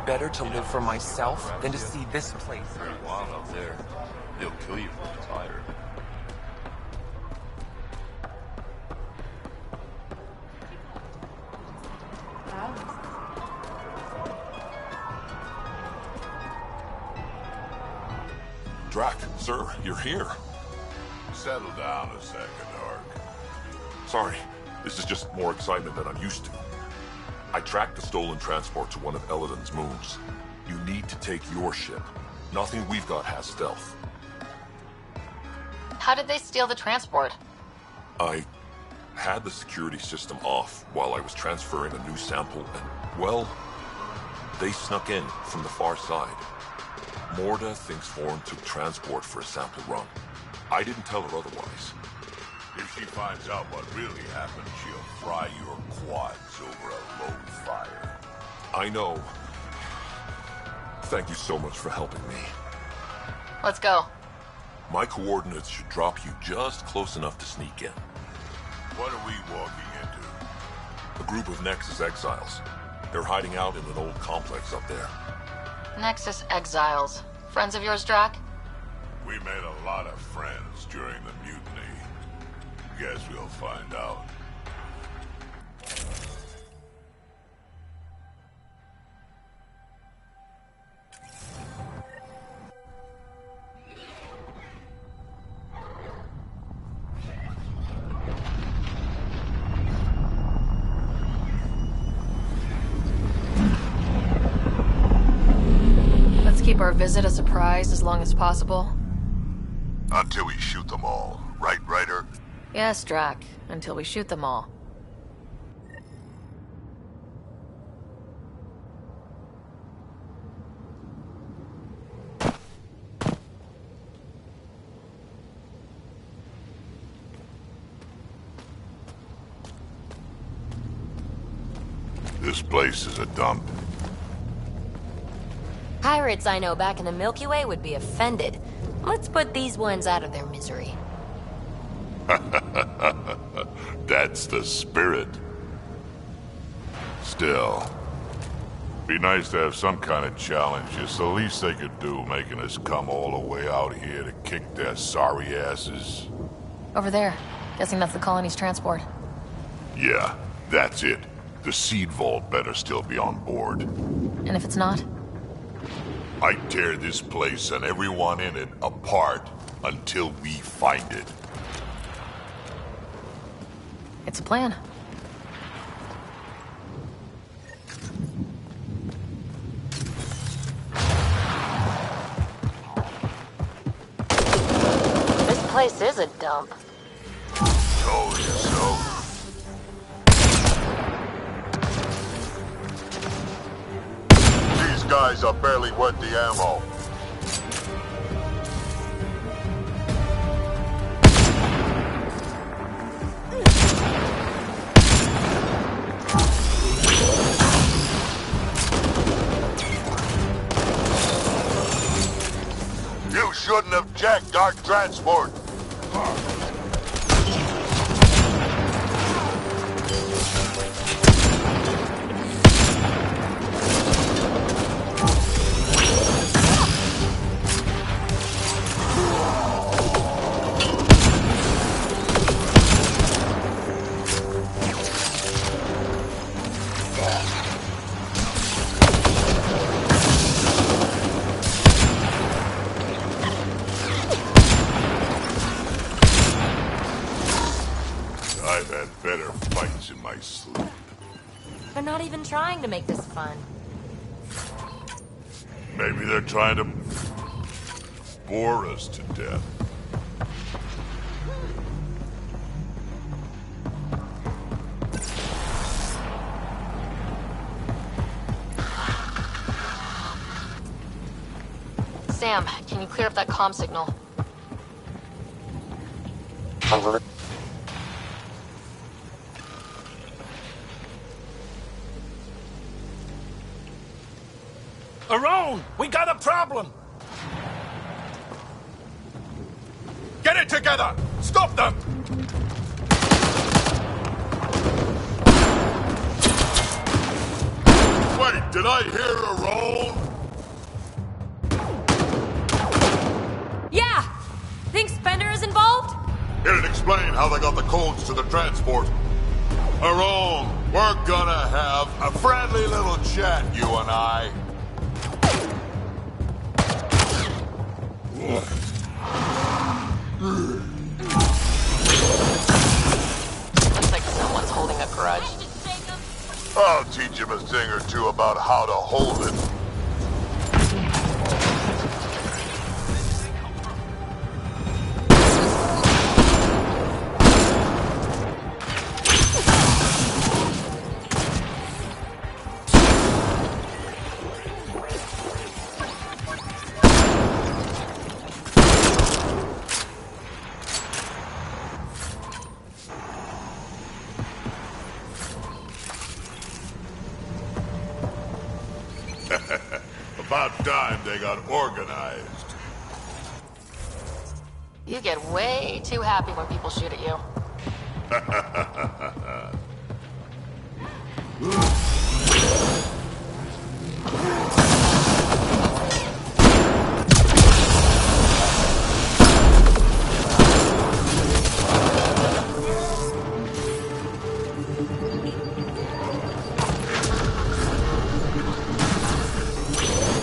Better to live for myself than to see this place. Very wild out there. They'll kill you if you're tired. Drac, sir, you're here. Settle down a second, Ark. Sorry, this is just more excitement than I'm used to. I tracked the stolen transport to one of Eladin's moons. You need to take your ship. Nothing we've got has stealth. How did they steal the transport? I had the security system off while I was transferring a new sample and, well, they snuck in from the far side. Morda thinks Vorn took transport for a sample run. I didn't tell her otherwise. If she finds out what really happened, she'll fry your quads over a low fire. I know. Thank you so much for helping me. Let's go. My coordinates should drop you just close enough to sneak in. What are we walking into? A group of Nexus exiles. They're hiding out in an old complex up there. Nexus exiles. Friends of yours, Drac? We made a lot of friends during the mutiny. Guess we'll find out. Let's keep our visit a surprise as long as possible. Until we shoot them all, right, Ryder? Yes, Drac. Until we shoot them all. This place is a dump. Pirates I know back in the Milky Way would be offended. Let's put these ones out of their misery. That's the spirit. Still, be nice to have some kind of challenge. It's the least they could do, making us come all the way out here to kick their sorry asses. Over there. Guessing that's the colony's transport. Yeah, that's it. The seed vault better still be on board. And if it's not? I'd tear this place and everyone in it apart until we find it. It's a plan. This place is a dump. Told you so. These guys are barely worth the ammo. You shouldn't have jacked our transport. I've had better fights in my sleep. They're not even trying to make this fun. Maybe they're trying to bore us to death. Sam, can you clear up that comm signal? Around! We got a problem! Get it together! Stop them! Wait, did I hear a roll? Yeah! Think Spender is involved? It'd explain how they got the codes to the transport. Around, we're gonna have a friendly little chat, you and I. Looks like someone's holding a grudge. I'll teach him a thing or two about how to hold it. About time they got organized. You get way too happy when people shoot at you.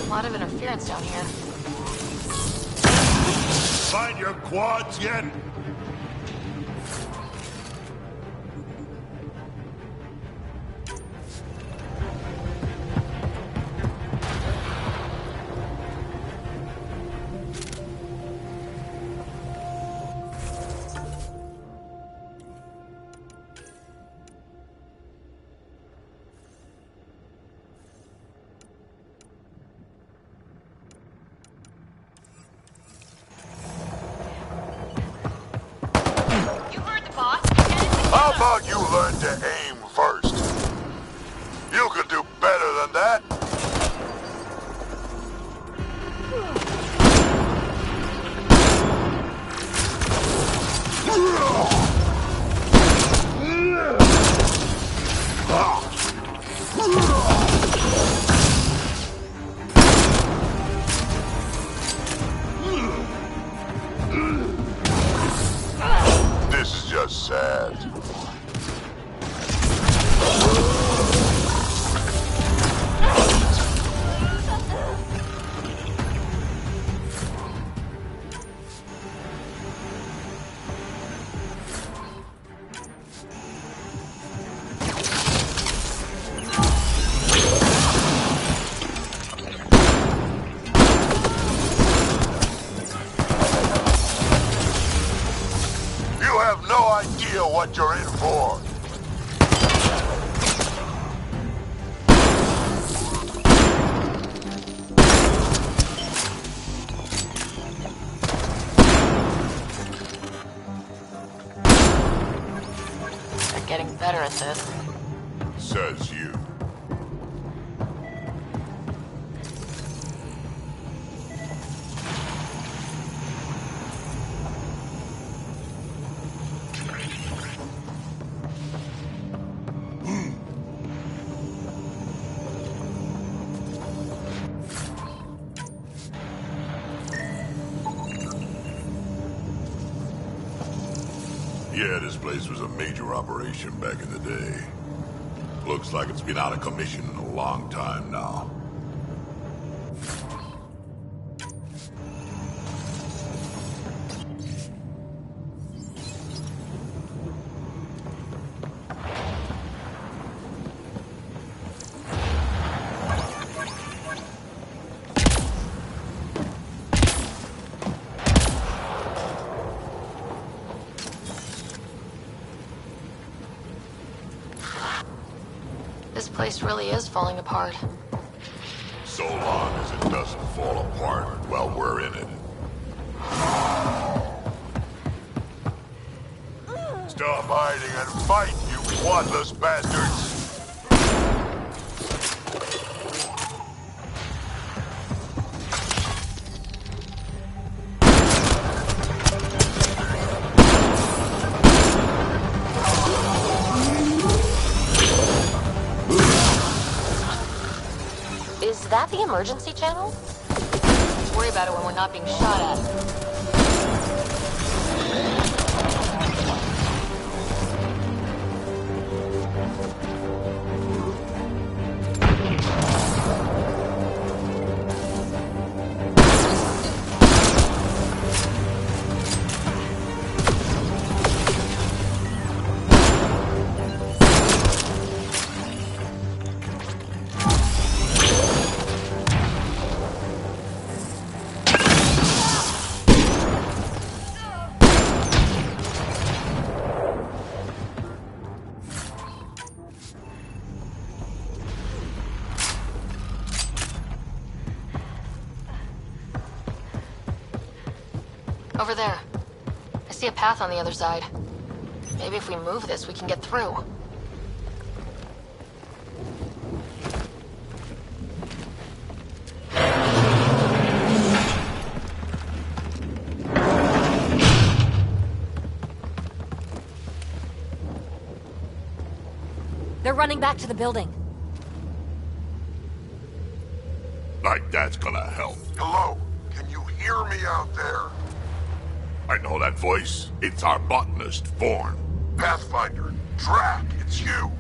A lot of interference down here. Find your quads yet? How about you learn to aim first? You can do better than that. This is just sad. You have no idea what you're in for. They're getting better at this. Says you. Yeah, this place was a major operation back in the day. Looks like it's been out of commission in a long time now. This place really is falling apart. So long as it doesn't fall apart while we're in it. Stop hiding and fight, you quadless bastards! Is that the emergency channel? Let's worry about it when we're not being shot at. Over there. I see a path on the other side. Maybe if we move this, we can get through. They're running back to the building. Like that's gonna help. Hello? Can you hear me out there? I know that voice. It's our botanist, Vorn. Pathfinder, Drac, it's you.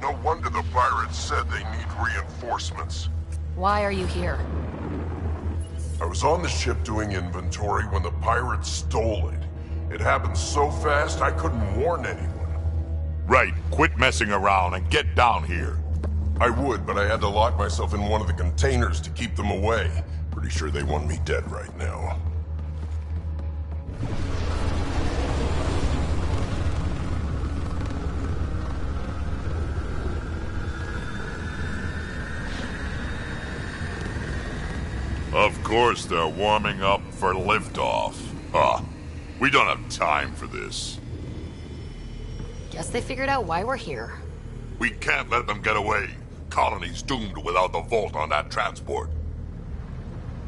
No wonder the pirates said they need reinforcements. Why are you here? I was on the ship doing inventory when the pirates stole it. It happened so fast I couldn't warn anyone. Right, quit messing around and get down here. I would, but I had to lock myself in one of the containers to keep them away. Pretty sure they want me dead right now. Of course they're warming up for liftoff. Huh. We don't have time for this. Guess they figured out why we're here. We can't let them get away. Colony's doomed without the vault on that transport.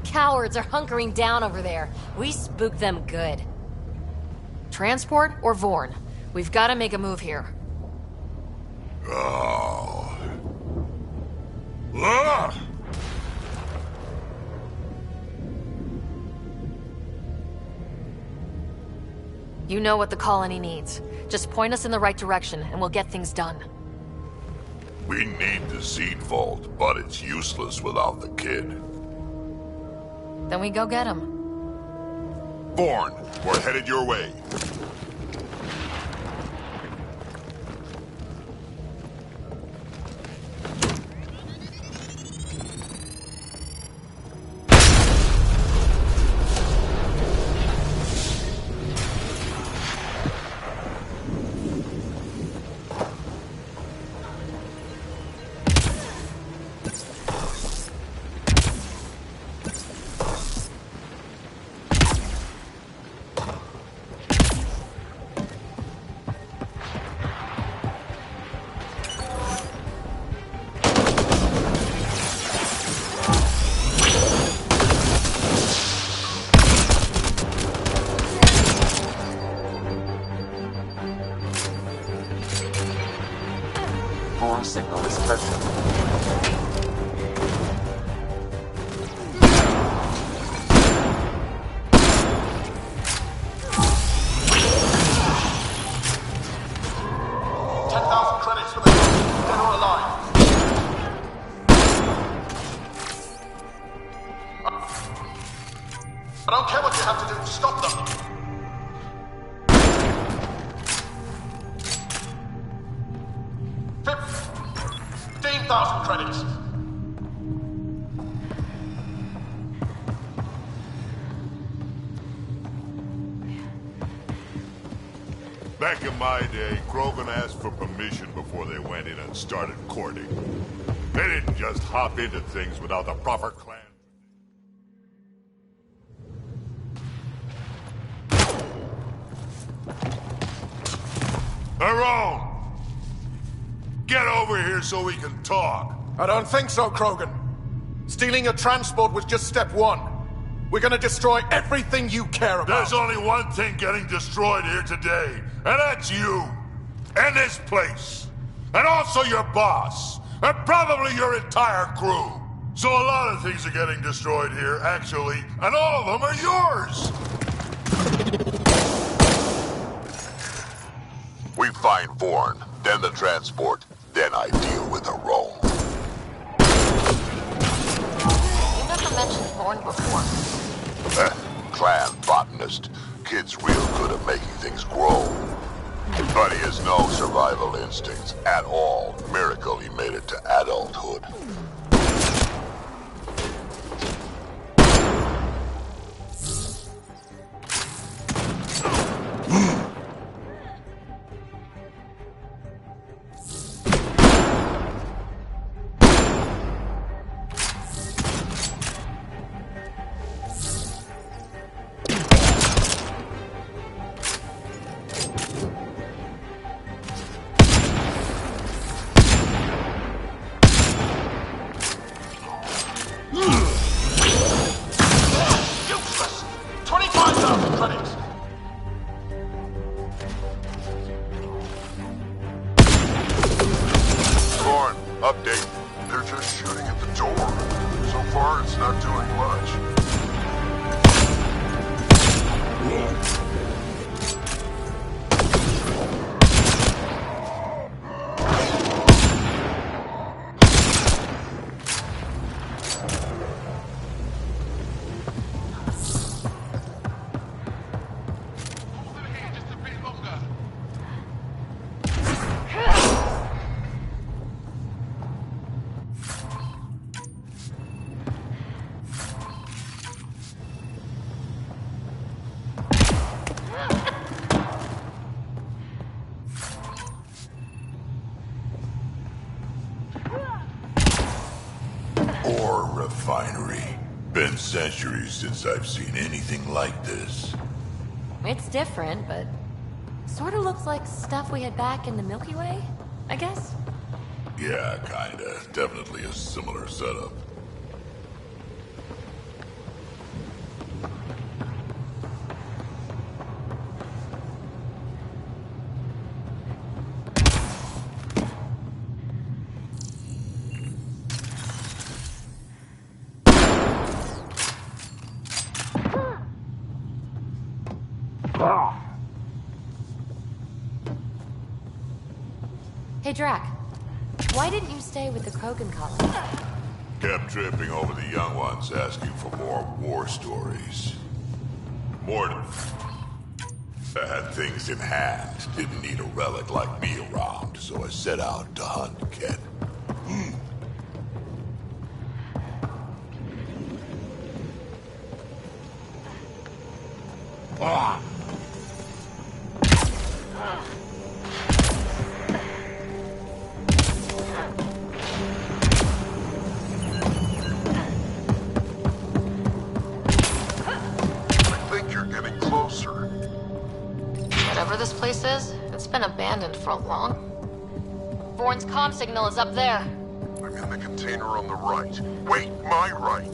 Cowards are hunkering down over there. We spooked them good. Transport or Vorn? We've got to make a move here. Oh. Ah! You know what the colony needs. Just point us in the right direction and we'll get things done. We need the seed vault, but it's useless without the kid. Then we go get him. Vorn, we're headed your way. Signal is approaching. 10,000 credits for the dead or alive. I don't care what you have to do to stop them. 15,000 credits. Back in my day, Krogan asked for permission before they went in and started courting. They didn't just hop into things without the proper clan. Aron! Get over here so we can talk. I don't think so, Krogan. Stealing a transport was just step one. We're gonna destroy everything you care about. There's only one thing getting destroyed here today, and that's you. And this place. And also your boss. And probably your entire crew. So a lot of things are getting destroyed here, actually, and all of them are yours. We find Vorn, then the transport, then I deal with the Rome. You never mentioned Vorn before. Clan botanist. Kid's real good at making things grow. But he has no survival instincts at all. Miracle he made it to adulthood. Update. They're just shooting at the door. So far, it's not doing much. Ore refinery. Been centuries since I've seen anything like this. It's different, but sort of looks like stuff we had back in the Milky Way, I guess. Yeah, kinda. Definitely a similar setup. Hey, Drac. Why didn't you stay with the Krogan colony? Kept tripping over the young ones, asking for more war stories. More than... I had things in hand. Didn't need a relic like me around, so I set out to hunt Ken. Whatever this place is, it's been abandoned for long. Vorn's comm signal is up there. I'm in the container on the right. Wait, my right.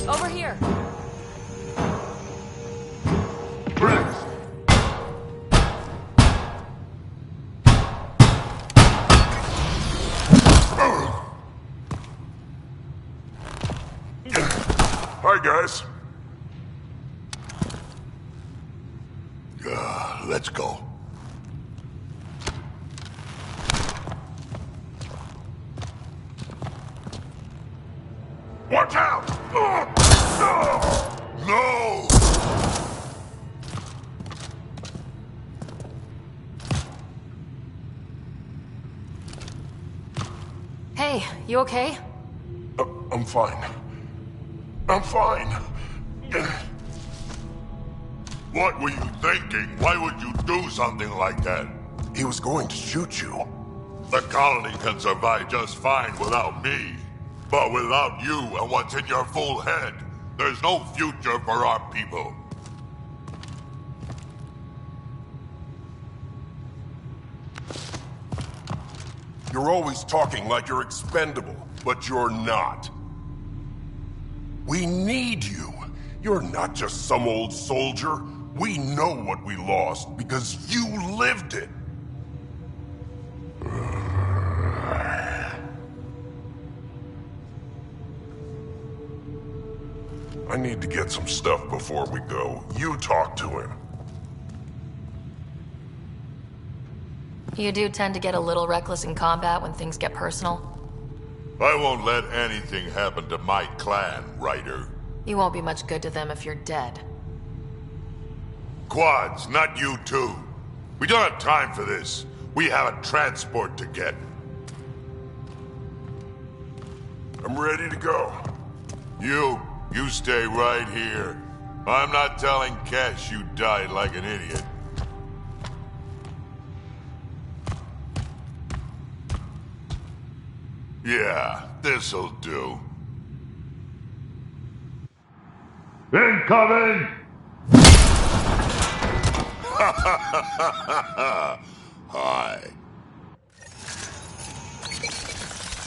Over here. Hi, guys. Let's go. Watch out! No! Hey, you okay? I'm fine. I'm fine. What were you thinking? Why would you do something like that? He was going to shoot you. The colony can survive just fine without me. But without you and what's in your full head, there's no future for our people. You're always talking like you're expendable, but you're not. We need you. You're not just some old soldier. We know what we lost because you lived it. I need to get some stuff before we go. You talk to him. You do tend to get a little reckless in combat when things get personal. I won't let anything happen to my clan, Ryder. You won't be much good to them if you're dead. Quads, not you too. We don't have time for this. We have a transport to get. I'm ready to go. You stay right here. I'm not telling Cash you died like an idiot. Yeah, this'll do. Incoming! Hi.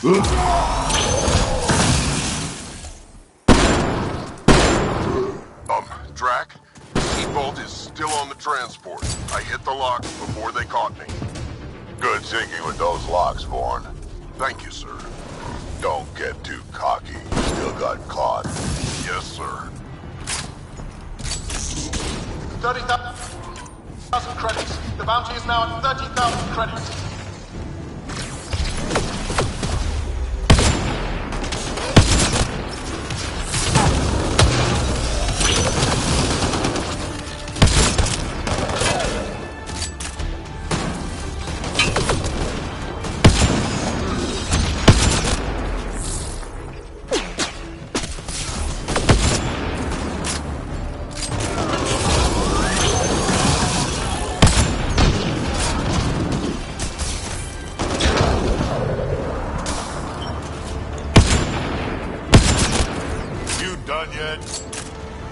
Drac, E-Bolt is still on the transport. I hit the locks before they caught me. Good thinking with those locks, Vaughn. Thank you, sir. Don't get too cocky. You still got caught. Yes, sir. 30,000 credits. The bounty is now at 30,000 credits.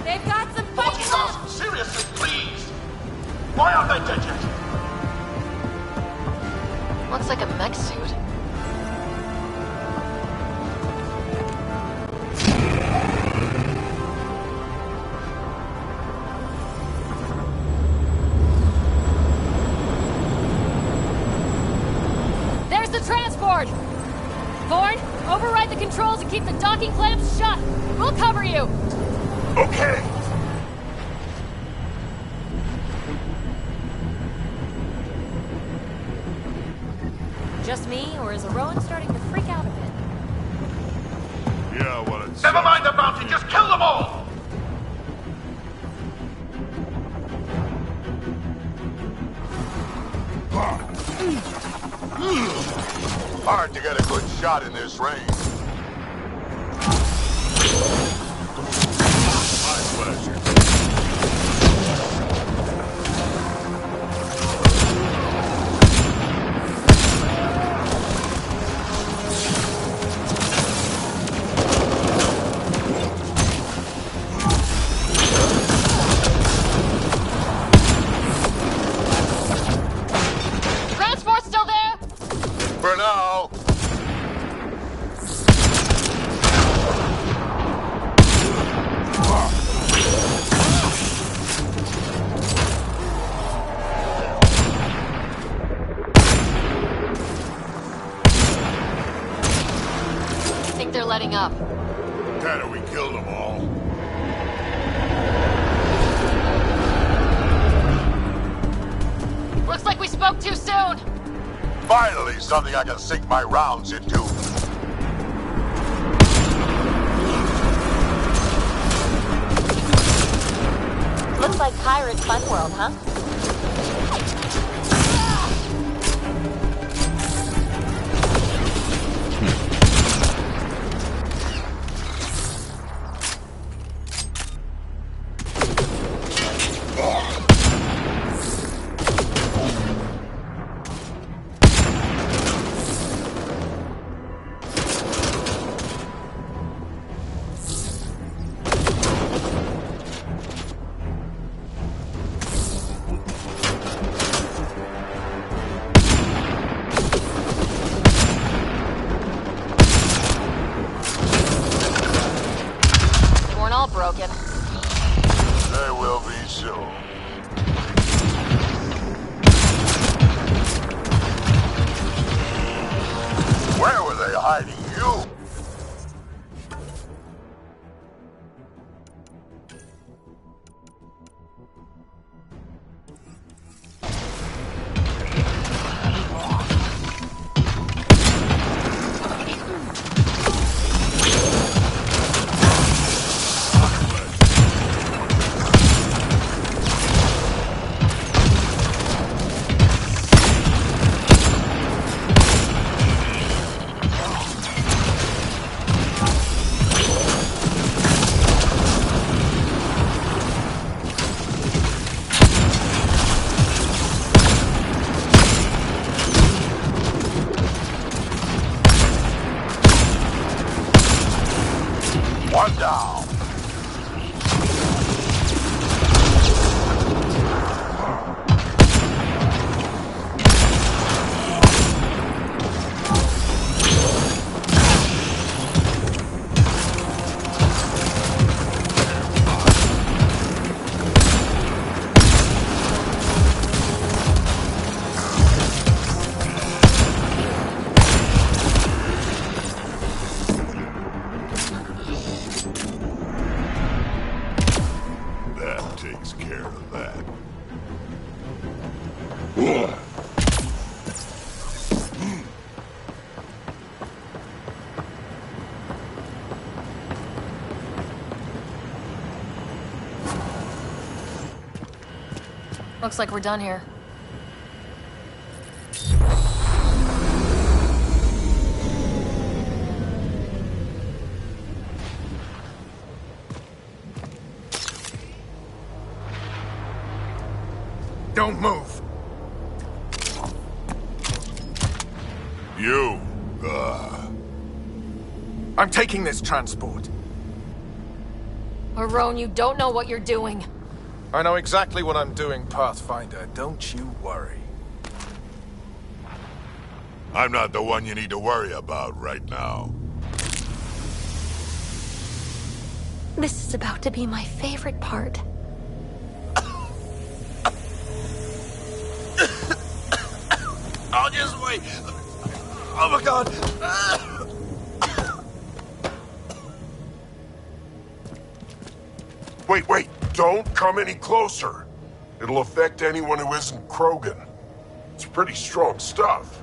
They've got some fight left! Seriously, please! Why aren't they dead yet? Looks like a mech suit. There's the transport! Thorn, override the controls and keep the docking clamps shut! We'll cover you! Okay! Just me, or is Rowan starting to freak out a bit? Yeah, well, it's... Never mind the bounty, just kill them all! Hard to get a good shot in this range. My pleasure. Transport's still there? For now. I think they're letting up. Tanner, we killed them all. Looks like we spoke too soon. Finally, something I can sink my rounds into. Looks like Pirate Fun World, huh? They weren't all broken. They will be soon. Where were they hiding you? One down. Looks like we're done here. Don't move. You, I'm taking this transport. Arone, you don't know what you're doing. I know exactly what I'm doing, Pathfinder. Don't you worry. I'm not the one you need to worry about right now. This is about to be my favorite part. I'll just wait. Oh my god. Wait. Don't come any closer. It'll affect anyone who isn't Krogan. It's pretty strong stuff.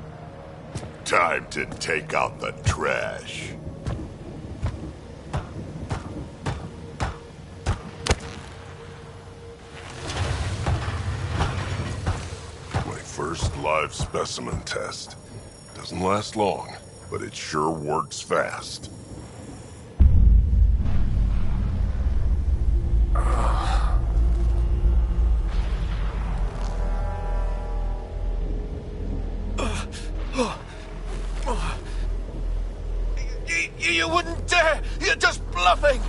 Time to take out the trash. My first live specimen test. Doesn't last long, but it sure works fast. You wouldn't dare! You're just bluffing!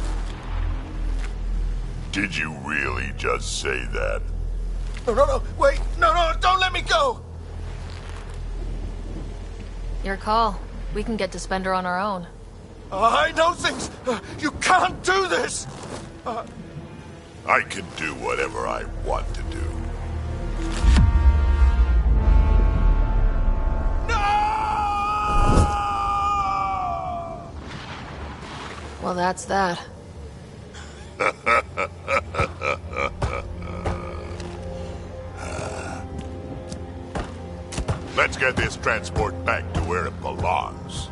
Did you really just say that? No, wait! No, don't let me go! Your call. We can get to Spender on our own. I know things! You can't do this! I can do whatever I want to do. Well, that's that. Let's get this transport back to where it belongs.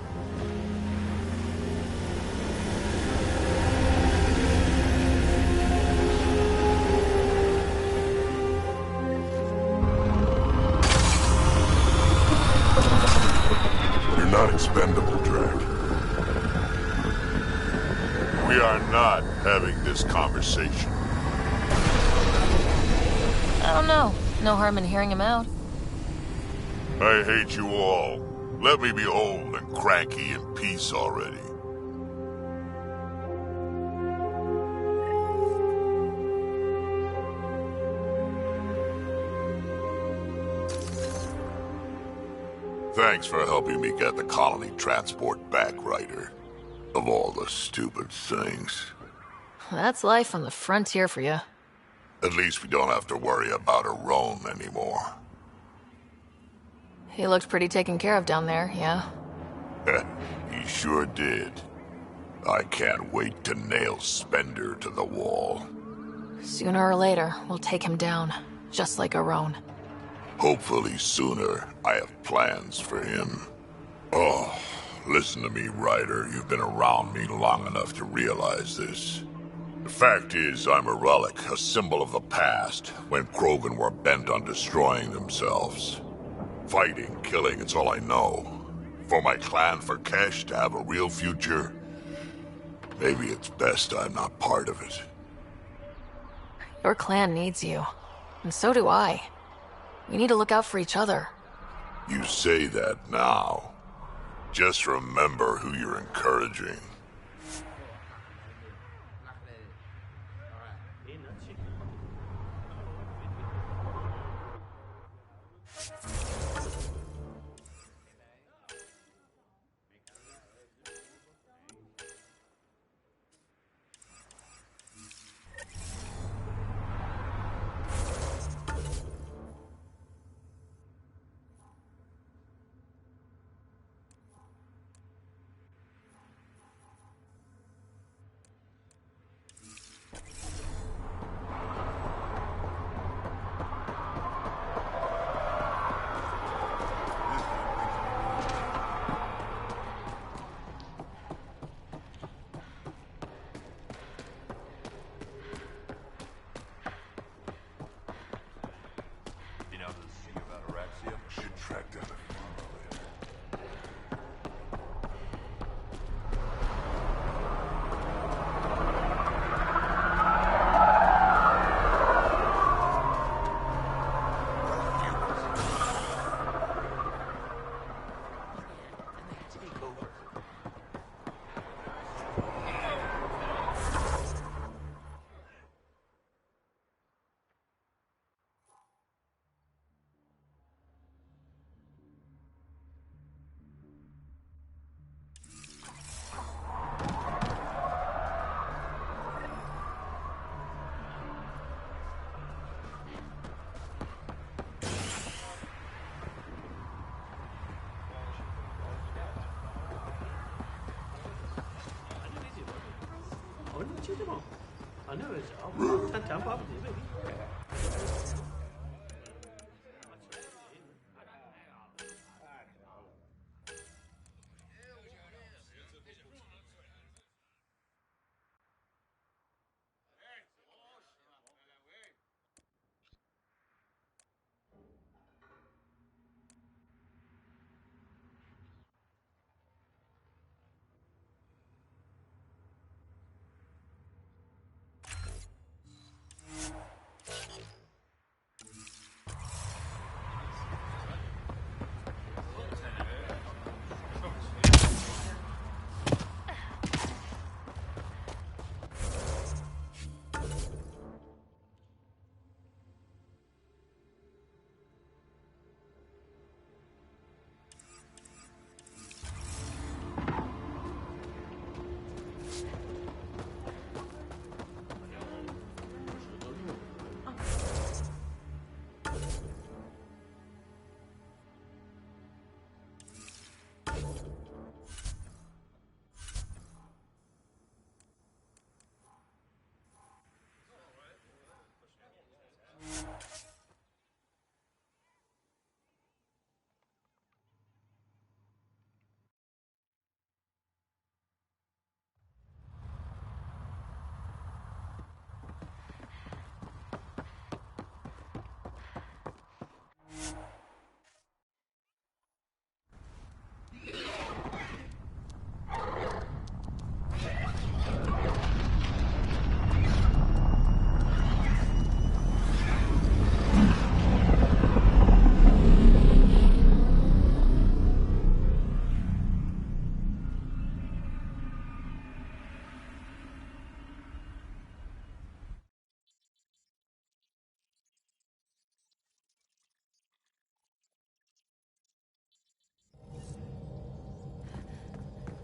You're not expendable, Drac. We are not having this conversation. I don't know. No harm in hearing him out. I hate you all. Let me be old and cranky in peace already. Thanks for helping me get the colony transport back, Ryder. Of all the stupid things. That's life on the frontier for you. At least we don't have to worry about Arone anymore. He looked pretty taken care of down there, yeah? He sure did. I can't wait to nail Spender to the wall. Sooner or later, we'll take him down. Just like Arone. Hopefully sooner. I have plans for him. Oh, listen to me, Ryder. You've been around me long enough to realize this. The fact is, I'm a relic, a symbol of the past, when Krogan were bent on destroying themselves. Fighting, killing, it's all I know. For my clan, for Kesh to have a real future, maybe it's best I'm not part of it. Your clan needs you. And so do I. We need to look out for each other. You say that now. Just remember who you're encouraging.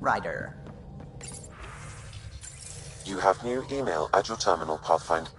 Ryder. You have new email at your terminal, Pathfinder.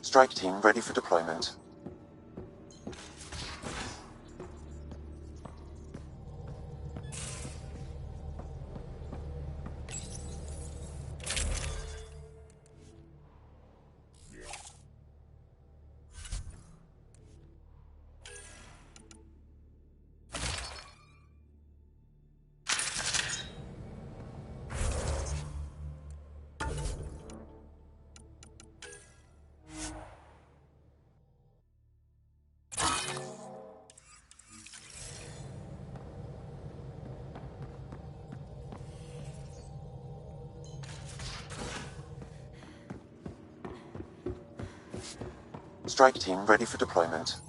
Strike team ready for deployment. Strike team ready for deployment.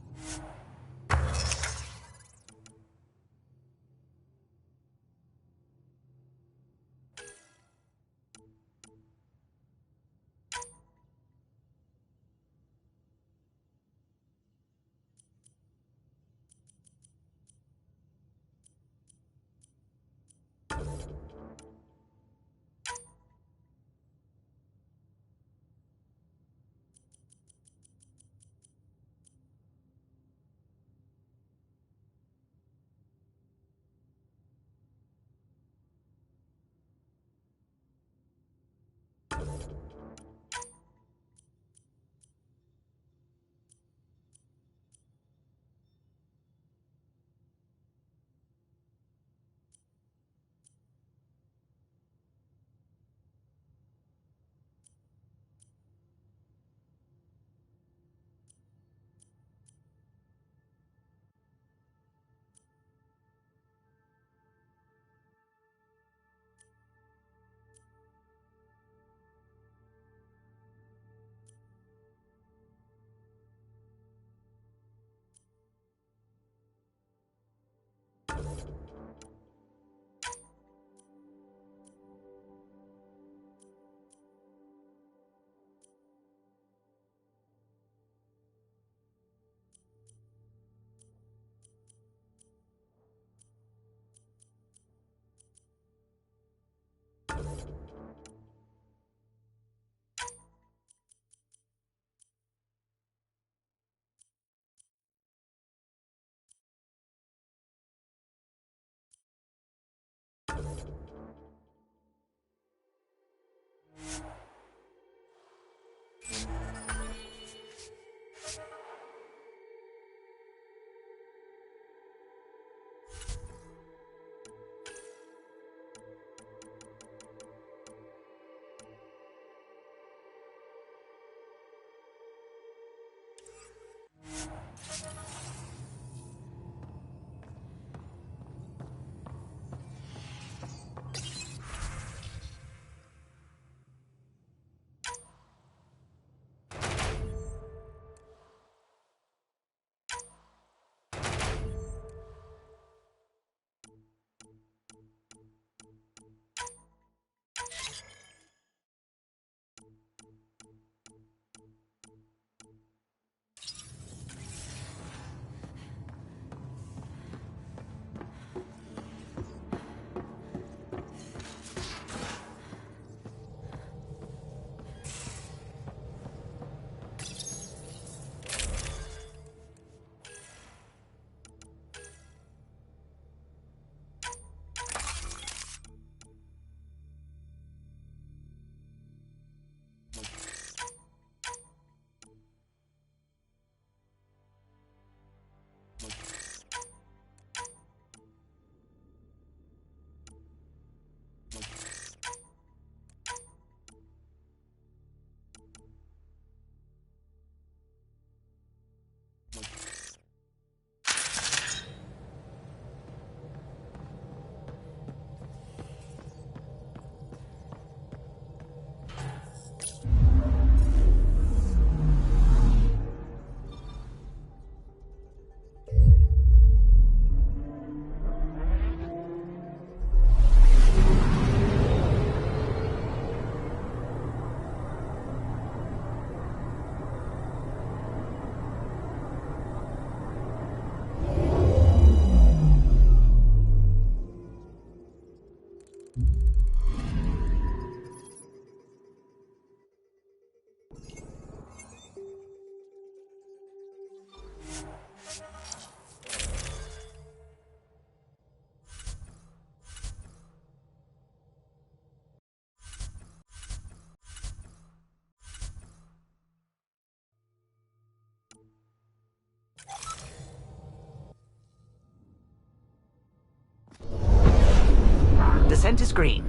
Descent is green.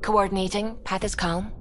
Coordinating. Path is calm.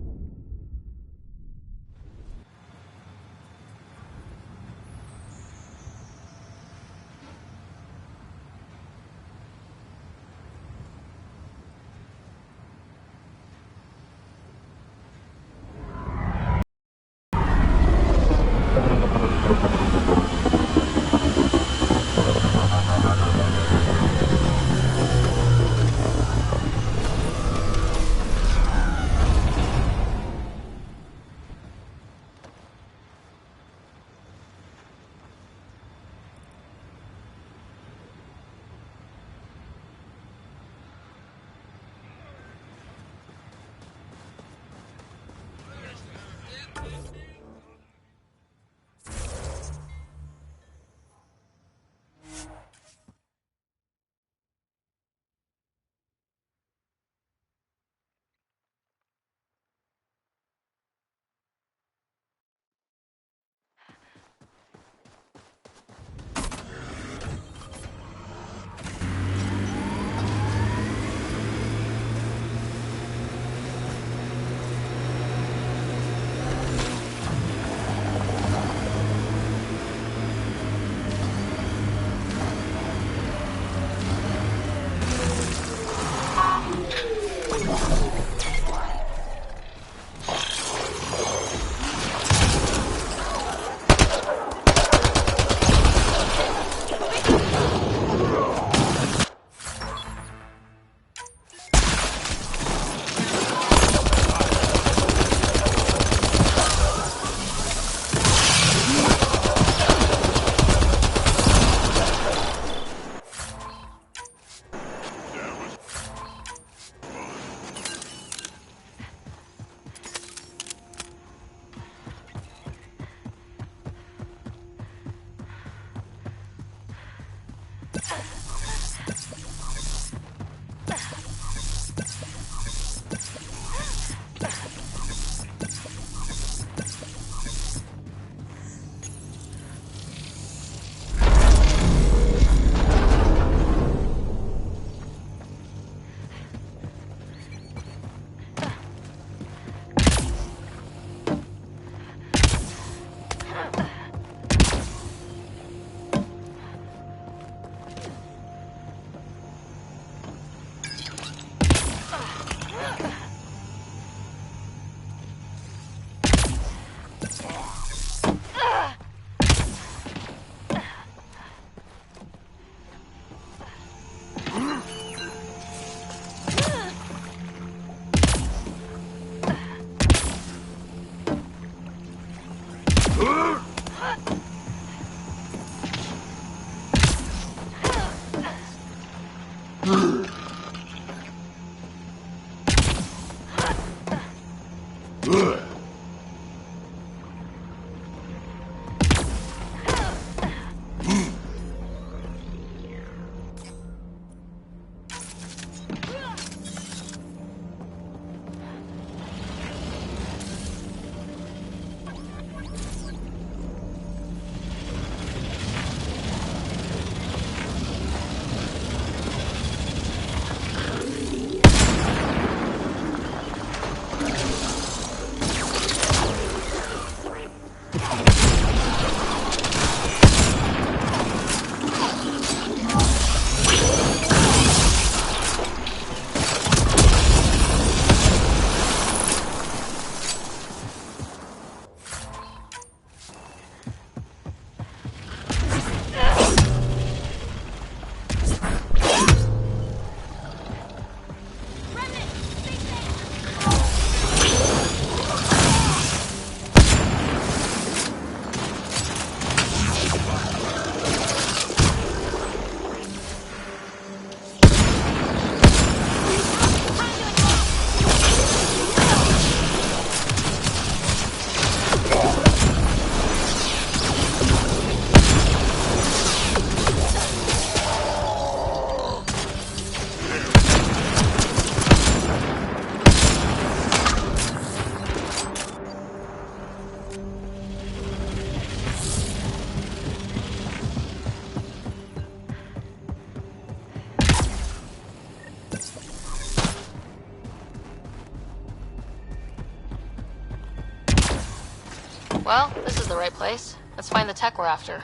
Well, this is the right place. Let's find the tech we're after.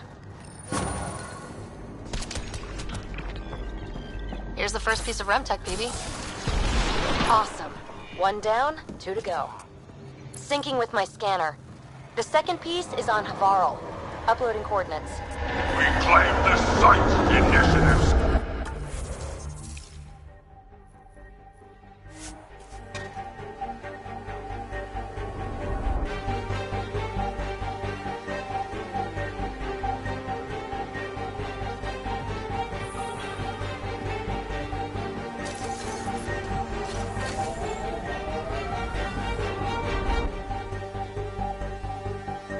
Here's the first piece of REM tech, BB. Awesome. 1 down, 2 to go. Syncing with my scanner. The second piece is on Havarl. Uploading coordinates. Reclaim the site, initiatives!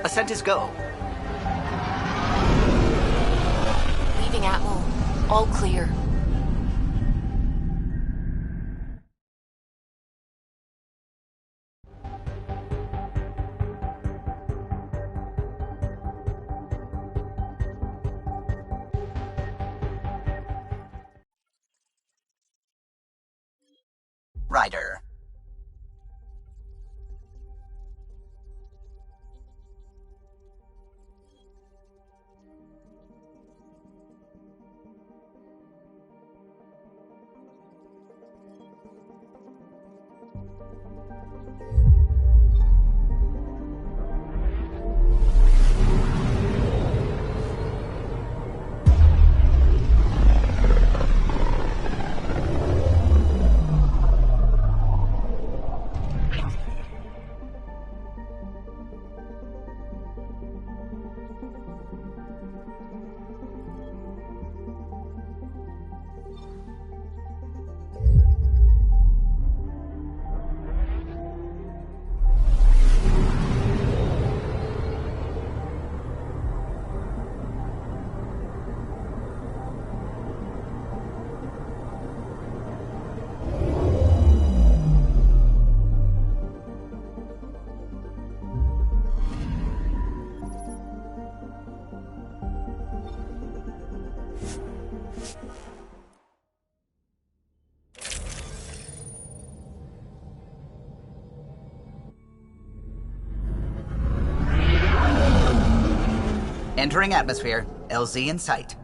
Ascent is go. Leaving Atmo. All clear. Ryder. Entering atmosphere. LZ in sight.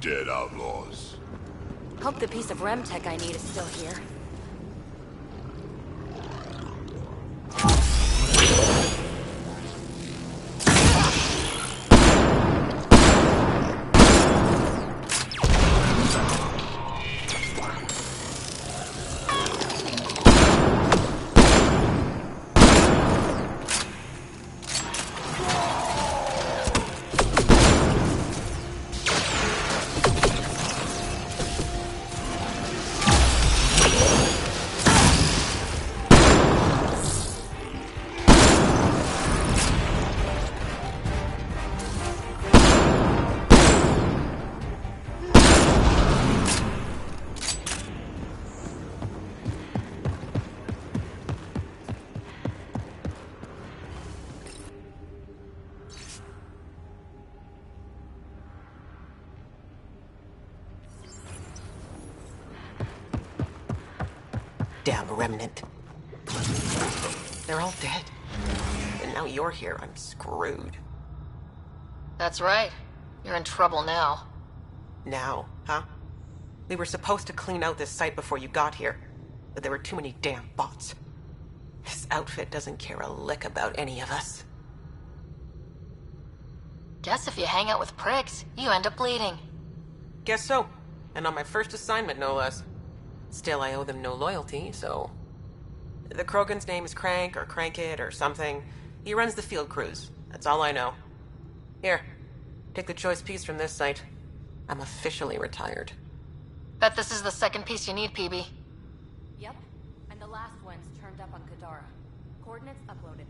dead outlaws. Hope the piece of REM tech I need is still here. Damn remnant. They're all dead. And now you're here, I'm screwed. That's right. You're in trouble now. Now, huh? We were supposed to clean out this site before you got here, but there were too many damn bots. This outfit doesn't care a lick about any of us. Guess if you hang out with pricks, you end up bleeding. Guess so. And on my first assignment, no less. Still, I owe them no loyalty, so... The Krogan's name is Crank, or Crankit, or something. He runs the field crews. That's all I know. Here, take the choice piece from this site. I'm officially retired. Bet this is the second piece you need, PB. Yep, and the last one's turned up on Kadara. Coordinates uploaded.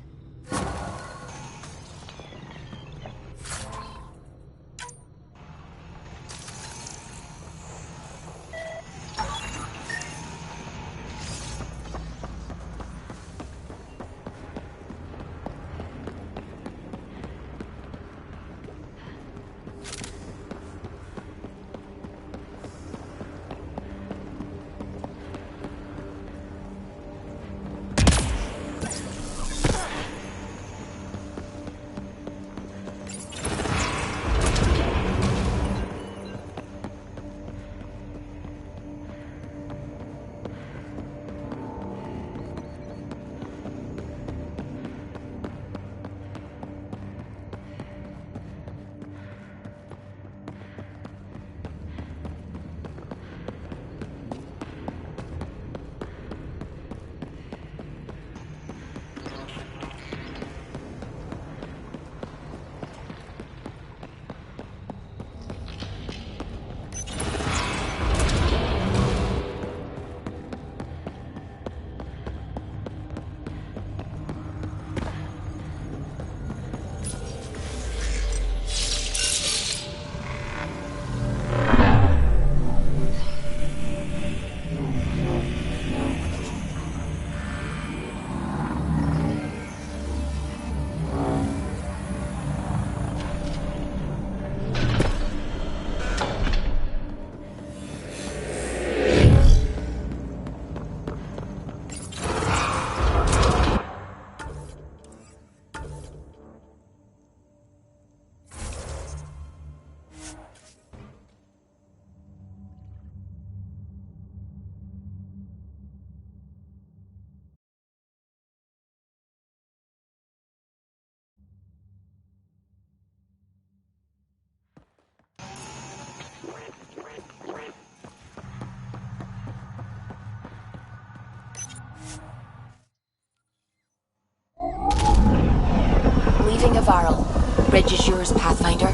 Leaving Avaril. Bridge is yours, Pathfinder.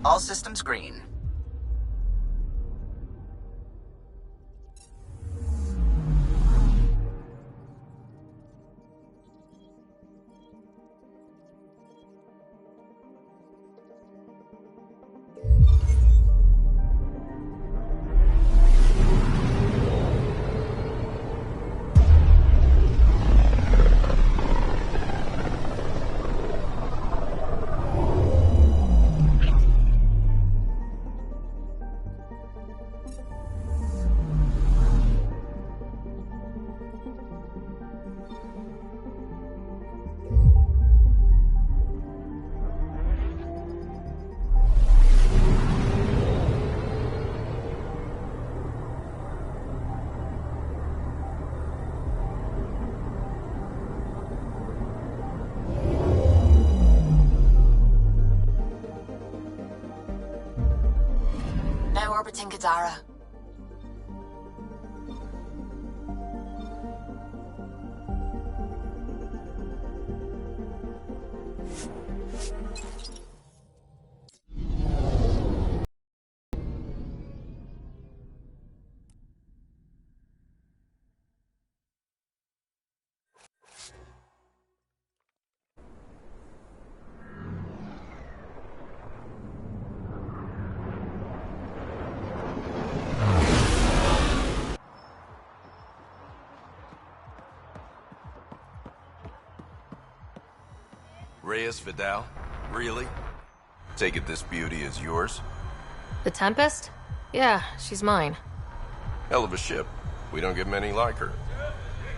All systems green. orbiting Kadara. Reyes Vidal? Really? Take it this beauty is yours? The Tempest? Yeah, she's mine. Hell of a ship. We don't get many like her.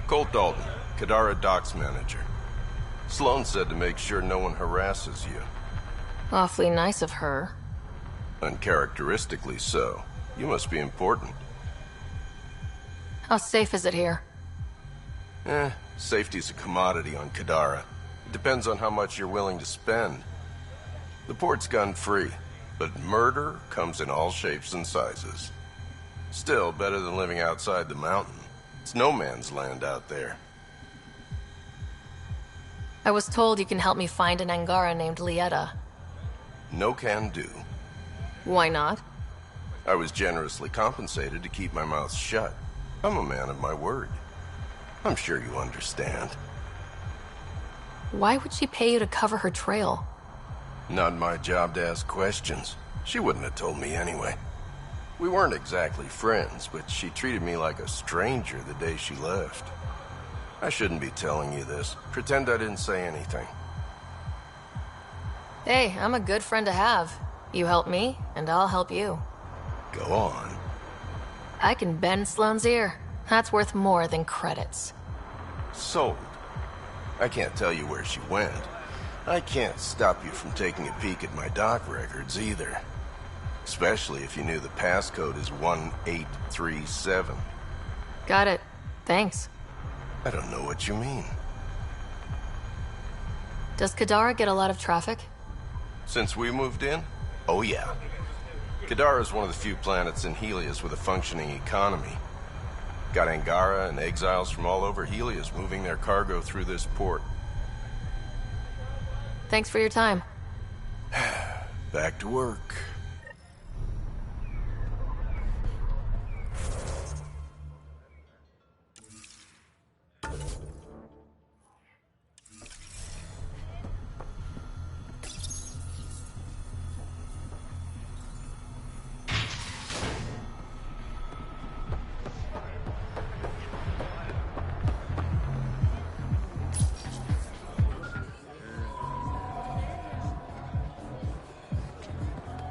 Colt Dalton, Kadara Docks Manager. Sloan said to make sure no one harasses you. Awfully nice of her. Uncharacteristically so. You must be important. How safe is it here? Safety's a commodity on Kadara. It depends on how much you're willing to spend. The port's gun-free, but murder comes in all shapes and sizes. Still, better than living outside the mountain. It's no man's land out there. I was told you can help me find an Angara named Lieta. No can do. Why not? I was generously compensated to keep my mouth shut. I'm a man of my word. I'm sure you understand. Why would she pay you to cover her trail? Not my job to ask questions. She wouldn't have told me anyway. We weren't exactly friends, but she treated me like a stranger the day she left. I shouldn't be telling you this. Pretend I didn't say anything. Hey, I'm a good friend to have. You help me, and I'll help you. Go on. I can bend Sloane's ear. That's worth more than credits. Sold. I can't tell you where she went. I can't stop you from taking a peek at my doc records either. Especially if you knew the passcode is 1837. Got it. Thanks. I don't know what you mean. Does Kadara get a lot of traffic? Since we moved in? Oh yeah. Kadara is one of the few planets in Helios with a functioning economy. Got Angara and exiles from all over Helios moving their cargo through this port. Thanks for your time. Back to work.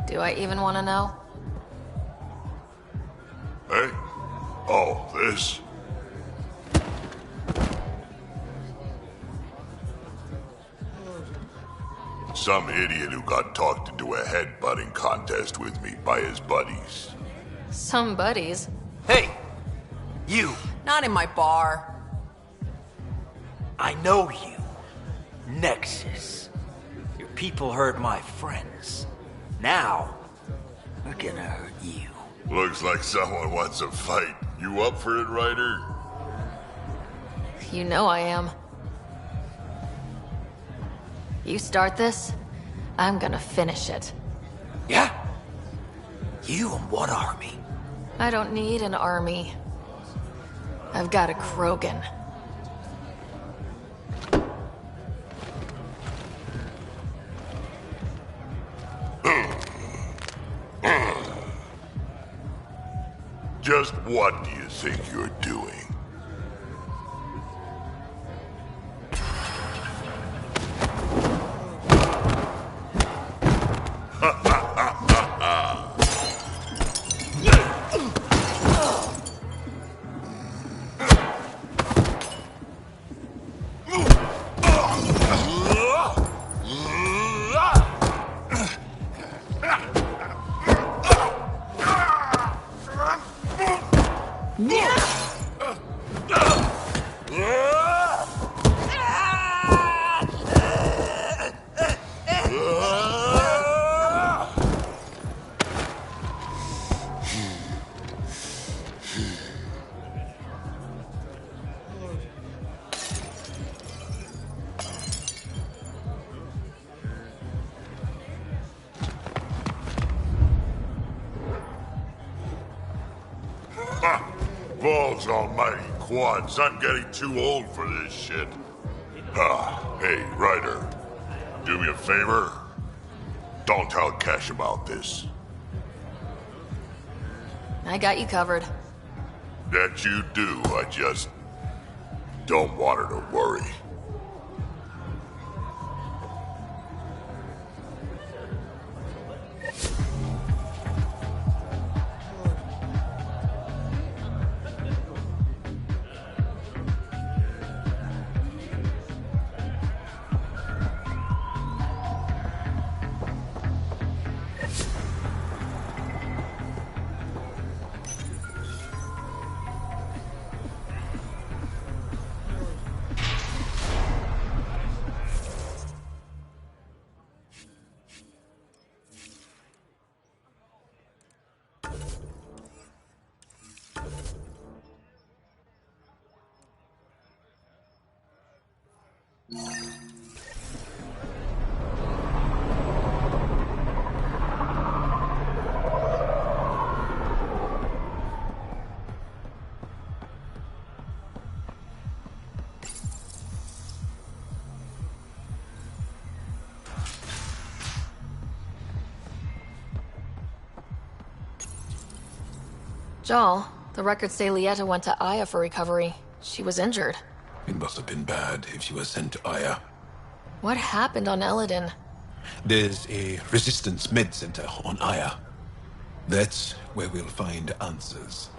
Do I even want to know? Hey? Oh, this? Some idiot who got talked into a headbutting contest with me by his buddies. Some buddies? Hey! You! Not in my bar. I know you. Nexus. Your people hurt my friends. Now, we're gonna hurt you. Looks like someone wants a fight. You up for it, Ryder? You know I am. You start this, I'm gonna finish it. Yeah? You and what army? I don't need an army. I've got a Krogan. Just what do you think you're doing? Balls almighty quads, I'm getting too old for this shit. Hey, Ryder. Do me a favor. Don't tell Cash about this. I got you covered. That you do, I just don't want her to worry. Jal, the records say Lieta went to Aya for recovery. She was injured. It must have been bad if she was sent to Aya. What happened on Eladin? There's a resistance med center on Aya. That's where we'll find answers.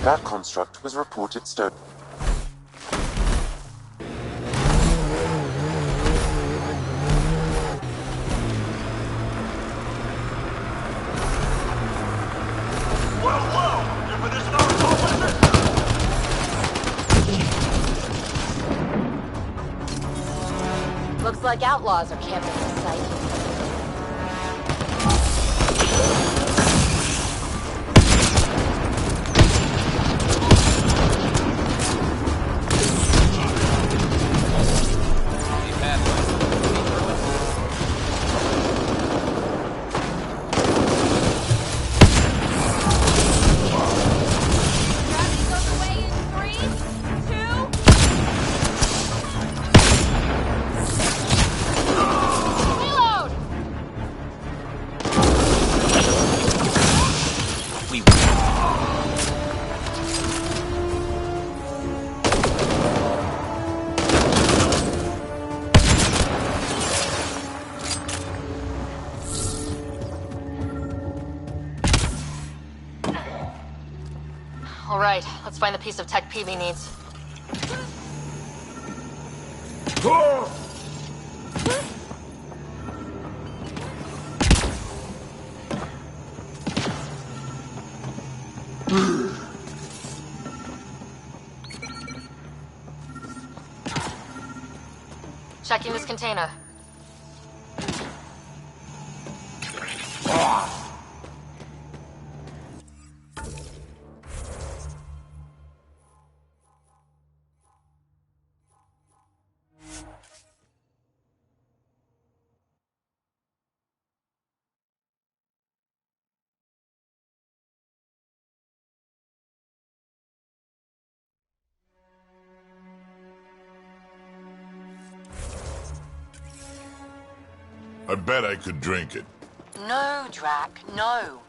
That construct was reported stolen. Looks like outlaws are camping this site. All right, let's find the piece of tech Peavy needs. Checking this container. I bet I could drink it. No, Drac, no.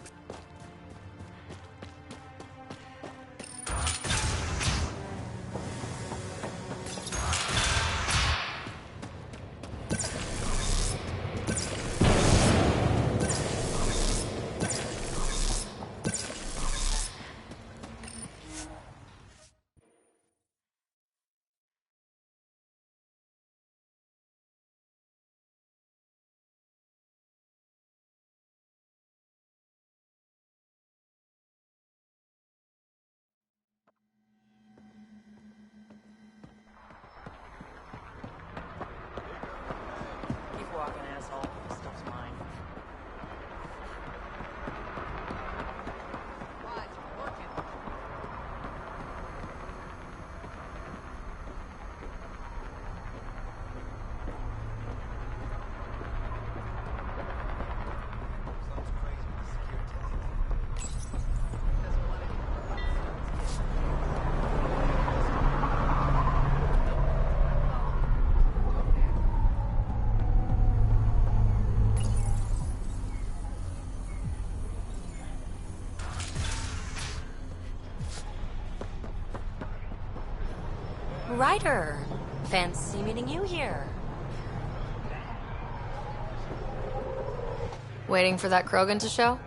Ryder, fancy meeting you here. Waiting for that Krogan to show?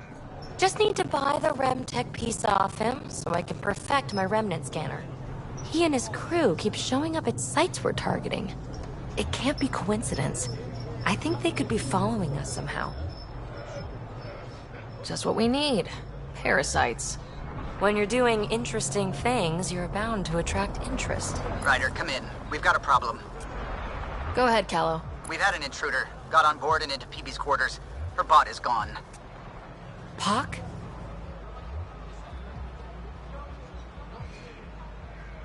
Just need to buy the REM tech piece off him so I can perfect my remnant scanner. He and his crew keep showing up at sites we're targeting. It can't be coincidence. I think they could be following us somehow. Just what we need. Parasites. When you're doing interesting things, you're bound to attract interest. Ryder, come in. We've got a problem. Go ahead, Callow. We've had an intruder. Got on board and into Peebee's quarters. Her bot is gone. Pock?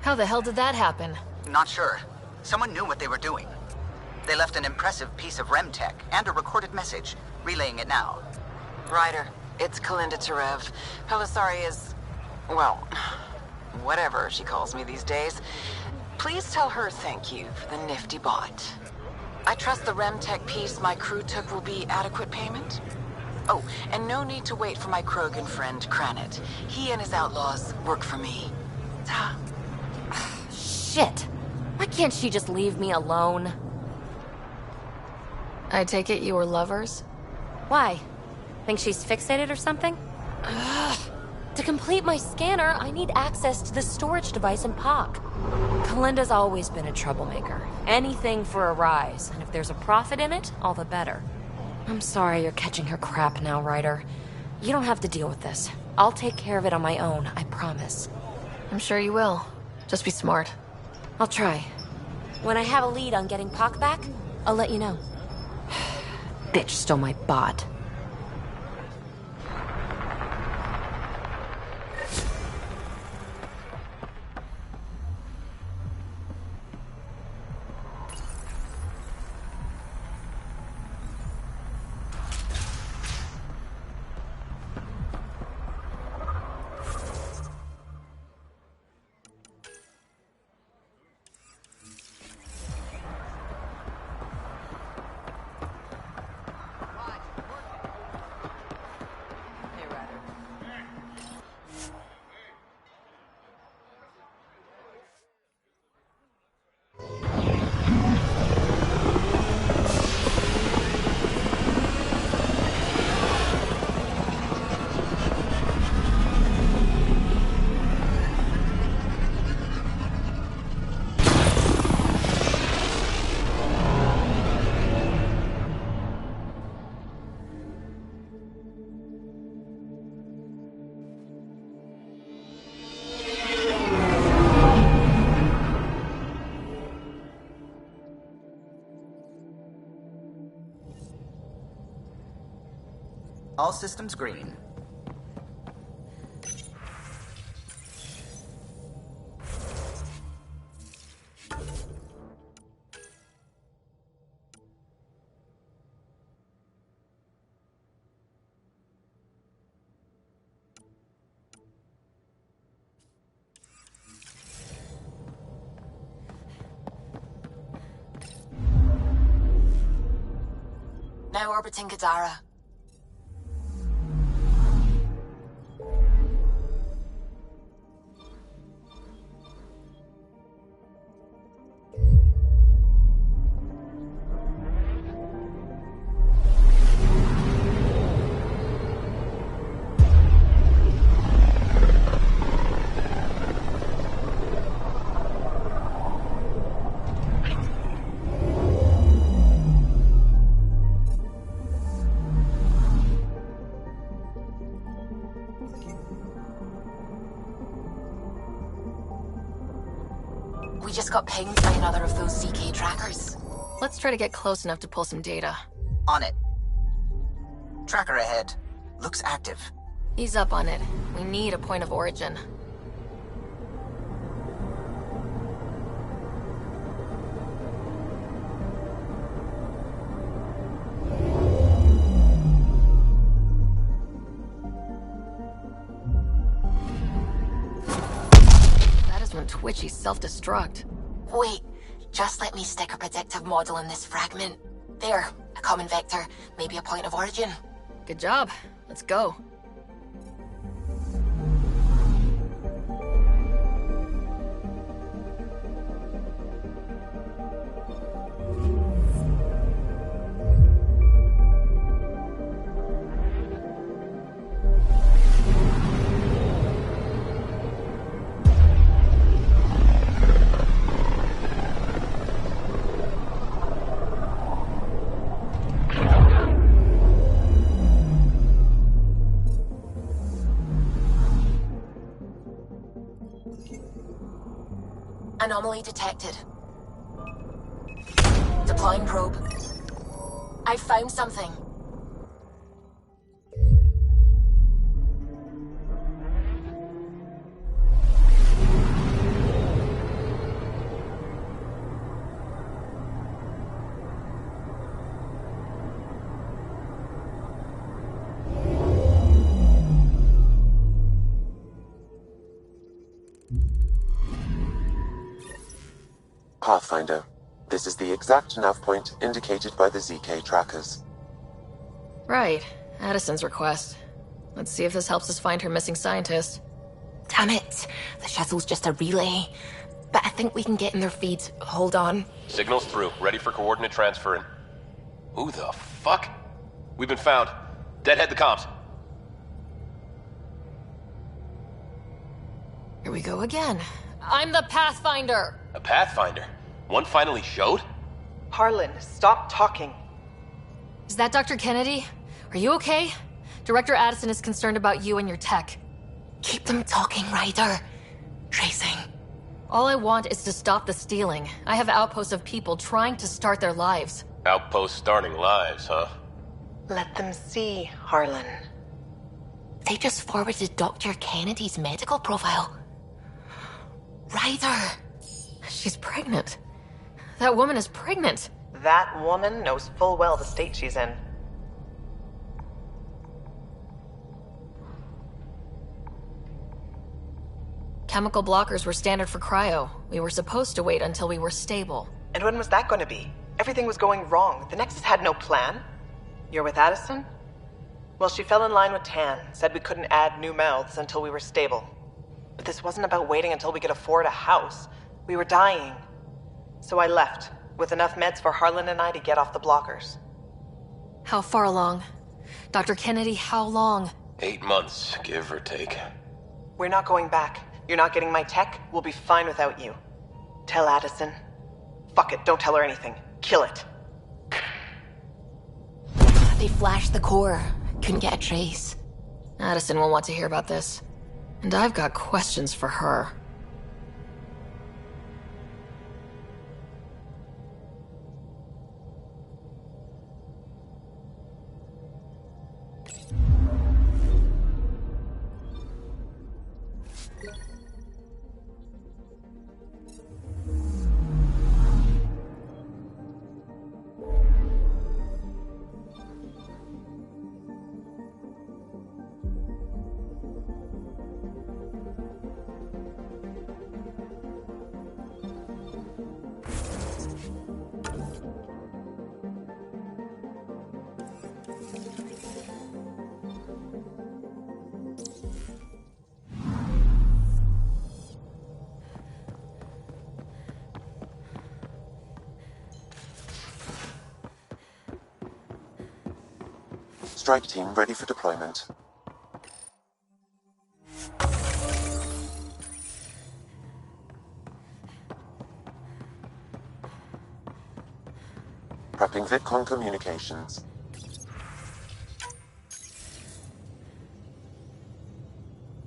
How the hell did that happen? Not sure. Someone knew what they were doing. They left an impressive piece of REM tech and a recorded message, relaying it now. Ryder, it's Kalinda Tarev. Pelisari is... well, whatever she calls me these days. Please tell her thank you for the nifty bot. I trust the REM tech piece my crew took will be adequate payment. Oh, and no need to wait for my Krogan friend, Kranit. He and his outlaws work for me. Ta. Shit. Why can't she just leave me alone? I take it you were lovers? Why? Think she's fixated or something? Ugh. To complete my scanner, I need access to the storage device in POC. Kalinda's always been a troublemaker. Anything for a rise, and if there's a profit in it, all the better. I'm sorry you're catching her crap now, Ryder. You don't have to deal with this. I'll take care of it on my own, I promise. I'm sure you will. Just be smart. I'll try. When I have a lead on getting POC back, I'll let you know. Bitch stole my bot. All systems green. Now orbiting Kadara. We just got pinged by another of those ZK trackers. Let's try to get close enough to pull some data. On it. Tracker ahead. Looks active. He's up on it. We need a point of origin. That is when Twitchy self-destruct. Wait, just let me stick a predictive model in this fragment. There, a common vector, maybe a point of origin. Good job. Let's go. Anomaly detected. Deploying probe. I found something. Pathfinder. This is the exact nav point indicated by the ZK trackers. Right. Addison's request. Let's see if this helps us find her missing scientist. Damn it. The shuttle's just a relay. But I think we can get in their feeds. Hold on. Signal's through. Ready for coordinate transfer. Who the fuck? We've been found. Deadhead the comms. Here we go again. I'm the Pathfinder! A Pathfinder? One finally showed? Harlan, stop talking. Is that Dr. Kennedy? Are you okay? Director Addison is concerned about you and your tech. Keep them talking, Ryder. Tracing. All I want is to stop the stealing. I have outposts of people trying to start their lives. Outpost starting lives, huh? Let them see, Harlan. They just forwarded Dr. Kennedy's medical profile. Ryder. She's pregnant. That woman is pregnant. That woman knows full well the state she's in. Chemical blockers were standard for cryo. We were supposed to wait until we were stable. And when was that going to be? Everything was going wrong. The Nexus had no plan. You're with Addison? Well, she fell in line with Tan, said we couldn't add new mouths until we were stable. But this wasn't about waiting until we could afford a house. We were dying. So I left, with enough meds for Harlan and I to get off the blockers. How far along? Dr. Kennedy, how long? 8 months, give or take. We're not going back. You're not getting my tech. We'll be fine without you. Tell Addison. Fuck it, don't tell her anything. Kill it. They flashed the core. Couldn't get a trace. Addison will want to hear about this. And I've got questions for her. Strike team ready for deployment. Prepping VidCon communications.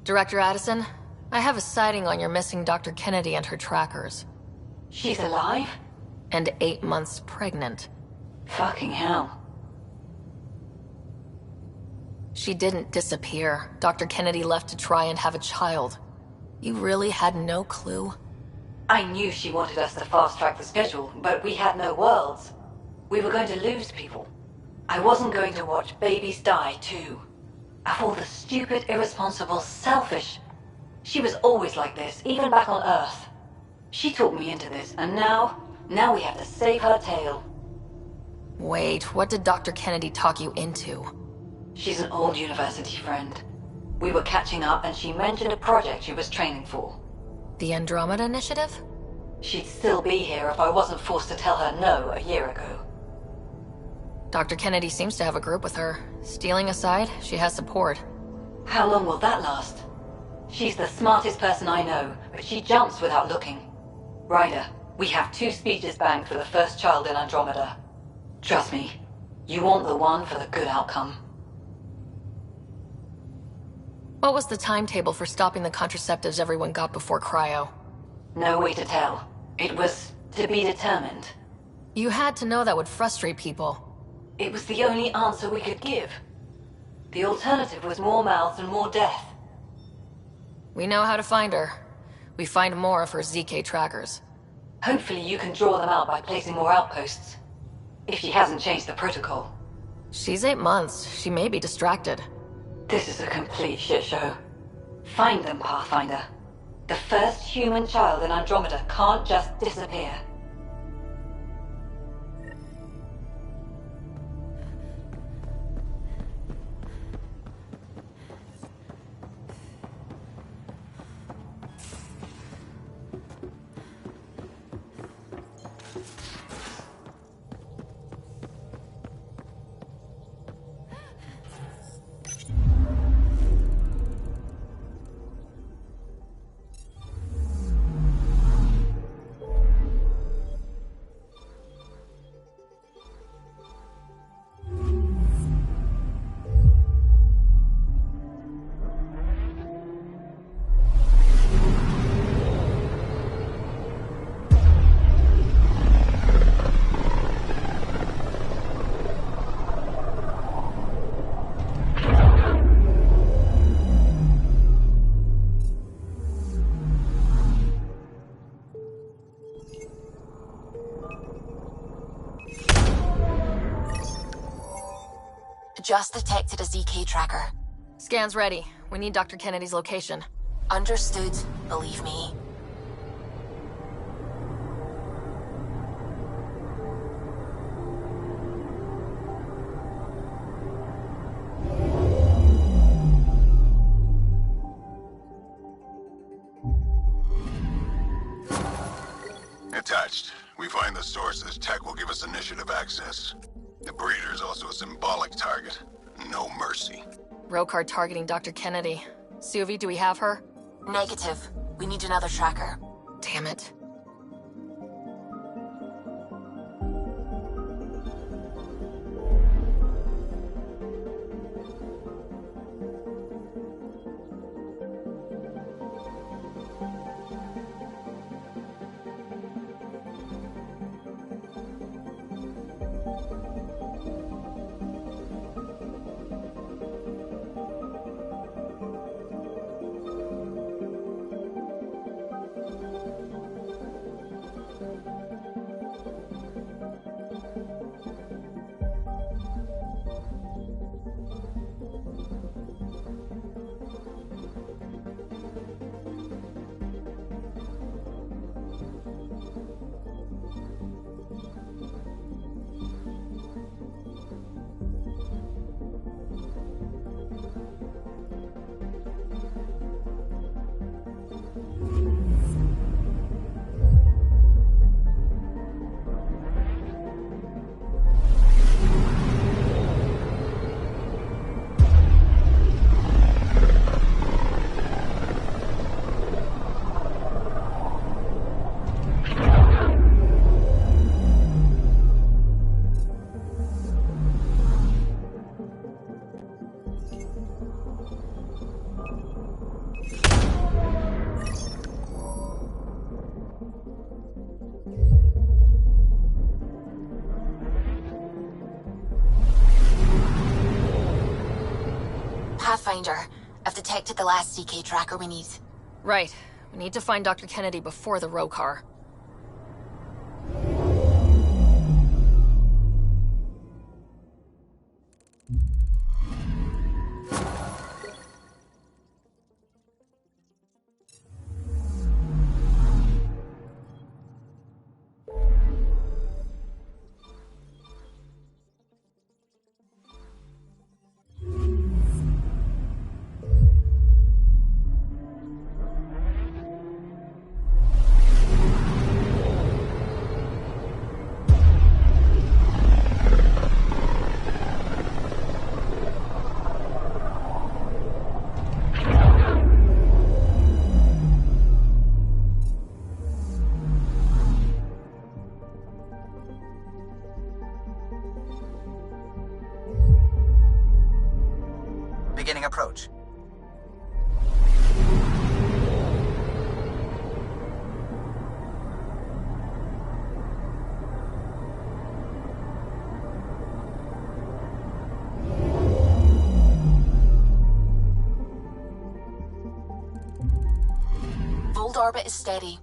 Director Addison, I have a sighting on your missing Dr. Kennedy and her trackers. She's alive? And 8 months pregnant. Fucking hell. She didn't disappear. Dr. Kennedy left to try and have a child. You really had no clue? I knew she wanted us to fast-track the schedule, but we had no worlds. We were going to lose people. I wasn't going to watch babies die, too. Of all the stupid, irresponsible, selfish... She was always like this, even back on Earth. She talked me into this, and now we have to save her tail. Wait, what did Dr. Kennedy talk you into? She's an old university friend. We were catching up, and she mentioned a project she was training for. The Andromeda Initiative? She'd still be here if I wasn't forced to tell her no a year ago. Dr. Kennedy seems to have a group with her. Stealing aside, she has support. How long will that last? She's the smartest person I know, but she jumps without looking. Ryder, we have 2 speeches banked for the first child in Andromeda. Trust me, you want the one for the good outcome. What was the timetable for stopping the contraceptives everyone got before cryo? No way to tell. It was to be determined. You had to know that would frustrate people. It was the only answer we could give. The alternative was more mouths and more death. We know how to find her. We find more of her ZK trackers. Hopefully you can draw them out by placing more outposts. If she hasn't changed the protocol. She's 8 months. She may be distracted. This is a complete shit show. Find them, Pathfinder. The first human child in Andromeda can't just disappear. Just detected a ZK tracker. Scan's ready. We need Dr. Kennedy's location. Understood, believe me. Attached. We find the sources. Tech will give us initiative access. The breeder is also a symbolic target. No mercy. Rokar targeting Dr. Kennedy. Suvi, do we have her? Negative. We need another tracker. Damn it. Pathfinder. I've detected the last CK tracker we need. Right. We need to find Dr. Kennedy before the row car. Beginning approach. Fold orbit is steady.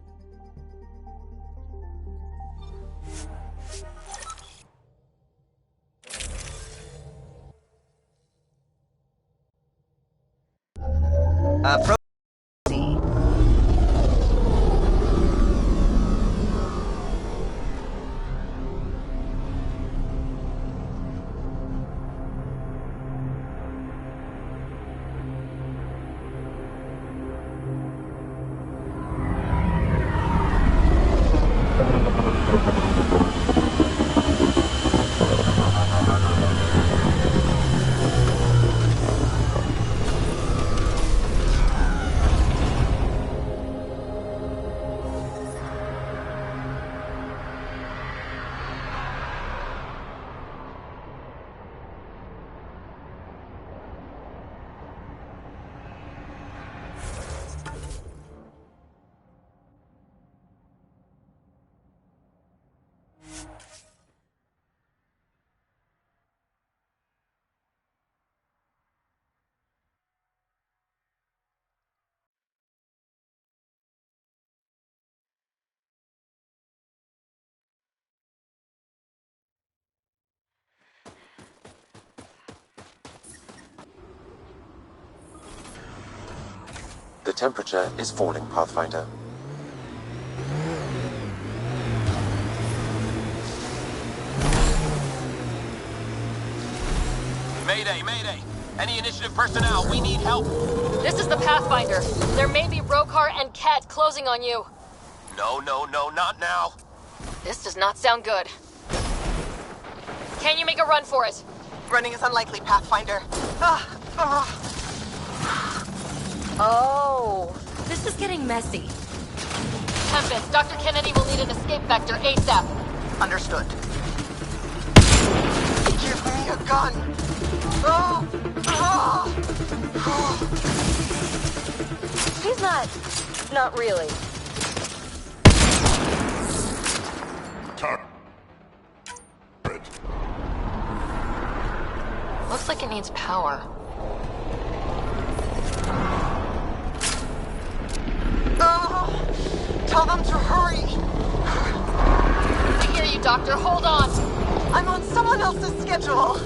The temperature is falling, Pathfinder. Mayday, mayday! Any initiative personnel, we need help! This is the Pathfinder. There may be Rokar and Ket closing on you. No, not now! This does not sound good. Can you make a run for it? Running is unlikely, Pathfinder. Oh, this is getting messy. Tempest, Dr. Kennedy will need an escape vector ASAP. Understood. Give me a gun! He's not really. Looks like it needs power. Tell them to hurry! I hear you, Doctor. Hold on! I'm on someone else's schedule!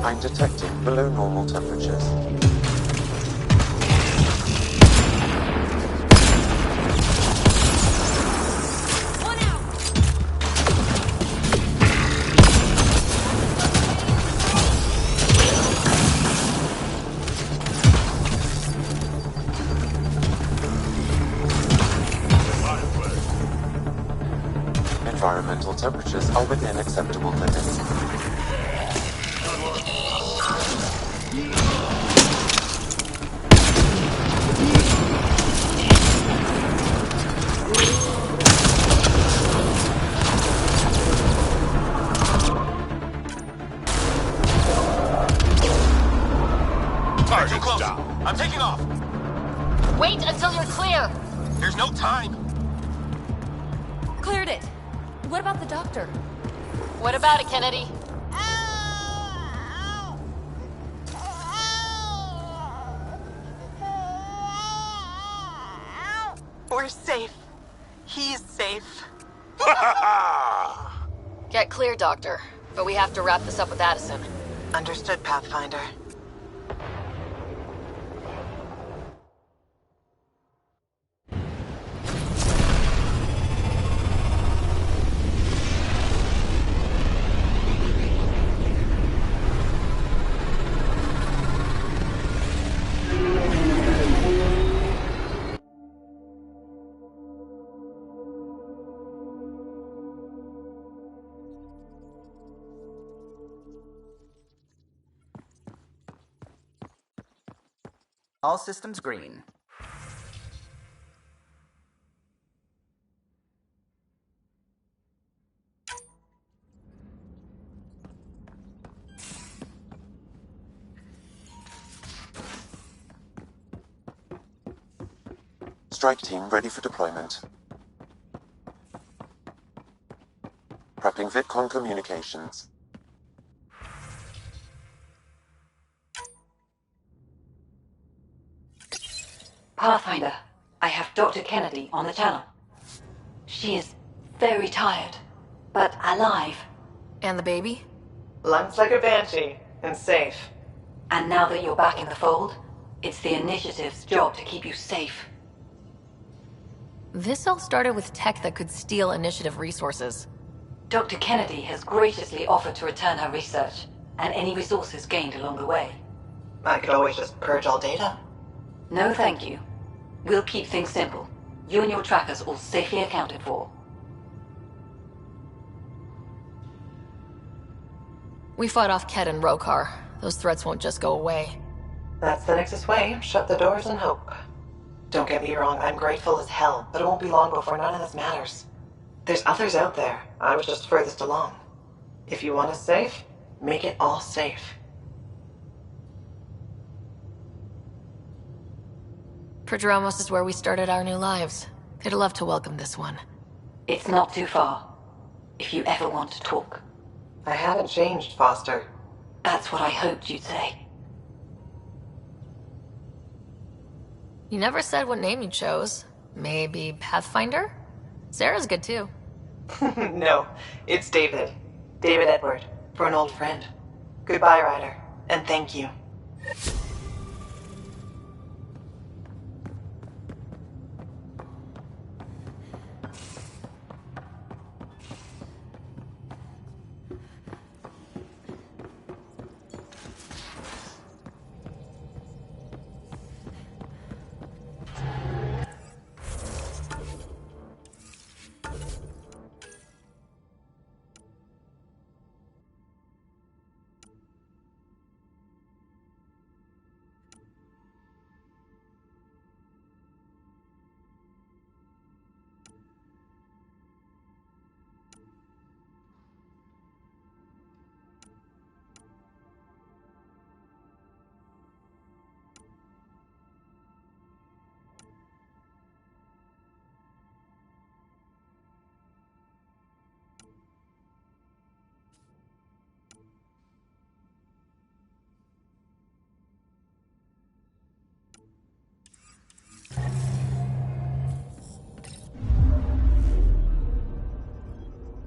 I'm detecting below normal temperatures. Environmental temperatures are within acceptable limits. Too close. I'm taking off. Wait until you're clear! There's no time. Cleared it. What about the doctor? What about it, Kennedy? We're safe. He's safe. Get clear, Doctor. But we have to wrap this up with Addison. Understood, Pathfinder. All systems green. Strike team ready for deployment. Prepping VidCon communications. Pathfinder, I have Dr. Kennedy on the channel. She is very tired, but alive. And the baby? Lungs like a banshee, and safe. And now that you're back in the fold, it's the Initiative's job to keep you safe. This all started with tech that could steal Initiative resources. Dr. Kennedy has graciously offered to return her research, and any resources gained along the way. I could always just purge all data. No, thank you. We'll keep things simple. You and your trackers all safely accounted for. We fought off Ked and Rokar. Those threats won't just go away. That's the Nexus way. Shut the doors and hope. Don't get me wrong, I'm grateful as hell, but it won't be long before none of this matters. There's others out there. I was just furthest along. If you want us safe, make it all safe. Prodromos is where we started our new lives. They'd love to welcome this one. It's not too far, if you ever want to talk. I haven't changed, Foster. That's what I hoped you'd say. You never said what name you chose. Maybe Pathfinder? Sarah's good too. No, it's David. David Edward, for an old friend. Goodbye, Ryder, and thank you.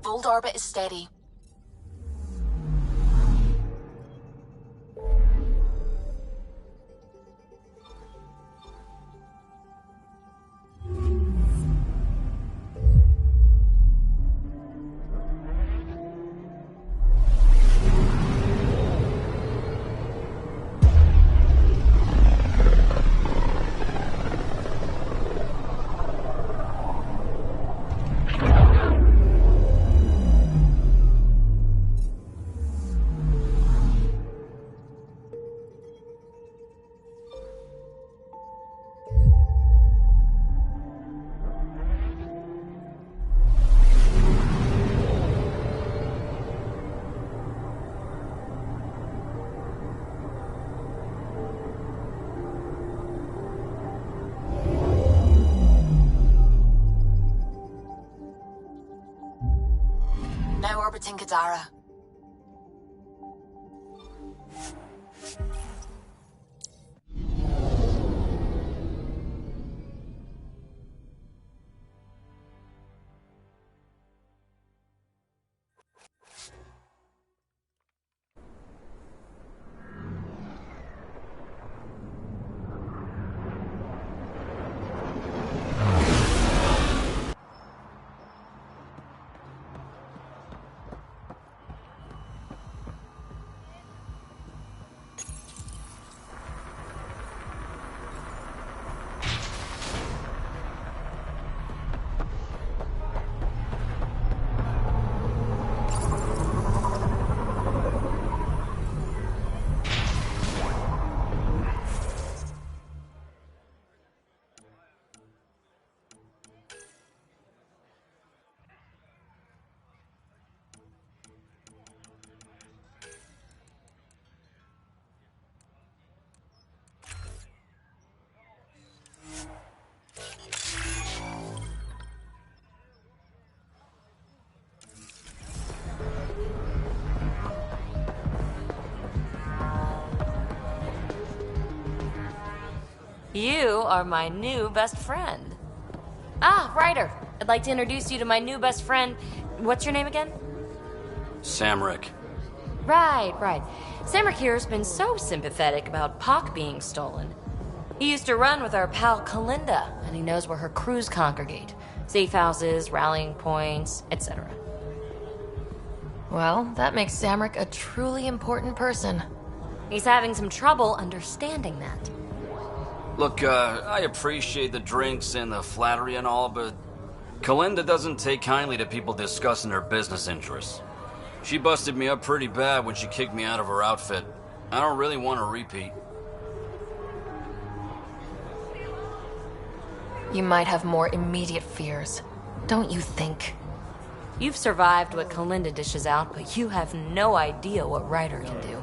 Fold orbit is steady. Kadara. You are my new best friend. Ah, Ryder. I'd like to introduce you to my new best friend. What's your name again? Samric. Right. Samric here has been so sympathetic about Pock being stolen. He used to run with our pal Kalinda, and he knows where her crews congregate. Safe houses, rallying points, etc. Well, that makes Samric a truly important person. He's having some trouble understanding that. Look, I appreciate the drinks and the flattery and all, but Kalinda doesn't take kindly to people discussing her business interests. She busted me up pretty bad when she kicked me out of her outfit. I don't really want a repeat. You might have more immediate fears, don't you think? You've survived what Kalinda dishes out, but you have no idea what Ryder can do.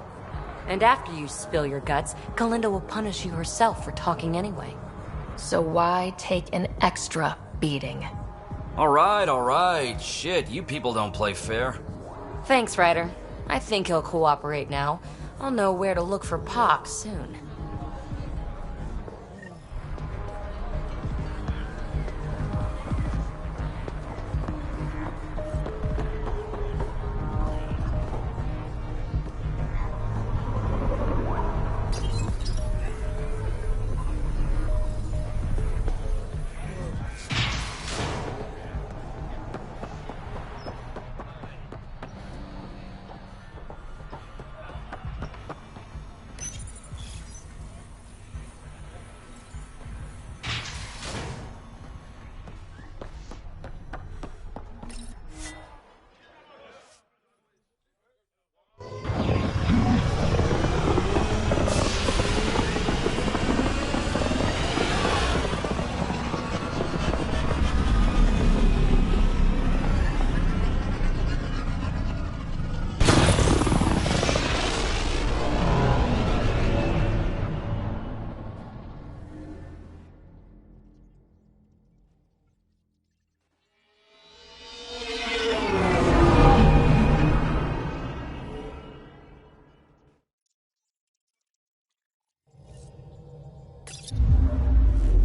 And after you spill your guts, Kalinda will punish you herself for talking anyway. So why take an extra beating? All right. Shit, you people don't play fair. Thanks, Ryder. I think he'll cooperate now. I'll know where to look for Pock soon.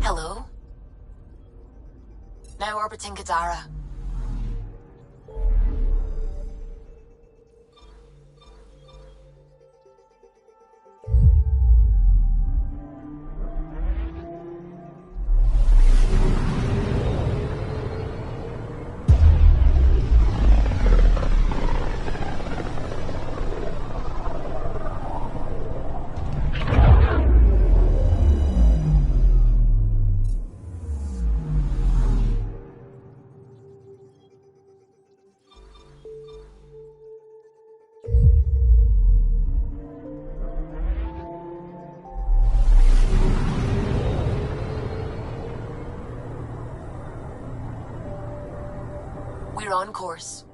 Hello? Now orbiting Kadara. We're on course.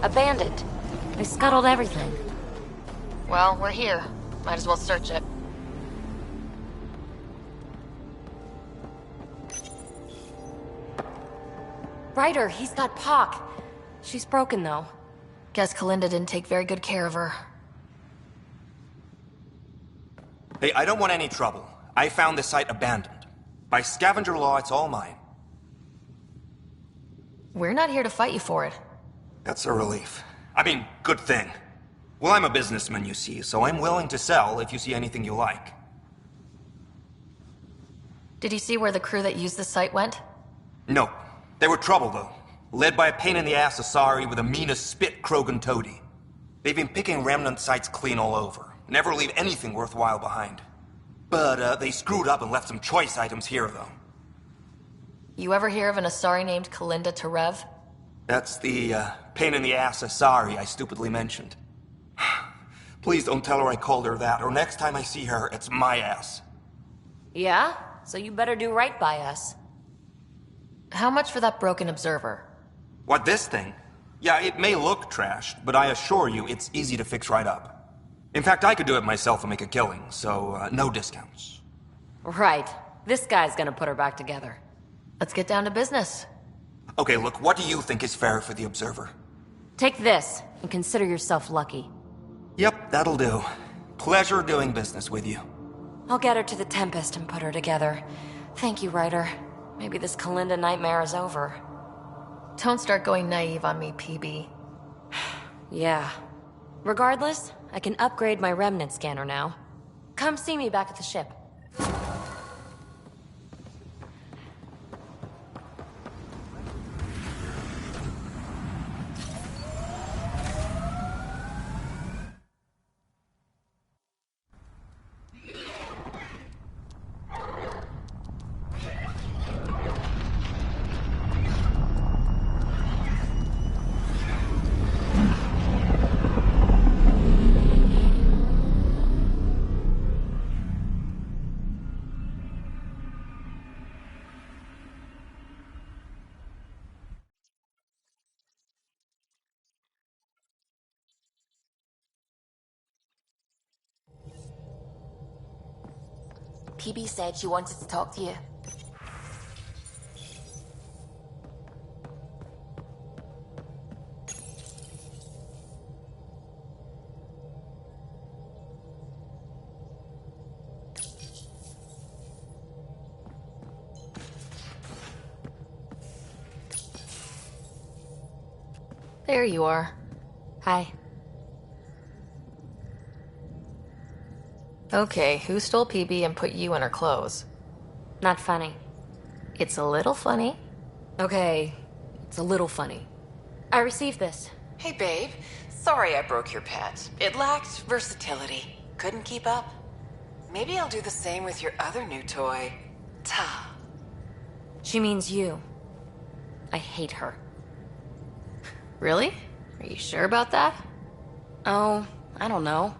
Abandoned. They scuttled everything. Well, we're here. Might as well search it. Ryder, he's got Pock. She's broken, though. Guess Kalinda didn't take very good care of her. Hey, I don't want any trouble. I found the site abandoned. By scavenger law, it's all mine. We're not here to fight you for it. That's a relief. I mean, good thing. Well, I'm a businessman, you see, so I'm willing to sell if you see anything you like. Did you see where the crew that used the site went? No. They were trouble, though. Led by a pain-in-the-ass Asari with the meanest spit Krogan toady. They've been picking remnant sites clean all over. Never leave anything worthwhile behind. But, they screwed up and left some choice items here, though. You ever hear of an Asari named Kalinda Terev? That's the, pain-in-the-ass Asari I stupidly mentioned. Please don't tell her I called her that, or next time I see her, it's my ass. Yeah? So you better do right by us. How much for that broken observer? What, this thing? Yeah, it may look trashed, but I assure you it's easy to fix right up. In fact, I could do it myself and make a killing, so no discounts. Right. This guy's gonna put her back together. Let's get down to business. Okay, look, what do you think is fair for the observer? Take this, and consider yourself lucky. Yep, that'll do. Pleasure doing business with you. I'll get her to the Tempest and put her together. Thank you, Ryder. Maybe this Kalinda nightmare is over. Don't start going naive on me, PB. Yeah. Regardless, I can upgrade my remnant scanner now. Come see me back at the ship. PB said she wanted to talk to you. There you are. Hi. Okay, who stole PB and put you in her clothes? Not funny. It's a little funny. Okay, it's a little funny. I received this. Hey, babe. Sorry I broke your pet. It lacked versatility. Couldn't keep up. Maybe I'll do the same with your other new toy, Ta. She means you. I hate her. Really? Are you sure about that? Oh, I don't know.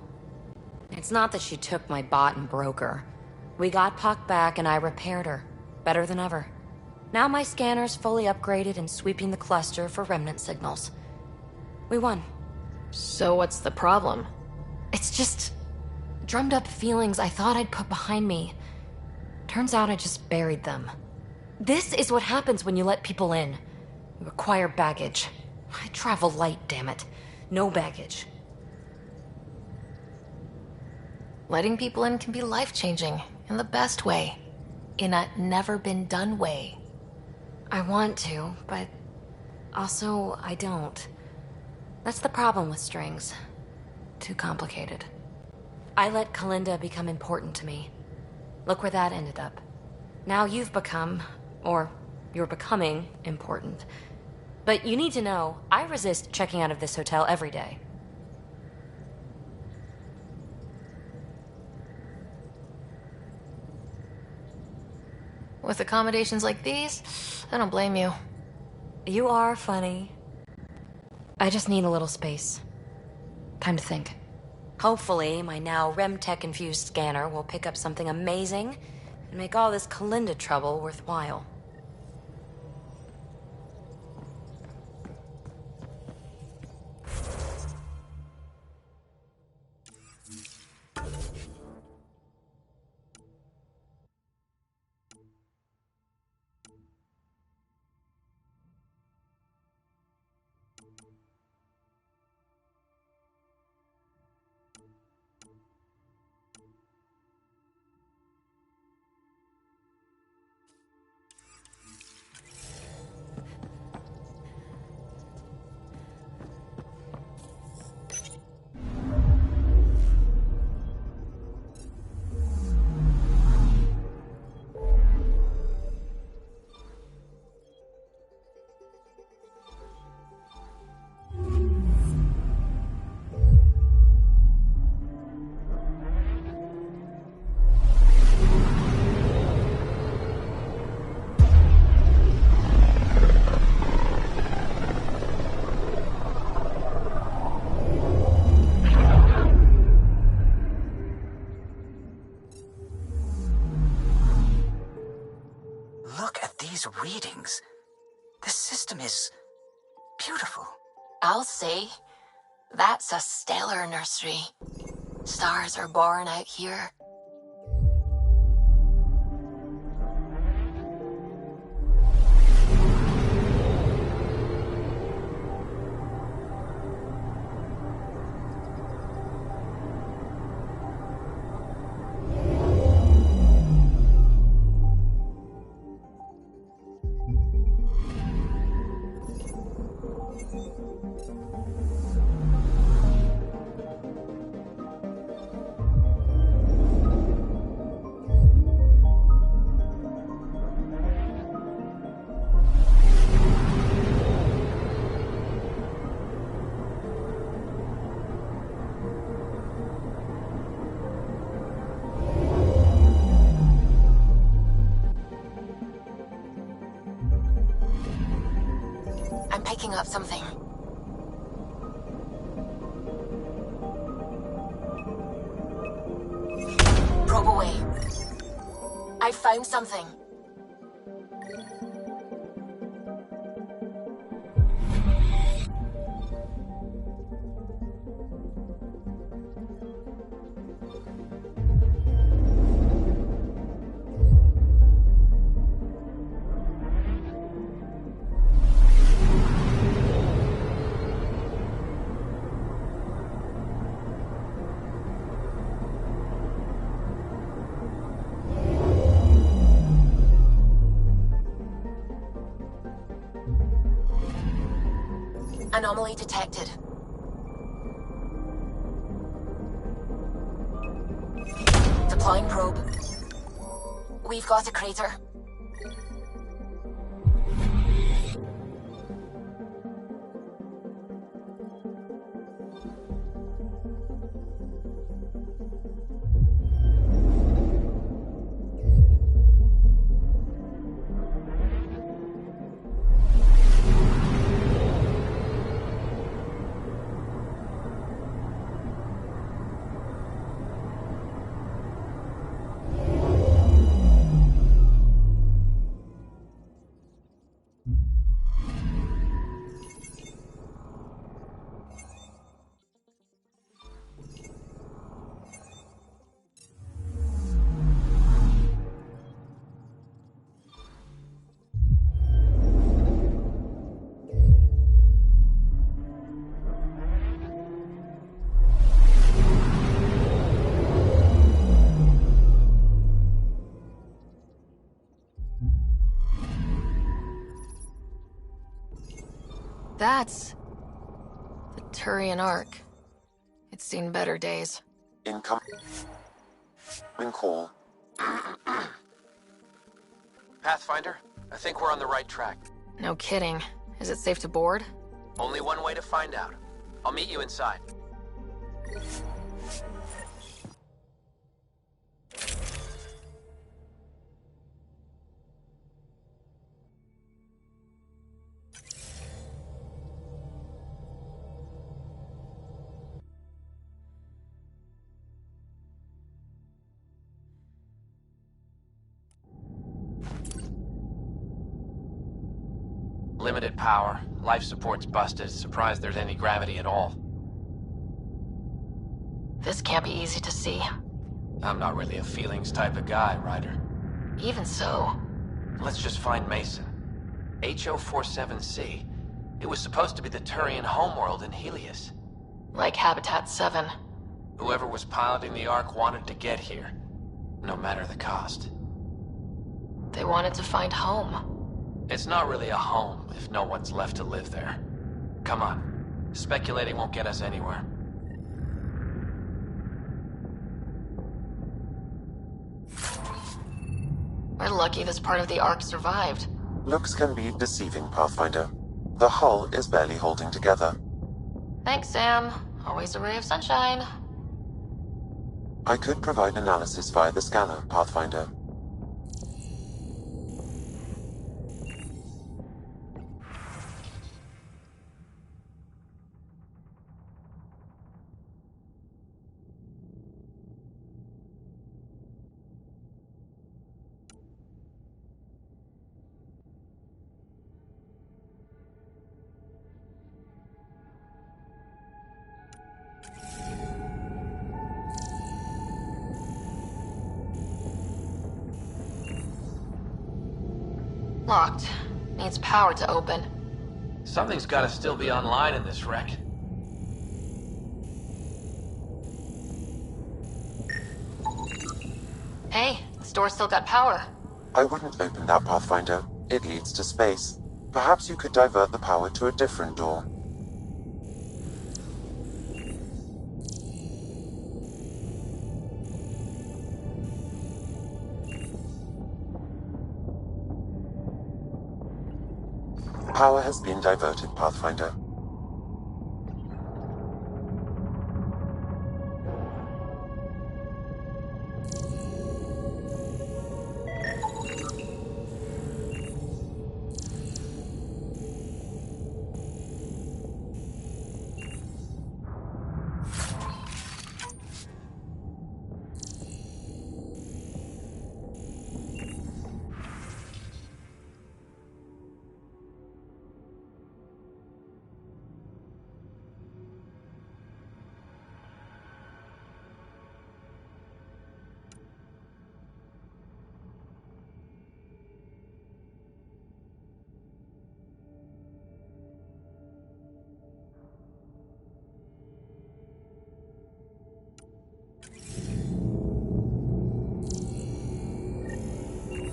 It's not that she took my bot and broke her. We got Puck back and I repaired her. Better than ever. Now my scanner's fully upgraded and sweeping the cluster for remnant signals. We won. So what's the problem? It's just drummed up feelings I thought I'd put behind me. Turns out I just buried them. This is what happens when you let people in. You acquire baggage. I travel light, damn it. No baggage. Letting people in can be life-changing, in the best way. In a never-been-done way. I want to, but also I don't. That's the problem with strings. Too complicated. I let Kalinda become important to me. Look where that ended up. Now you've become, or you're becoming, important. But you need to know, I resist checking out of this hotel every day. With accommodations like these, I don't blame you. You are funny. I just need a little space. Time to think. Hopefully, my now RemTech-infused scanner will pick up something amazing and make all this Kalinda trouble worthwhile. is beautiful. I'll say, that's a stellar nursery. Stars are born out here. I'm picking up something. Probe away. I found something. Anomaly detected. Deploying probe. We've got a crater. That's the Turian Ark. It's seen better days. Incoming call. Pathfinder, I think we're on the right track. No kidding. Is it safe to board? Only one way to find out. I'll meet you inside. Limited power. Life support's busted. Surprised there's any gravity at all. This can't be easy to see. I'm not really a feelings type of guy, Ryder. Even so. Let's just find Mason. HO47C. It was supposed to be the Turian homeworld in Helios. Like Habitat 7. Whoever was piloting the Ark wanted to get here. No matter the cost. They wanted to find home. It's not really a home if no one's left to live there. Come on. Speculating won't get us anywhere. We're lucky this part of the Ark survived. Looks can be deceiving, Pathfinder. The hull is barely holding together. Thanks, Sam. Always a ray of sunshine. I could provide analysis via the scanner, Pathfinder. Locked. Needs power to open. Something's gotta still be online in this wreck. Hey, this door's still got power. I wouldn't open that, Pathfinder. It leads to space. Perhaps you could divert the power to a different door. Power has been diverted, Pathfinder.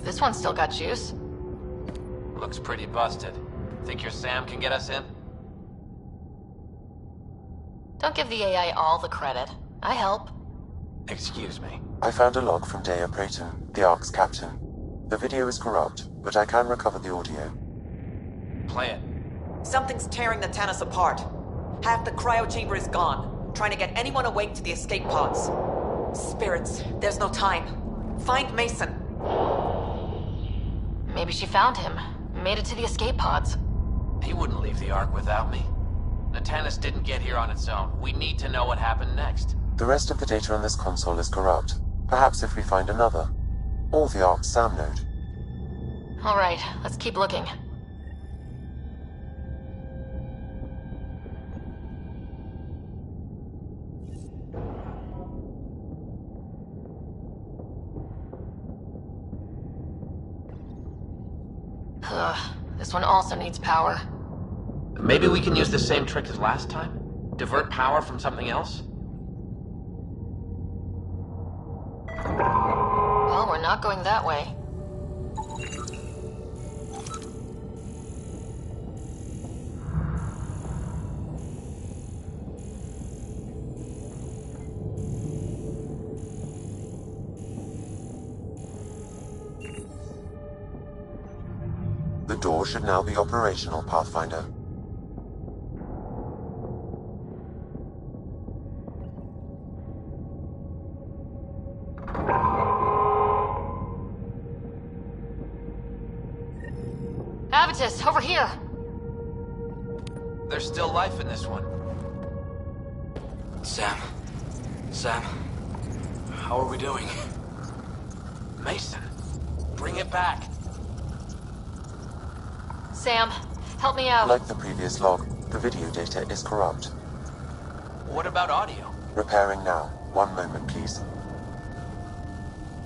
This one's still got juice. Looks pretty busted. Think your Sam can get us in? Don't give the AI all the credit. I help. Excuse me. I found a log from Dea Prayton, the Ark's captain. The video is corrupt, but I can recover the audio. Play it. Something's tearing the Tannis apart. Half the cryo chamber is gone. Trying to get anyone awake to the escape pods. Spirits, there's no time. Find Mason. Maybe she found him. Made it to the escape pods. He wouldn't leave the Ark without me. The Tannis didn't get here on its own. We need to know what happened next. The rest of the data on this console is corrupt. Perhaps if we find another. Or the Ark's SAM node. Alright, let's keep looking. This one also needs power. Maybe we can use the same trick as last time? Divert power from something else? Well, we're not going that way. The door should now be operational, Pathfinder. Avitus, over here! There's still life in this one. Sam, how are we doing? Mason, bring it back. Sam, help me out. Like the previous log, the video data is corrupt. What about audio? Repairing now. 1 moment, please.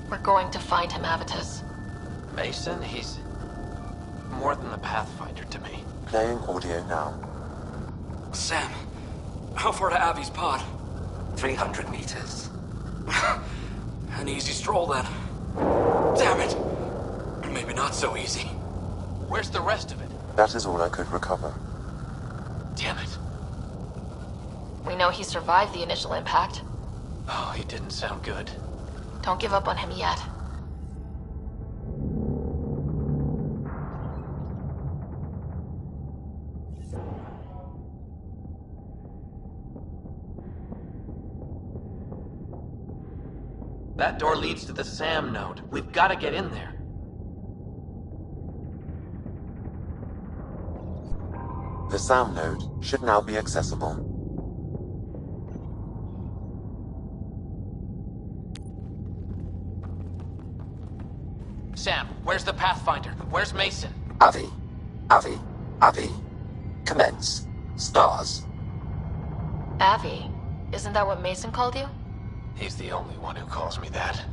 We're going to find him, Avitus. Mason, he's more than the Pathfinder to me. Playing audio now. Sam, how far to Abby's pod? 300 meters. An easy stroll then. Damn it! Maybe not so easy. Where's the rest of it? That is all I could recover. Damn it. We know he survived the initial impact. Oh, he didn't sound good. Don't give up on him yet. That door leads to the SAM node. We've got to get in there. The SAM node should now be accessible. Sam, where's the Pathfinder? Where's Mason? Avi. Commence. Stars. Avi, isn't that what Mason called you? He's the only one who calls me that.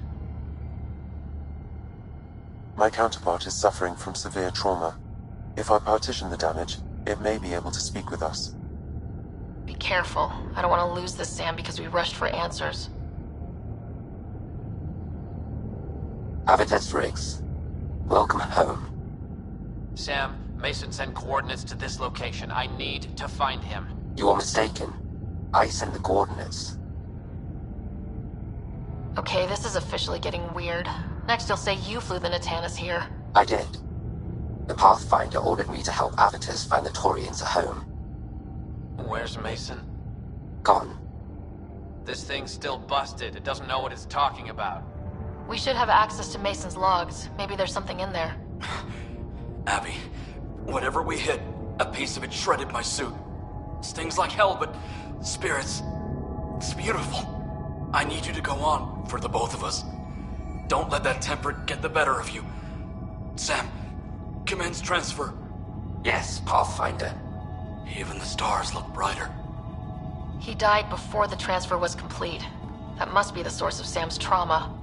My counterpart is suffering from severe trauma. If I partition the damage, it may be able to speak with us. Be careful. I don't want to lose this Sam because we rushed for answers. Avitus Riggs, welcome home. Sam, Mason sent coordinates to this location. I need to find him. You are mistaken. I sent the coordinates. Okay, this is officially getting weird. Next you'll say you flew the Natanis here. I did. The Pathfinder ordered me to help Avitus find the Taurians a home. Where's Mason? Gone. This thing's still busted. It doesn't know what it's talking about. We should have access to Mason's logs. Maybe there's something in there. Abby, whatever we hit, a piece of it shredded my suit. Stings like hell, but spirits, it's beautiful. I need you to go on, for the both of us. Don't let that temper get the better of you. Sam, commence transfer. Yes, Pathfinder. Even the stars look brighter. He died before the transfer was complete. That must be the source of Sam's trauma.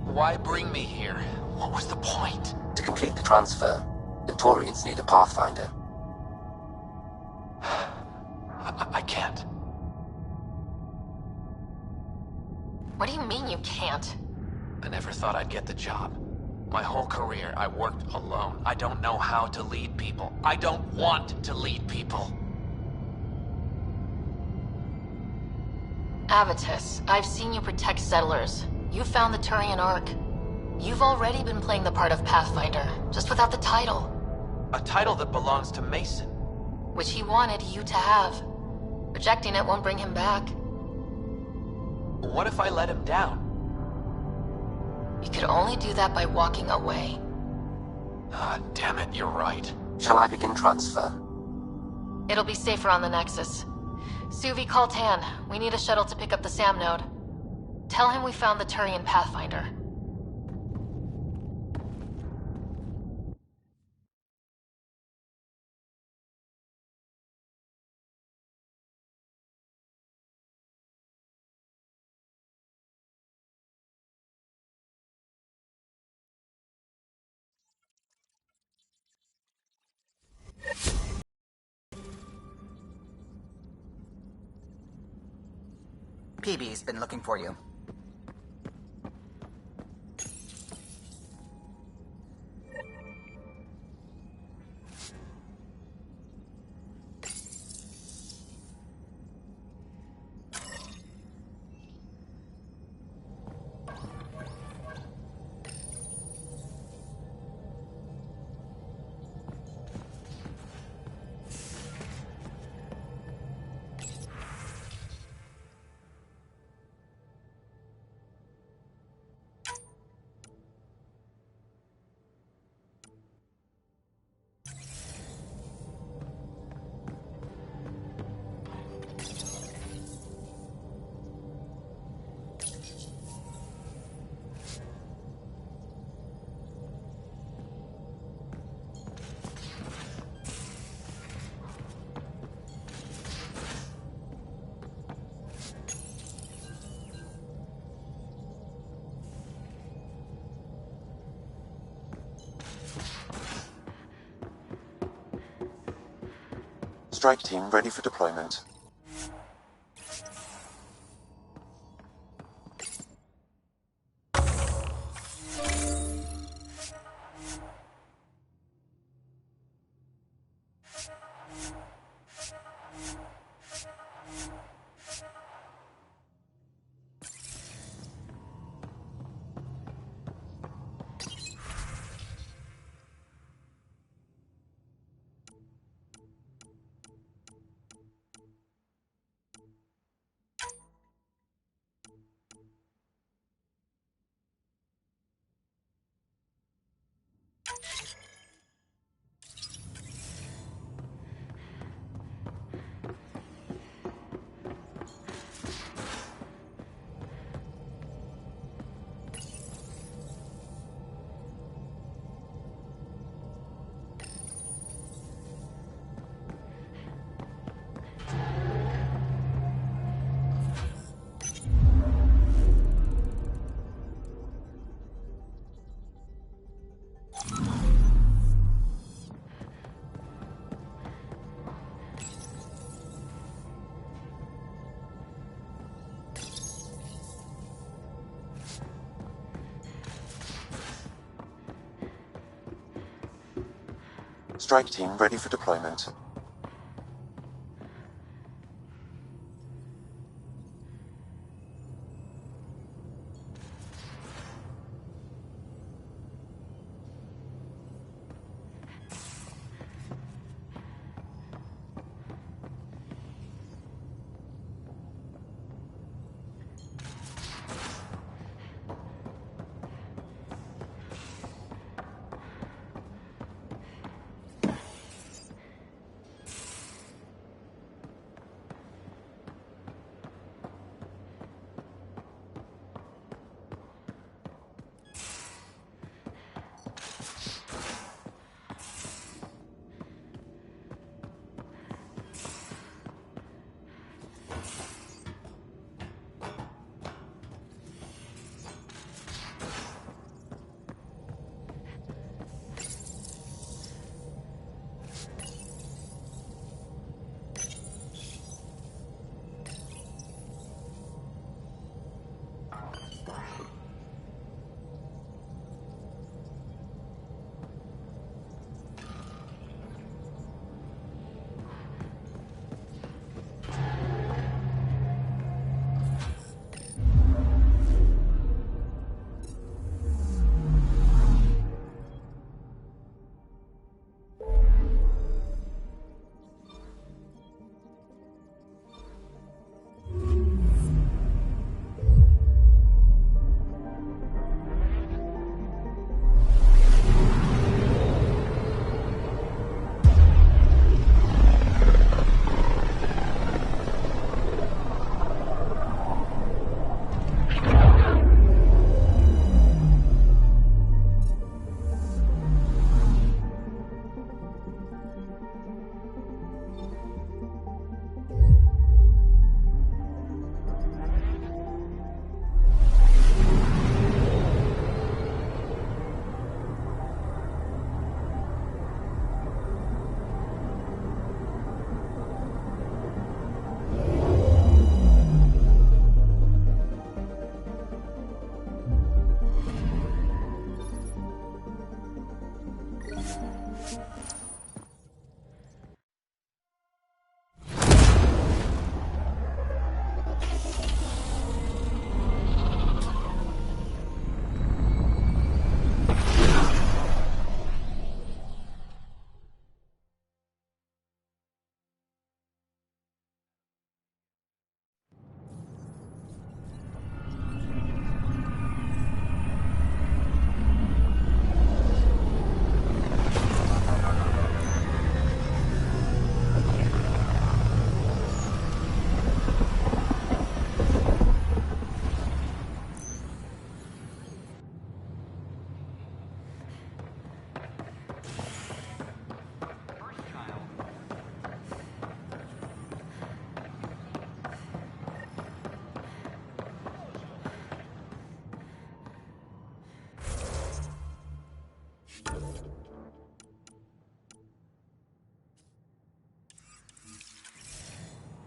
Why bring me here? What was the point? To complete the transfer, the Taurians need a Pathfinder. I can't. What do you mean you can't? I never thought I'd get the job. My whole career, I worked alone. I don't know how to lead people. I don't want to lead people. Avitus, I've seen you protect settlers. You found the Turian Ark. You've already been playing the part of Pathfinder, just without the title. A title that belongs to Mason. Which he wanted you to have. Rejecting it won't bring him back. What if I let him down? You could only do that by walking away. Ah, damn it, you're right. Shall I begin transfer? It'll be safer on the Nexus. Suvi, call Tan. We need a shuttle to pick up the SAM node. Tell him we found the Turian Pathfinder. PB's been looking for you. Strike team ready for deployment. Strike team ready for deployment.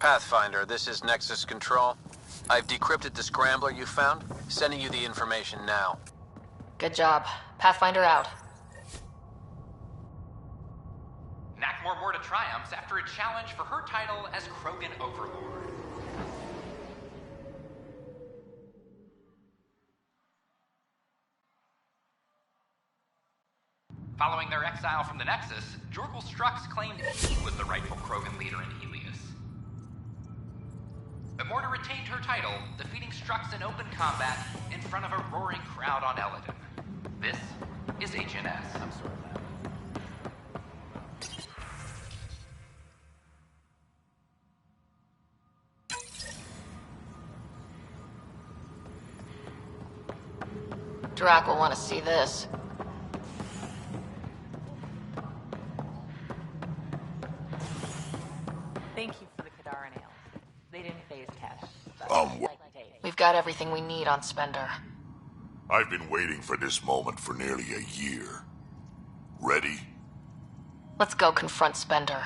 Pathfinder, this is Nexus Control. I've decrypted the scrambler you found. Sending you the information now. Good job. Pathfinder out. Nakmor Morta triumphs after a challenge for her title as Krogan Overlord. Following their exile from the Nexus, Jorgal Strux claimed he was the rightful Krogan leader in Helios. Morta retained her title, defeating Strux in open combat in front of a roaring crowd on Eladin. This is HNS. Drac will want to see this. Thank you for the Kadara nails. They didn't phase Cash. We've got everything we need on Spender. I've been waiting for this moment for nearly a year. Ready? Let's go confront Spender.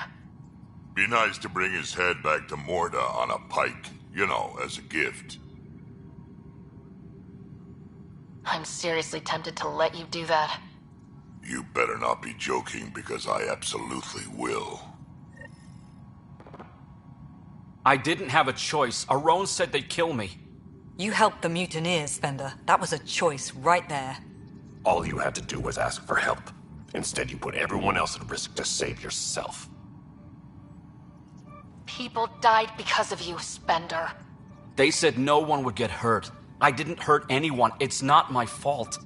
Be nice to bring his head back to Morta on a pike, you know, as a gift. I'm seriously tempted to let you do that. You better not be joking, because I absolutely will. I didn't have a choice. Aron said they'd kill me. You helped the mutineers, Spender. That was a choice right there. All you had to do was ask for help. Instead, you put everyone else at risk to save yourself. People died because of you, Spender. They said no one would get hurt. I didn't hurt anyone. It's not my fault.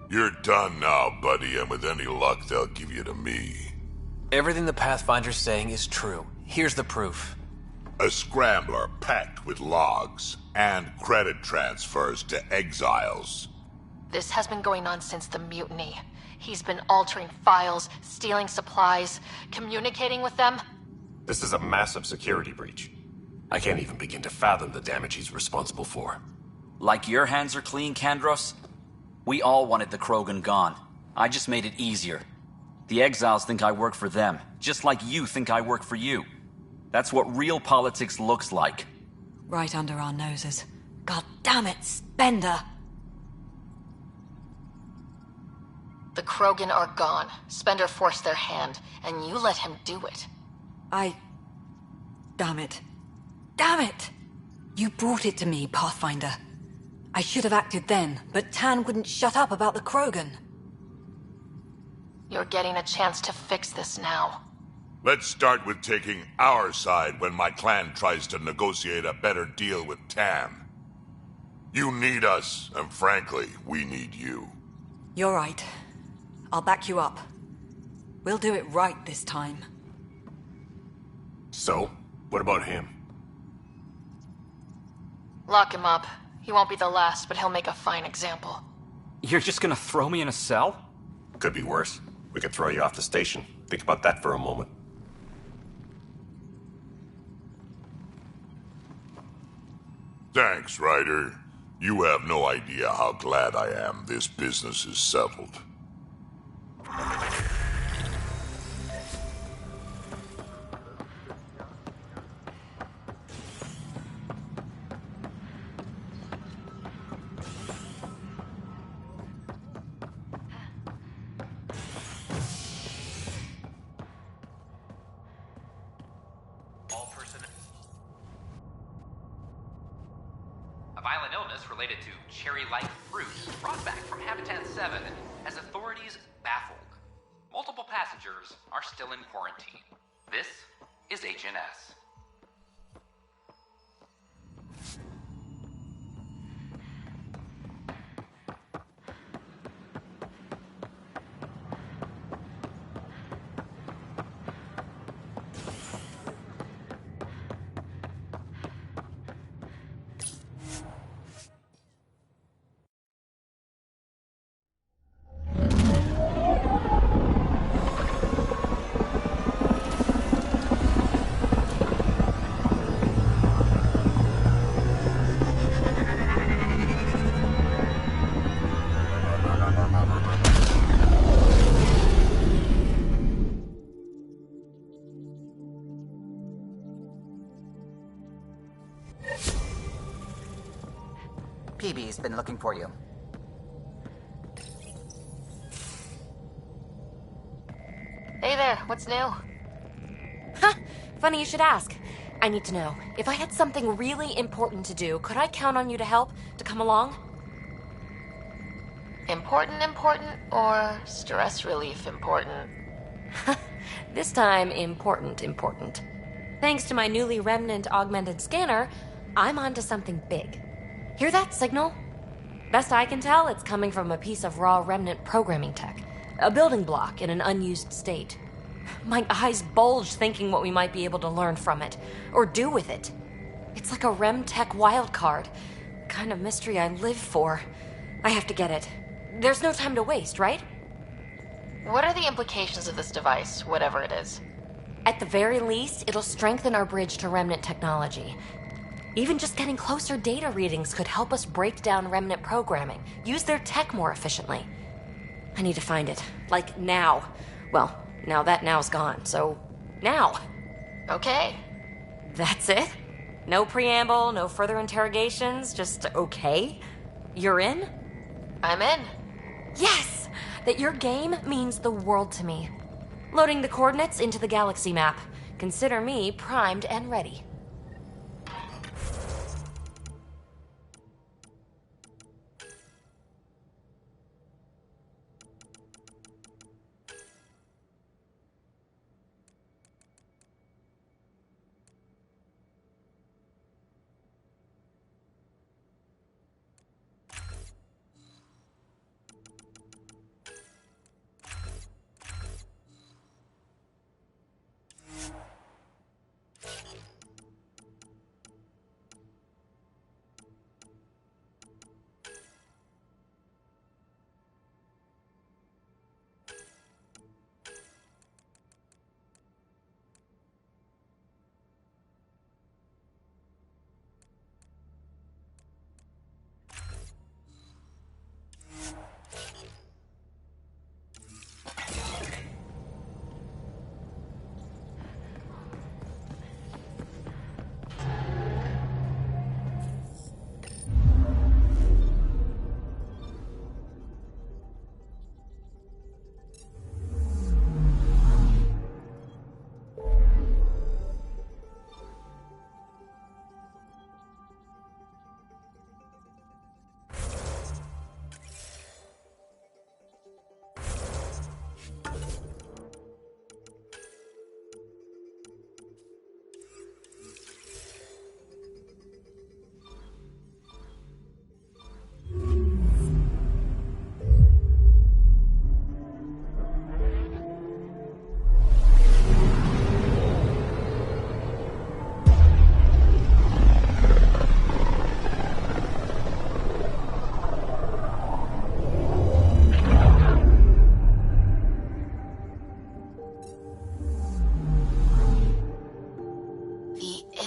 You're done now, buddy, and with any luck, they'll give you to me. Everything the Pathfinder's saying is true. Here's the proof. A scrambler packed with logs and credit transfers to exiles. This has been going on since the mutiny. He's been altering files, stealing supplies, communicating with them. This is a massive security breach. I can't even begin to fathom the damage he's responsible for. Like your hands are clean, Kandros? We all wanted the Krogan gone. I just made it easier. The exiles think I work for them, just like you think I work for you. That's what real politics looks like. Right under our noses. God damn it, Spender! The Krogan are gone. Spender forced their hand, and you let him do it. Damn it. Damn it! You brought it to me, Pathfinder. I should have acted then, but Tan wouldn't shut up about the Krogan. You're getting a chance to fix this now. Let's start with taking our side when my clan tries to negotiate a better deal with Tan. You need us, and frankly, we need you. You're right. I'll back you up. We'll do it right this time. So, what about him? Lock him up. He won't be the last, but he'll make a fine example. You're just gonna throw me in a cell? Could be worse. We could throw you off the station. Think about that for a moment. Thanks, Ryder. You have no idea how glad I am this business is settled. A violent illness related to cherry-like fruit brought back from Habitat 7 has authorities baffled. Multiple passengers are still in quarantine. This is HNS. PB's been looking for you. Hey there, what's new? Huh, funny you should ask. I need to know, if I had something really important to do, could I count on you to help, to come along? Important, or stress relief important? This time, important. Thanks to my newly remnant augmented scanner, I'm onto something big. Hear that signal? Best I can tell, it's coming from a piece of raw remnant programming tech. A building block in an unused state. My eyes bulge thinking what we might be able to learn from it, or do with it. It's like a rem tech wildcard. Kind of mystery I live for. I have to get it. There's no time to waste, right? What are the implications of this device, whatever it is? At the very least, it'll strengthen our bridge to remnant technology. Even just getting closer data readings could help us break down remnant programming, use their tech more efficiently. I need to find it. Like, now. Well, now that now's gone, so now. Okay. That's it? No preamble, no further interrogations, just okay? You're in? I'm in. Yes! that your game means the world to me. Loading the coordinates into the galaxy map. Consider me primed and ready.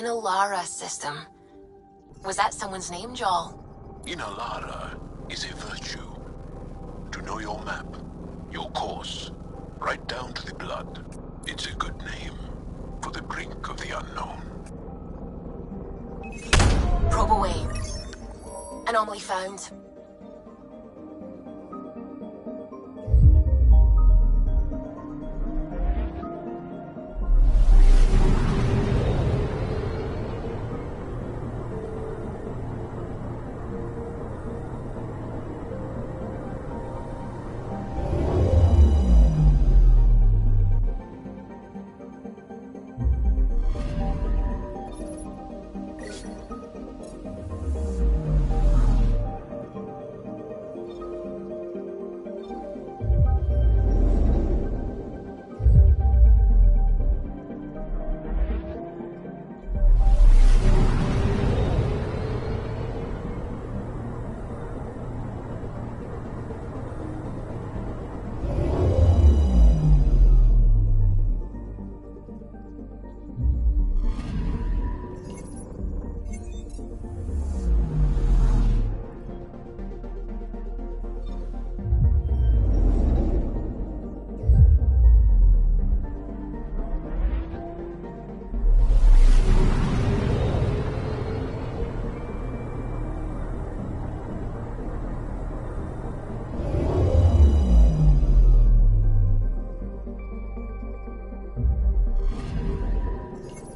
Inalara system. Was that someone's name, Joel? Inalara is a virtue. To know your map, your course, right down to the blood. It's a good name for the brink of the unknown. Probe away. Anomaly found.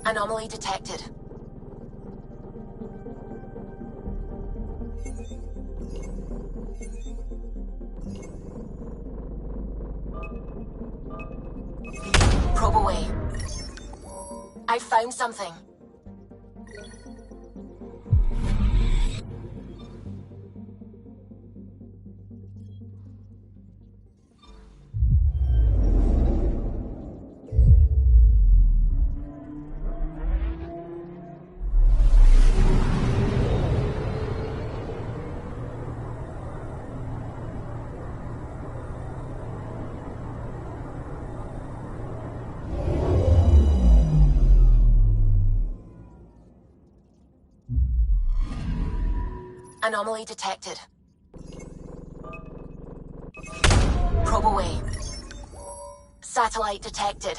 Anomaly detected. Probe away. I found something. Anomaly detected. Probe away. Satellite detected.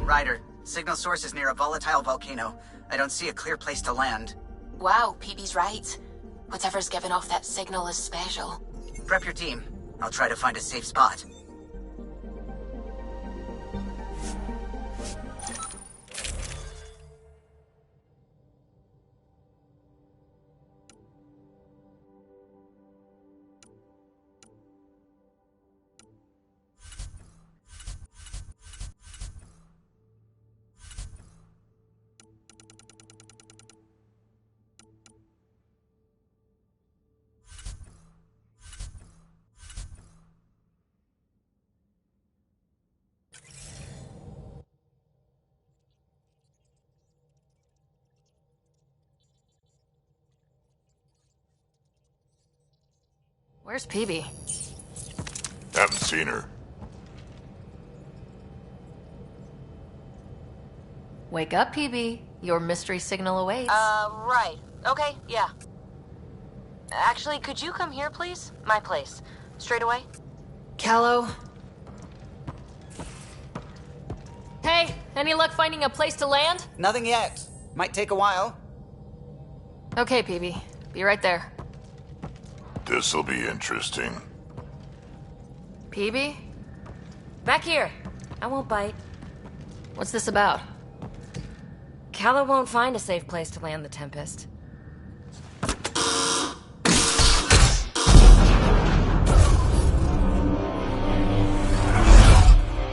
Ryder, signal source is near a volatile volcano. I don't see a clear place to land. Wow, PB's right. Whatever's giving off that signal is special. Prep your team. I'll try to find a safe spot. Where's PB? Haven't seen her. Wake up, PB. Your mystery signal awaits. Right. Okay, yeah. Actually, could you come here, please? My place. Straight away? Callow. Hey, any luck finding a place to land? Nothing yet. Might take a while. Okay, PB. Be right there. This'll be interesting. PB? Back here. I won't bite. What's this about? Callow won't find a safe place to land the Tempest.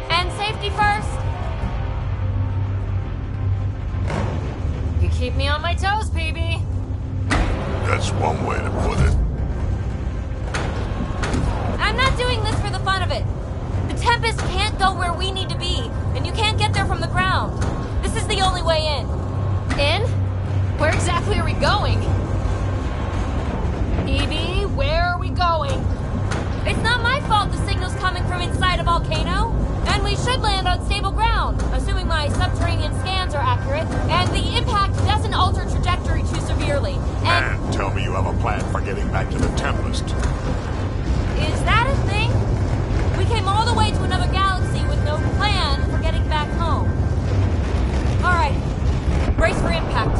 And safety first! You keep me on my toes, PB. That's one way to put it. I'm not doing this for the fun of it. The Tempest can't go where we need to be, and you can't get there from the ground. This is the only way in. In? Where exactly are we going? PB, where are we going? It's not my fault the signal's coming from inside a volcano. And we should land on stable ground, assuming my subterranean scans are accurate, and the impact doesn't alter trajectory too severely. And tell me you have a plan for getting back to the Tempest. Is that a thing? We came all the way to another galaxy with no plan for getting back home. All right, brace for impact.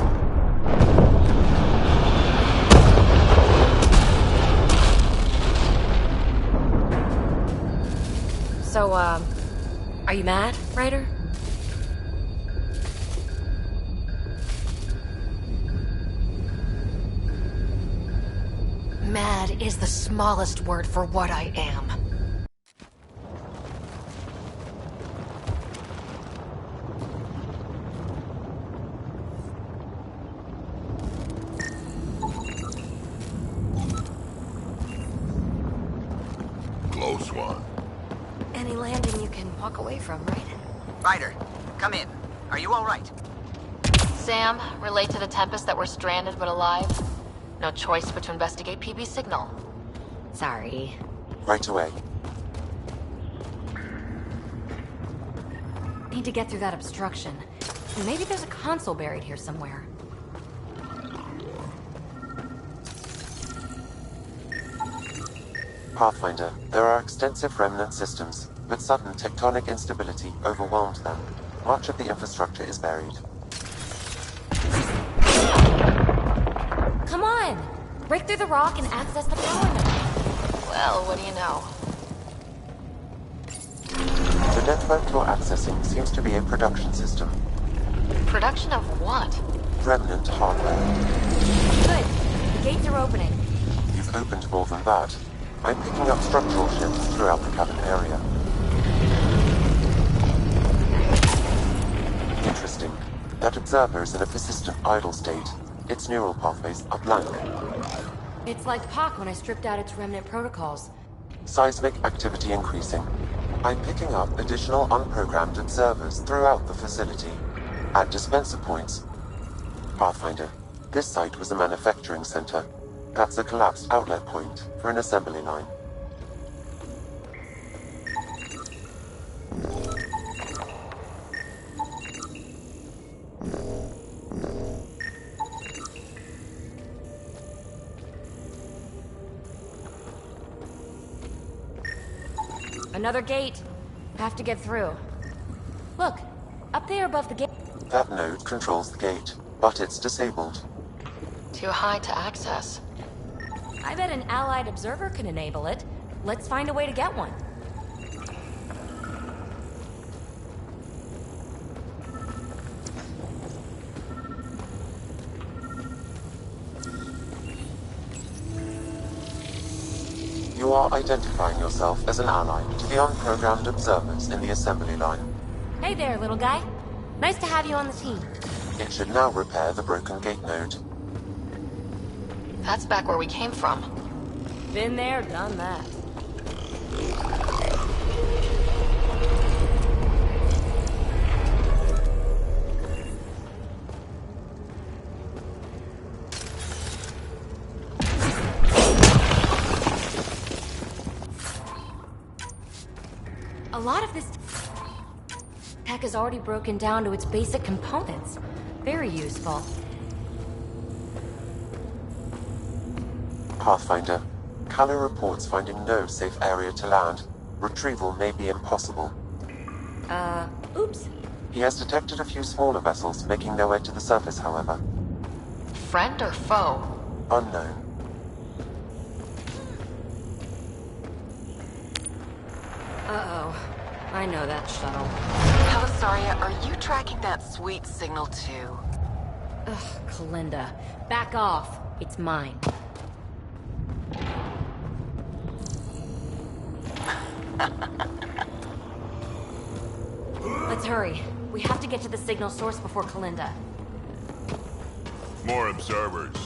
So, are you mad, Ryder? Mad is the smallest word for what I am. Close one. Any landing you can walk away from, right? Ryder, come in. Are you all right? Sam, relay to the Tempest that we're stranded but alive. No choice but to investigate PB's signal. Sorry. Right away. Need to get through that obstruction. Maybe there's a console buried here somewhere. Pathfinder, there are extensive remnant systems, but sudden tectonic instability overwhelmed them. Much of the infrastructure is buried. Come on! Break through the rock and access the power node. Well, what do you know? The network you're accessing seems to be a production system. Production of what? Remnant hardware. Good. The gates are opening. You've opened more than that. I'm picking up structural shifts throughout the cabin area. Interesting. That observer is in a persistent idle state. Its neural pathways are blank. It's like POC when I stripped out its remnant protocols. Seismic activity increasing. I'm picking up additional unprogrammed observers throughout the facility. At dispenser points. Pathfinder, this site was a manufacturing center. That's a collapsed outlet point for an assembly line. Another gate. Have to get through. Look, up there above the gate. That node controls the gate, but it's disabled. Too high to access. I bet an allied observer can enable it. Let's find a way to get one. You are identifying yourself as an ally to the unprogrammed observers in the assembly line. Hey there, little guy. Nice to have you on the team. It should now repair the broken gate node. That's back where we came from. Been there, done that. A lot of this tech is already broken down to its basic components. Very useful. Pathfinder, Callow reports finding no safe area to land. Retrieval may be impossible. Oops. He has detected a few smaller vessels making their way to the surface, however. Friend or foe? Unknown. Uh-oh. I know that shuttle. Helisaria, are you tracking that sweet signal too? Ugh, Kalinda. Back off. It's mine. Let's hurry. We have to get to the signal source before Kalinda. More observers.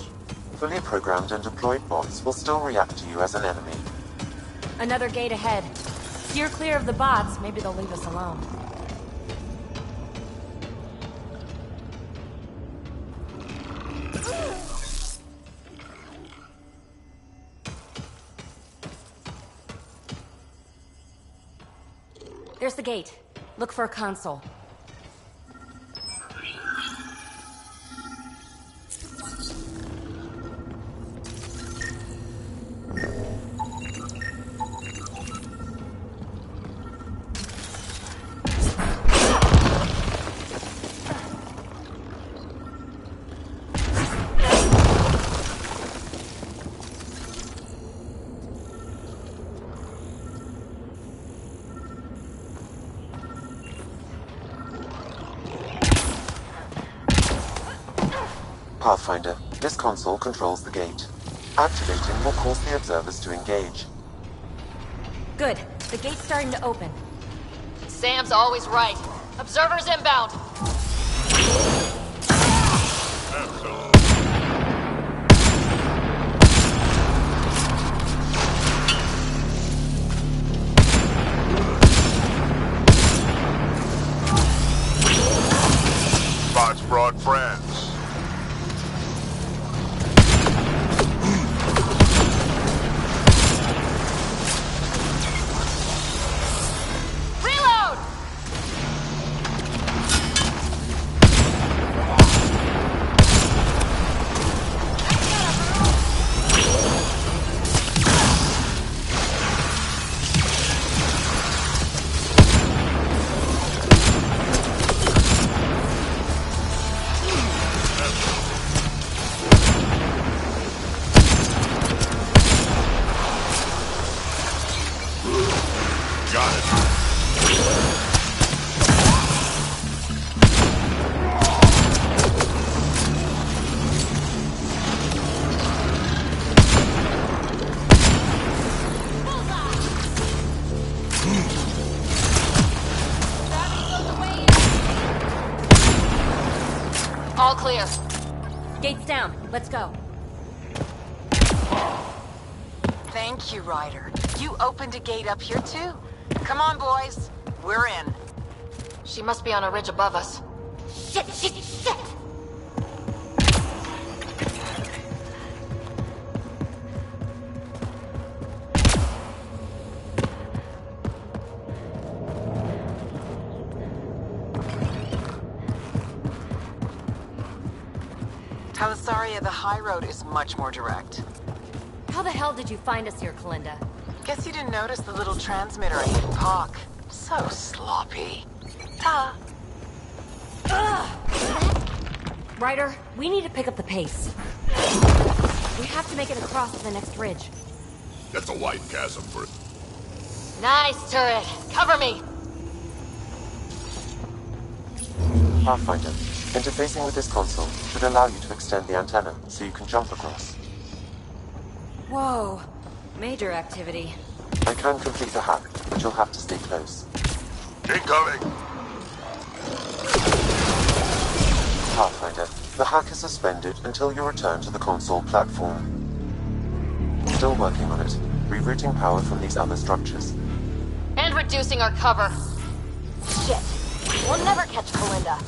Fully programmed and deployed bots will still react to you as an enemy. Another gate ahead. Steer clear of the bots. Maybe they'll leave us alone. There's the gate. Look for a console. Pathfinder, this console controls the gate. Activating will cause the observers to engage. Good. The gate's starting to open. Sam's always right. Observers inbound. Bots brought friends. All clear. Gate's down. Let's go. Thank you, Ryder. You opened a gate up here too. Come on, boys. We're in. She must be on a ridge above us. Shit! Helisaria, the high road is much more direct. How the hell did you find us here, Kalinda? Guess you didn't notice the little transmitter I hid in Pock. So sloppy. Ta! Ryder, we need to pick up the pace. We have to make it across to the next ridge. That's a wide chasm for... Nice turret. Cover me. Pathfinder, interfacing with this console should allow you to extend the antenna so you can jump across. Whoa. Major activity. I can complete the hack, but you'll have to stay close. Incoming! Pathfinder, the hack is suspended until you return to the console platform. Still working on it, rerouting power from these other structures. And reducing our cover. Shit. We'll never catch Kalinda.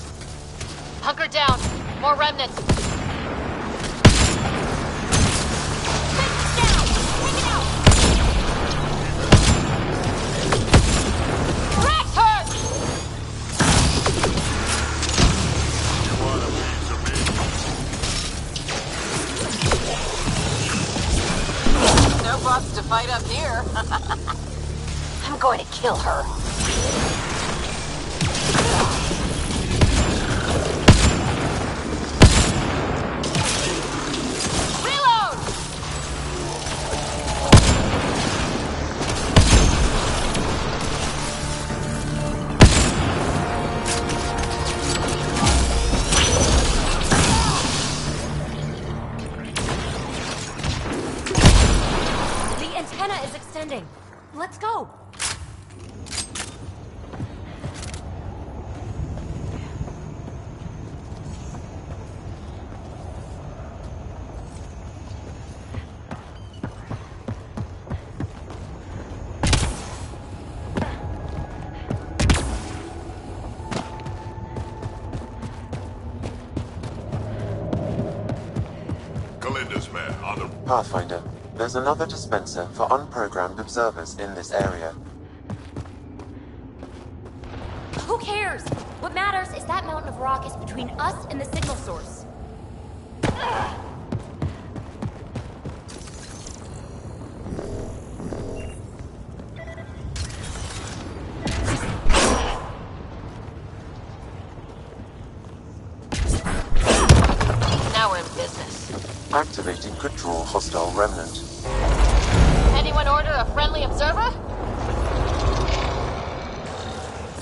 Hunker down. More remnants. No buffs to fight up here. I'm going to kill her. Reload! The antenna is extending. Let's go. Kalinda's men on the... Pathfinder, there's another dispenser for unprogrammed observers in this area. Who cares? What matters is that mountain of rock is between us and the signal source. Now we're in business. Activating could draw hostile remnant. Anyone order a friendly observer?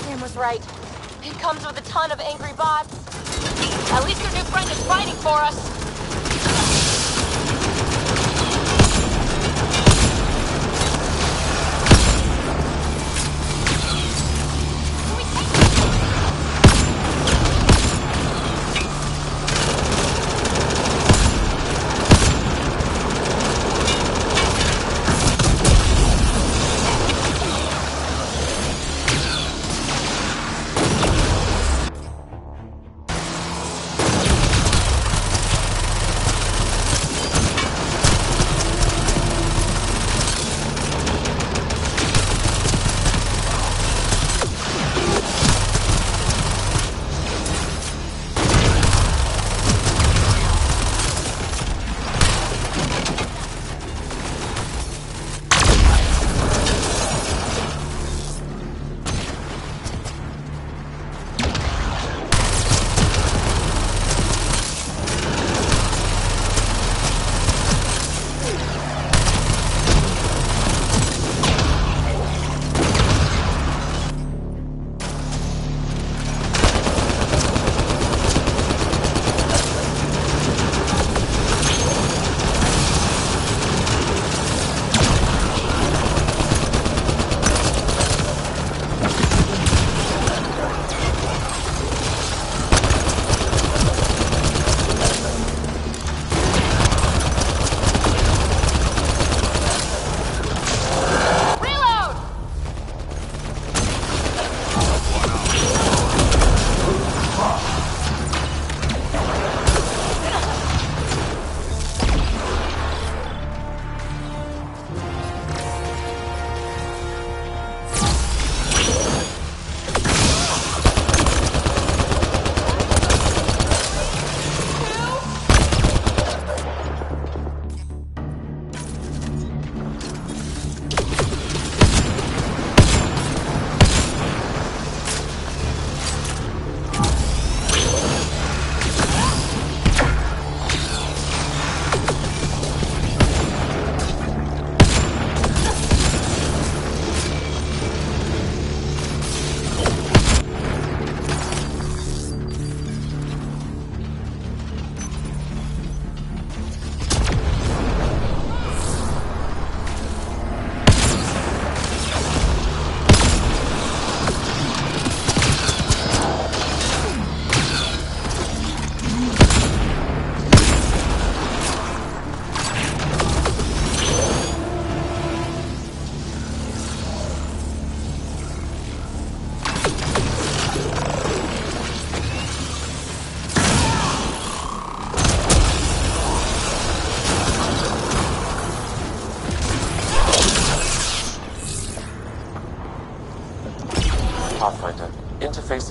Sam was right. It comes with a ton of angry bots. At least your new friend is fighting for us.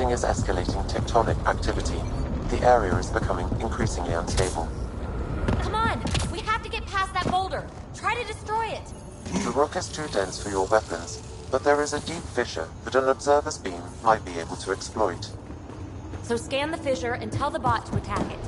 Sensing is escalating tectonic activity. The area is becoming increasingly unstable. Come on! We have to get past that boulder! Try to destroy it! The rock is too dense for your weapons, but there is a deep fissure that an observer's beam might be able to exploit. So scan the fissure and tell the bot to attack it.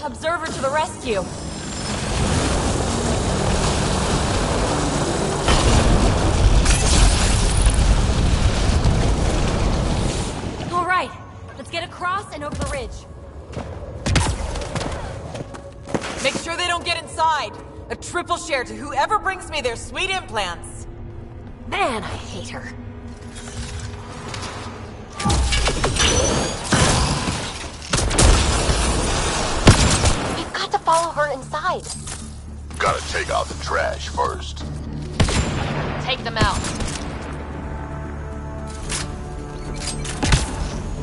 Observer to the rescue! All right, let's get across and over the ridge. Make sure they don't get inside. A triple share to whoever brings me their sweet implants. Man, I hate her. We've got to follow her inside. Gotta take out the trash first. Take them out.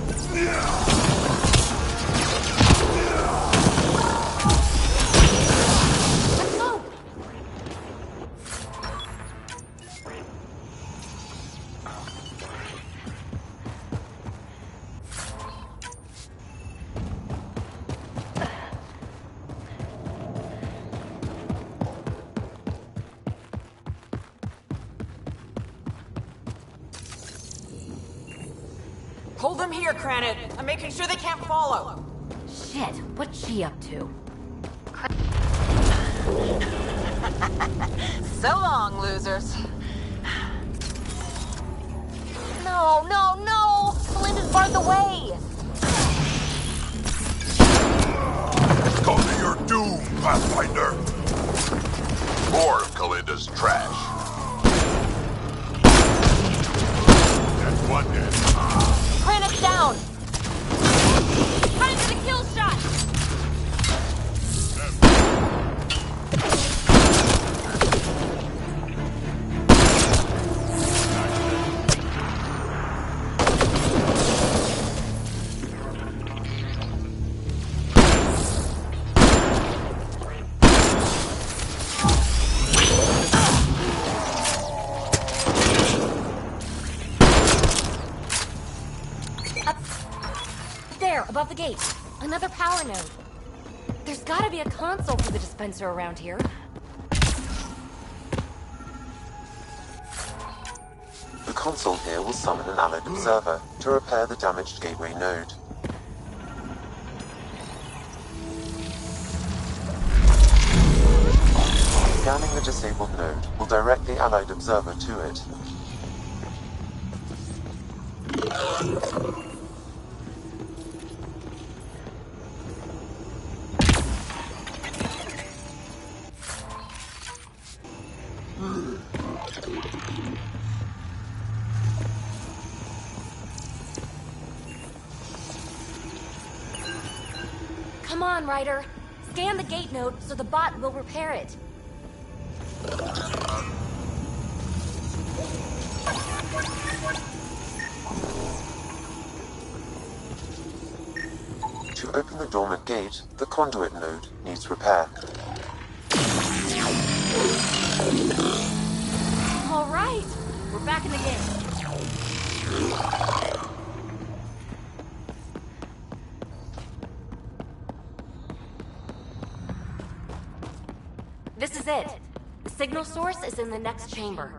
Let's go. Hold them here, Cranit. I'm making sure they can't follow. Shit, what's she up to? So long, losers. No, no, no! Belinda's barred the way! Go to your doom, Pathfinder! More of Kalinda's trash. That's one dead. Granite's down! Time for the kill shot! There, above the gate. Another power node. There's gotta be a console for the dispenser around here. The console here will summon an allied observer to repair the damaged gateway node. Scanning the disabled node will direct the allied observer to it. Come on, Ryder. Scan the gate node so the bot will repair it. To open the dormant gate, the conduit node needs repair. All right, we're back in the game. This is it. The signal source is in the next chamber.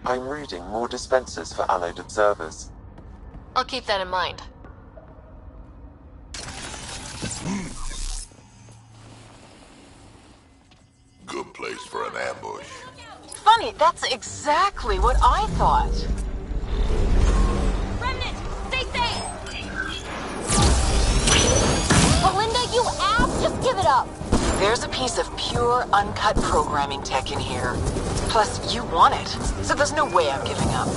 I'm reading more dispensers for allied observers. I'll keep that in mind. Good place for an ambush. Funny, that's exactly what I thought. Remnant, stay safe! Belinda, you ass! Just give it up! There's a piece of pure, uncut programming tech in here. Plus, you want it, so there's no way I'm giving up.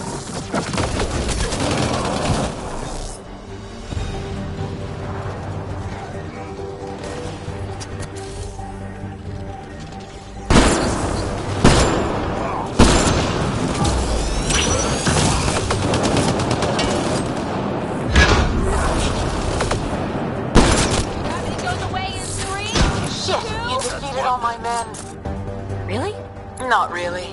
Not really.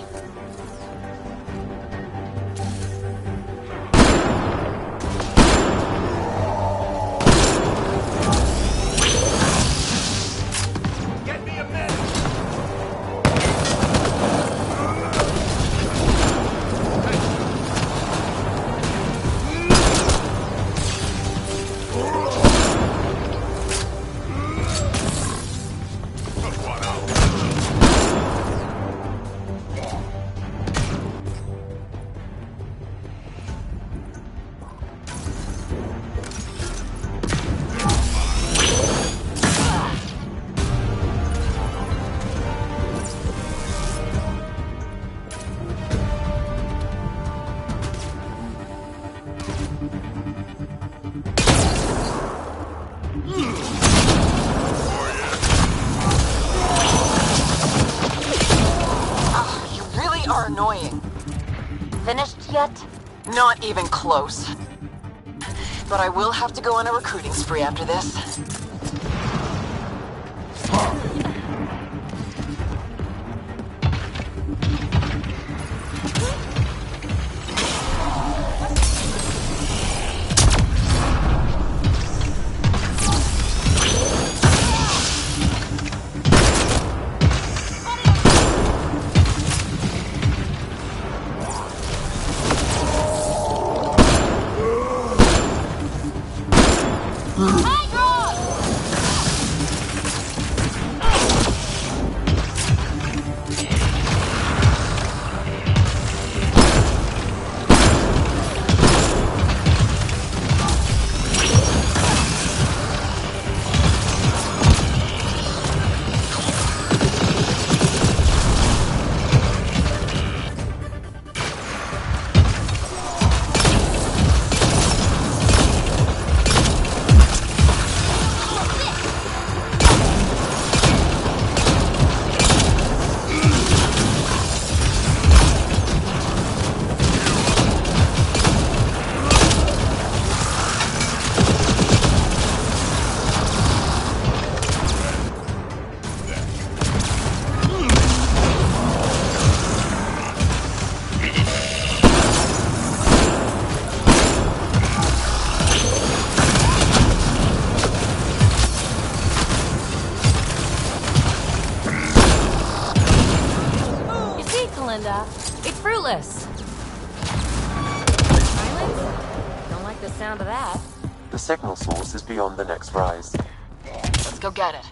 Get me a minute! Finished yet? Not even close. But I will have to go on a recruiting spree after this. It's fruitless. Silence? Don't like the sound of that. The signal source is beyond the next rise. Let's go get it.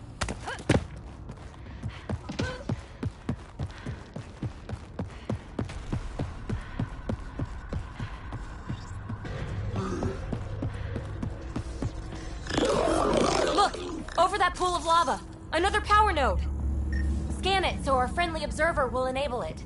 Look! Over that pool of lava! Another power node! Scan it so our friendly observer will enable it.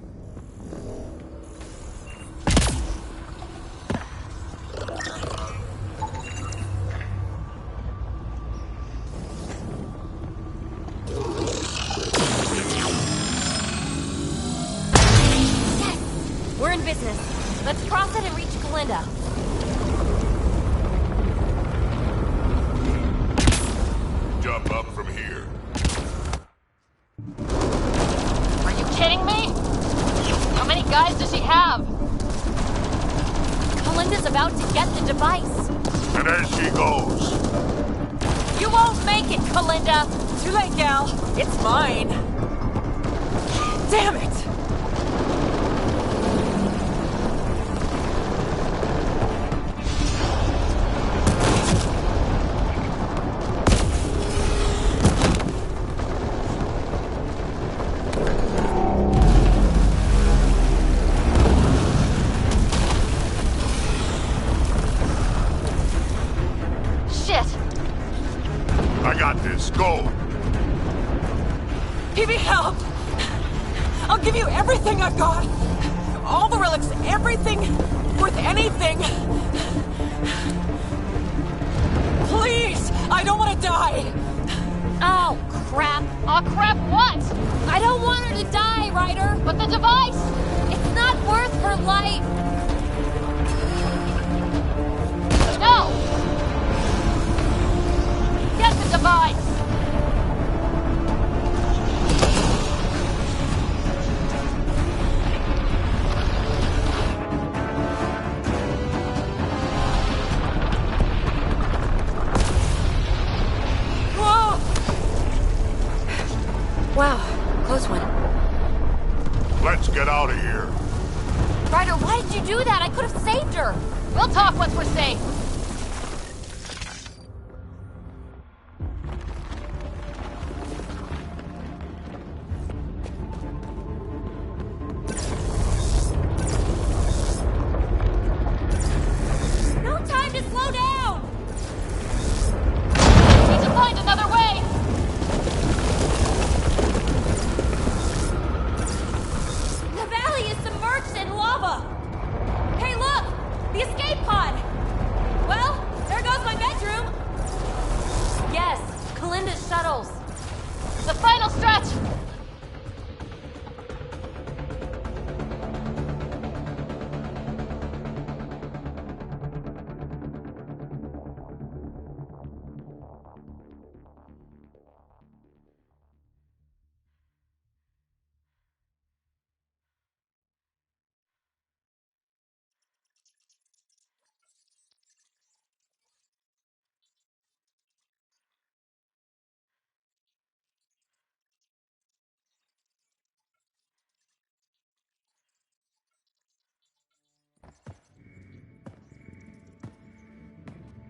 Yes! We're in business. Let's cross it and reach Kalinda. Jump up from here. Are you kidding me? How many guys does she have? Kalinda's about to get the device. And as she goes. You won't make it, Kalinda! Too late, gal. It's mine. Damn it! Go! PB, help! I'll give you everything I've got! All the relics, everything worth anything! Please! I don't want to die! Oh, crap. Oh, crap what? I don't want her to die, Ryder! But the device! It's not worth her life! No! Get the device! once we're safe. No time to slow down! Need to find another way! The valley is submerged in lava! Hey, look! The escape pod! Well, there goes my bedroom! Yes, Kalinda's shuttles. The final stretch!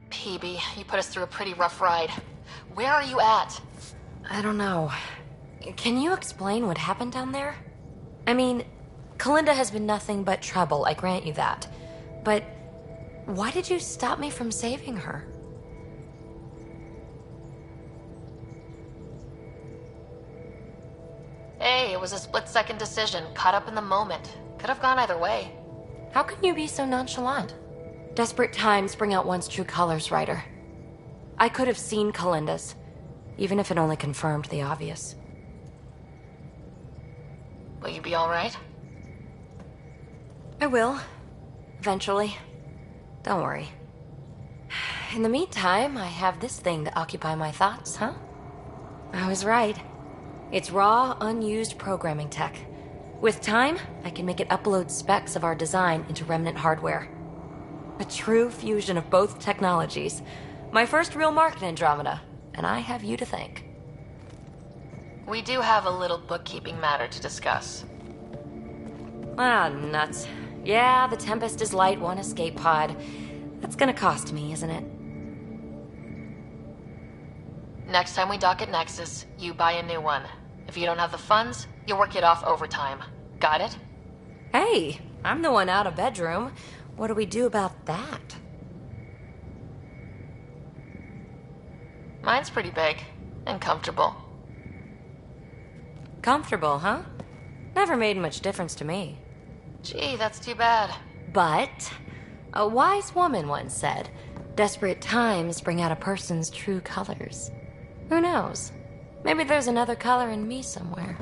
PB, you put us through a pretty rough ride. Where are you at? I don't know. Can you explain what happened down there? I mean, Kalinda has been nothing but trouble, I grant you that. But why did you stop me from saving her? Hey, it was a split-second decision, caught up in the moment. Could have gone either way. How can you be so nonchalant? Desperate times bring out one's true colors, Ryder. I could have seen Kalinda's, even if it only confirmed the obvious. Will you be alright? I will. Eventually. Don't worry. In the meantime, I have this thing to occupy my thoughts, huh? I was right. It's raw, unused programming tech. With time, I can make it upload specs of our design into remnant hardware. A true fusion of both technologies. My first real mark in Andromeda, and I have you to thank. We do have a little bookkeeping matter to discuss. Ah, nuts. Yeah, the Tempest is light, one escape pod. That's gonna cost me, isn't it? Next time we dock at Nexus, you buy a new one. If you don't have the funds, you work it off overtime. Got it? Hey, I'm the one out of bedroom. What do we do about that? Mine's pretty big and comfortable. Comfortable, huh? Never made much difference to me. Gee, that's too bad. But a wise woman once said, desperate times bring out a person's true colors. Who knows? Maybe there's another color in me somewhere.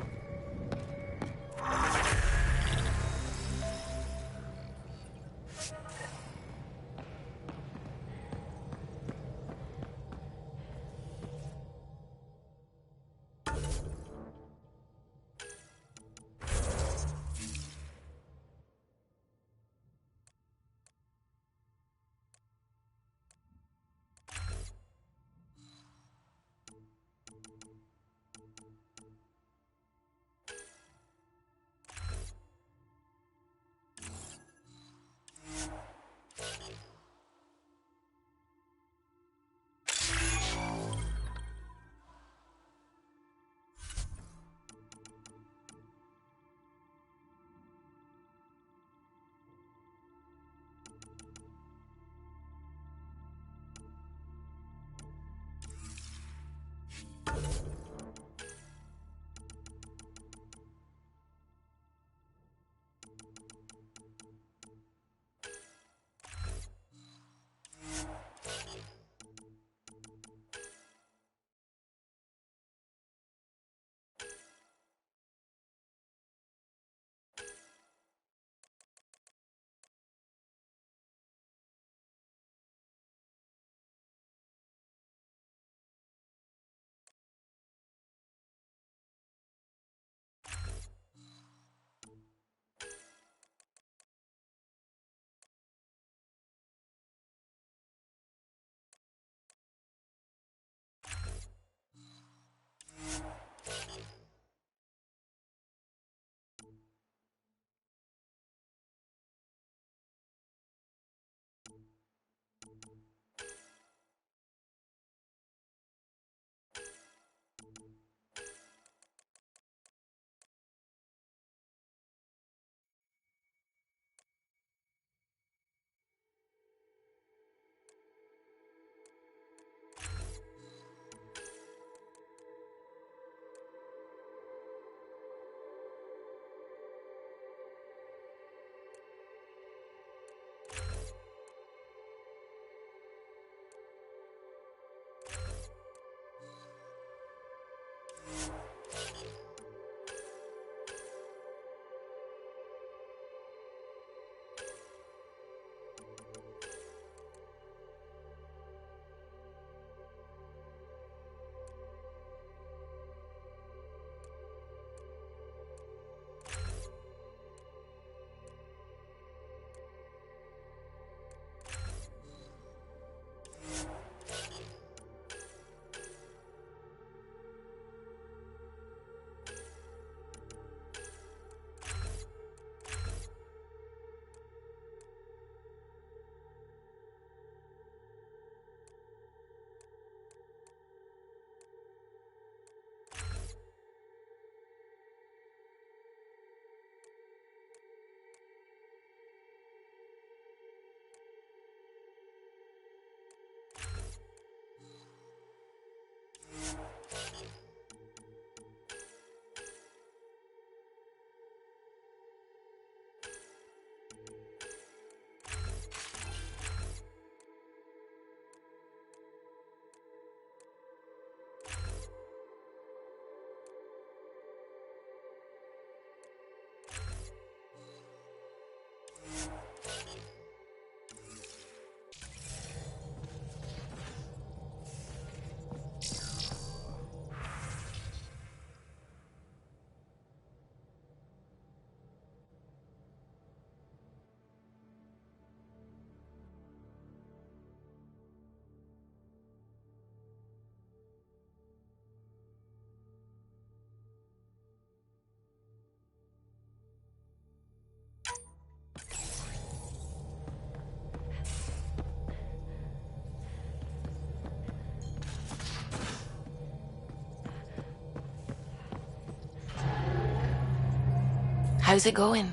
How's it going?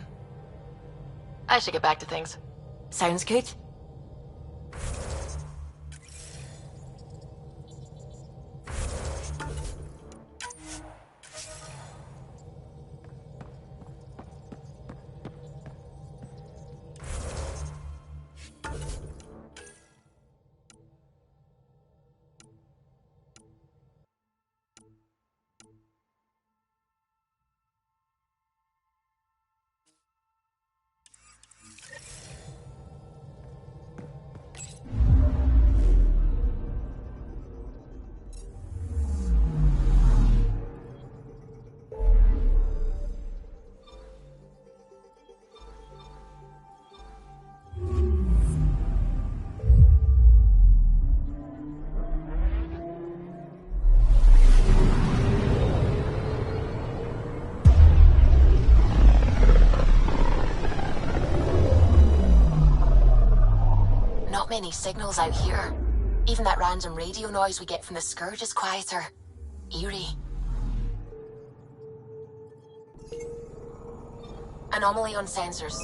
I should get back to things. Sounds good. Many signals out here. Even that random radio noise we get from the Scourge is quieter. Eerie. Anomaly on sensors.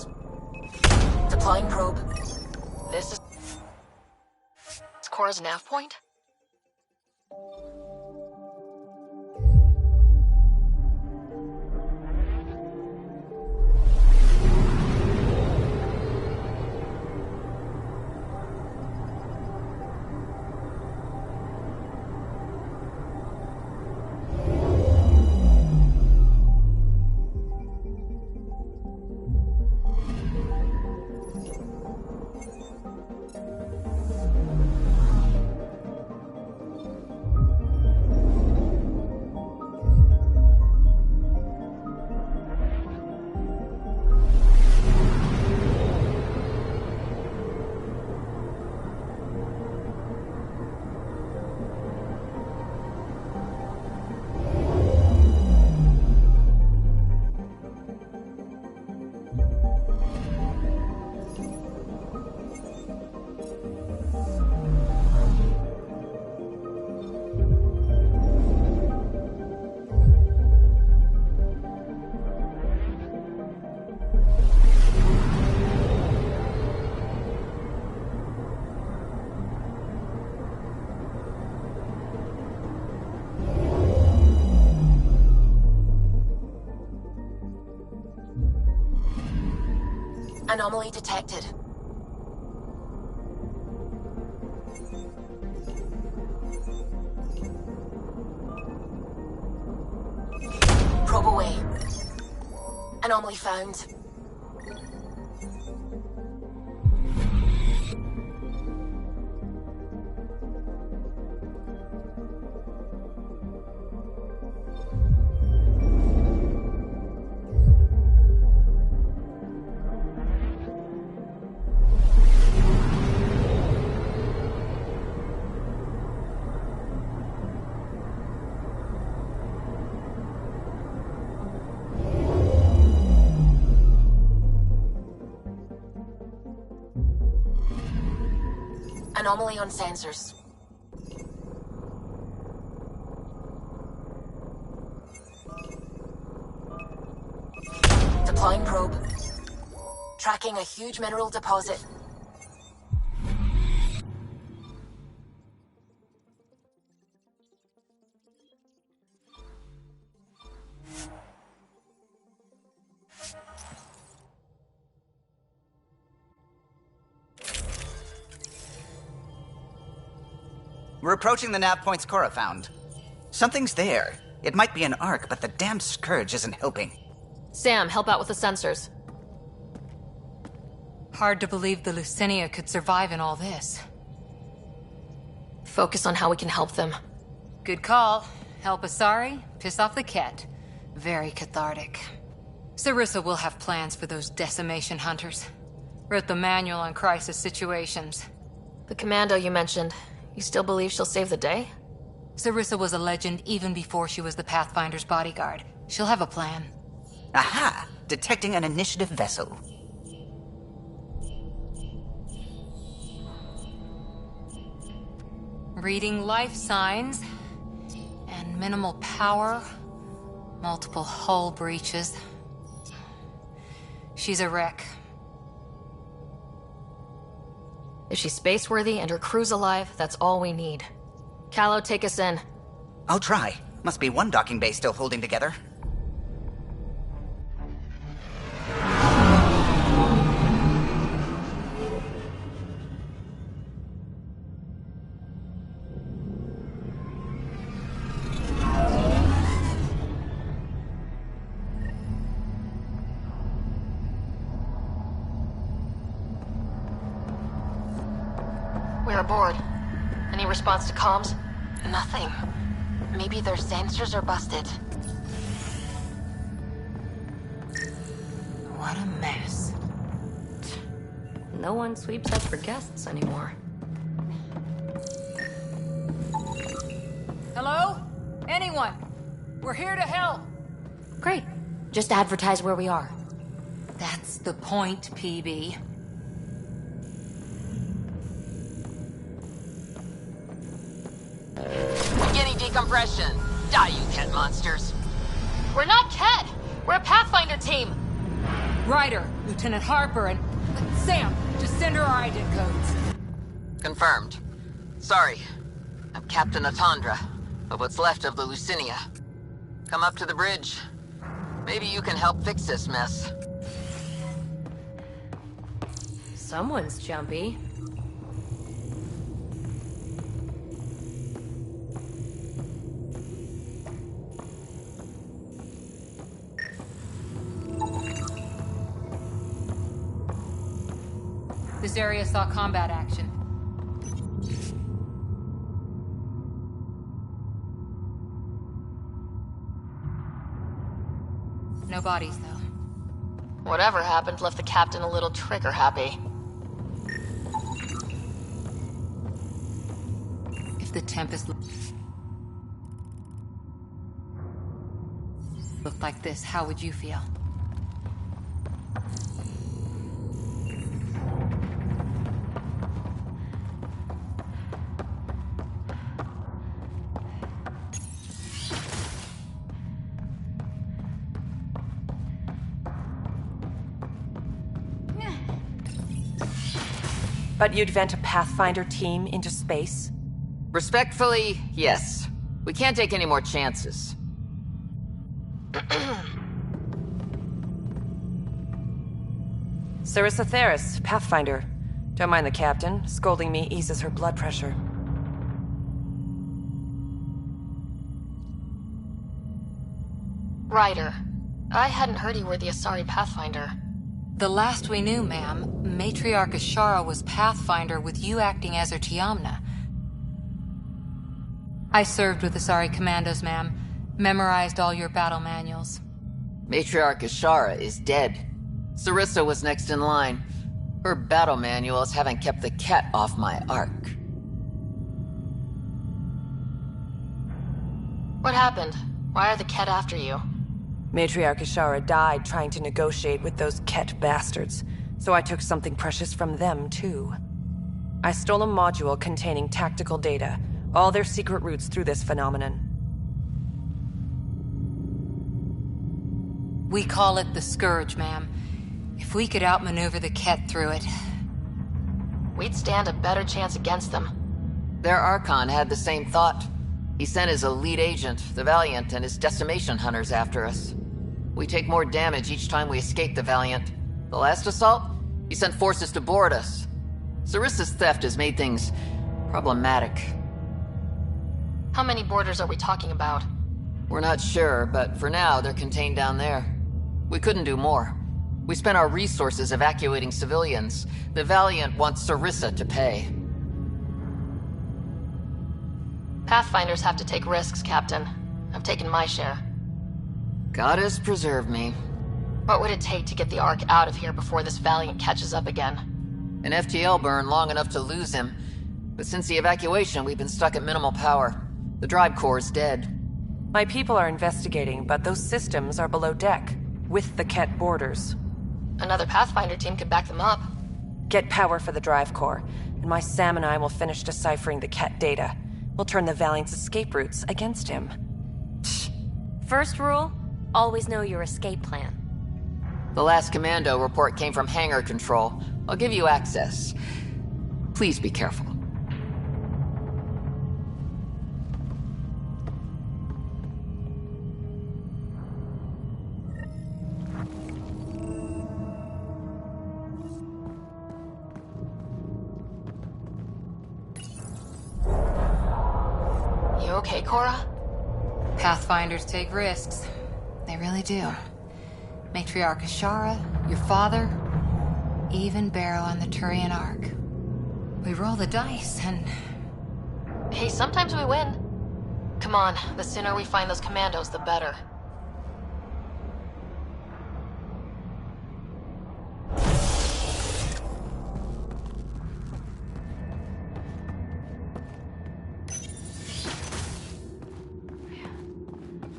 Deploying probe. This is Cora's nav point? Anomaly detected. Probe away. Anomaly found. Anomaly on sensors. Deploying probe. Tracking a huge mineral deposit. We're approaching the nav points Cora found. Something's there. It might be an arc, but the damn Scourge isn't helping. Sam, help out with the sensors. Hard to believe the Lucinia could survive in all this. Focus on how we can help them. Good call. Help Asari, piss off the Ket. Very cathartic. Sarissa will have plans for those decimation hunters. Wrote the manual on crisis situations. The commando you mentioned, you still believe she'll save the day? Sarissa was a legend even before she was the Pathfinder's bodyguard. She'll have a plan. Aha! Detecting an initiative vessel. Reading life signs. And minimal power. Multiple hull breaches. She's a wreck. If she's space-worthy and her crew's alive, that's all we need. Callow, take us in. I'll try. Must be one docking bay still holding together. We're aboard. Any response to comms? Nothing. Maybe their sensors are busted. What a mess. No one sweeps up for guests anymore. Hello? Anyone? We're here to help. Great. Just advertise where we are. That's the point, PB. Beginning decompression. Die, you cat monsters. We're not Ket! We're a Pathfinder team! Ryder, Lieutenant Harper, and Sam, just send her our ident codes. Confirmed. Sorry. I'm Captain Atandra, of what's left of the Lucinia. Come up to the bridge. Maybe you can help fix this mess. Someone's jumpy. This area saw combat action. No bodies, though. Whatever happened left the captain a little trigger-happy. If the Tempest looked like this, how would you feel? But you'd vent a Pathfinder team into space? Respectfully, yes. We can't take any more chances. Sarissa Theris, Pathfinder. Don't mind the captain. Scolding me eases her blood pressure. Ryder, I hadn't heard you were the Asari Pathfinder. The last we knew, ma'am, Matriarch Ashara was Pathfinder with you acting as her Tiamna. I served with Asari Commandos, ma'am. Memorized all your battle manuals. Matriarch Ashara is dead. Sarissa was next in line. Her battle manuals haven't kept the cat off my ark. What happened? Why are the Ket after you? Matriarch Ashara died trying to negotiate with those Ket bastards, so I took something precious from them, too. I stole a module containing tactical data, all their secret routes through this phenomenon. We call it the Scourge, ma'am. If we could outmaneuver the Ket through it... We'd stand a better chance against them. Their Archon had the same thought. He sent his elite agent, the Valiant, and his decimation hunters after us. We take more damage each time we escape the Valiant. The last assault, he sent forces to board us. Sarissa's theft has made things problematic. How many boarders are we talking about? We're not sure, but for now, they're contained down there. We couldn't do more. We spent our resources evacuating civilians. The Valiant wants Sarissa to pay. Pathfinders have to take risks, Captain. I've taken my share. God has preserved me. What would it take to get the Ark out of here before this Valiant catches up again? An FTL burn long enough to lose him. But since the evacuation, we've been stuck at minimal power. The drive core is dead. My people are investigating, but those systems are below deck, with the Ket borders. Another Pathfinder team could back them up. Get power for the drive core, and my Sam and I will finish deciphering the Ket data. We'll turn the Valiant's escape routes against him. First rule, always know your escape plan. The last commando report came from hangar control. I'll give you access. Please be careful. You okay, Cora? Pathfinders take risks. They really do. Matriarch Ashara, your father, even Barrow on the Turian Ark. We roll the dice and... Hey, sometimes we win. Come on, the sooner we find those commandos, the better.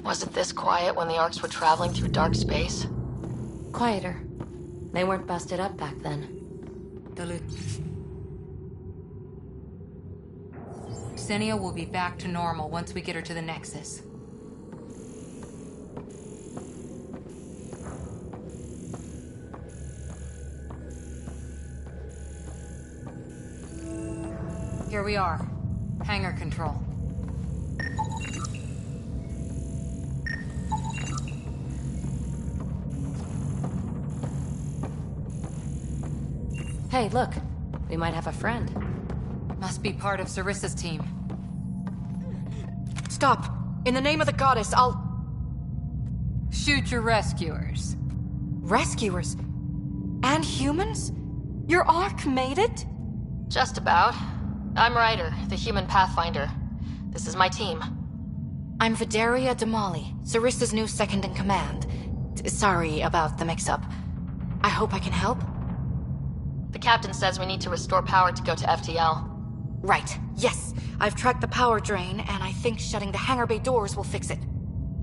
Was it this quiet when the Arks were traveling through dark space? Quieter. They weren't busted up back then. Xenia will be back to normal once we get her to the Nexus. Here we are. Hangar control. Hey, look. We might have a friend. Must be part of Sarissa's team. Stop! In the name of the goddess, I'll... Shoot your rescuers. Rescuers? And humans? Your Ark made it? Just about. I'm Ryder, the human pathfinder. This is my team. I'm Videria Damali, Sarissa's new second-in-command. Sorry about the mix-up. I hope I can help? The captain says we need to restore power to go to FTL. Right, yes. I've tracked the power drain, and I think shutting the hangar bay doors will fix it.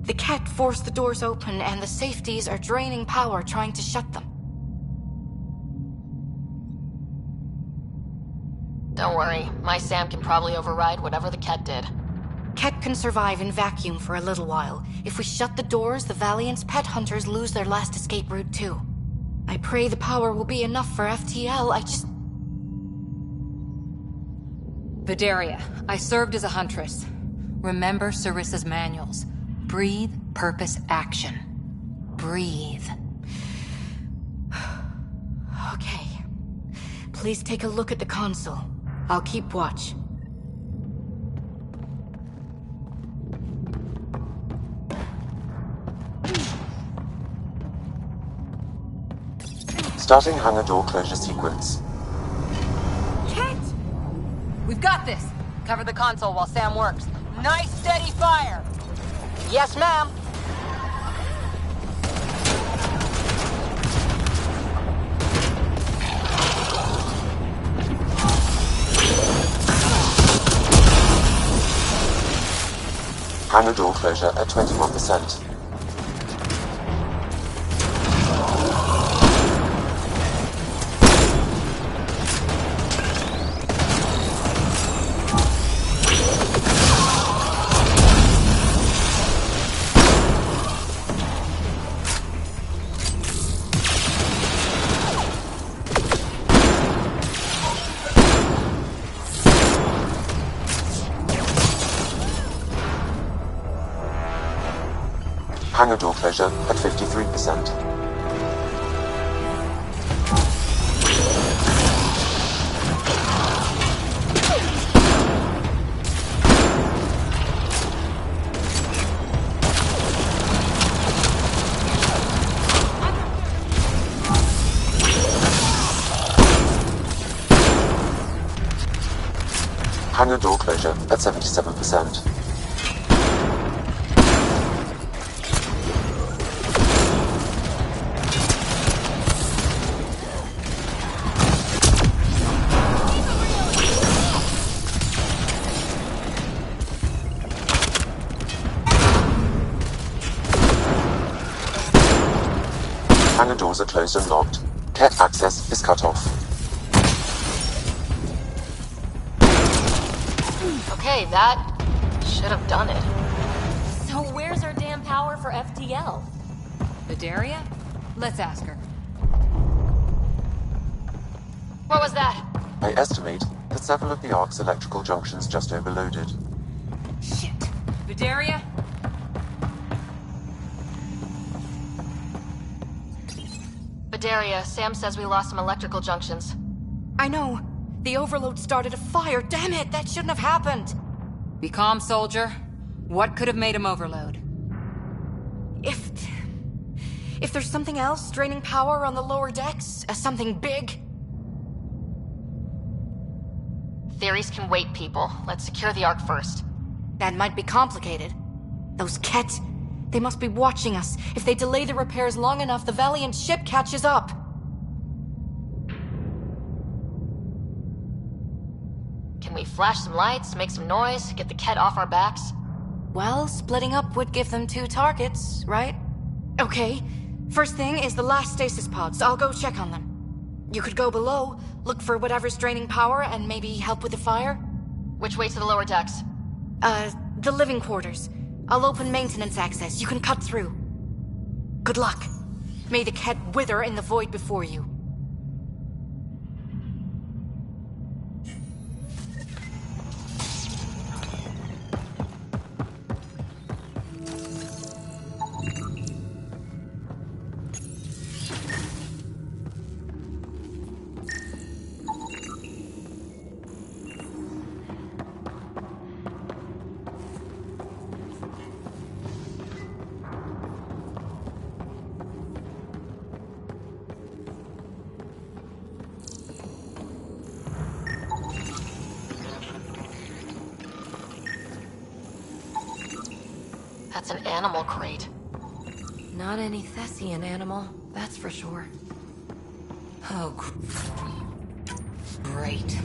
The Ket forced the doors open, and the safeties are draining power trying to shut them. Don't worry, my Sam can probably override whatever the Ket did. Ket can survive in vacuum for a little while. If we shut the doors, the Valiant's pet hunters lose their last escape route too. I pray the power will be enough for FTL, Videria, I served as a huntress. Remember Sarissa's manuals. Breathe, purpose, action. Breathe. Okay. Please take a look at the console. I'll keep watch. Starting hangar door closure sequence. Ket! We've got this. Cover the console while Sam works. Nice steady fire! Yes, ma'am! Hangar door closure at 21%. Hangar door closure at 53%. Hangar door closure at 77%. Hangar doors are closed and locked. Ket access is cut off. Okay, that should have done it. So where's our damn power for FTL? Videria? Let's ask her. What was that? I estimate that several of the Ark's electrical junctions just overloaded. Shit. Vidaria? Vidaria, Sam says we lost some electrical junctions. I know. The overload started a fire. Damn it, that shouldn't have happened. Be calm, soldier. What could have made him overload? If there's something else draining power on the lower decks, something big. Theories can wait, people. Let's secure the Ark first. That might be complicated. Those Ket, they must be watching us. If they delay the repairs long enough, the Valiant ship catches up. Can we flash some lights, make some noise, get the Ket off our backs? Well, splitting up would give them 2 targets, right? Okay. First thing is the last stasis pods. I'll go check on them. You could go below, look for whatever's draining power, and maybe help with the fire? Which way to the lower decks? The living quarters. I'll open maintenance access. You can cut through. Good luck. May the Ket wither in the void before you. That's an animal crate. Not any Thessian animal, that's for sure. Oh, great.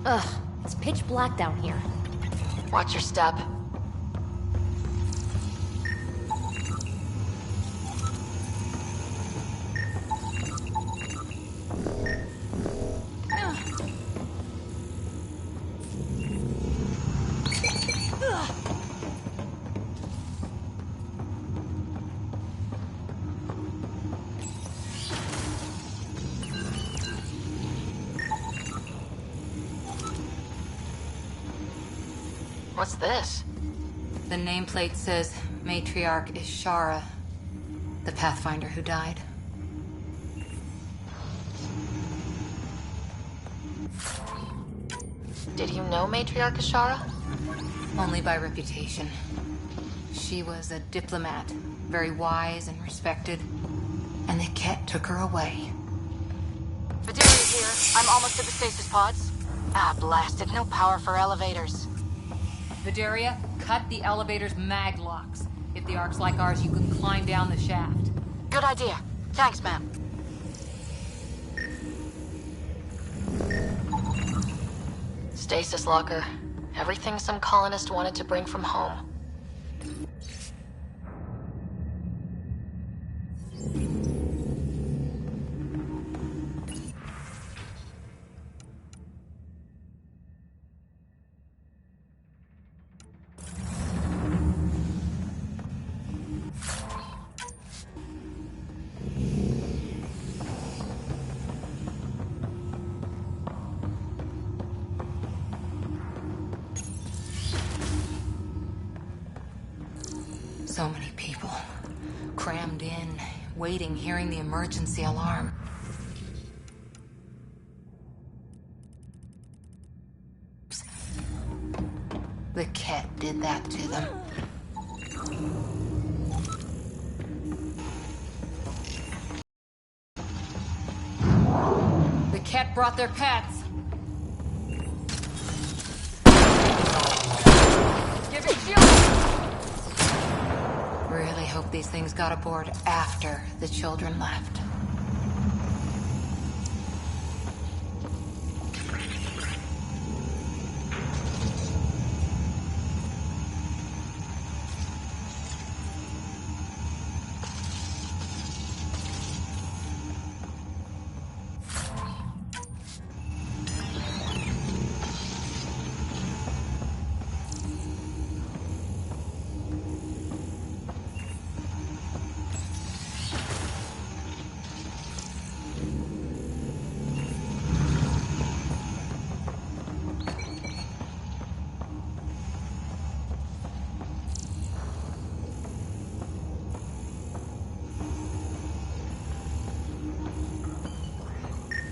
Ugh, it's pitch black down here. Watch your step. What's this? The nameplate says Matriarch is Shara, the Pathfinder who died. Did you know Matriarch Ashara? Only by reputation. She was a diplomat, very wise and respected, and the Ket took her away. Vidaria's here. I'm almost at the stasis pods. Ah, blasted. No power for elevators. Vidaria, cut the elevator's mag locks. If the Ark's like ours, you can climb down the shaft. Good idea. Thanks, ma'am. Stasis locker. Everything some colonist wanted to bring from home. So many people. Crammed in, waiting, hearing the emergency alarm. The Ket did that to them. The Ket brought their pets. Give it shield! Really hope these things got aboard after the children left.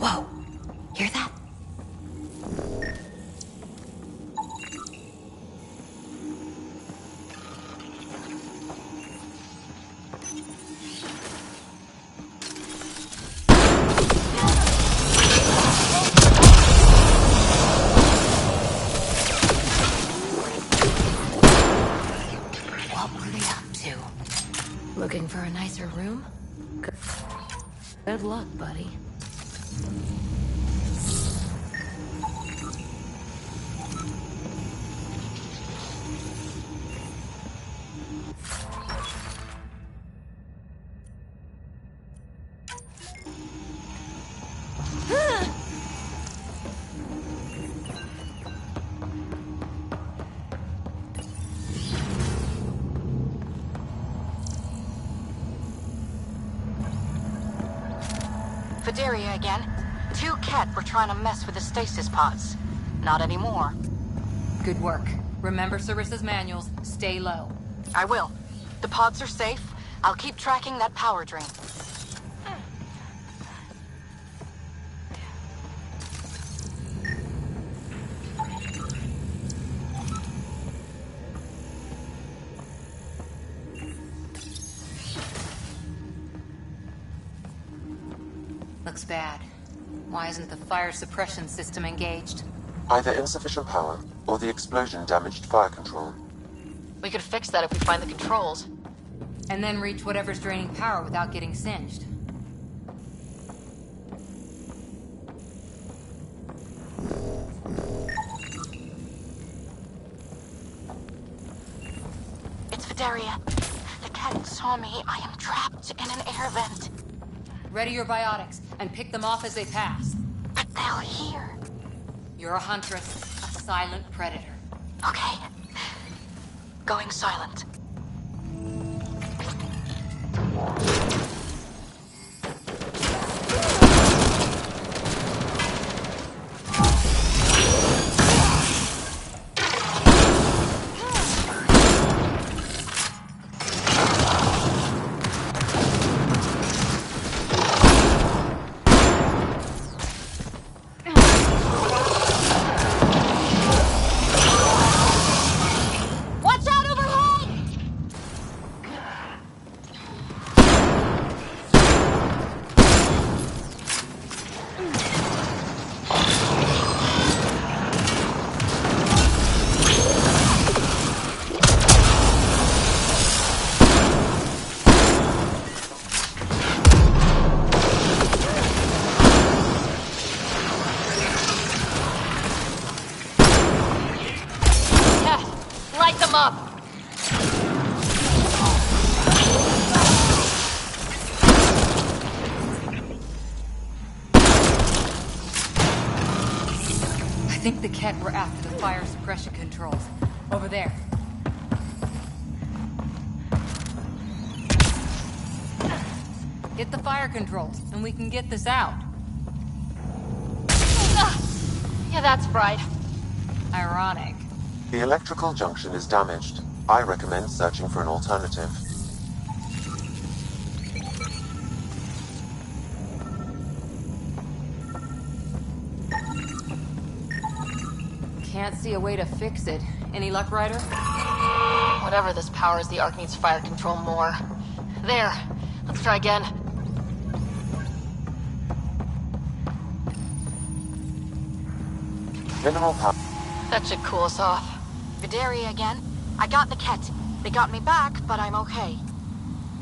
Whoa. Hear that? What were they up to? Looking for a nicer room? Good luck, buddy. Serie again. 2 Ket were trying to mess with the stasis pods. Not anymore. Good work. Remember Sarissa's manuals. Stay low. I will. The pods are safe. I'll keep tracking that power drain. Looks bad. Why isn't the fire suppression system engaged? Either insufficient power, or the explosion damaged fire control. We could fix that if we find the controls. And then reach whatever's draining power without getting singed. It's Vidaria. The cat saw me. I am trapped in an air vent. Ready your biotics, and pick them off as they pass. But they'll hear. You're a huntress, a silent predator. Okay. Going silent. I think the Ket were after the fire suppression controls. Over there. Hit the fire controls, and we can get this out. Yeah, that's fried. Ironic. The electrical junction is damaged. I recommend searching for an alternative. Can't see a way to fix it. Any luck, Ryder? Whatever this powers, the Ark needs fire control more. There. Let's try again. Mineral power. That should cool us off. Vidaria again. I got the Ket. They got me back, but I'm okay.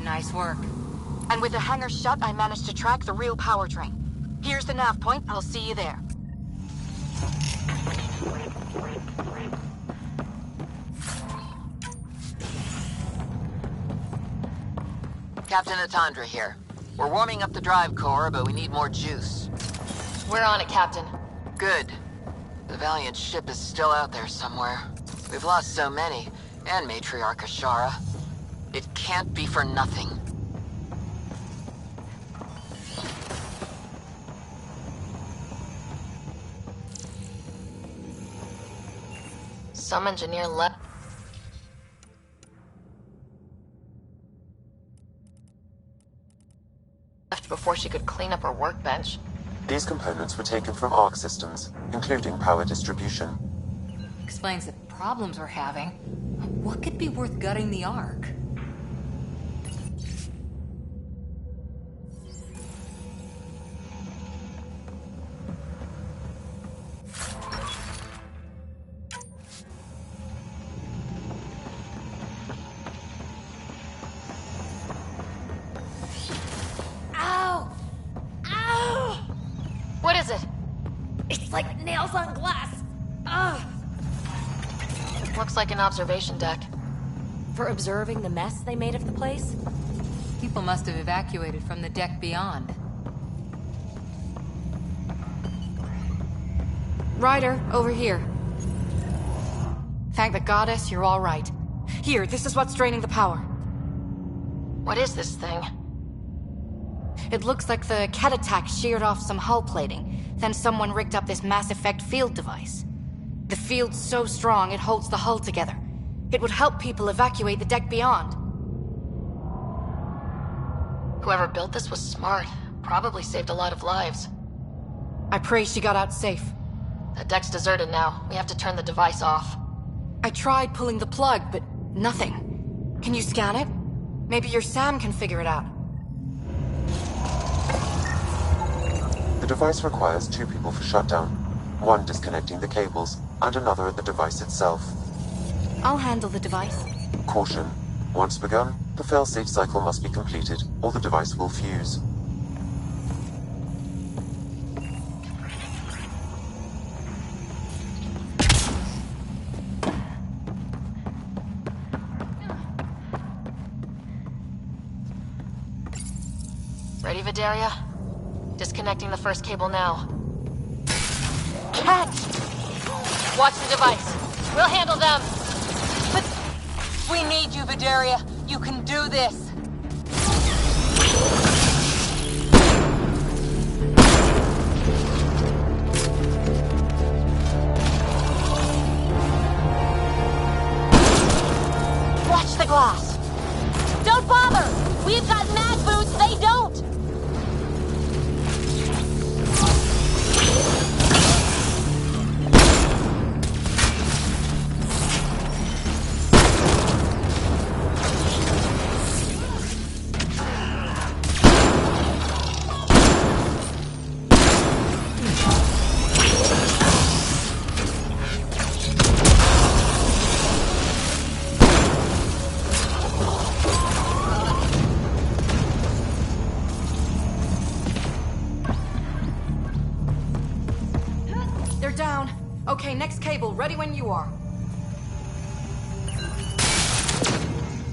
Nice work. And with the hangar shut, I managed to track the real power drain. Here's the nav point. I'll see you there. Captain Atandra here. We're warming up the drive core, but we need more juice. We're on it, Captain. Good. The Valiant ship is still out there somewhere. We've lost so many, and Matriarch Ashara. It can't be for nothing. Some engineer left before she could clean up her workbench. These components were taken from Arc systems, including power distribution. Explains the problems we're having. What could be worth gutting the Ark? Ow! Ow! What is it? It's like nails on glass. Ugh! Looks like an observation deck. For observing the mess they made of the place? People must have evacuated from the deck beyond. Ryder, over here. Thank the goddess you're all right. Here, this is what's draining the power. What is this thing? It looks like the Ket attack sheared off some hull plating. Then someone rigged up this Mass Effect field device. The field's so strong it holds the hull together. It would help people evacuate the deck beyond. Whoever built this was smart. Probably saved a lot of lives. I pray she got out safe. That deck's deserted now. We have to turn the device off. I tried pulling the plug, but nothing. Can you scan it? Maybe your Sam can figure it out. The device requires 2 people for shutdown, one disconnecting the cables, and another at the device itself. I'll handle the device. Caution. Once begun, the failsafe cycle must be completed, or the device will fuse. Ready, Vidaria? Disconnecting the first cable now. Catch! Watch the device. We'll handle them. But we need you, Vidaria. You can do this. Watch the glass. Don't bother! We've got mag boots, they don't! Okay, next cable, ready when you are.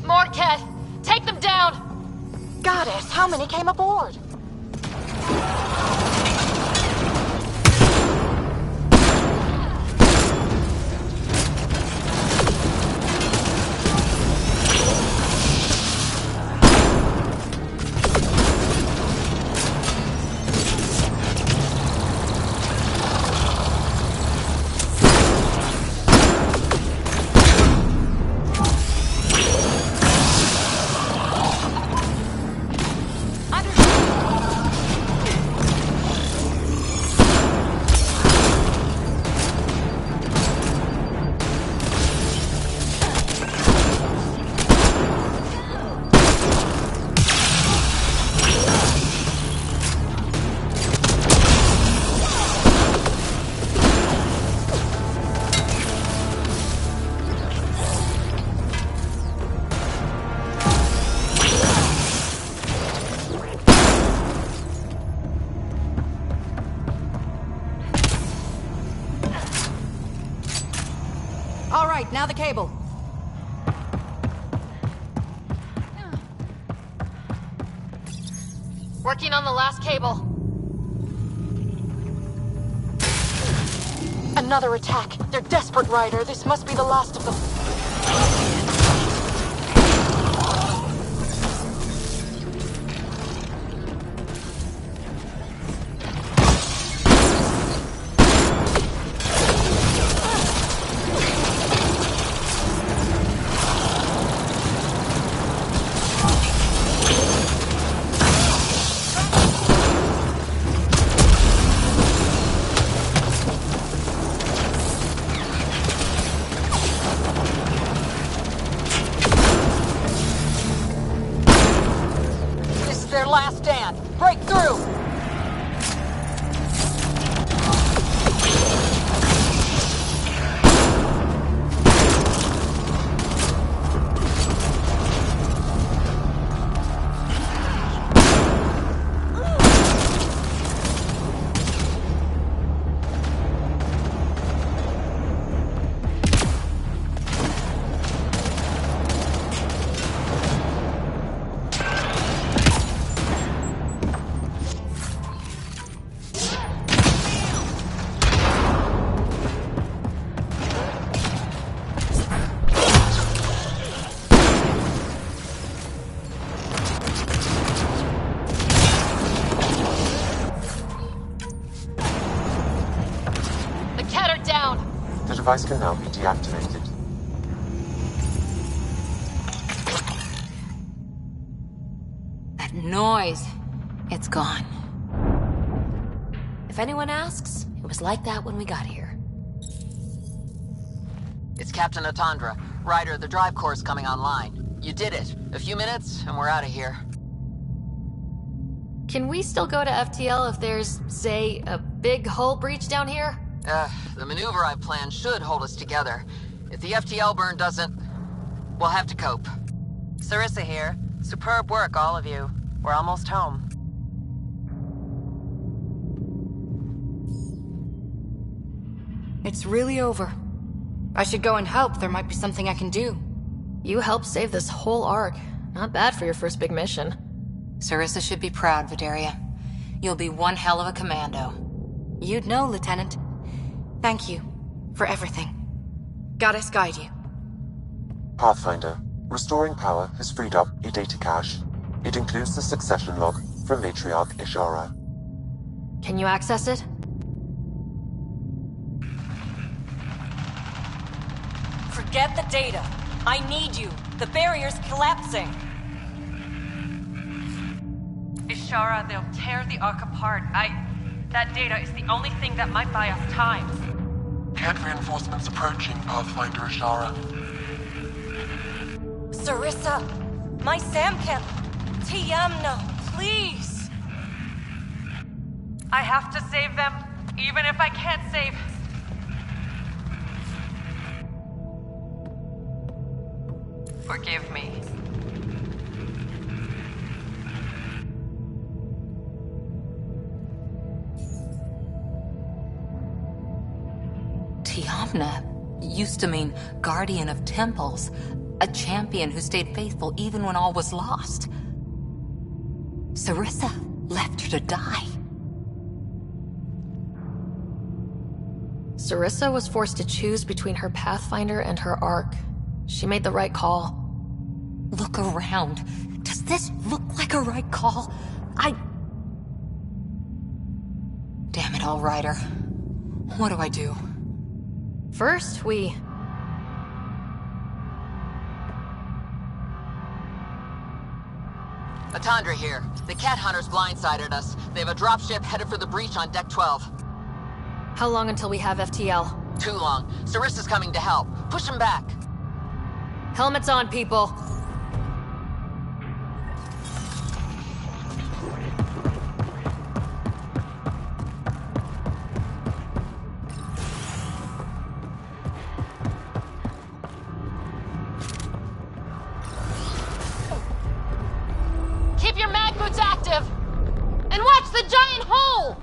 More Ket! Take them down! Goddess, how many came aboard? Now the cable. Working on the last cable. Another attack. They're desperate, Ryder. This must be the last of them. last stand. Break through! The device can now be deactivated. That noise. It's gone. If anyone asks, it was like that when we got here. It's Captain Atandra. Ryder, the drive core's coming online. You did it. A few minutes, and we're out of here. Can we still go to FTL if there's, say, a big hull breach down here? The maneuver I've planned should hold us together. If the FTL burn doesn't, we'll have to cope. Sarissa here. Superb work, all of you. We're almost home. It's really over. I should go and help. There might be something I can do. You helped save this whole arc. Not bad for your first big mission. Sarissa should be proud, Vidaria. You'll be one hell of a commando. You'd know, Lieutenant. Thank you for everything. Goddess guide you. Pathfinder, restoring power has freed up a data cache. It includes the succession log from Matriarch Ishara. Can you access it? Forget the data. I need you. The barrier's collapsing. Ishara, they'll tear the Ark apart. That data is the only thing that might buy us time. Cat reinforcements approaching, Pathfinder Ishara. Sarissa, my Samcat, Tiamna, please. I have to save them, even if I can't save. Forgive me. Tiamna used to mean guardian of temples, a champion who stayed faithful even when all was lost. Sarissa left her to die. Sarissa was forced to choose between her Pathfinder and her Ark. She made the right call. Look around. Does this look like a right call? Damn it all, Ryder. What do I do? First, we... Atandra here. The cat hunters blindsided us. They have a dropship headed for the breach on Deck 12. How long until we have FTL? Too long. Sarissa's coming to help. Push him back. Helmets on, people. Keep your mag boots active! And watch the giant hole!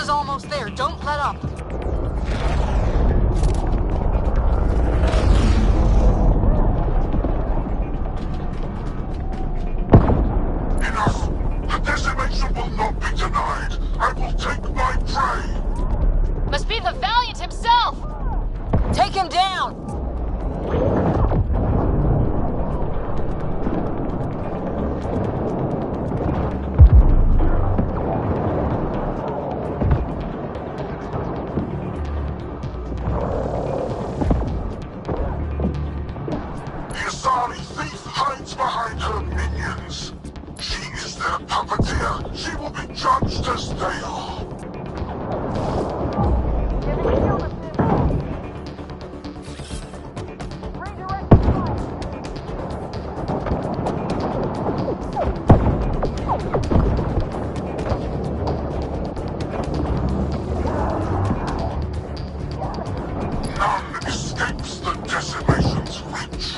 Sarissa's almost there. Don't let up. Enough! The decimation will not be denied. I will take my prey. Must be the Valiant himself! Take him down! The Asari thief hides behind her minions. She is their puppeteer. She will be judged as they are. None escapes the decimation's reach.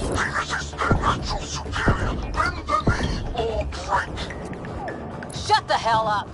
They resist their natural superior. Bend the knee or break. Shut the hell up!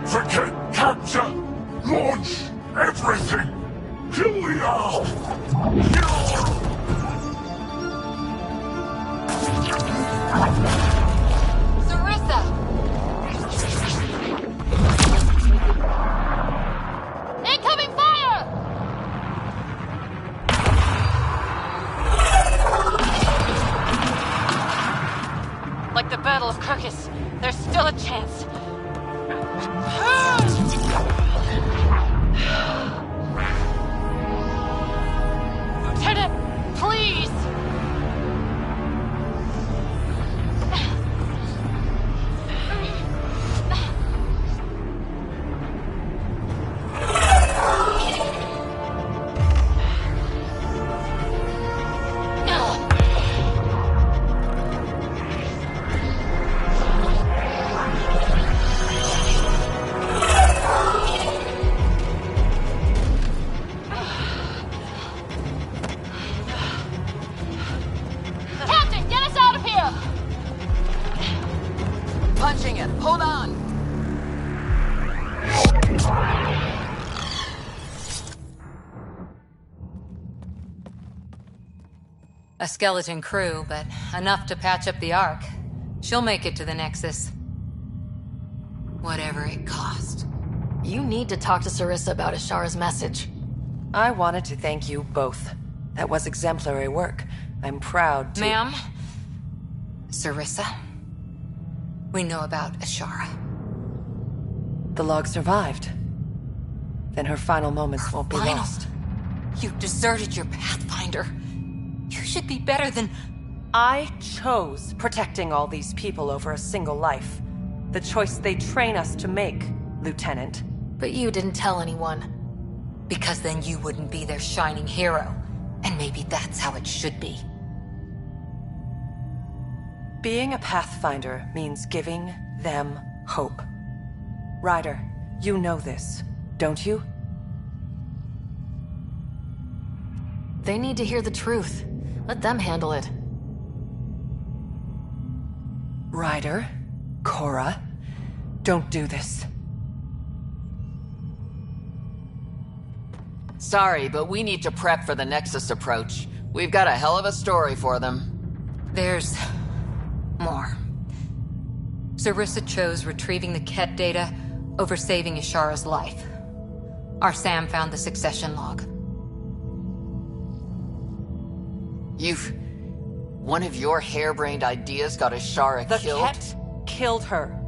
Forget capture! Launch everything! Kill the owl! Sarissa! Incoming fire! Like the Battle of Kirkus, there's still a chance. Lieutenant, please! Captain, get us out of here! Punching it. Hold on. A skeleton crew, but enough to patch up the Ark. She'll make it to the Nexus. Whatever it cost. You need to talk to Sarissa about Ashara's message. I wanted to thank you both. That was exemplary work. I'm proud to— Ma'am? Sarissa? We know about Ashara. The log survived. Then her final moments won't be Final? lost. You deserted your Pathfinder. You should be better than... I chose protecting all these people over a single life. The choice they train us to make, Lieutenant. But you didn't tell anyone. Because then you wouldn't be their shining hero. And maybe that's how it should be. Being a Pathfinder means giving them hope. Ryder, you know this, don't you? They need to hear the truth. Let them handle it. Ryder, Cora, don't do this. Sorry, but we need to prep for the Nexus approach. We've got a hell of a story for them. There's more. Sarissa chose retrieving the Ket data over saving Ishara's life. Our Sam found the succession log. One of your harebrained ideas got Ishara killed? The Ket killed her.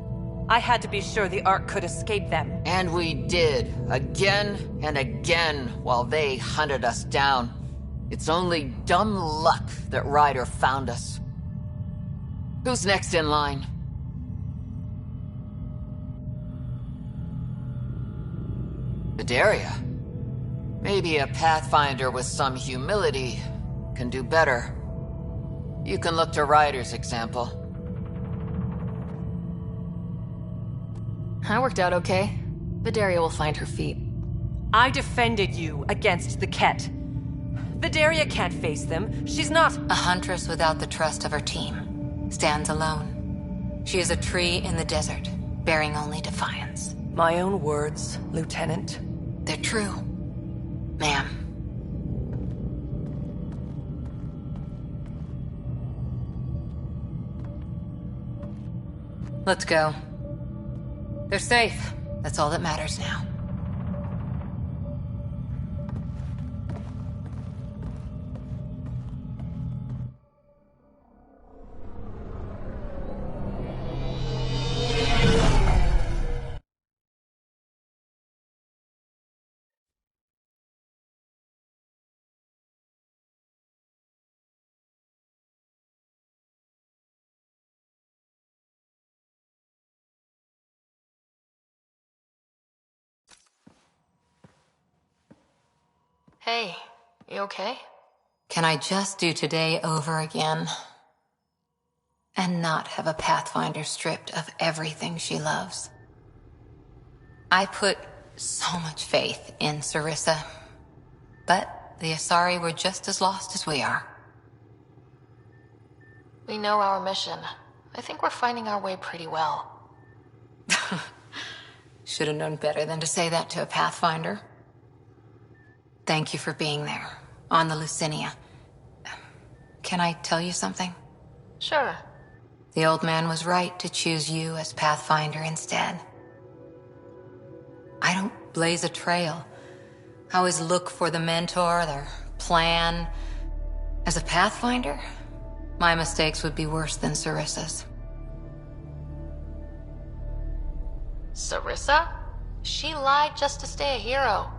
I had to be sure the Ark could escape them. And we did, again and again, while they hunted us down. It's only dumb luck that Ryder found us. Who's next in line? Vidaria. Maybe a Pathfinder with some humility can do better. You can look to Ryder's example. I worked out okay. Vidaria will find her feet. I defended you against the Ket. Vidaria can't face them. She's not... A huntress without the trust of her team. Stands alone. She is a tree in the desert, bearing only defiance. My own words, Lieutenant. They're true, ma'am. Let's go. They're safe. That's all that matters now. Hey, you okay? Can I just do today over again? And not have a Pathfinder stripped of everything she loves? I put so much faith in Sarissa, but the Asari were just as lost as we are. We know our mission. I think we're finding our way pretty well. Should have known better than to say that to a Pathfinder. Thank you for being there, on the Lucinia. Can I tell you something? Sure. The old man was right to choose you as Pathfinder instead. I don't blaze a trail. I always look for the mentor, their plan. As a Pathfinder, my mistakes would be worse than Sarissa's. Sarissa? She lied just to stay a hero.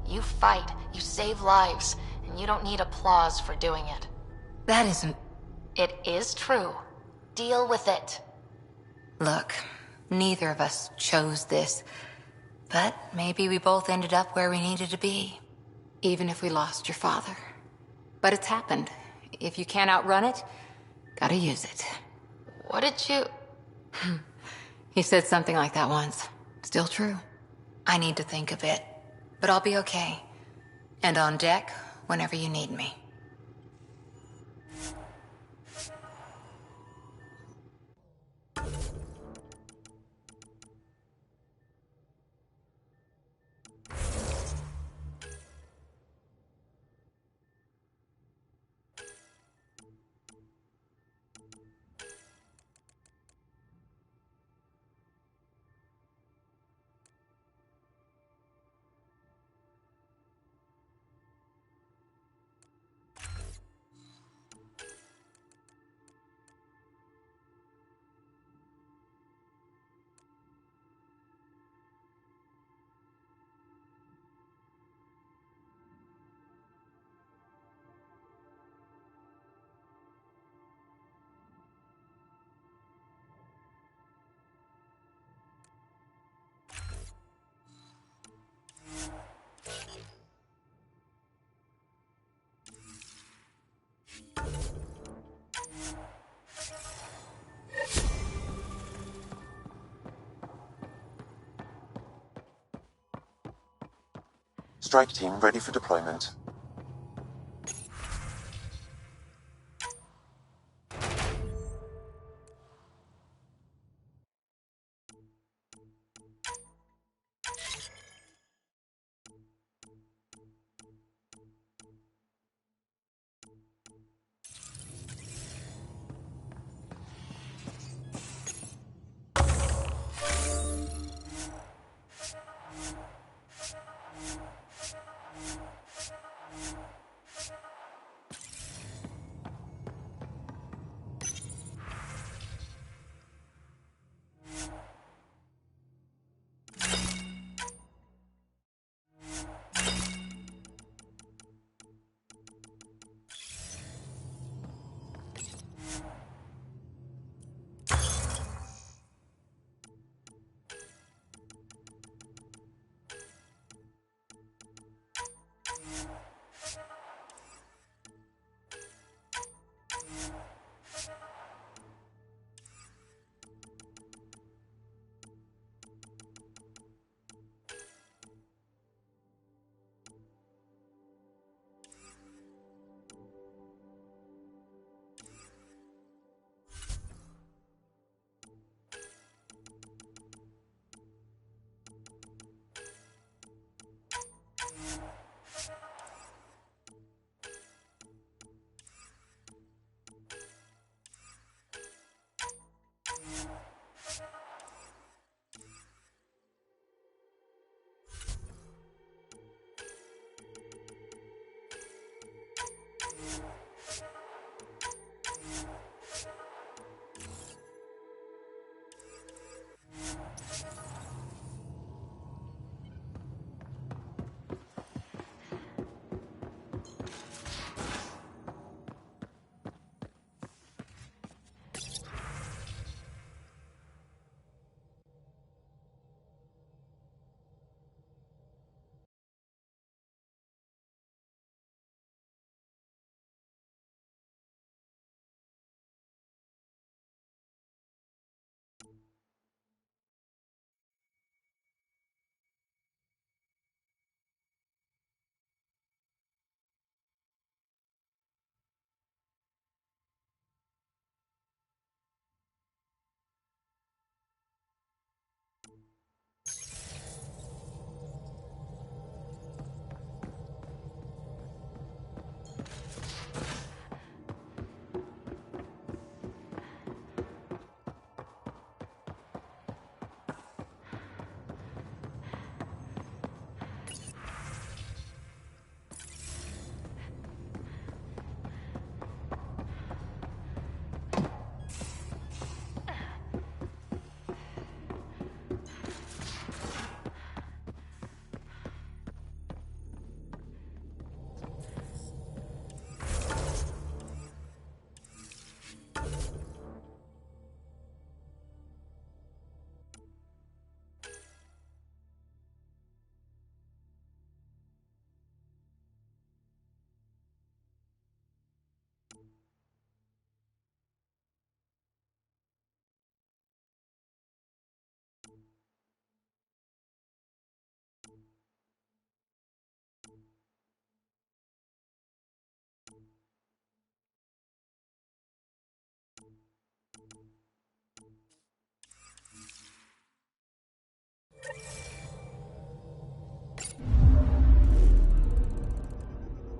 You fight, you save lives, and you don't need applause for doing it. That isn't... It is true. Deal with it. Look, neither of us chose this, but maybe we both ended up where we needed to be, even if we lost your father. But it's happened. If you can't outrun it, gotta use it. What did you... He said something like that once. Still true. I need to think a bit. But I'll be okay. And on deck whenever you need me. Strike team ready for deployment.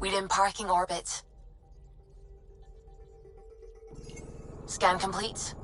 Within parking orbit. Scan complete.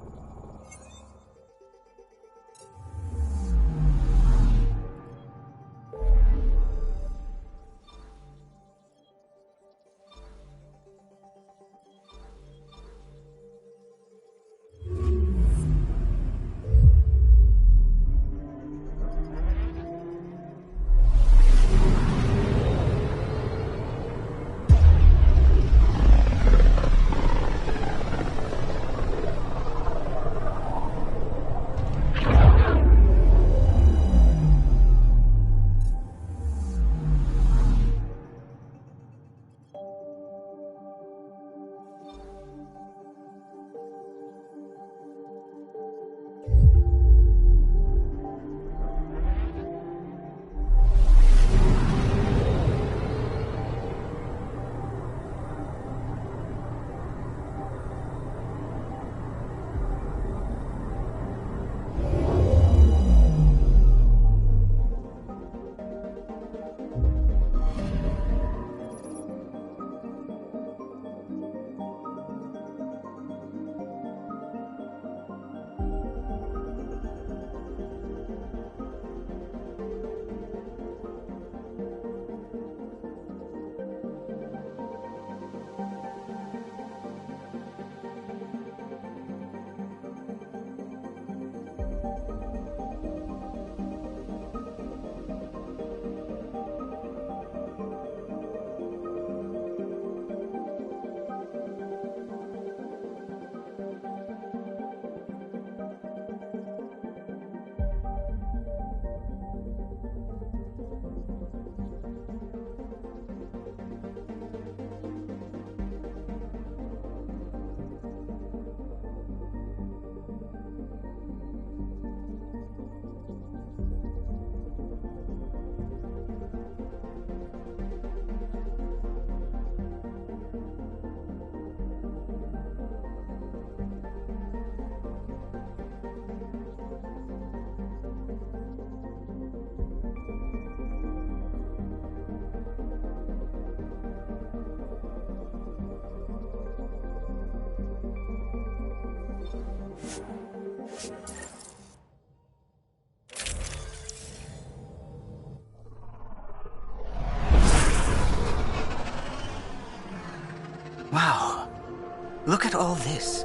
Look at all this.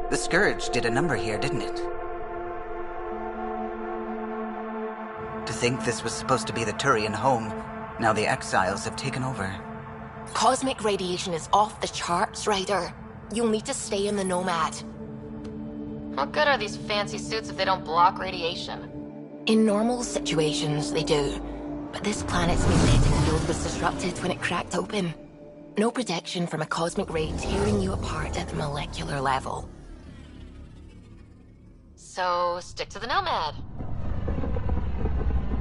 The Scourge did a number here, didn't it? To think this was supposed to be the Turian home, now the Exiles have taken over. Cosmic radiation is off the charts, Ryder. You'll need to stay in the Nomad. What good are these fancy suits if they don't block radiation? In normal situations, they do. But this planet's magnetic field was disrupted when it cracked open. No protection from a cosmic ray tearing you apart at the molecular level. So, stick to the Nomad.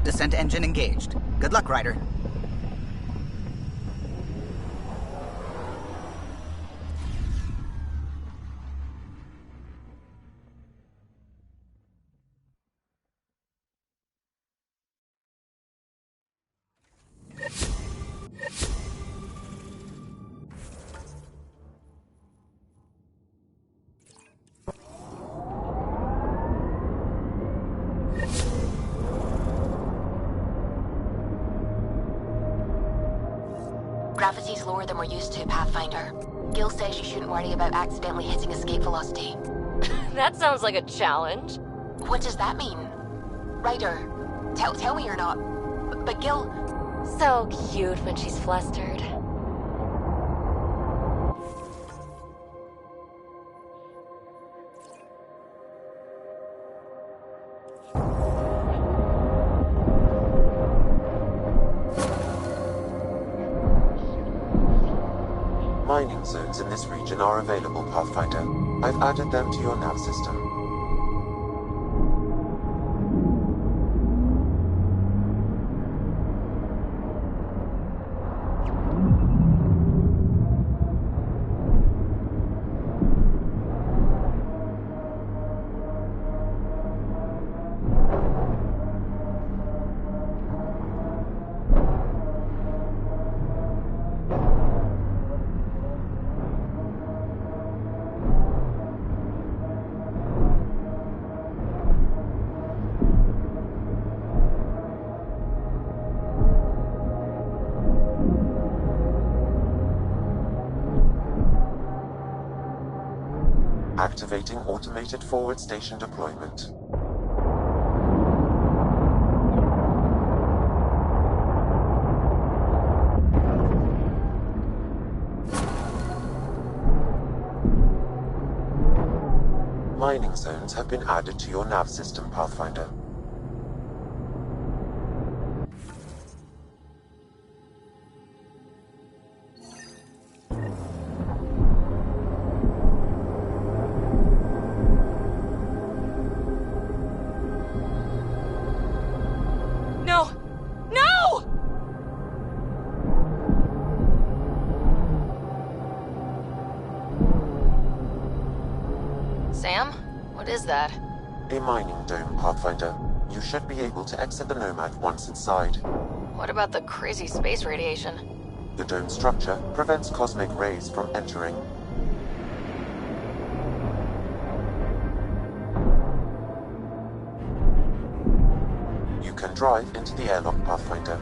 Descent engine engaged. Good luck, Ryder. Gravity's lower than we're used to, Pathfinder. Gil says you shouldn't worry about accidentally hitting escape velocity. That sounds like a challenge. What does that mean? Ryder, tell me you're not. But Gil... So cute when she's flustered. Mining zones in this region are available, Pathfinder. I've added them to your nav system. Activating automated forward station deployment. Mining zones have been added to your nav system, Pathfinder. That? A mining dome, Pathfinder. You should be able to exit the Nomad once inside. What about the crazy space radiation? The dome structure prevents cosmic rays from entering. You can drive into the airlock, Pathfinder.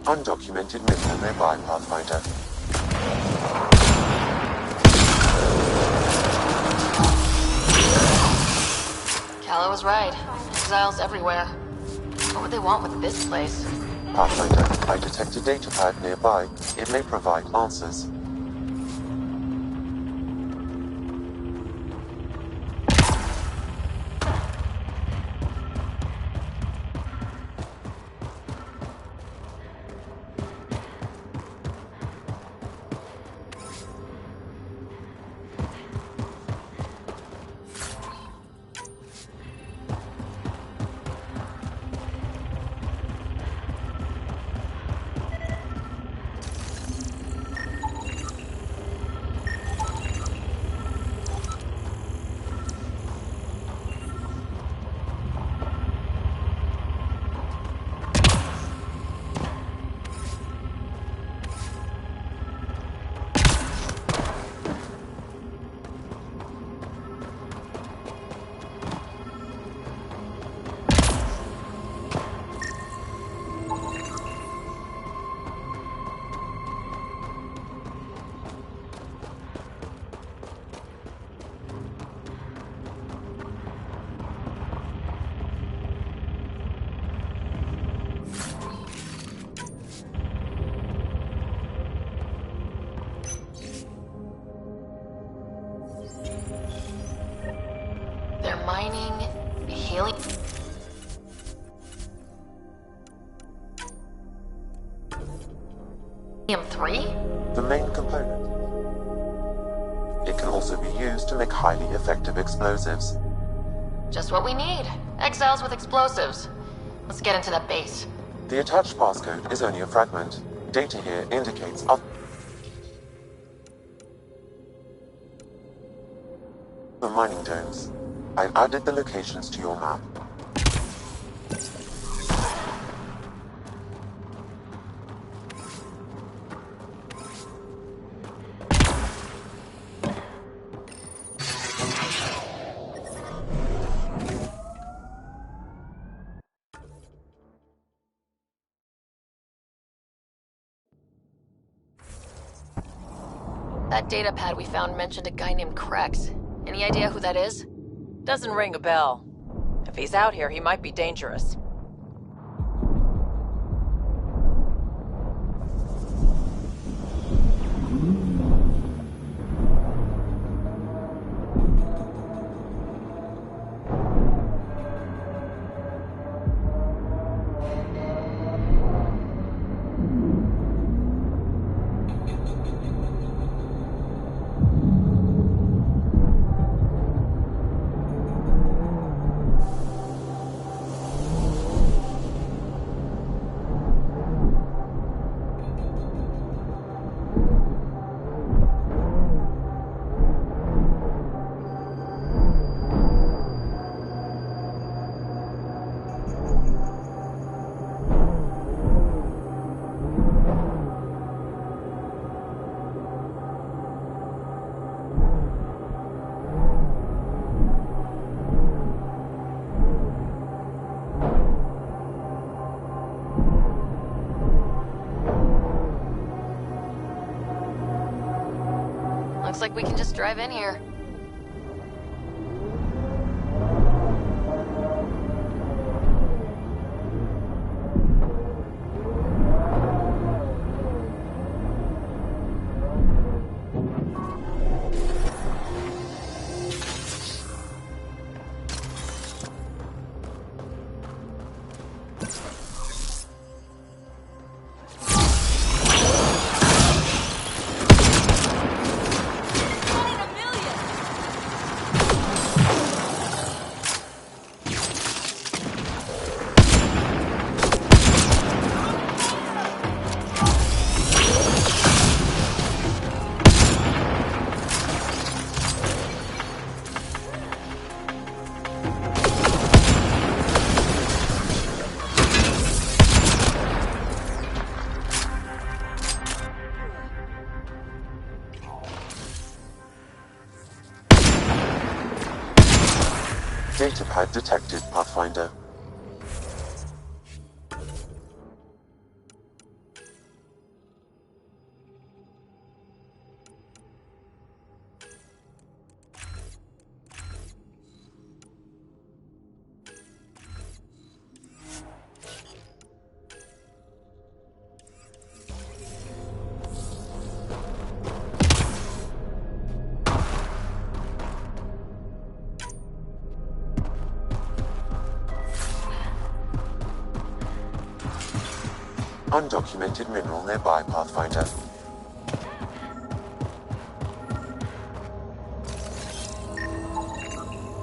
Undocumented missile nearby, Pathfinder. Calla was right. Exiles everywhere. What would they want with this place? Pathfinder, I detect a data pad nearby. It may provide answers. Mining, healing... Helium-3? The main component. It can also be used to make highly effective explosives. Just what we need. Exiles with explosives. Let's get into that base. The attached passcode is only a fragment. Data here indicates other mining domes. I've added the locations to your map. That data pad we found mentioned a guy named Krex. Any idea who that is? Doesn't ring a bell. If he's out here, he might be dangerous. Looks like we can just drive in here. Datapad detected, Pathfinder. Undocumented mineral nearby, Pathfinder.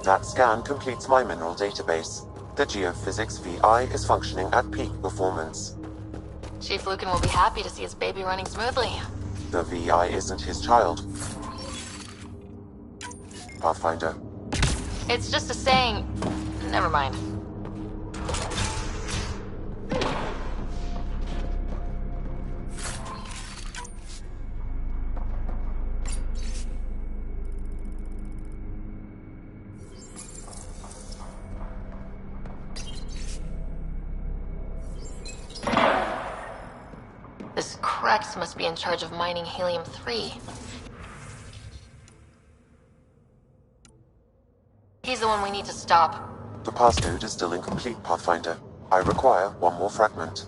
That scan completes my mineral database. The geophysics VI is functioning at peak performance. Chief Lucan will be happy to see his baby running smoothly. The VI isn't his child. Pathfinder. It's just a saying. Never mind. This Krex must be in charge of mining helium-3. He's the one we need to stop. The passcode is still incomplete, Pathfinder. I require one more fragment.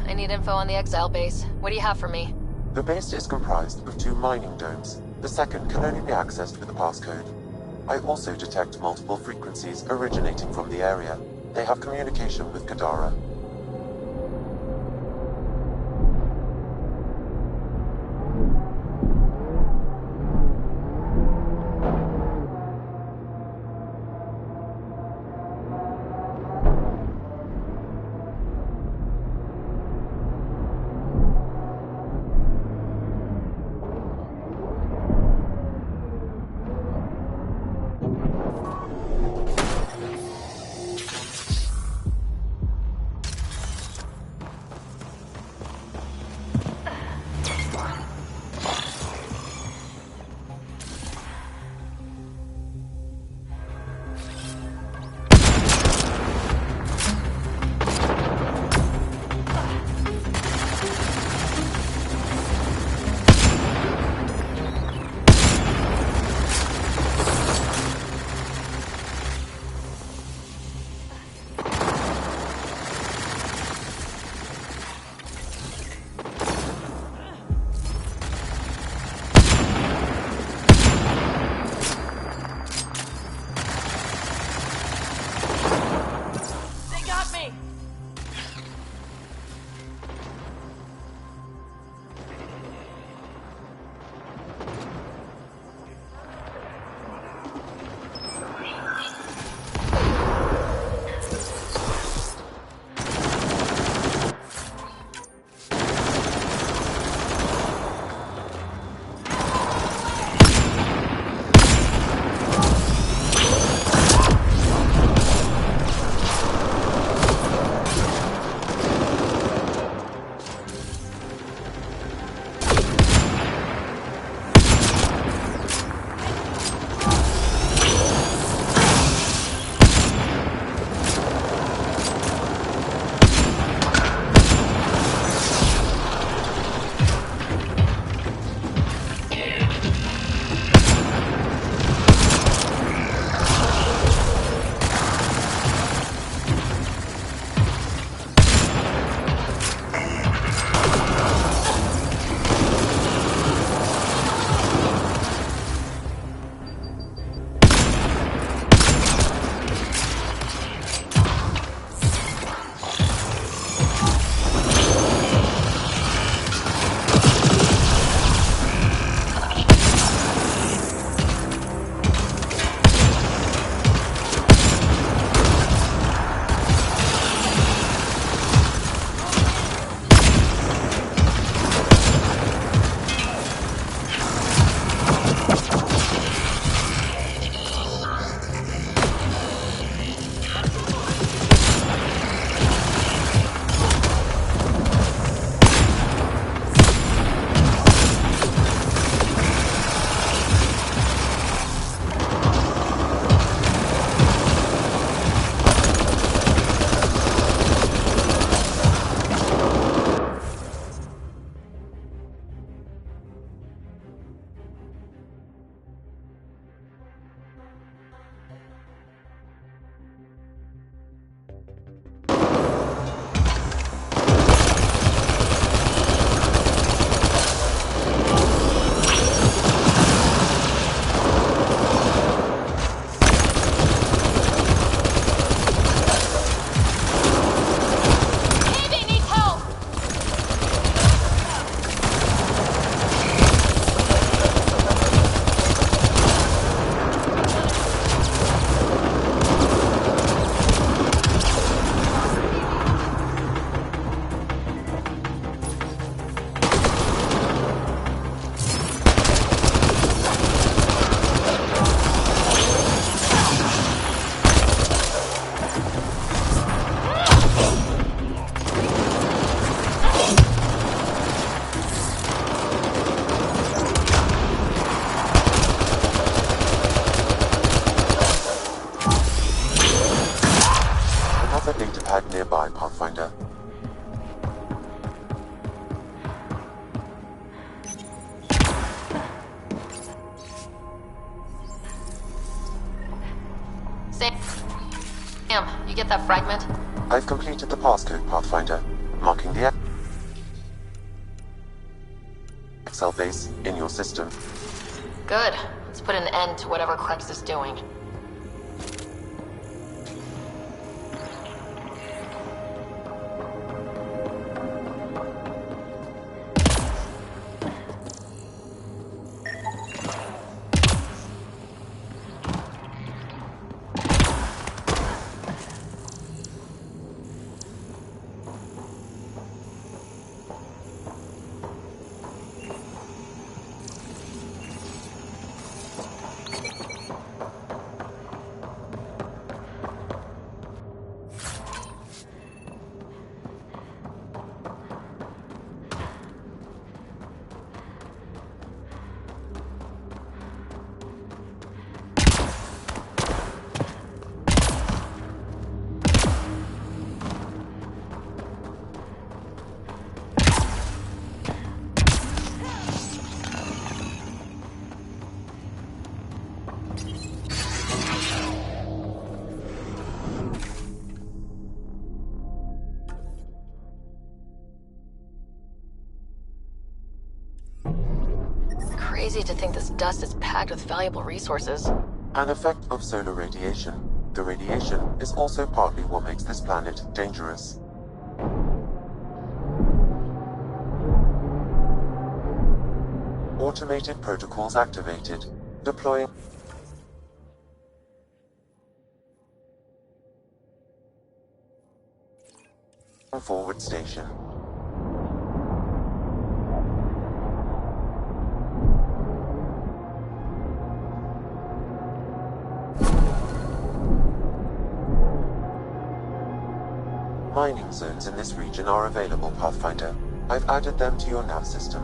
I need info on the Exile base. What do you have for me? The base is comprised of 2 mining domes. The second can only be accessed with a passcode. I also detect multiple frequencies originating from the area. They have communication with Kadara. nearby, Pathfinder. Sam, you get that fragment? I've completed the passcode, Pathfinder, marking the cell base in your system. Good. Let's put an end to whatever Krex is doing. Crazy to think this dust is packed with valuable resources. An effect of solar radiation. The radiation is also partly what makes this planet dangerous. Automated protocols activated. Deploying. Forward station. Mining zones in this region are available, Pathfinder. I've added them to your nav system.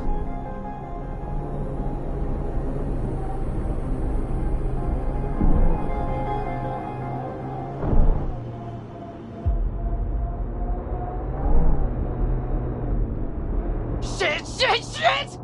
Shit!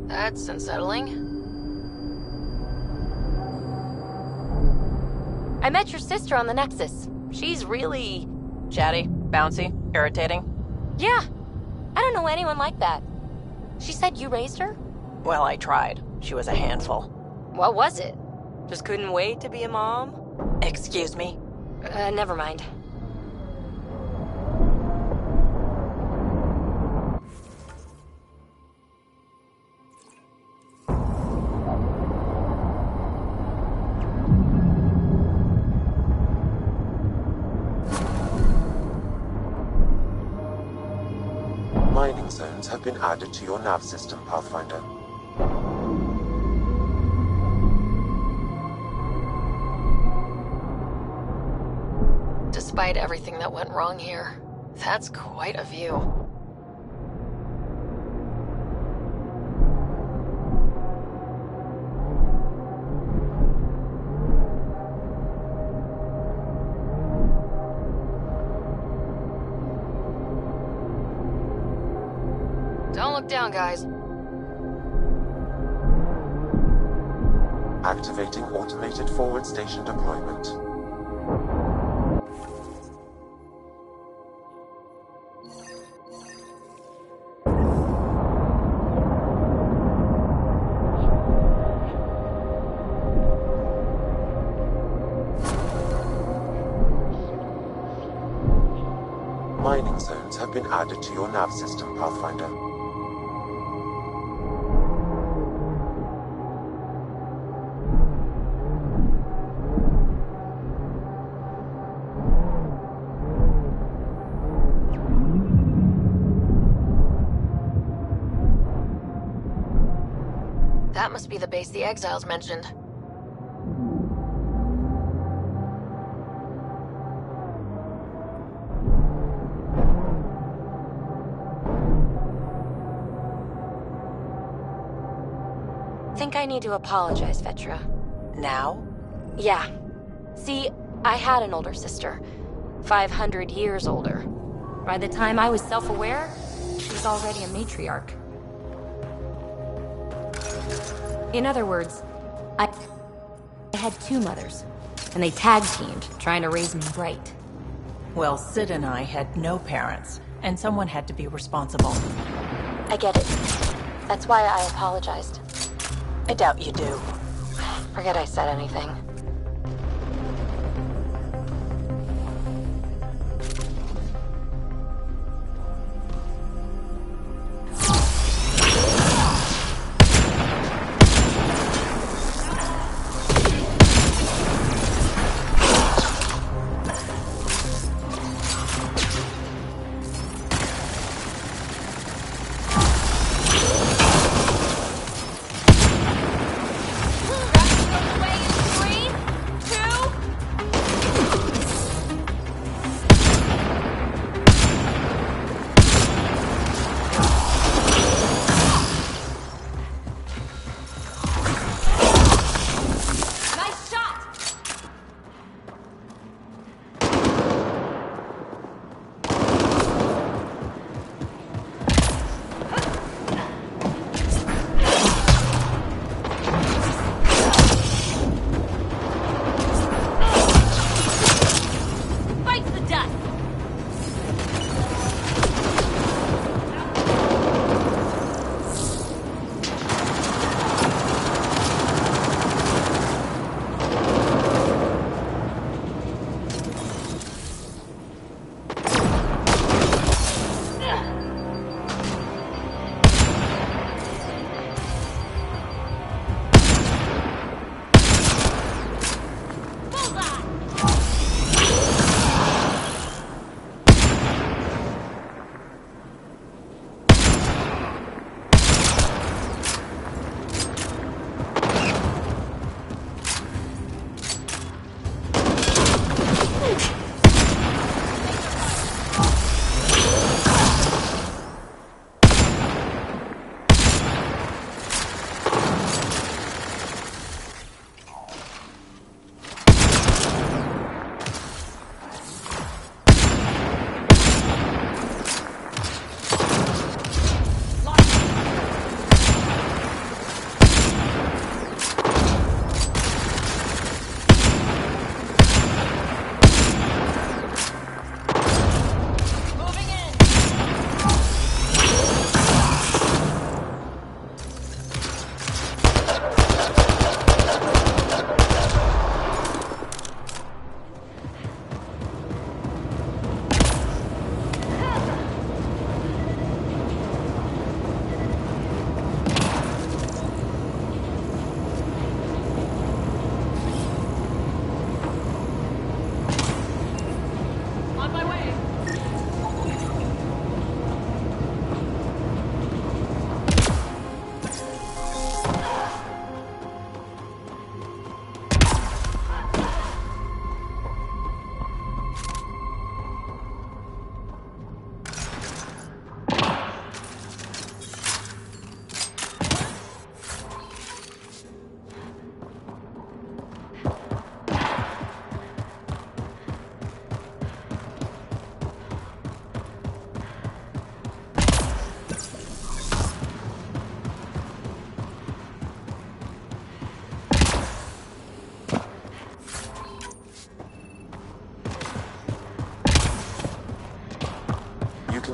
That's unsettling. I met your sister on the Nexus. She's really... chatty, bouncy, irritating. Yeah. I don't know anyone like that. She said you raised her? Well, I tried. She was a handful. What was it? Just couldn't wait to be a mom? Excuse me? Never mind. Mining zones have been added to your nav system, Pathfinder. Despite everything that went wrong here, that's quite a view. Don't look down, guys. Activating automated forward station deployment. training zones have been added to your nav system, Pathfinder. That must be the base the Exiles mentioned. Think I need to apologize, Vetra. Now? Yeah. See, I had an older sister. 500 years older. By the time I was self-aware, she was already a matriarch. In other words, I had two mothers, and they tag-teamed, trying to raise me right. Well, Sid and I had no parents, and someone had to be responsible. I get it. That's why I apologized. I doubt you do. Forget I said anything.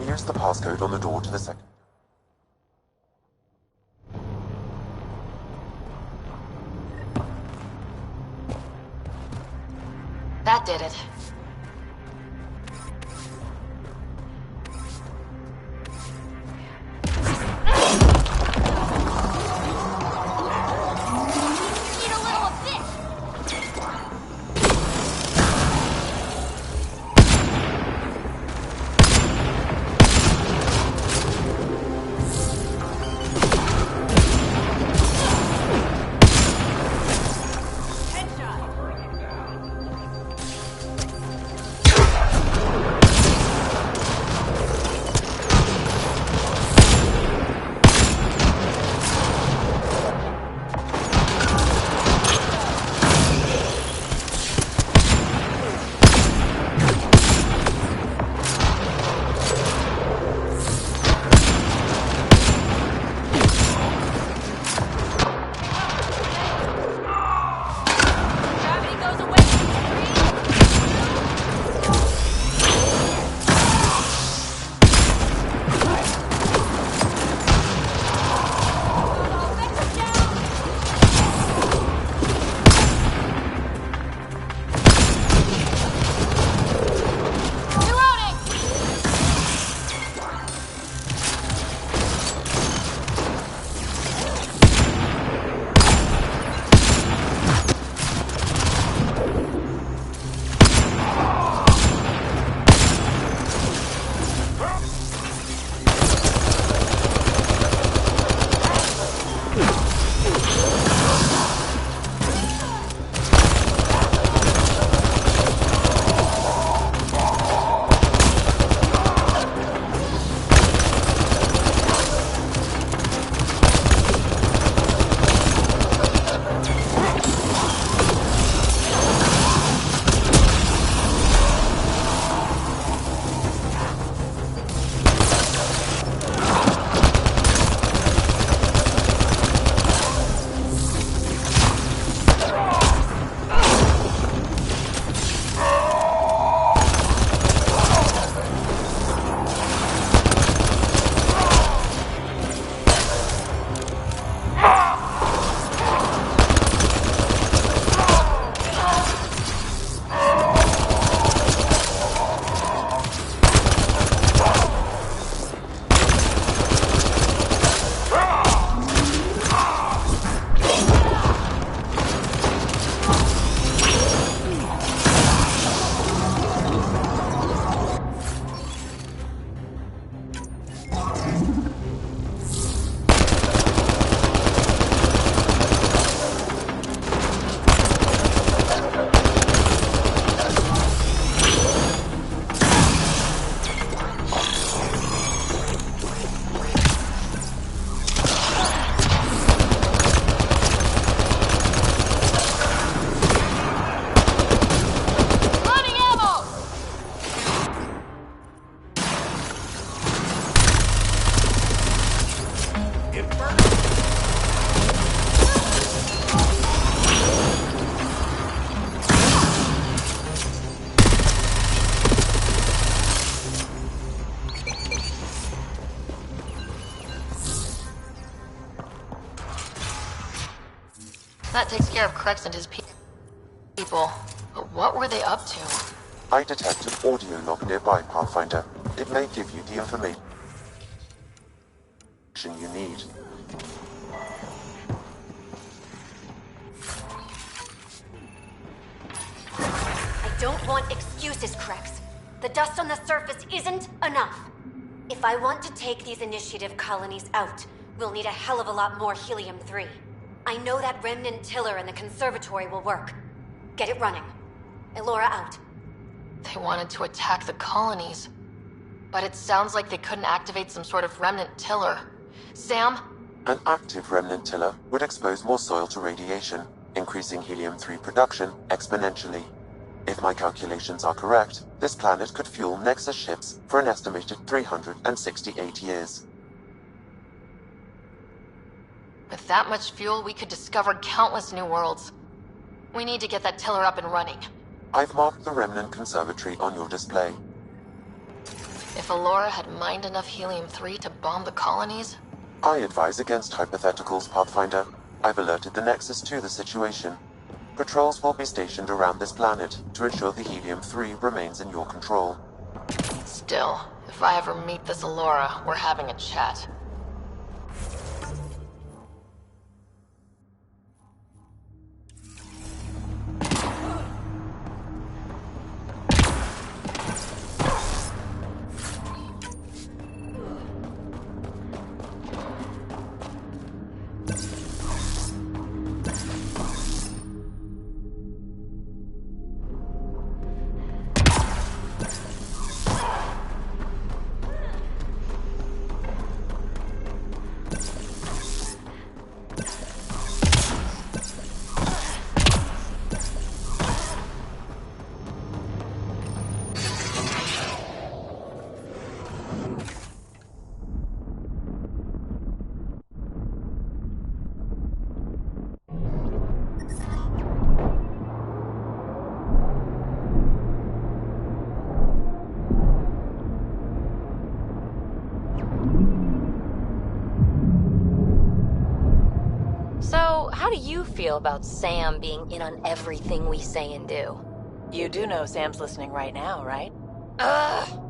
Use the passcode on the door to the second. That did it. That takes care of Krex and his people. But what were they up to? I detected audio log nearby, Pathfinder. It may give you the information you need. I don't want excuses, Krex. The dust on the surface isn't enough. If I want to take these initiative colonies out, we'll need a hell of a lot more helium-3. I know that remnant tiller in the conservatory will work. Get it running. Elora out. They wanted to attack the colonies. But it sounds like they couldn't activate some sort of remnant tiller. Sam? An active remnant tiller would expose more soil to radiation, increasing helium-3 production exponentially. If my calculations are correct, this planet could fuel Nexus ships for an estimated 368 years. With that much fuel, we could discover countless new worlds. We need to get that tiller up and running. I've marked the remnant conservatory on your display. If Elora had mined enough helium-3 to bomb the colonies... I advise against hypotheticals, Pathfinder. I've alerted the Nexus to the situation. Patrols will be stationed around this planet to ensure the helium-3 remains in your control. Still, if I ever meet this Elora, we're having a chat. How do you feel about Sam being in on everything we say and do? You do know Sam's listening right now, right? Ugh!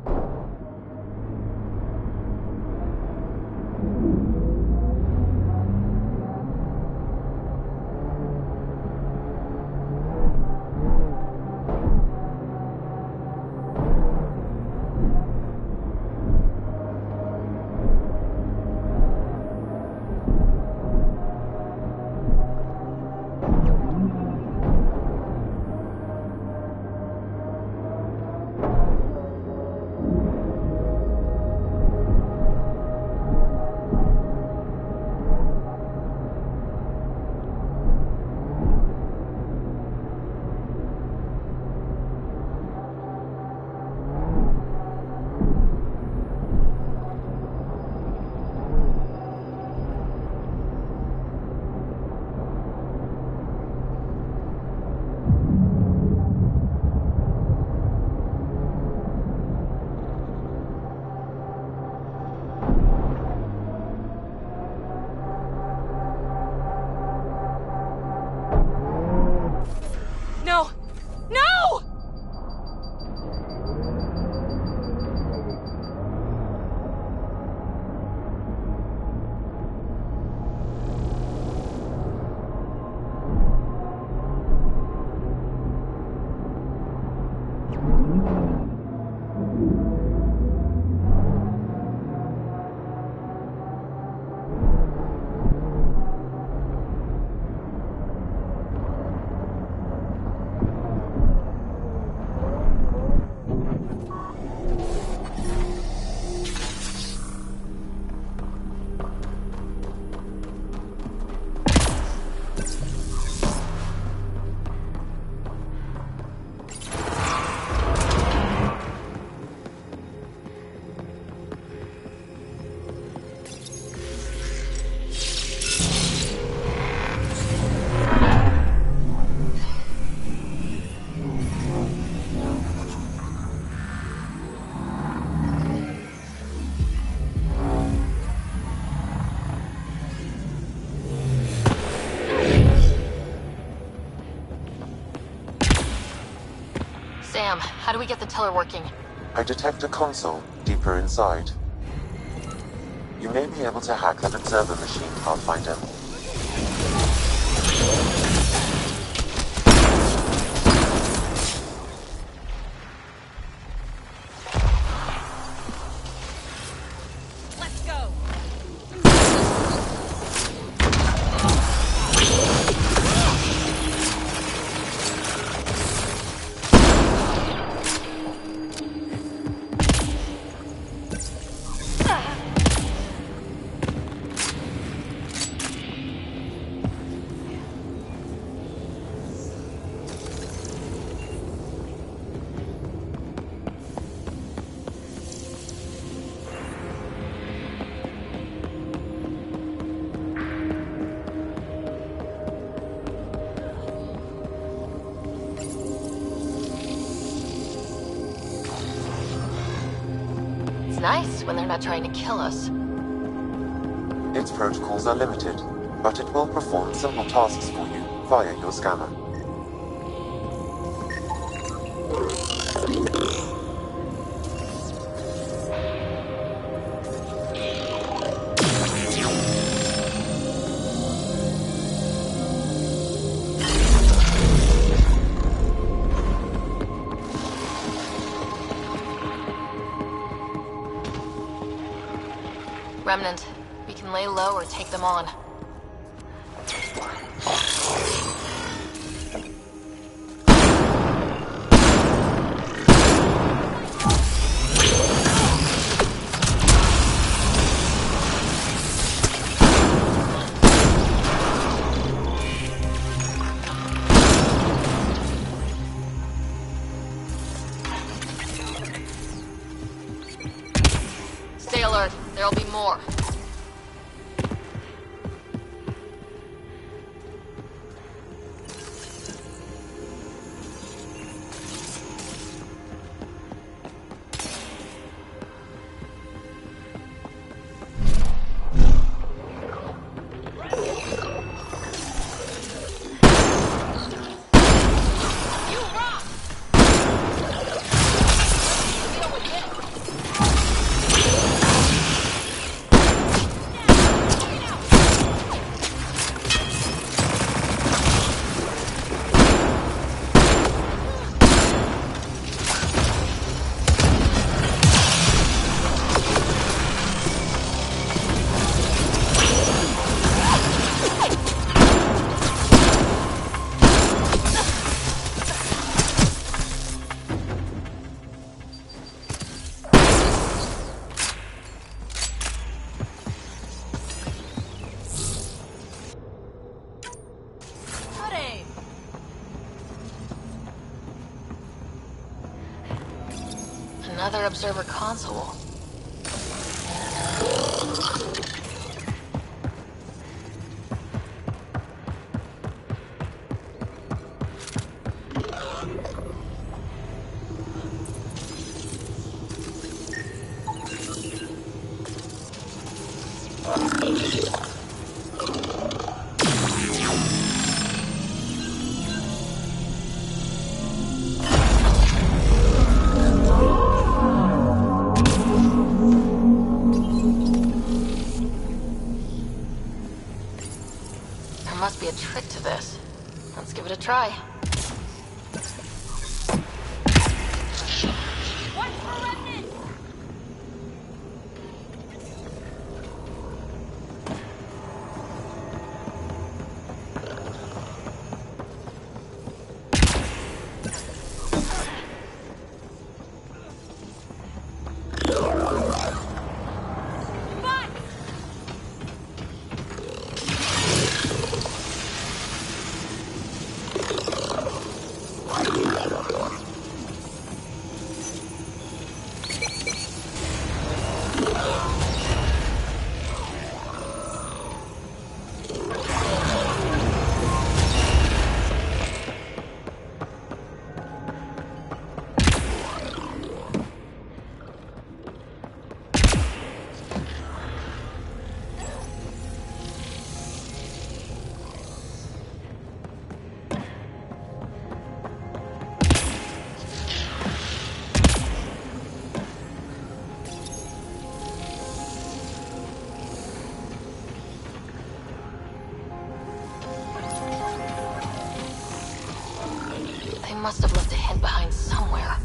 Sam, how do we get the tiller working? I detect a console deeper inside. You may be able to hack that observer machine, Pathfinder. Let's go. It's nice when they're not trying to kill us. Its protocols are limited, but it will perform simple tasks for you via your scanner. Remnant, we can lay low or take them on. Stay alert, there'll be more. Another observer console. There must be a trick to this. Let's give it a try. Watch for remnants! must have left a hint behind somewhere.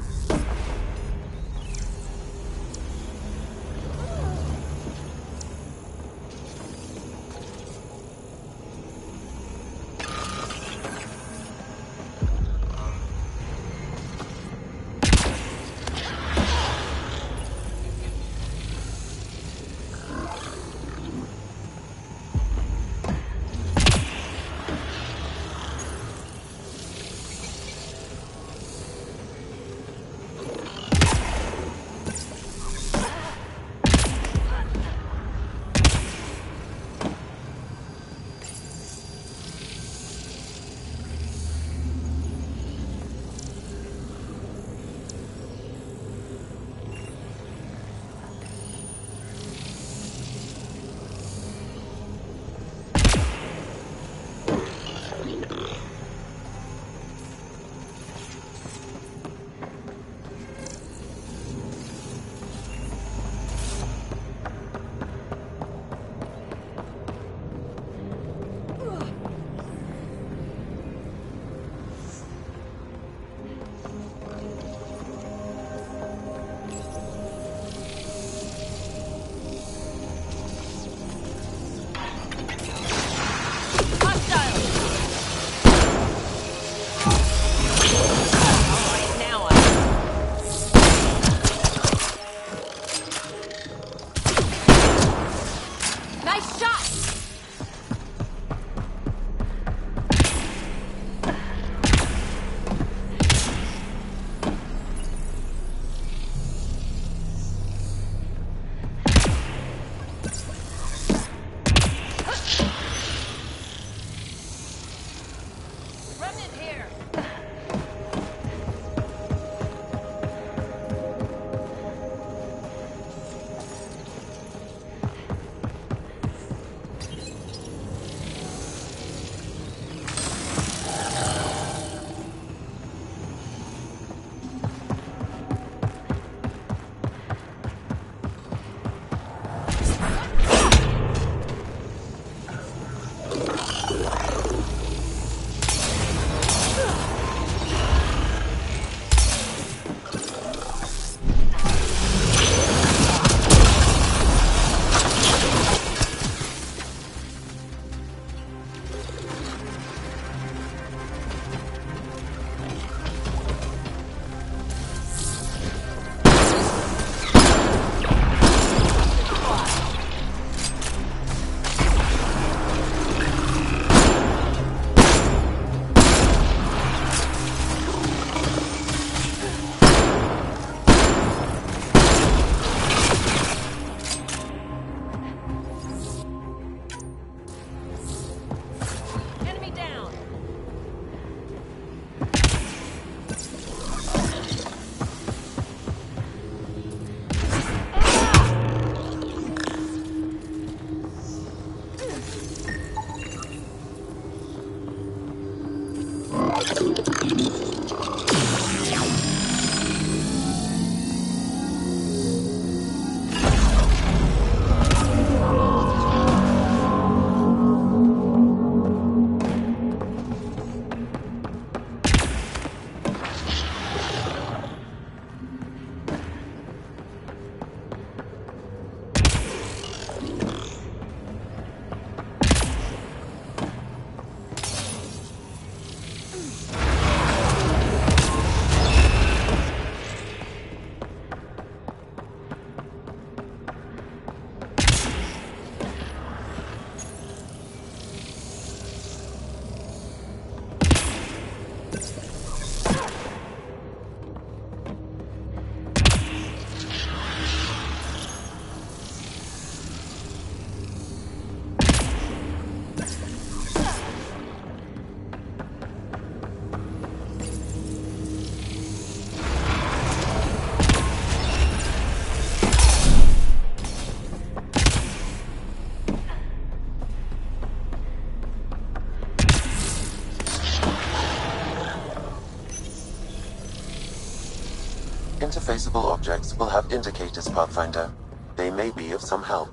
Interfaceable objects will have indicators, Pathfinder. They may be of some help.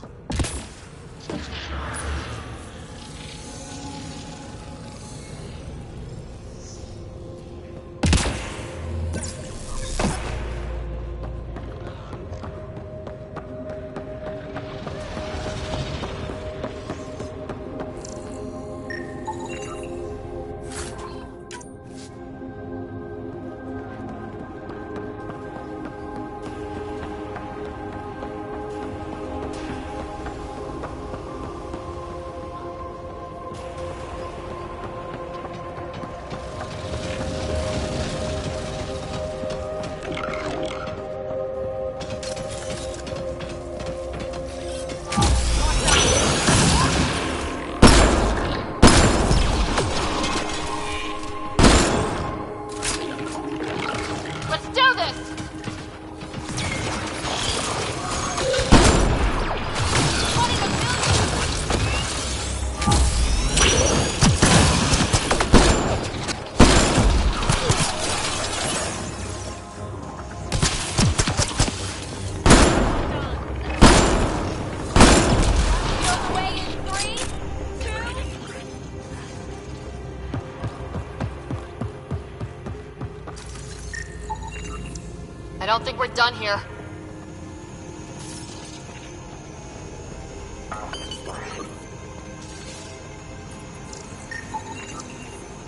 I don't think we're done here.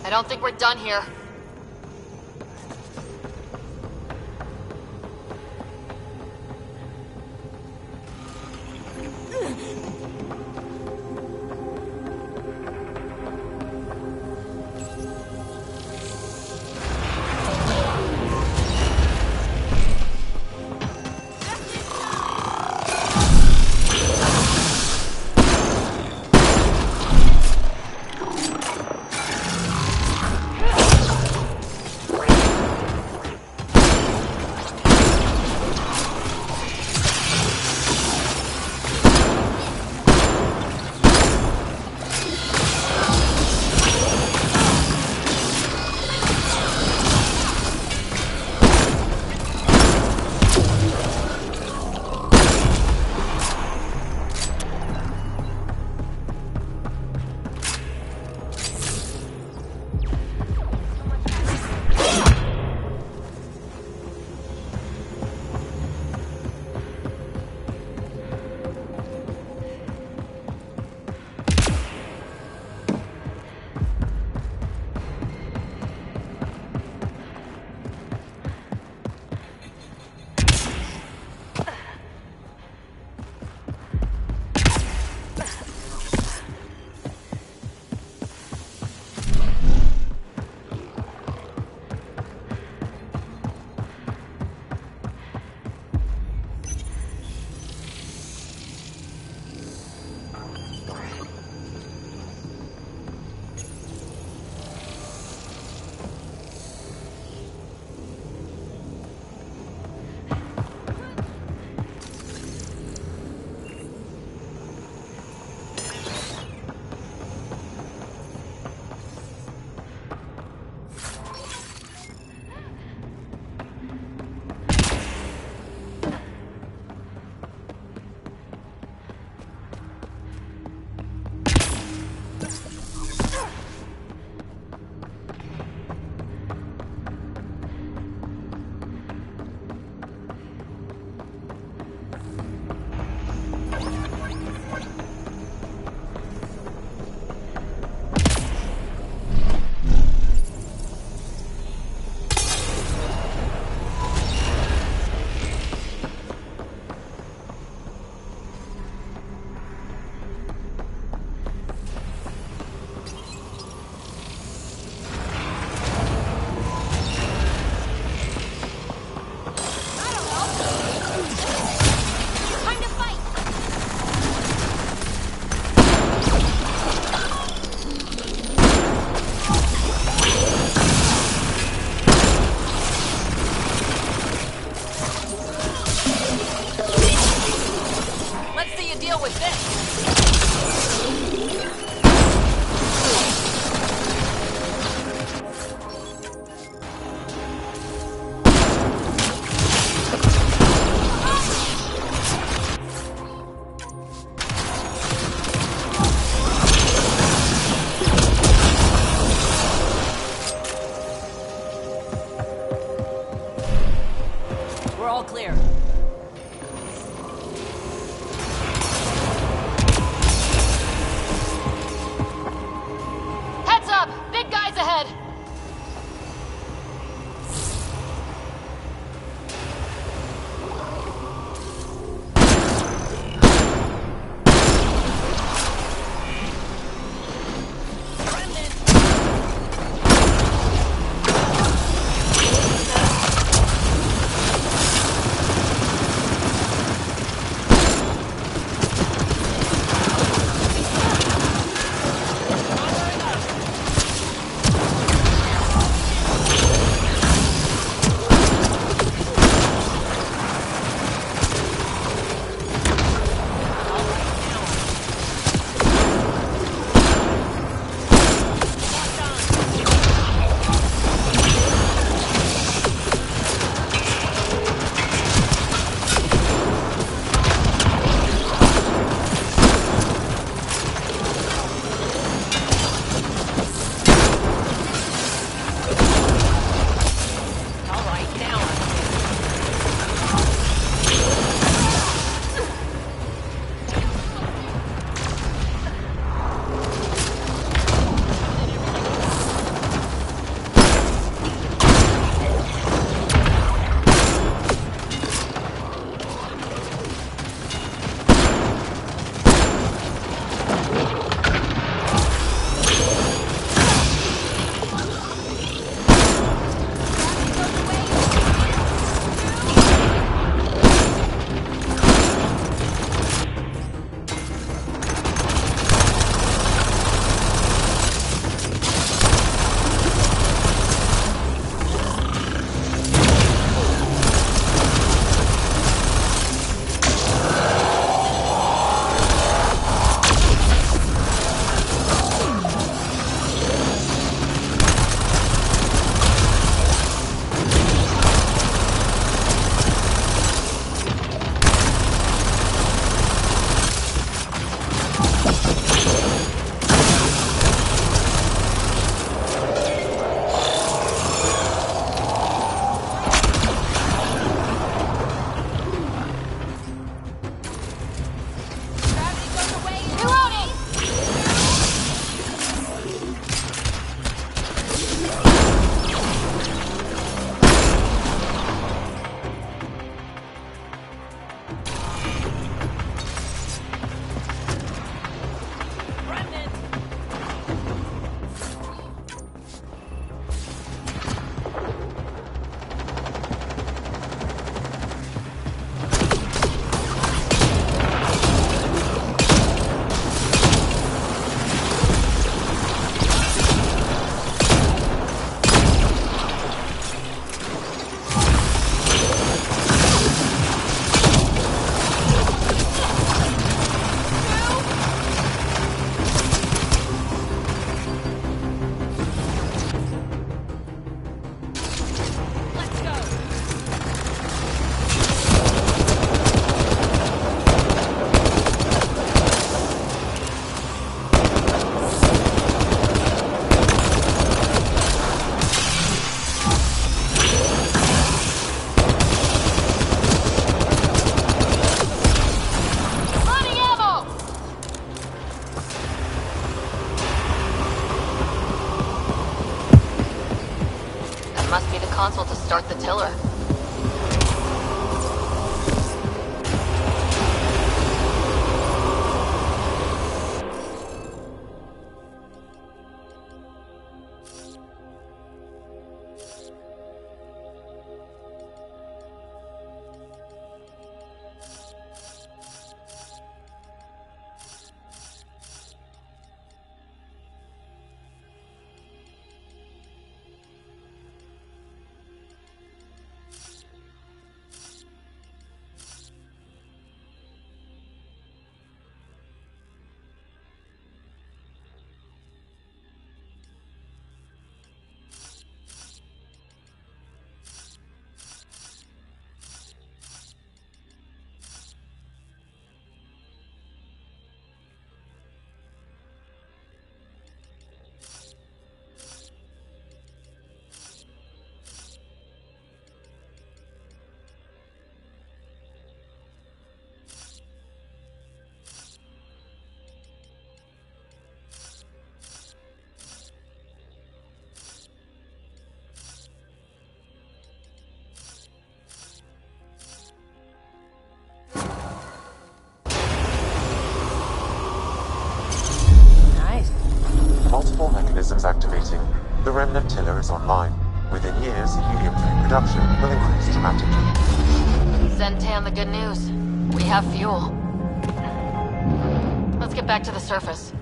I don't think we're done here. all clear. Heads up! Big guys ahead! start the tiller. Multiple mechanisms activating. The remnant tiller is online. Within years, helium train production will increase dramatically. Send Tan the good news. We have fuel. Let's get back to the surface.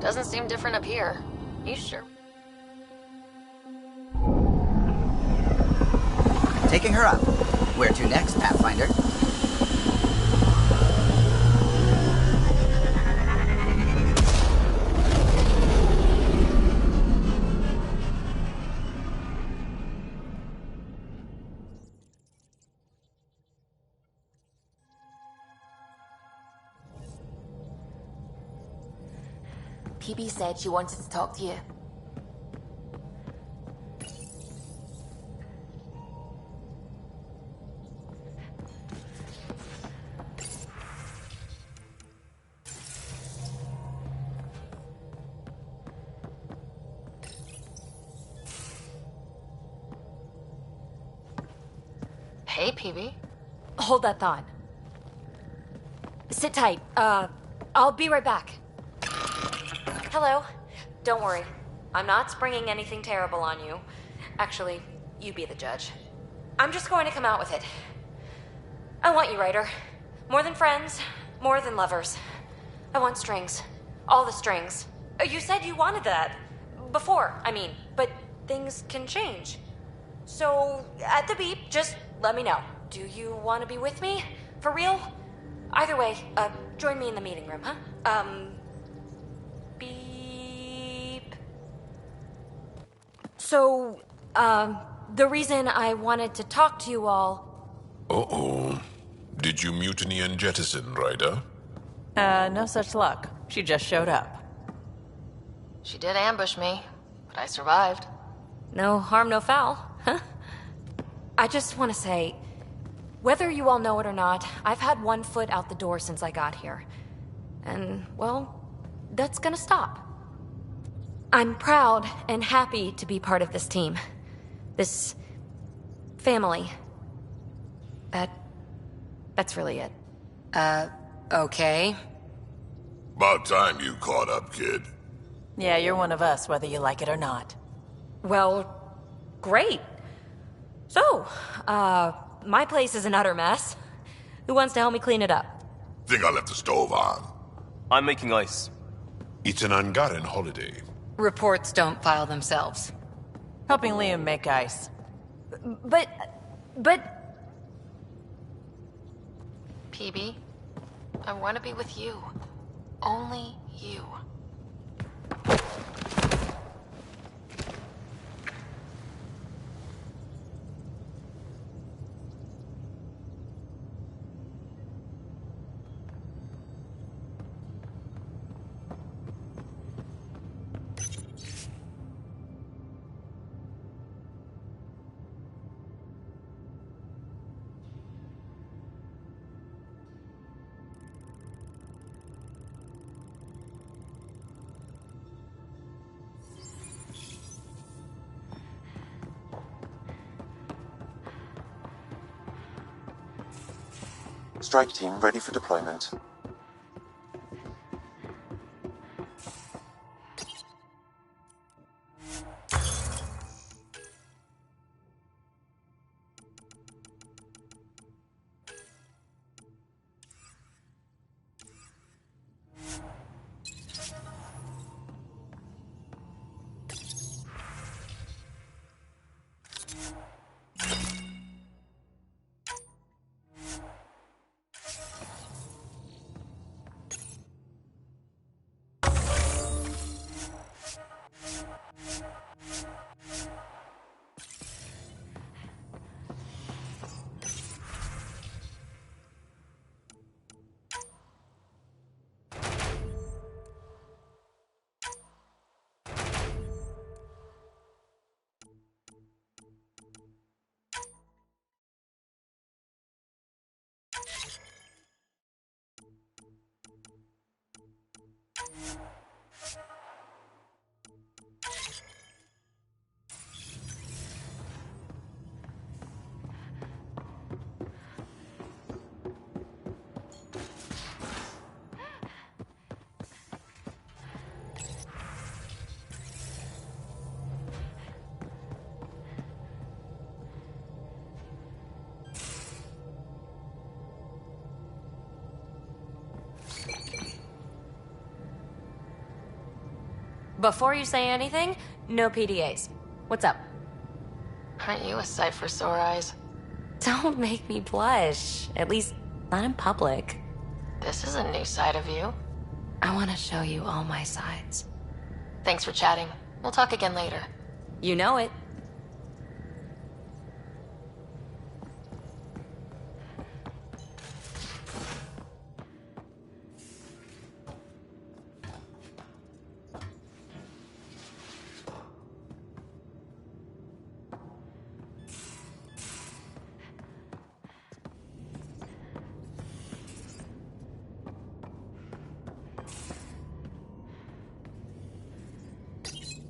Doesn't seem different up here. You sure? Taking her up. Where to next, Pathfinder? PB said she wanted to talk to you. Hey, PB. Hold that thought. Sit tight. I'll be right back. Hello. Don't worry. I'm not springing anything terrible on you. Actually, you be the judge. I'm just going to come out with it. I want you, Ryder. More than friends, more than lovers. I want strings. All the strings. You said you wanted that. Before, I mean. But things can change. So, at the beep, just let me know. Do you want to be with me? For real? Either way, join me in the meeting room, huh? Beep. So, the reason I wanted to talk to you all... Uh-oh. Did you mutiny and jettison, Ryder? No such luck. She just showed up. She did ambush me, but I survived. No harm, no foul, huh? I just want to say, whether you all know it or not, I've had one foot out the door since I got here. And, well, that's gonna stop. I'm proud and happy to be part of this team. This family. That's really it. Okay. About time you caught up, kid. Yeah, you're one of us, whether you like it or not. Well, great. So, my place is an utter mess. Who wants to help me clean it up? Think I left the stove on. I'm making ice. It's an ungotten holiday. Reports don't file themselves. Helping Liam make ice. But... PB, I want to be with you. Only you. Strike team ready for deployment. Before you say anything, no PDAs. What's up? Aren't you a sight for sore eyes? Don't make me blush. At least, not in public. This is a new side of you. I want to show you all my sides. Thanks for chatting. We'll talk again later. You know it.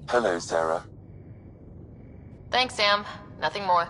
Hello, Sarah. Thanks, Sam. Nothing more.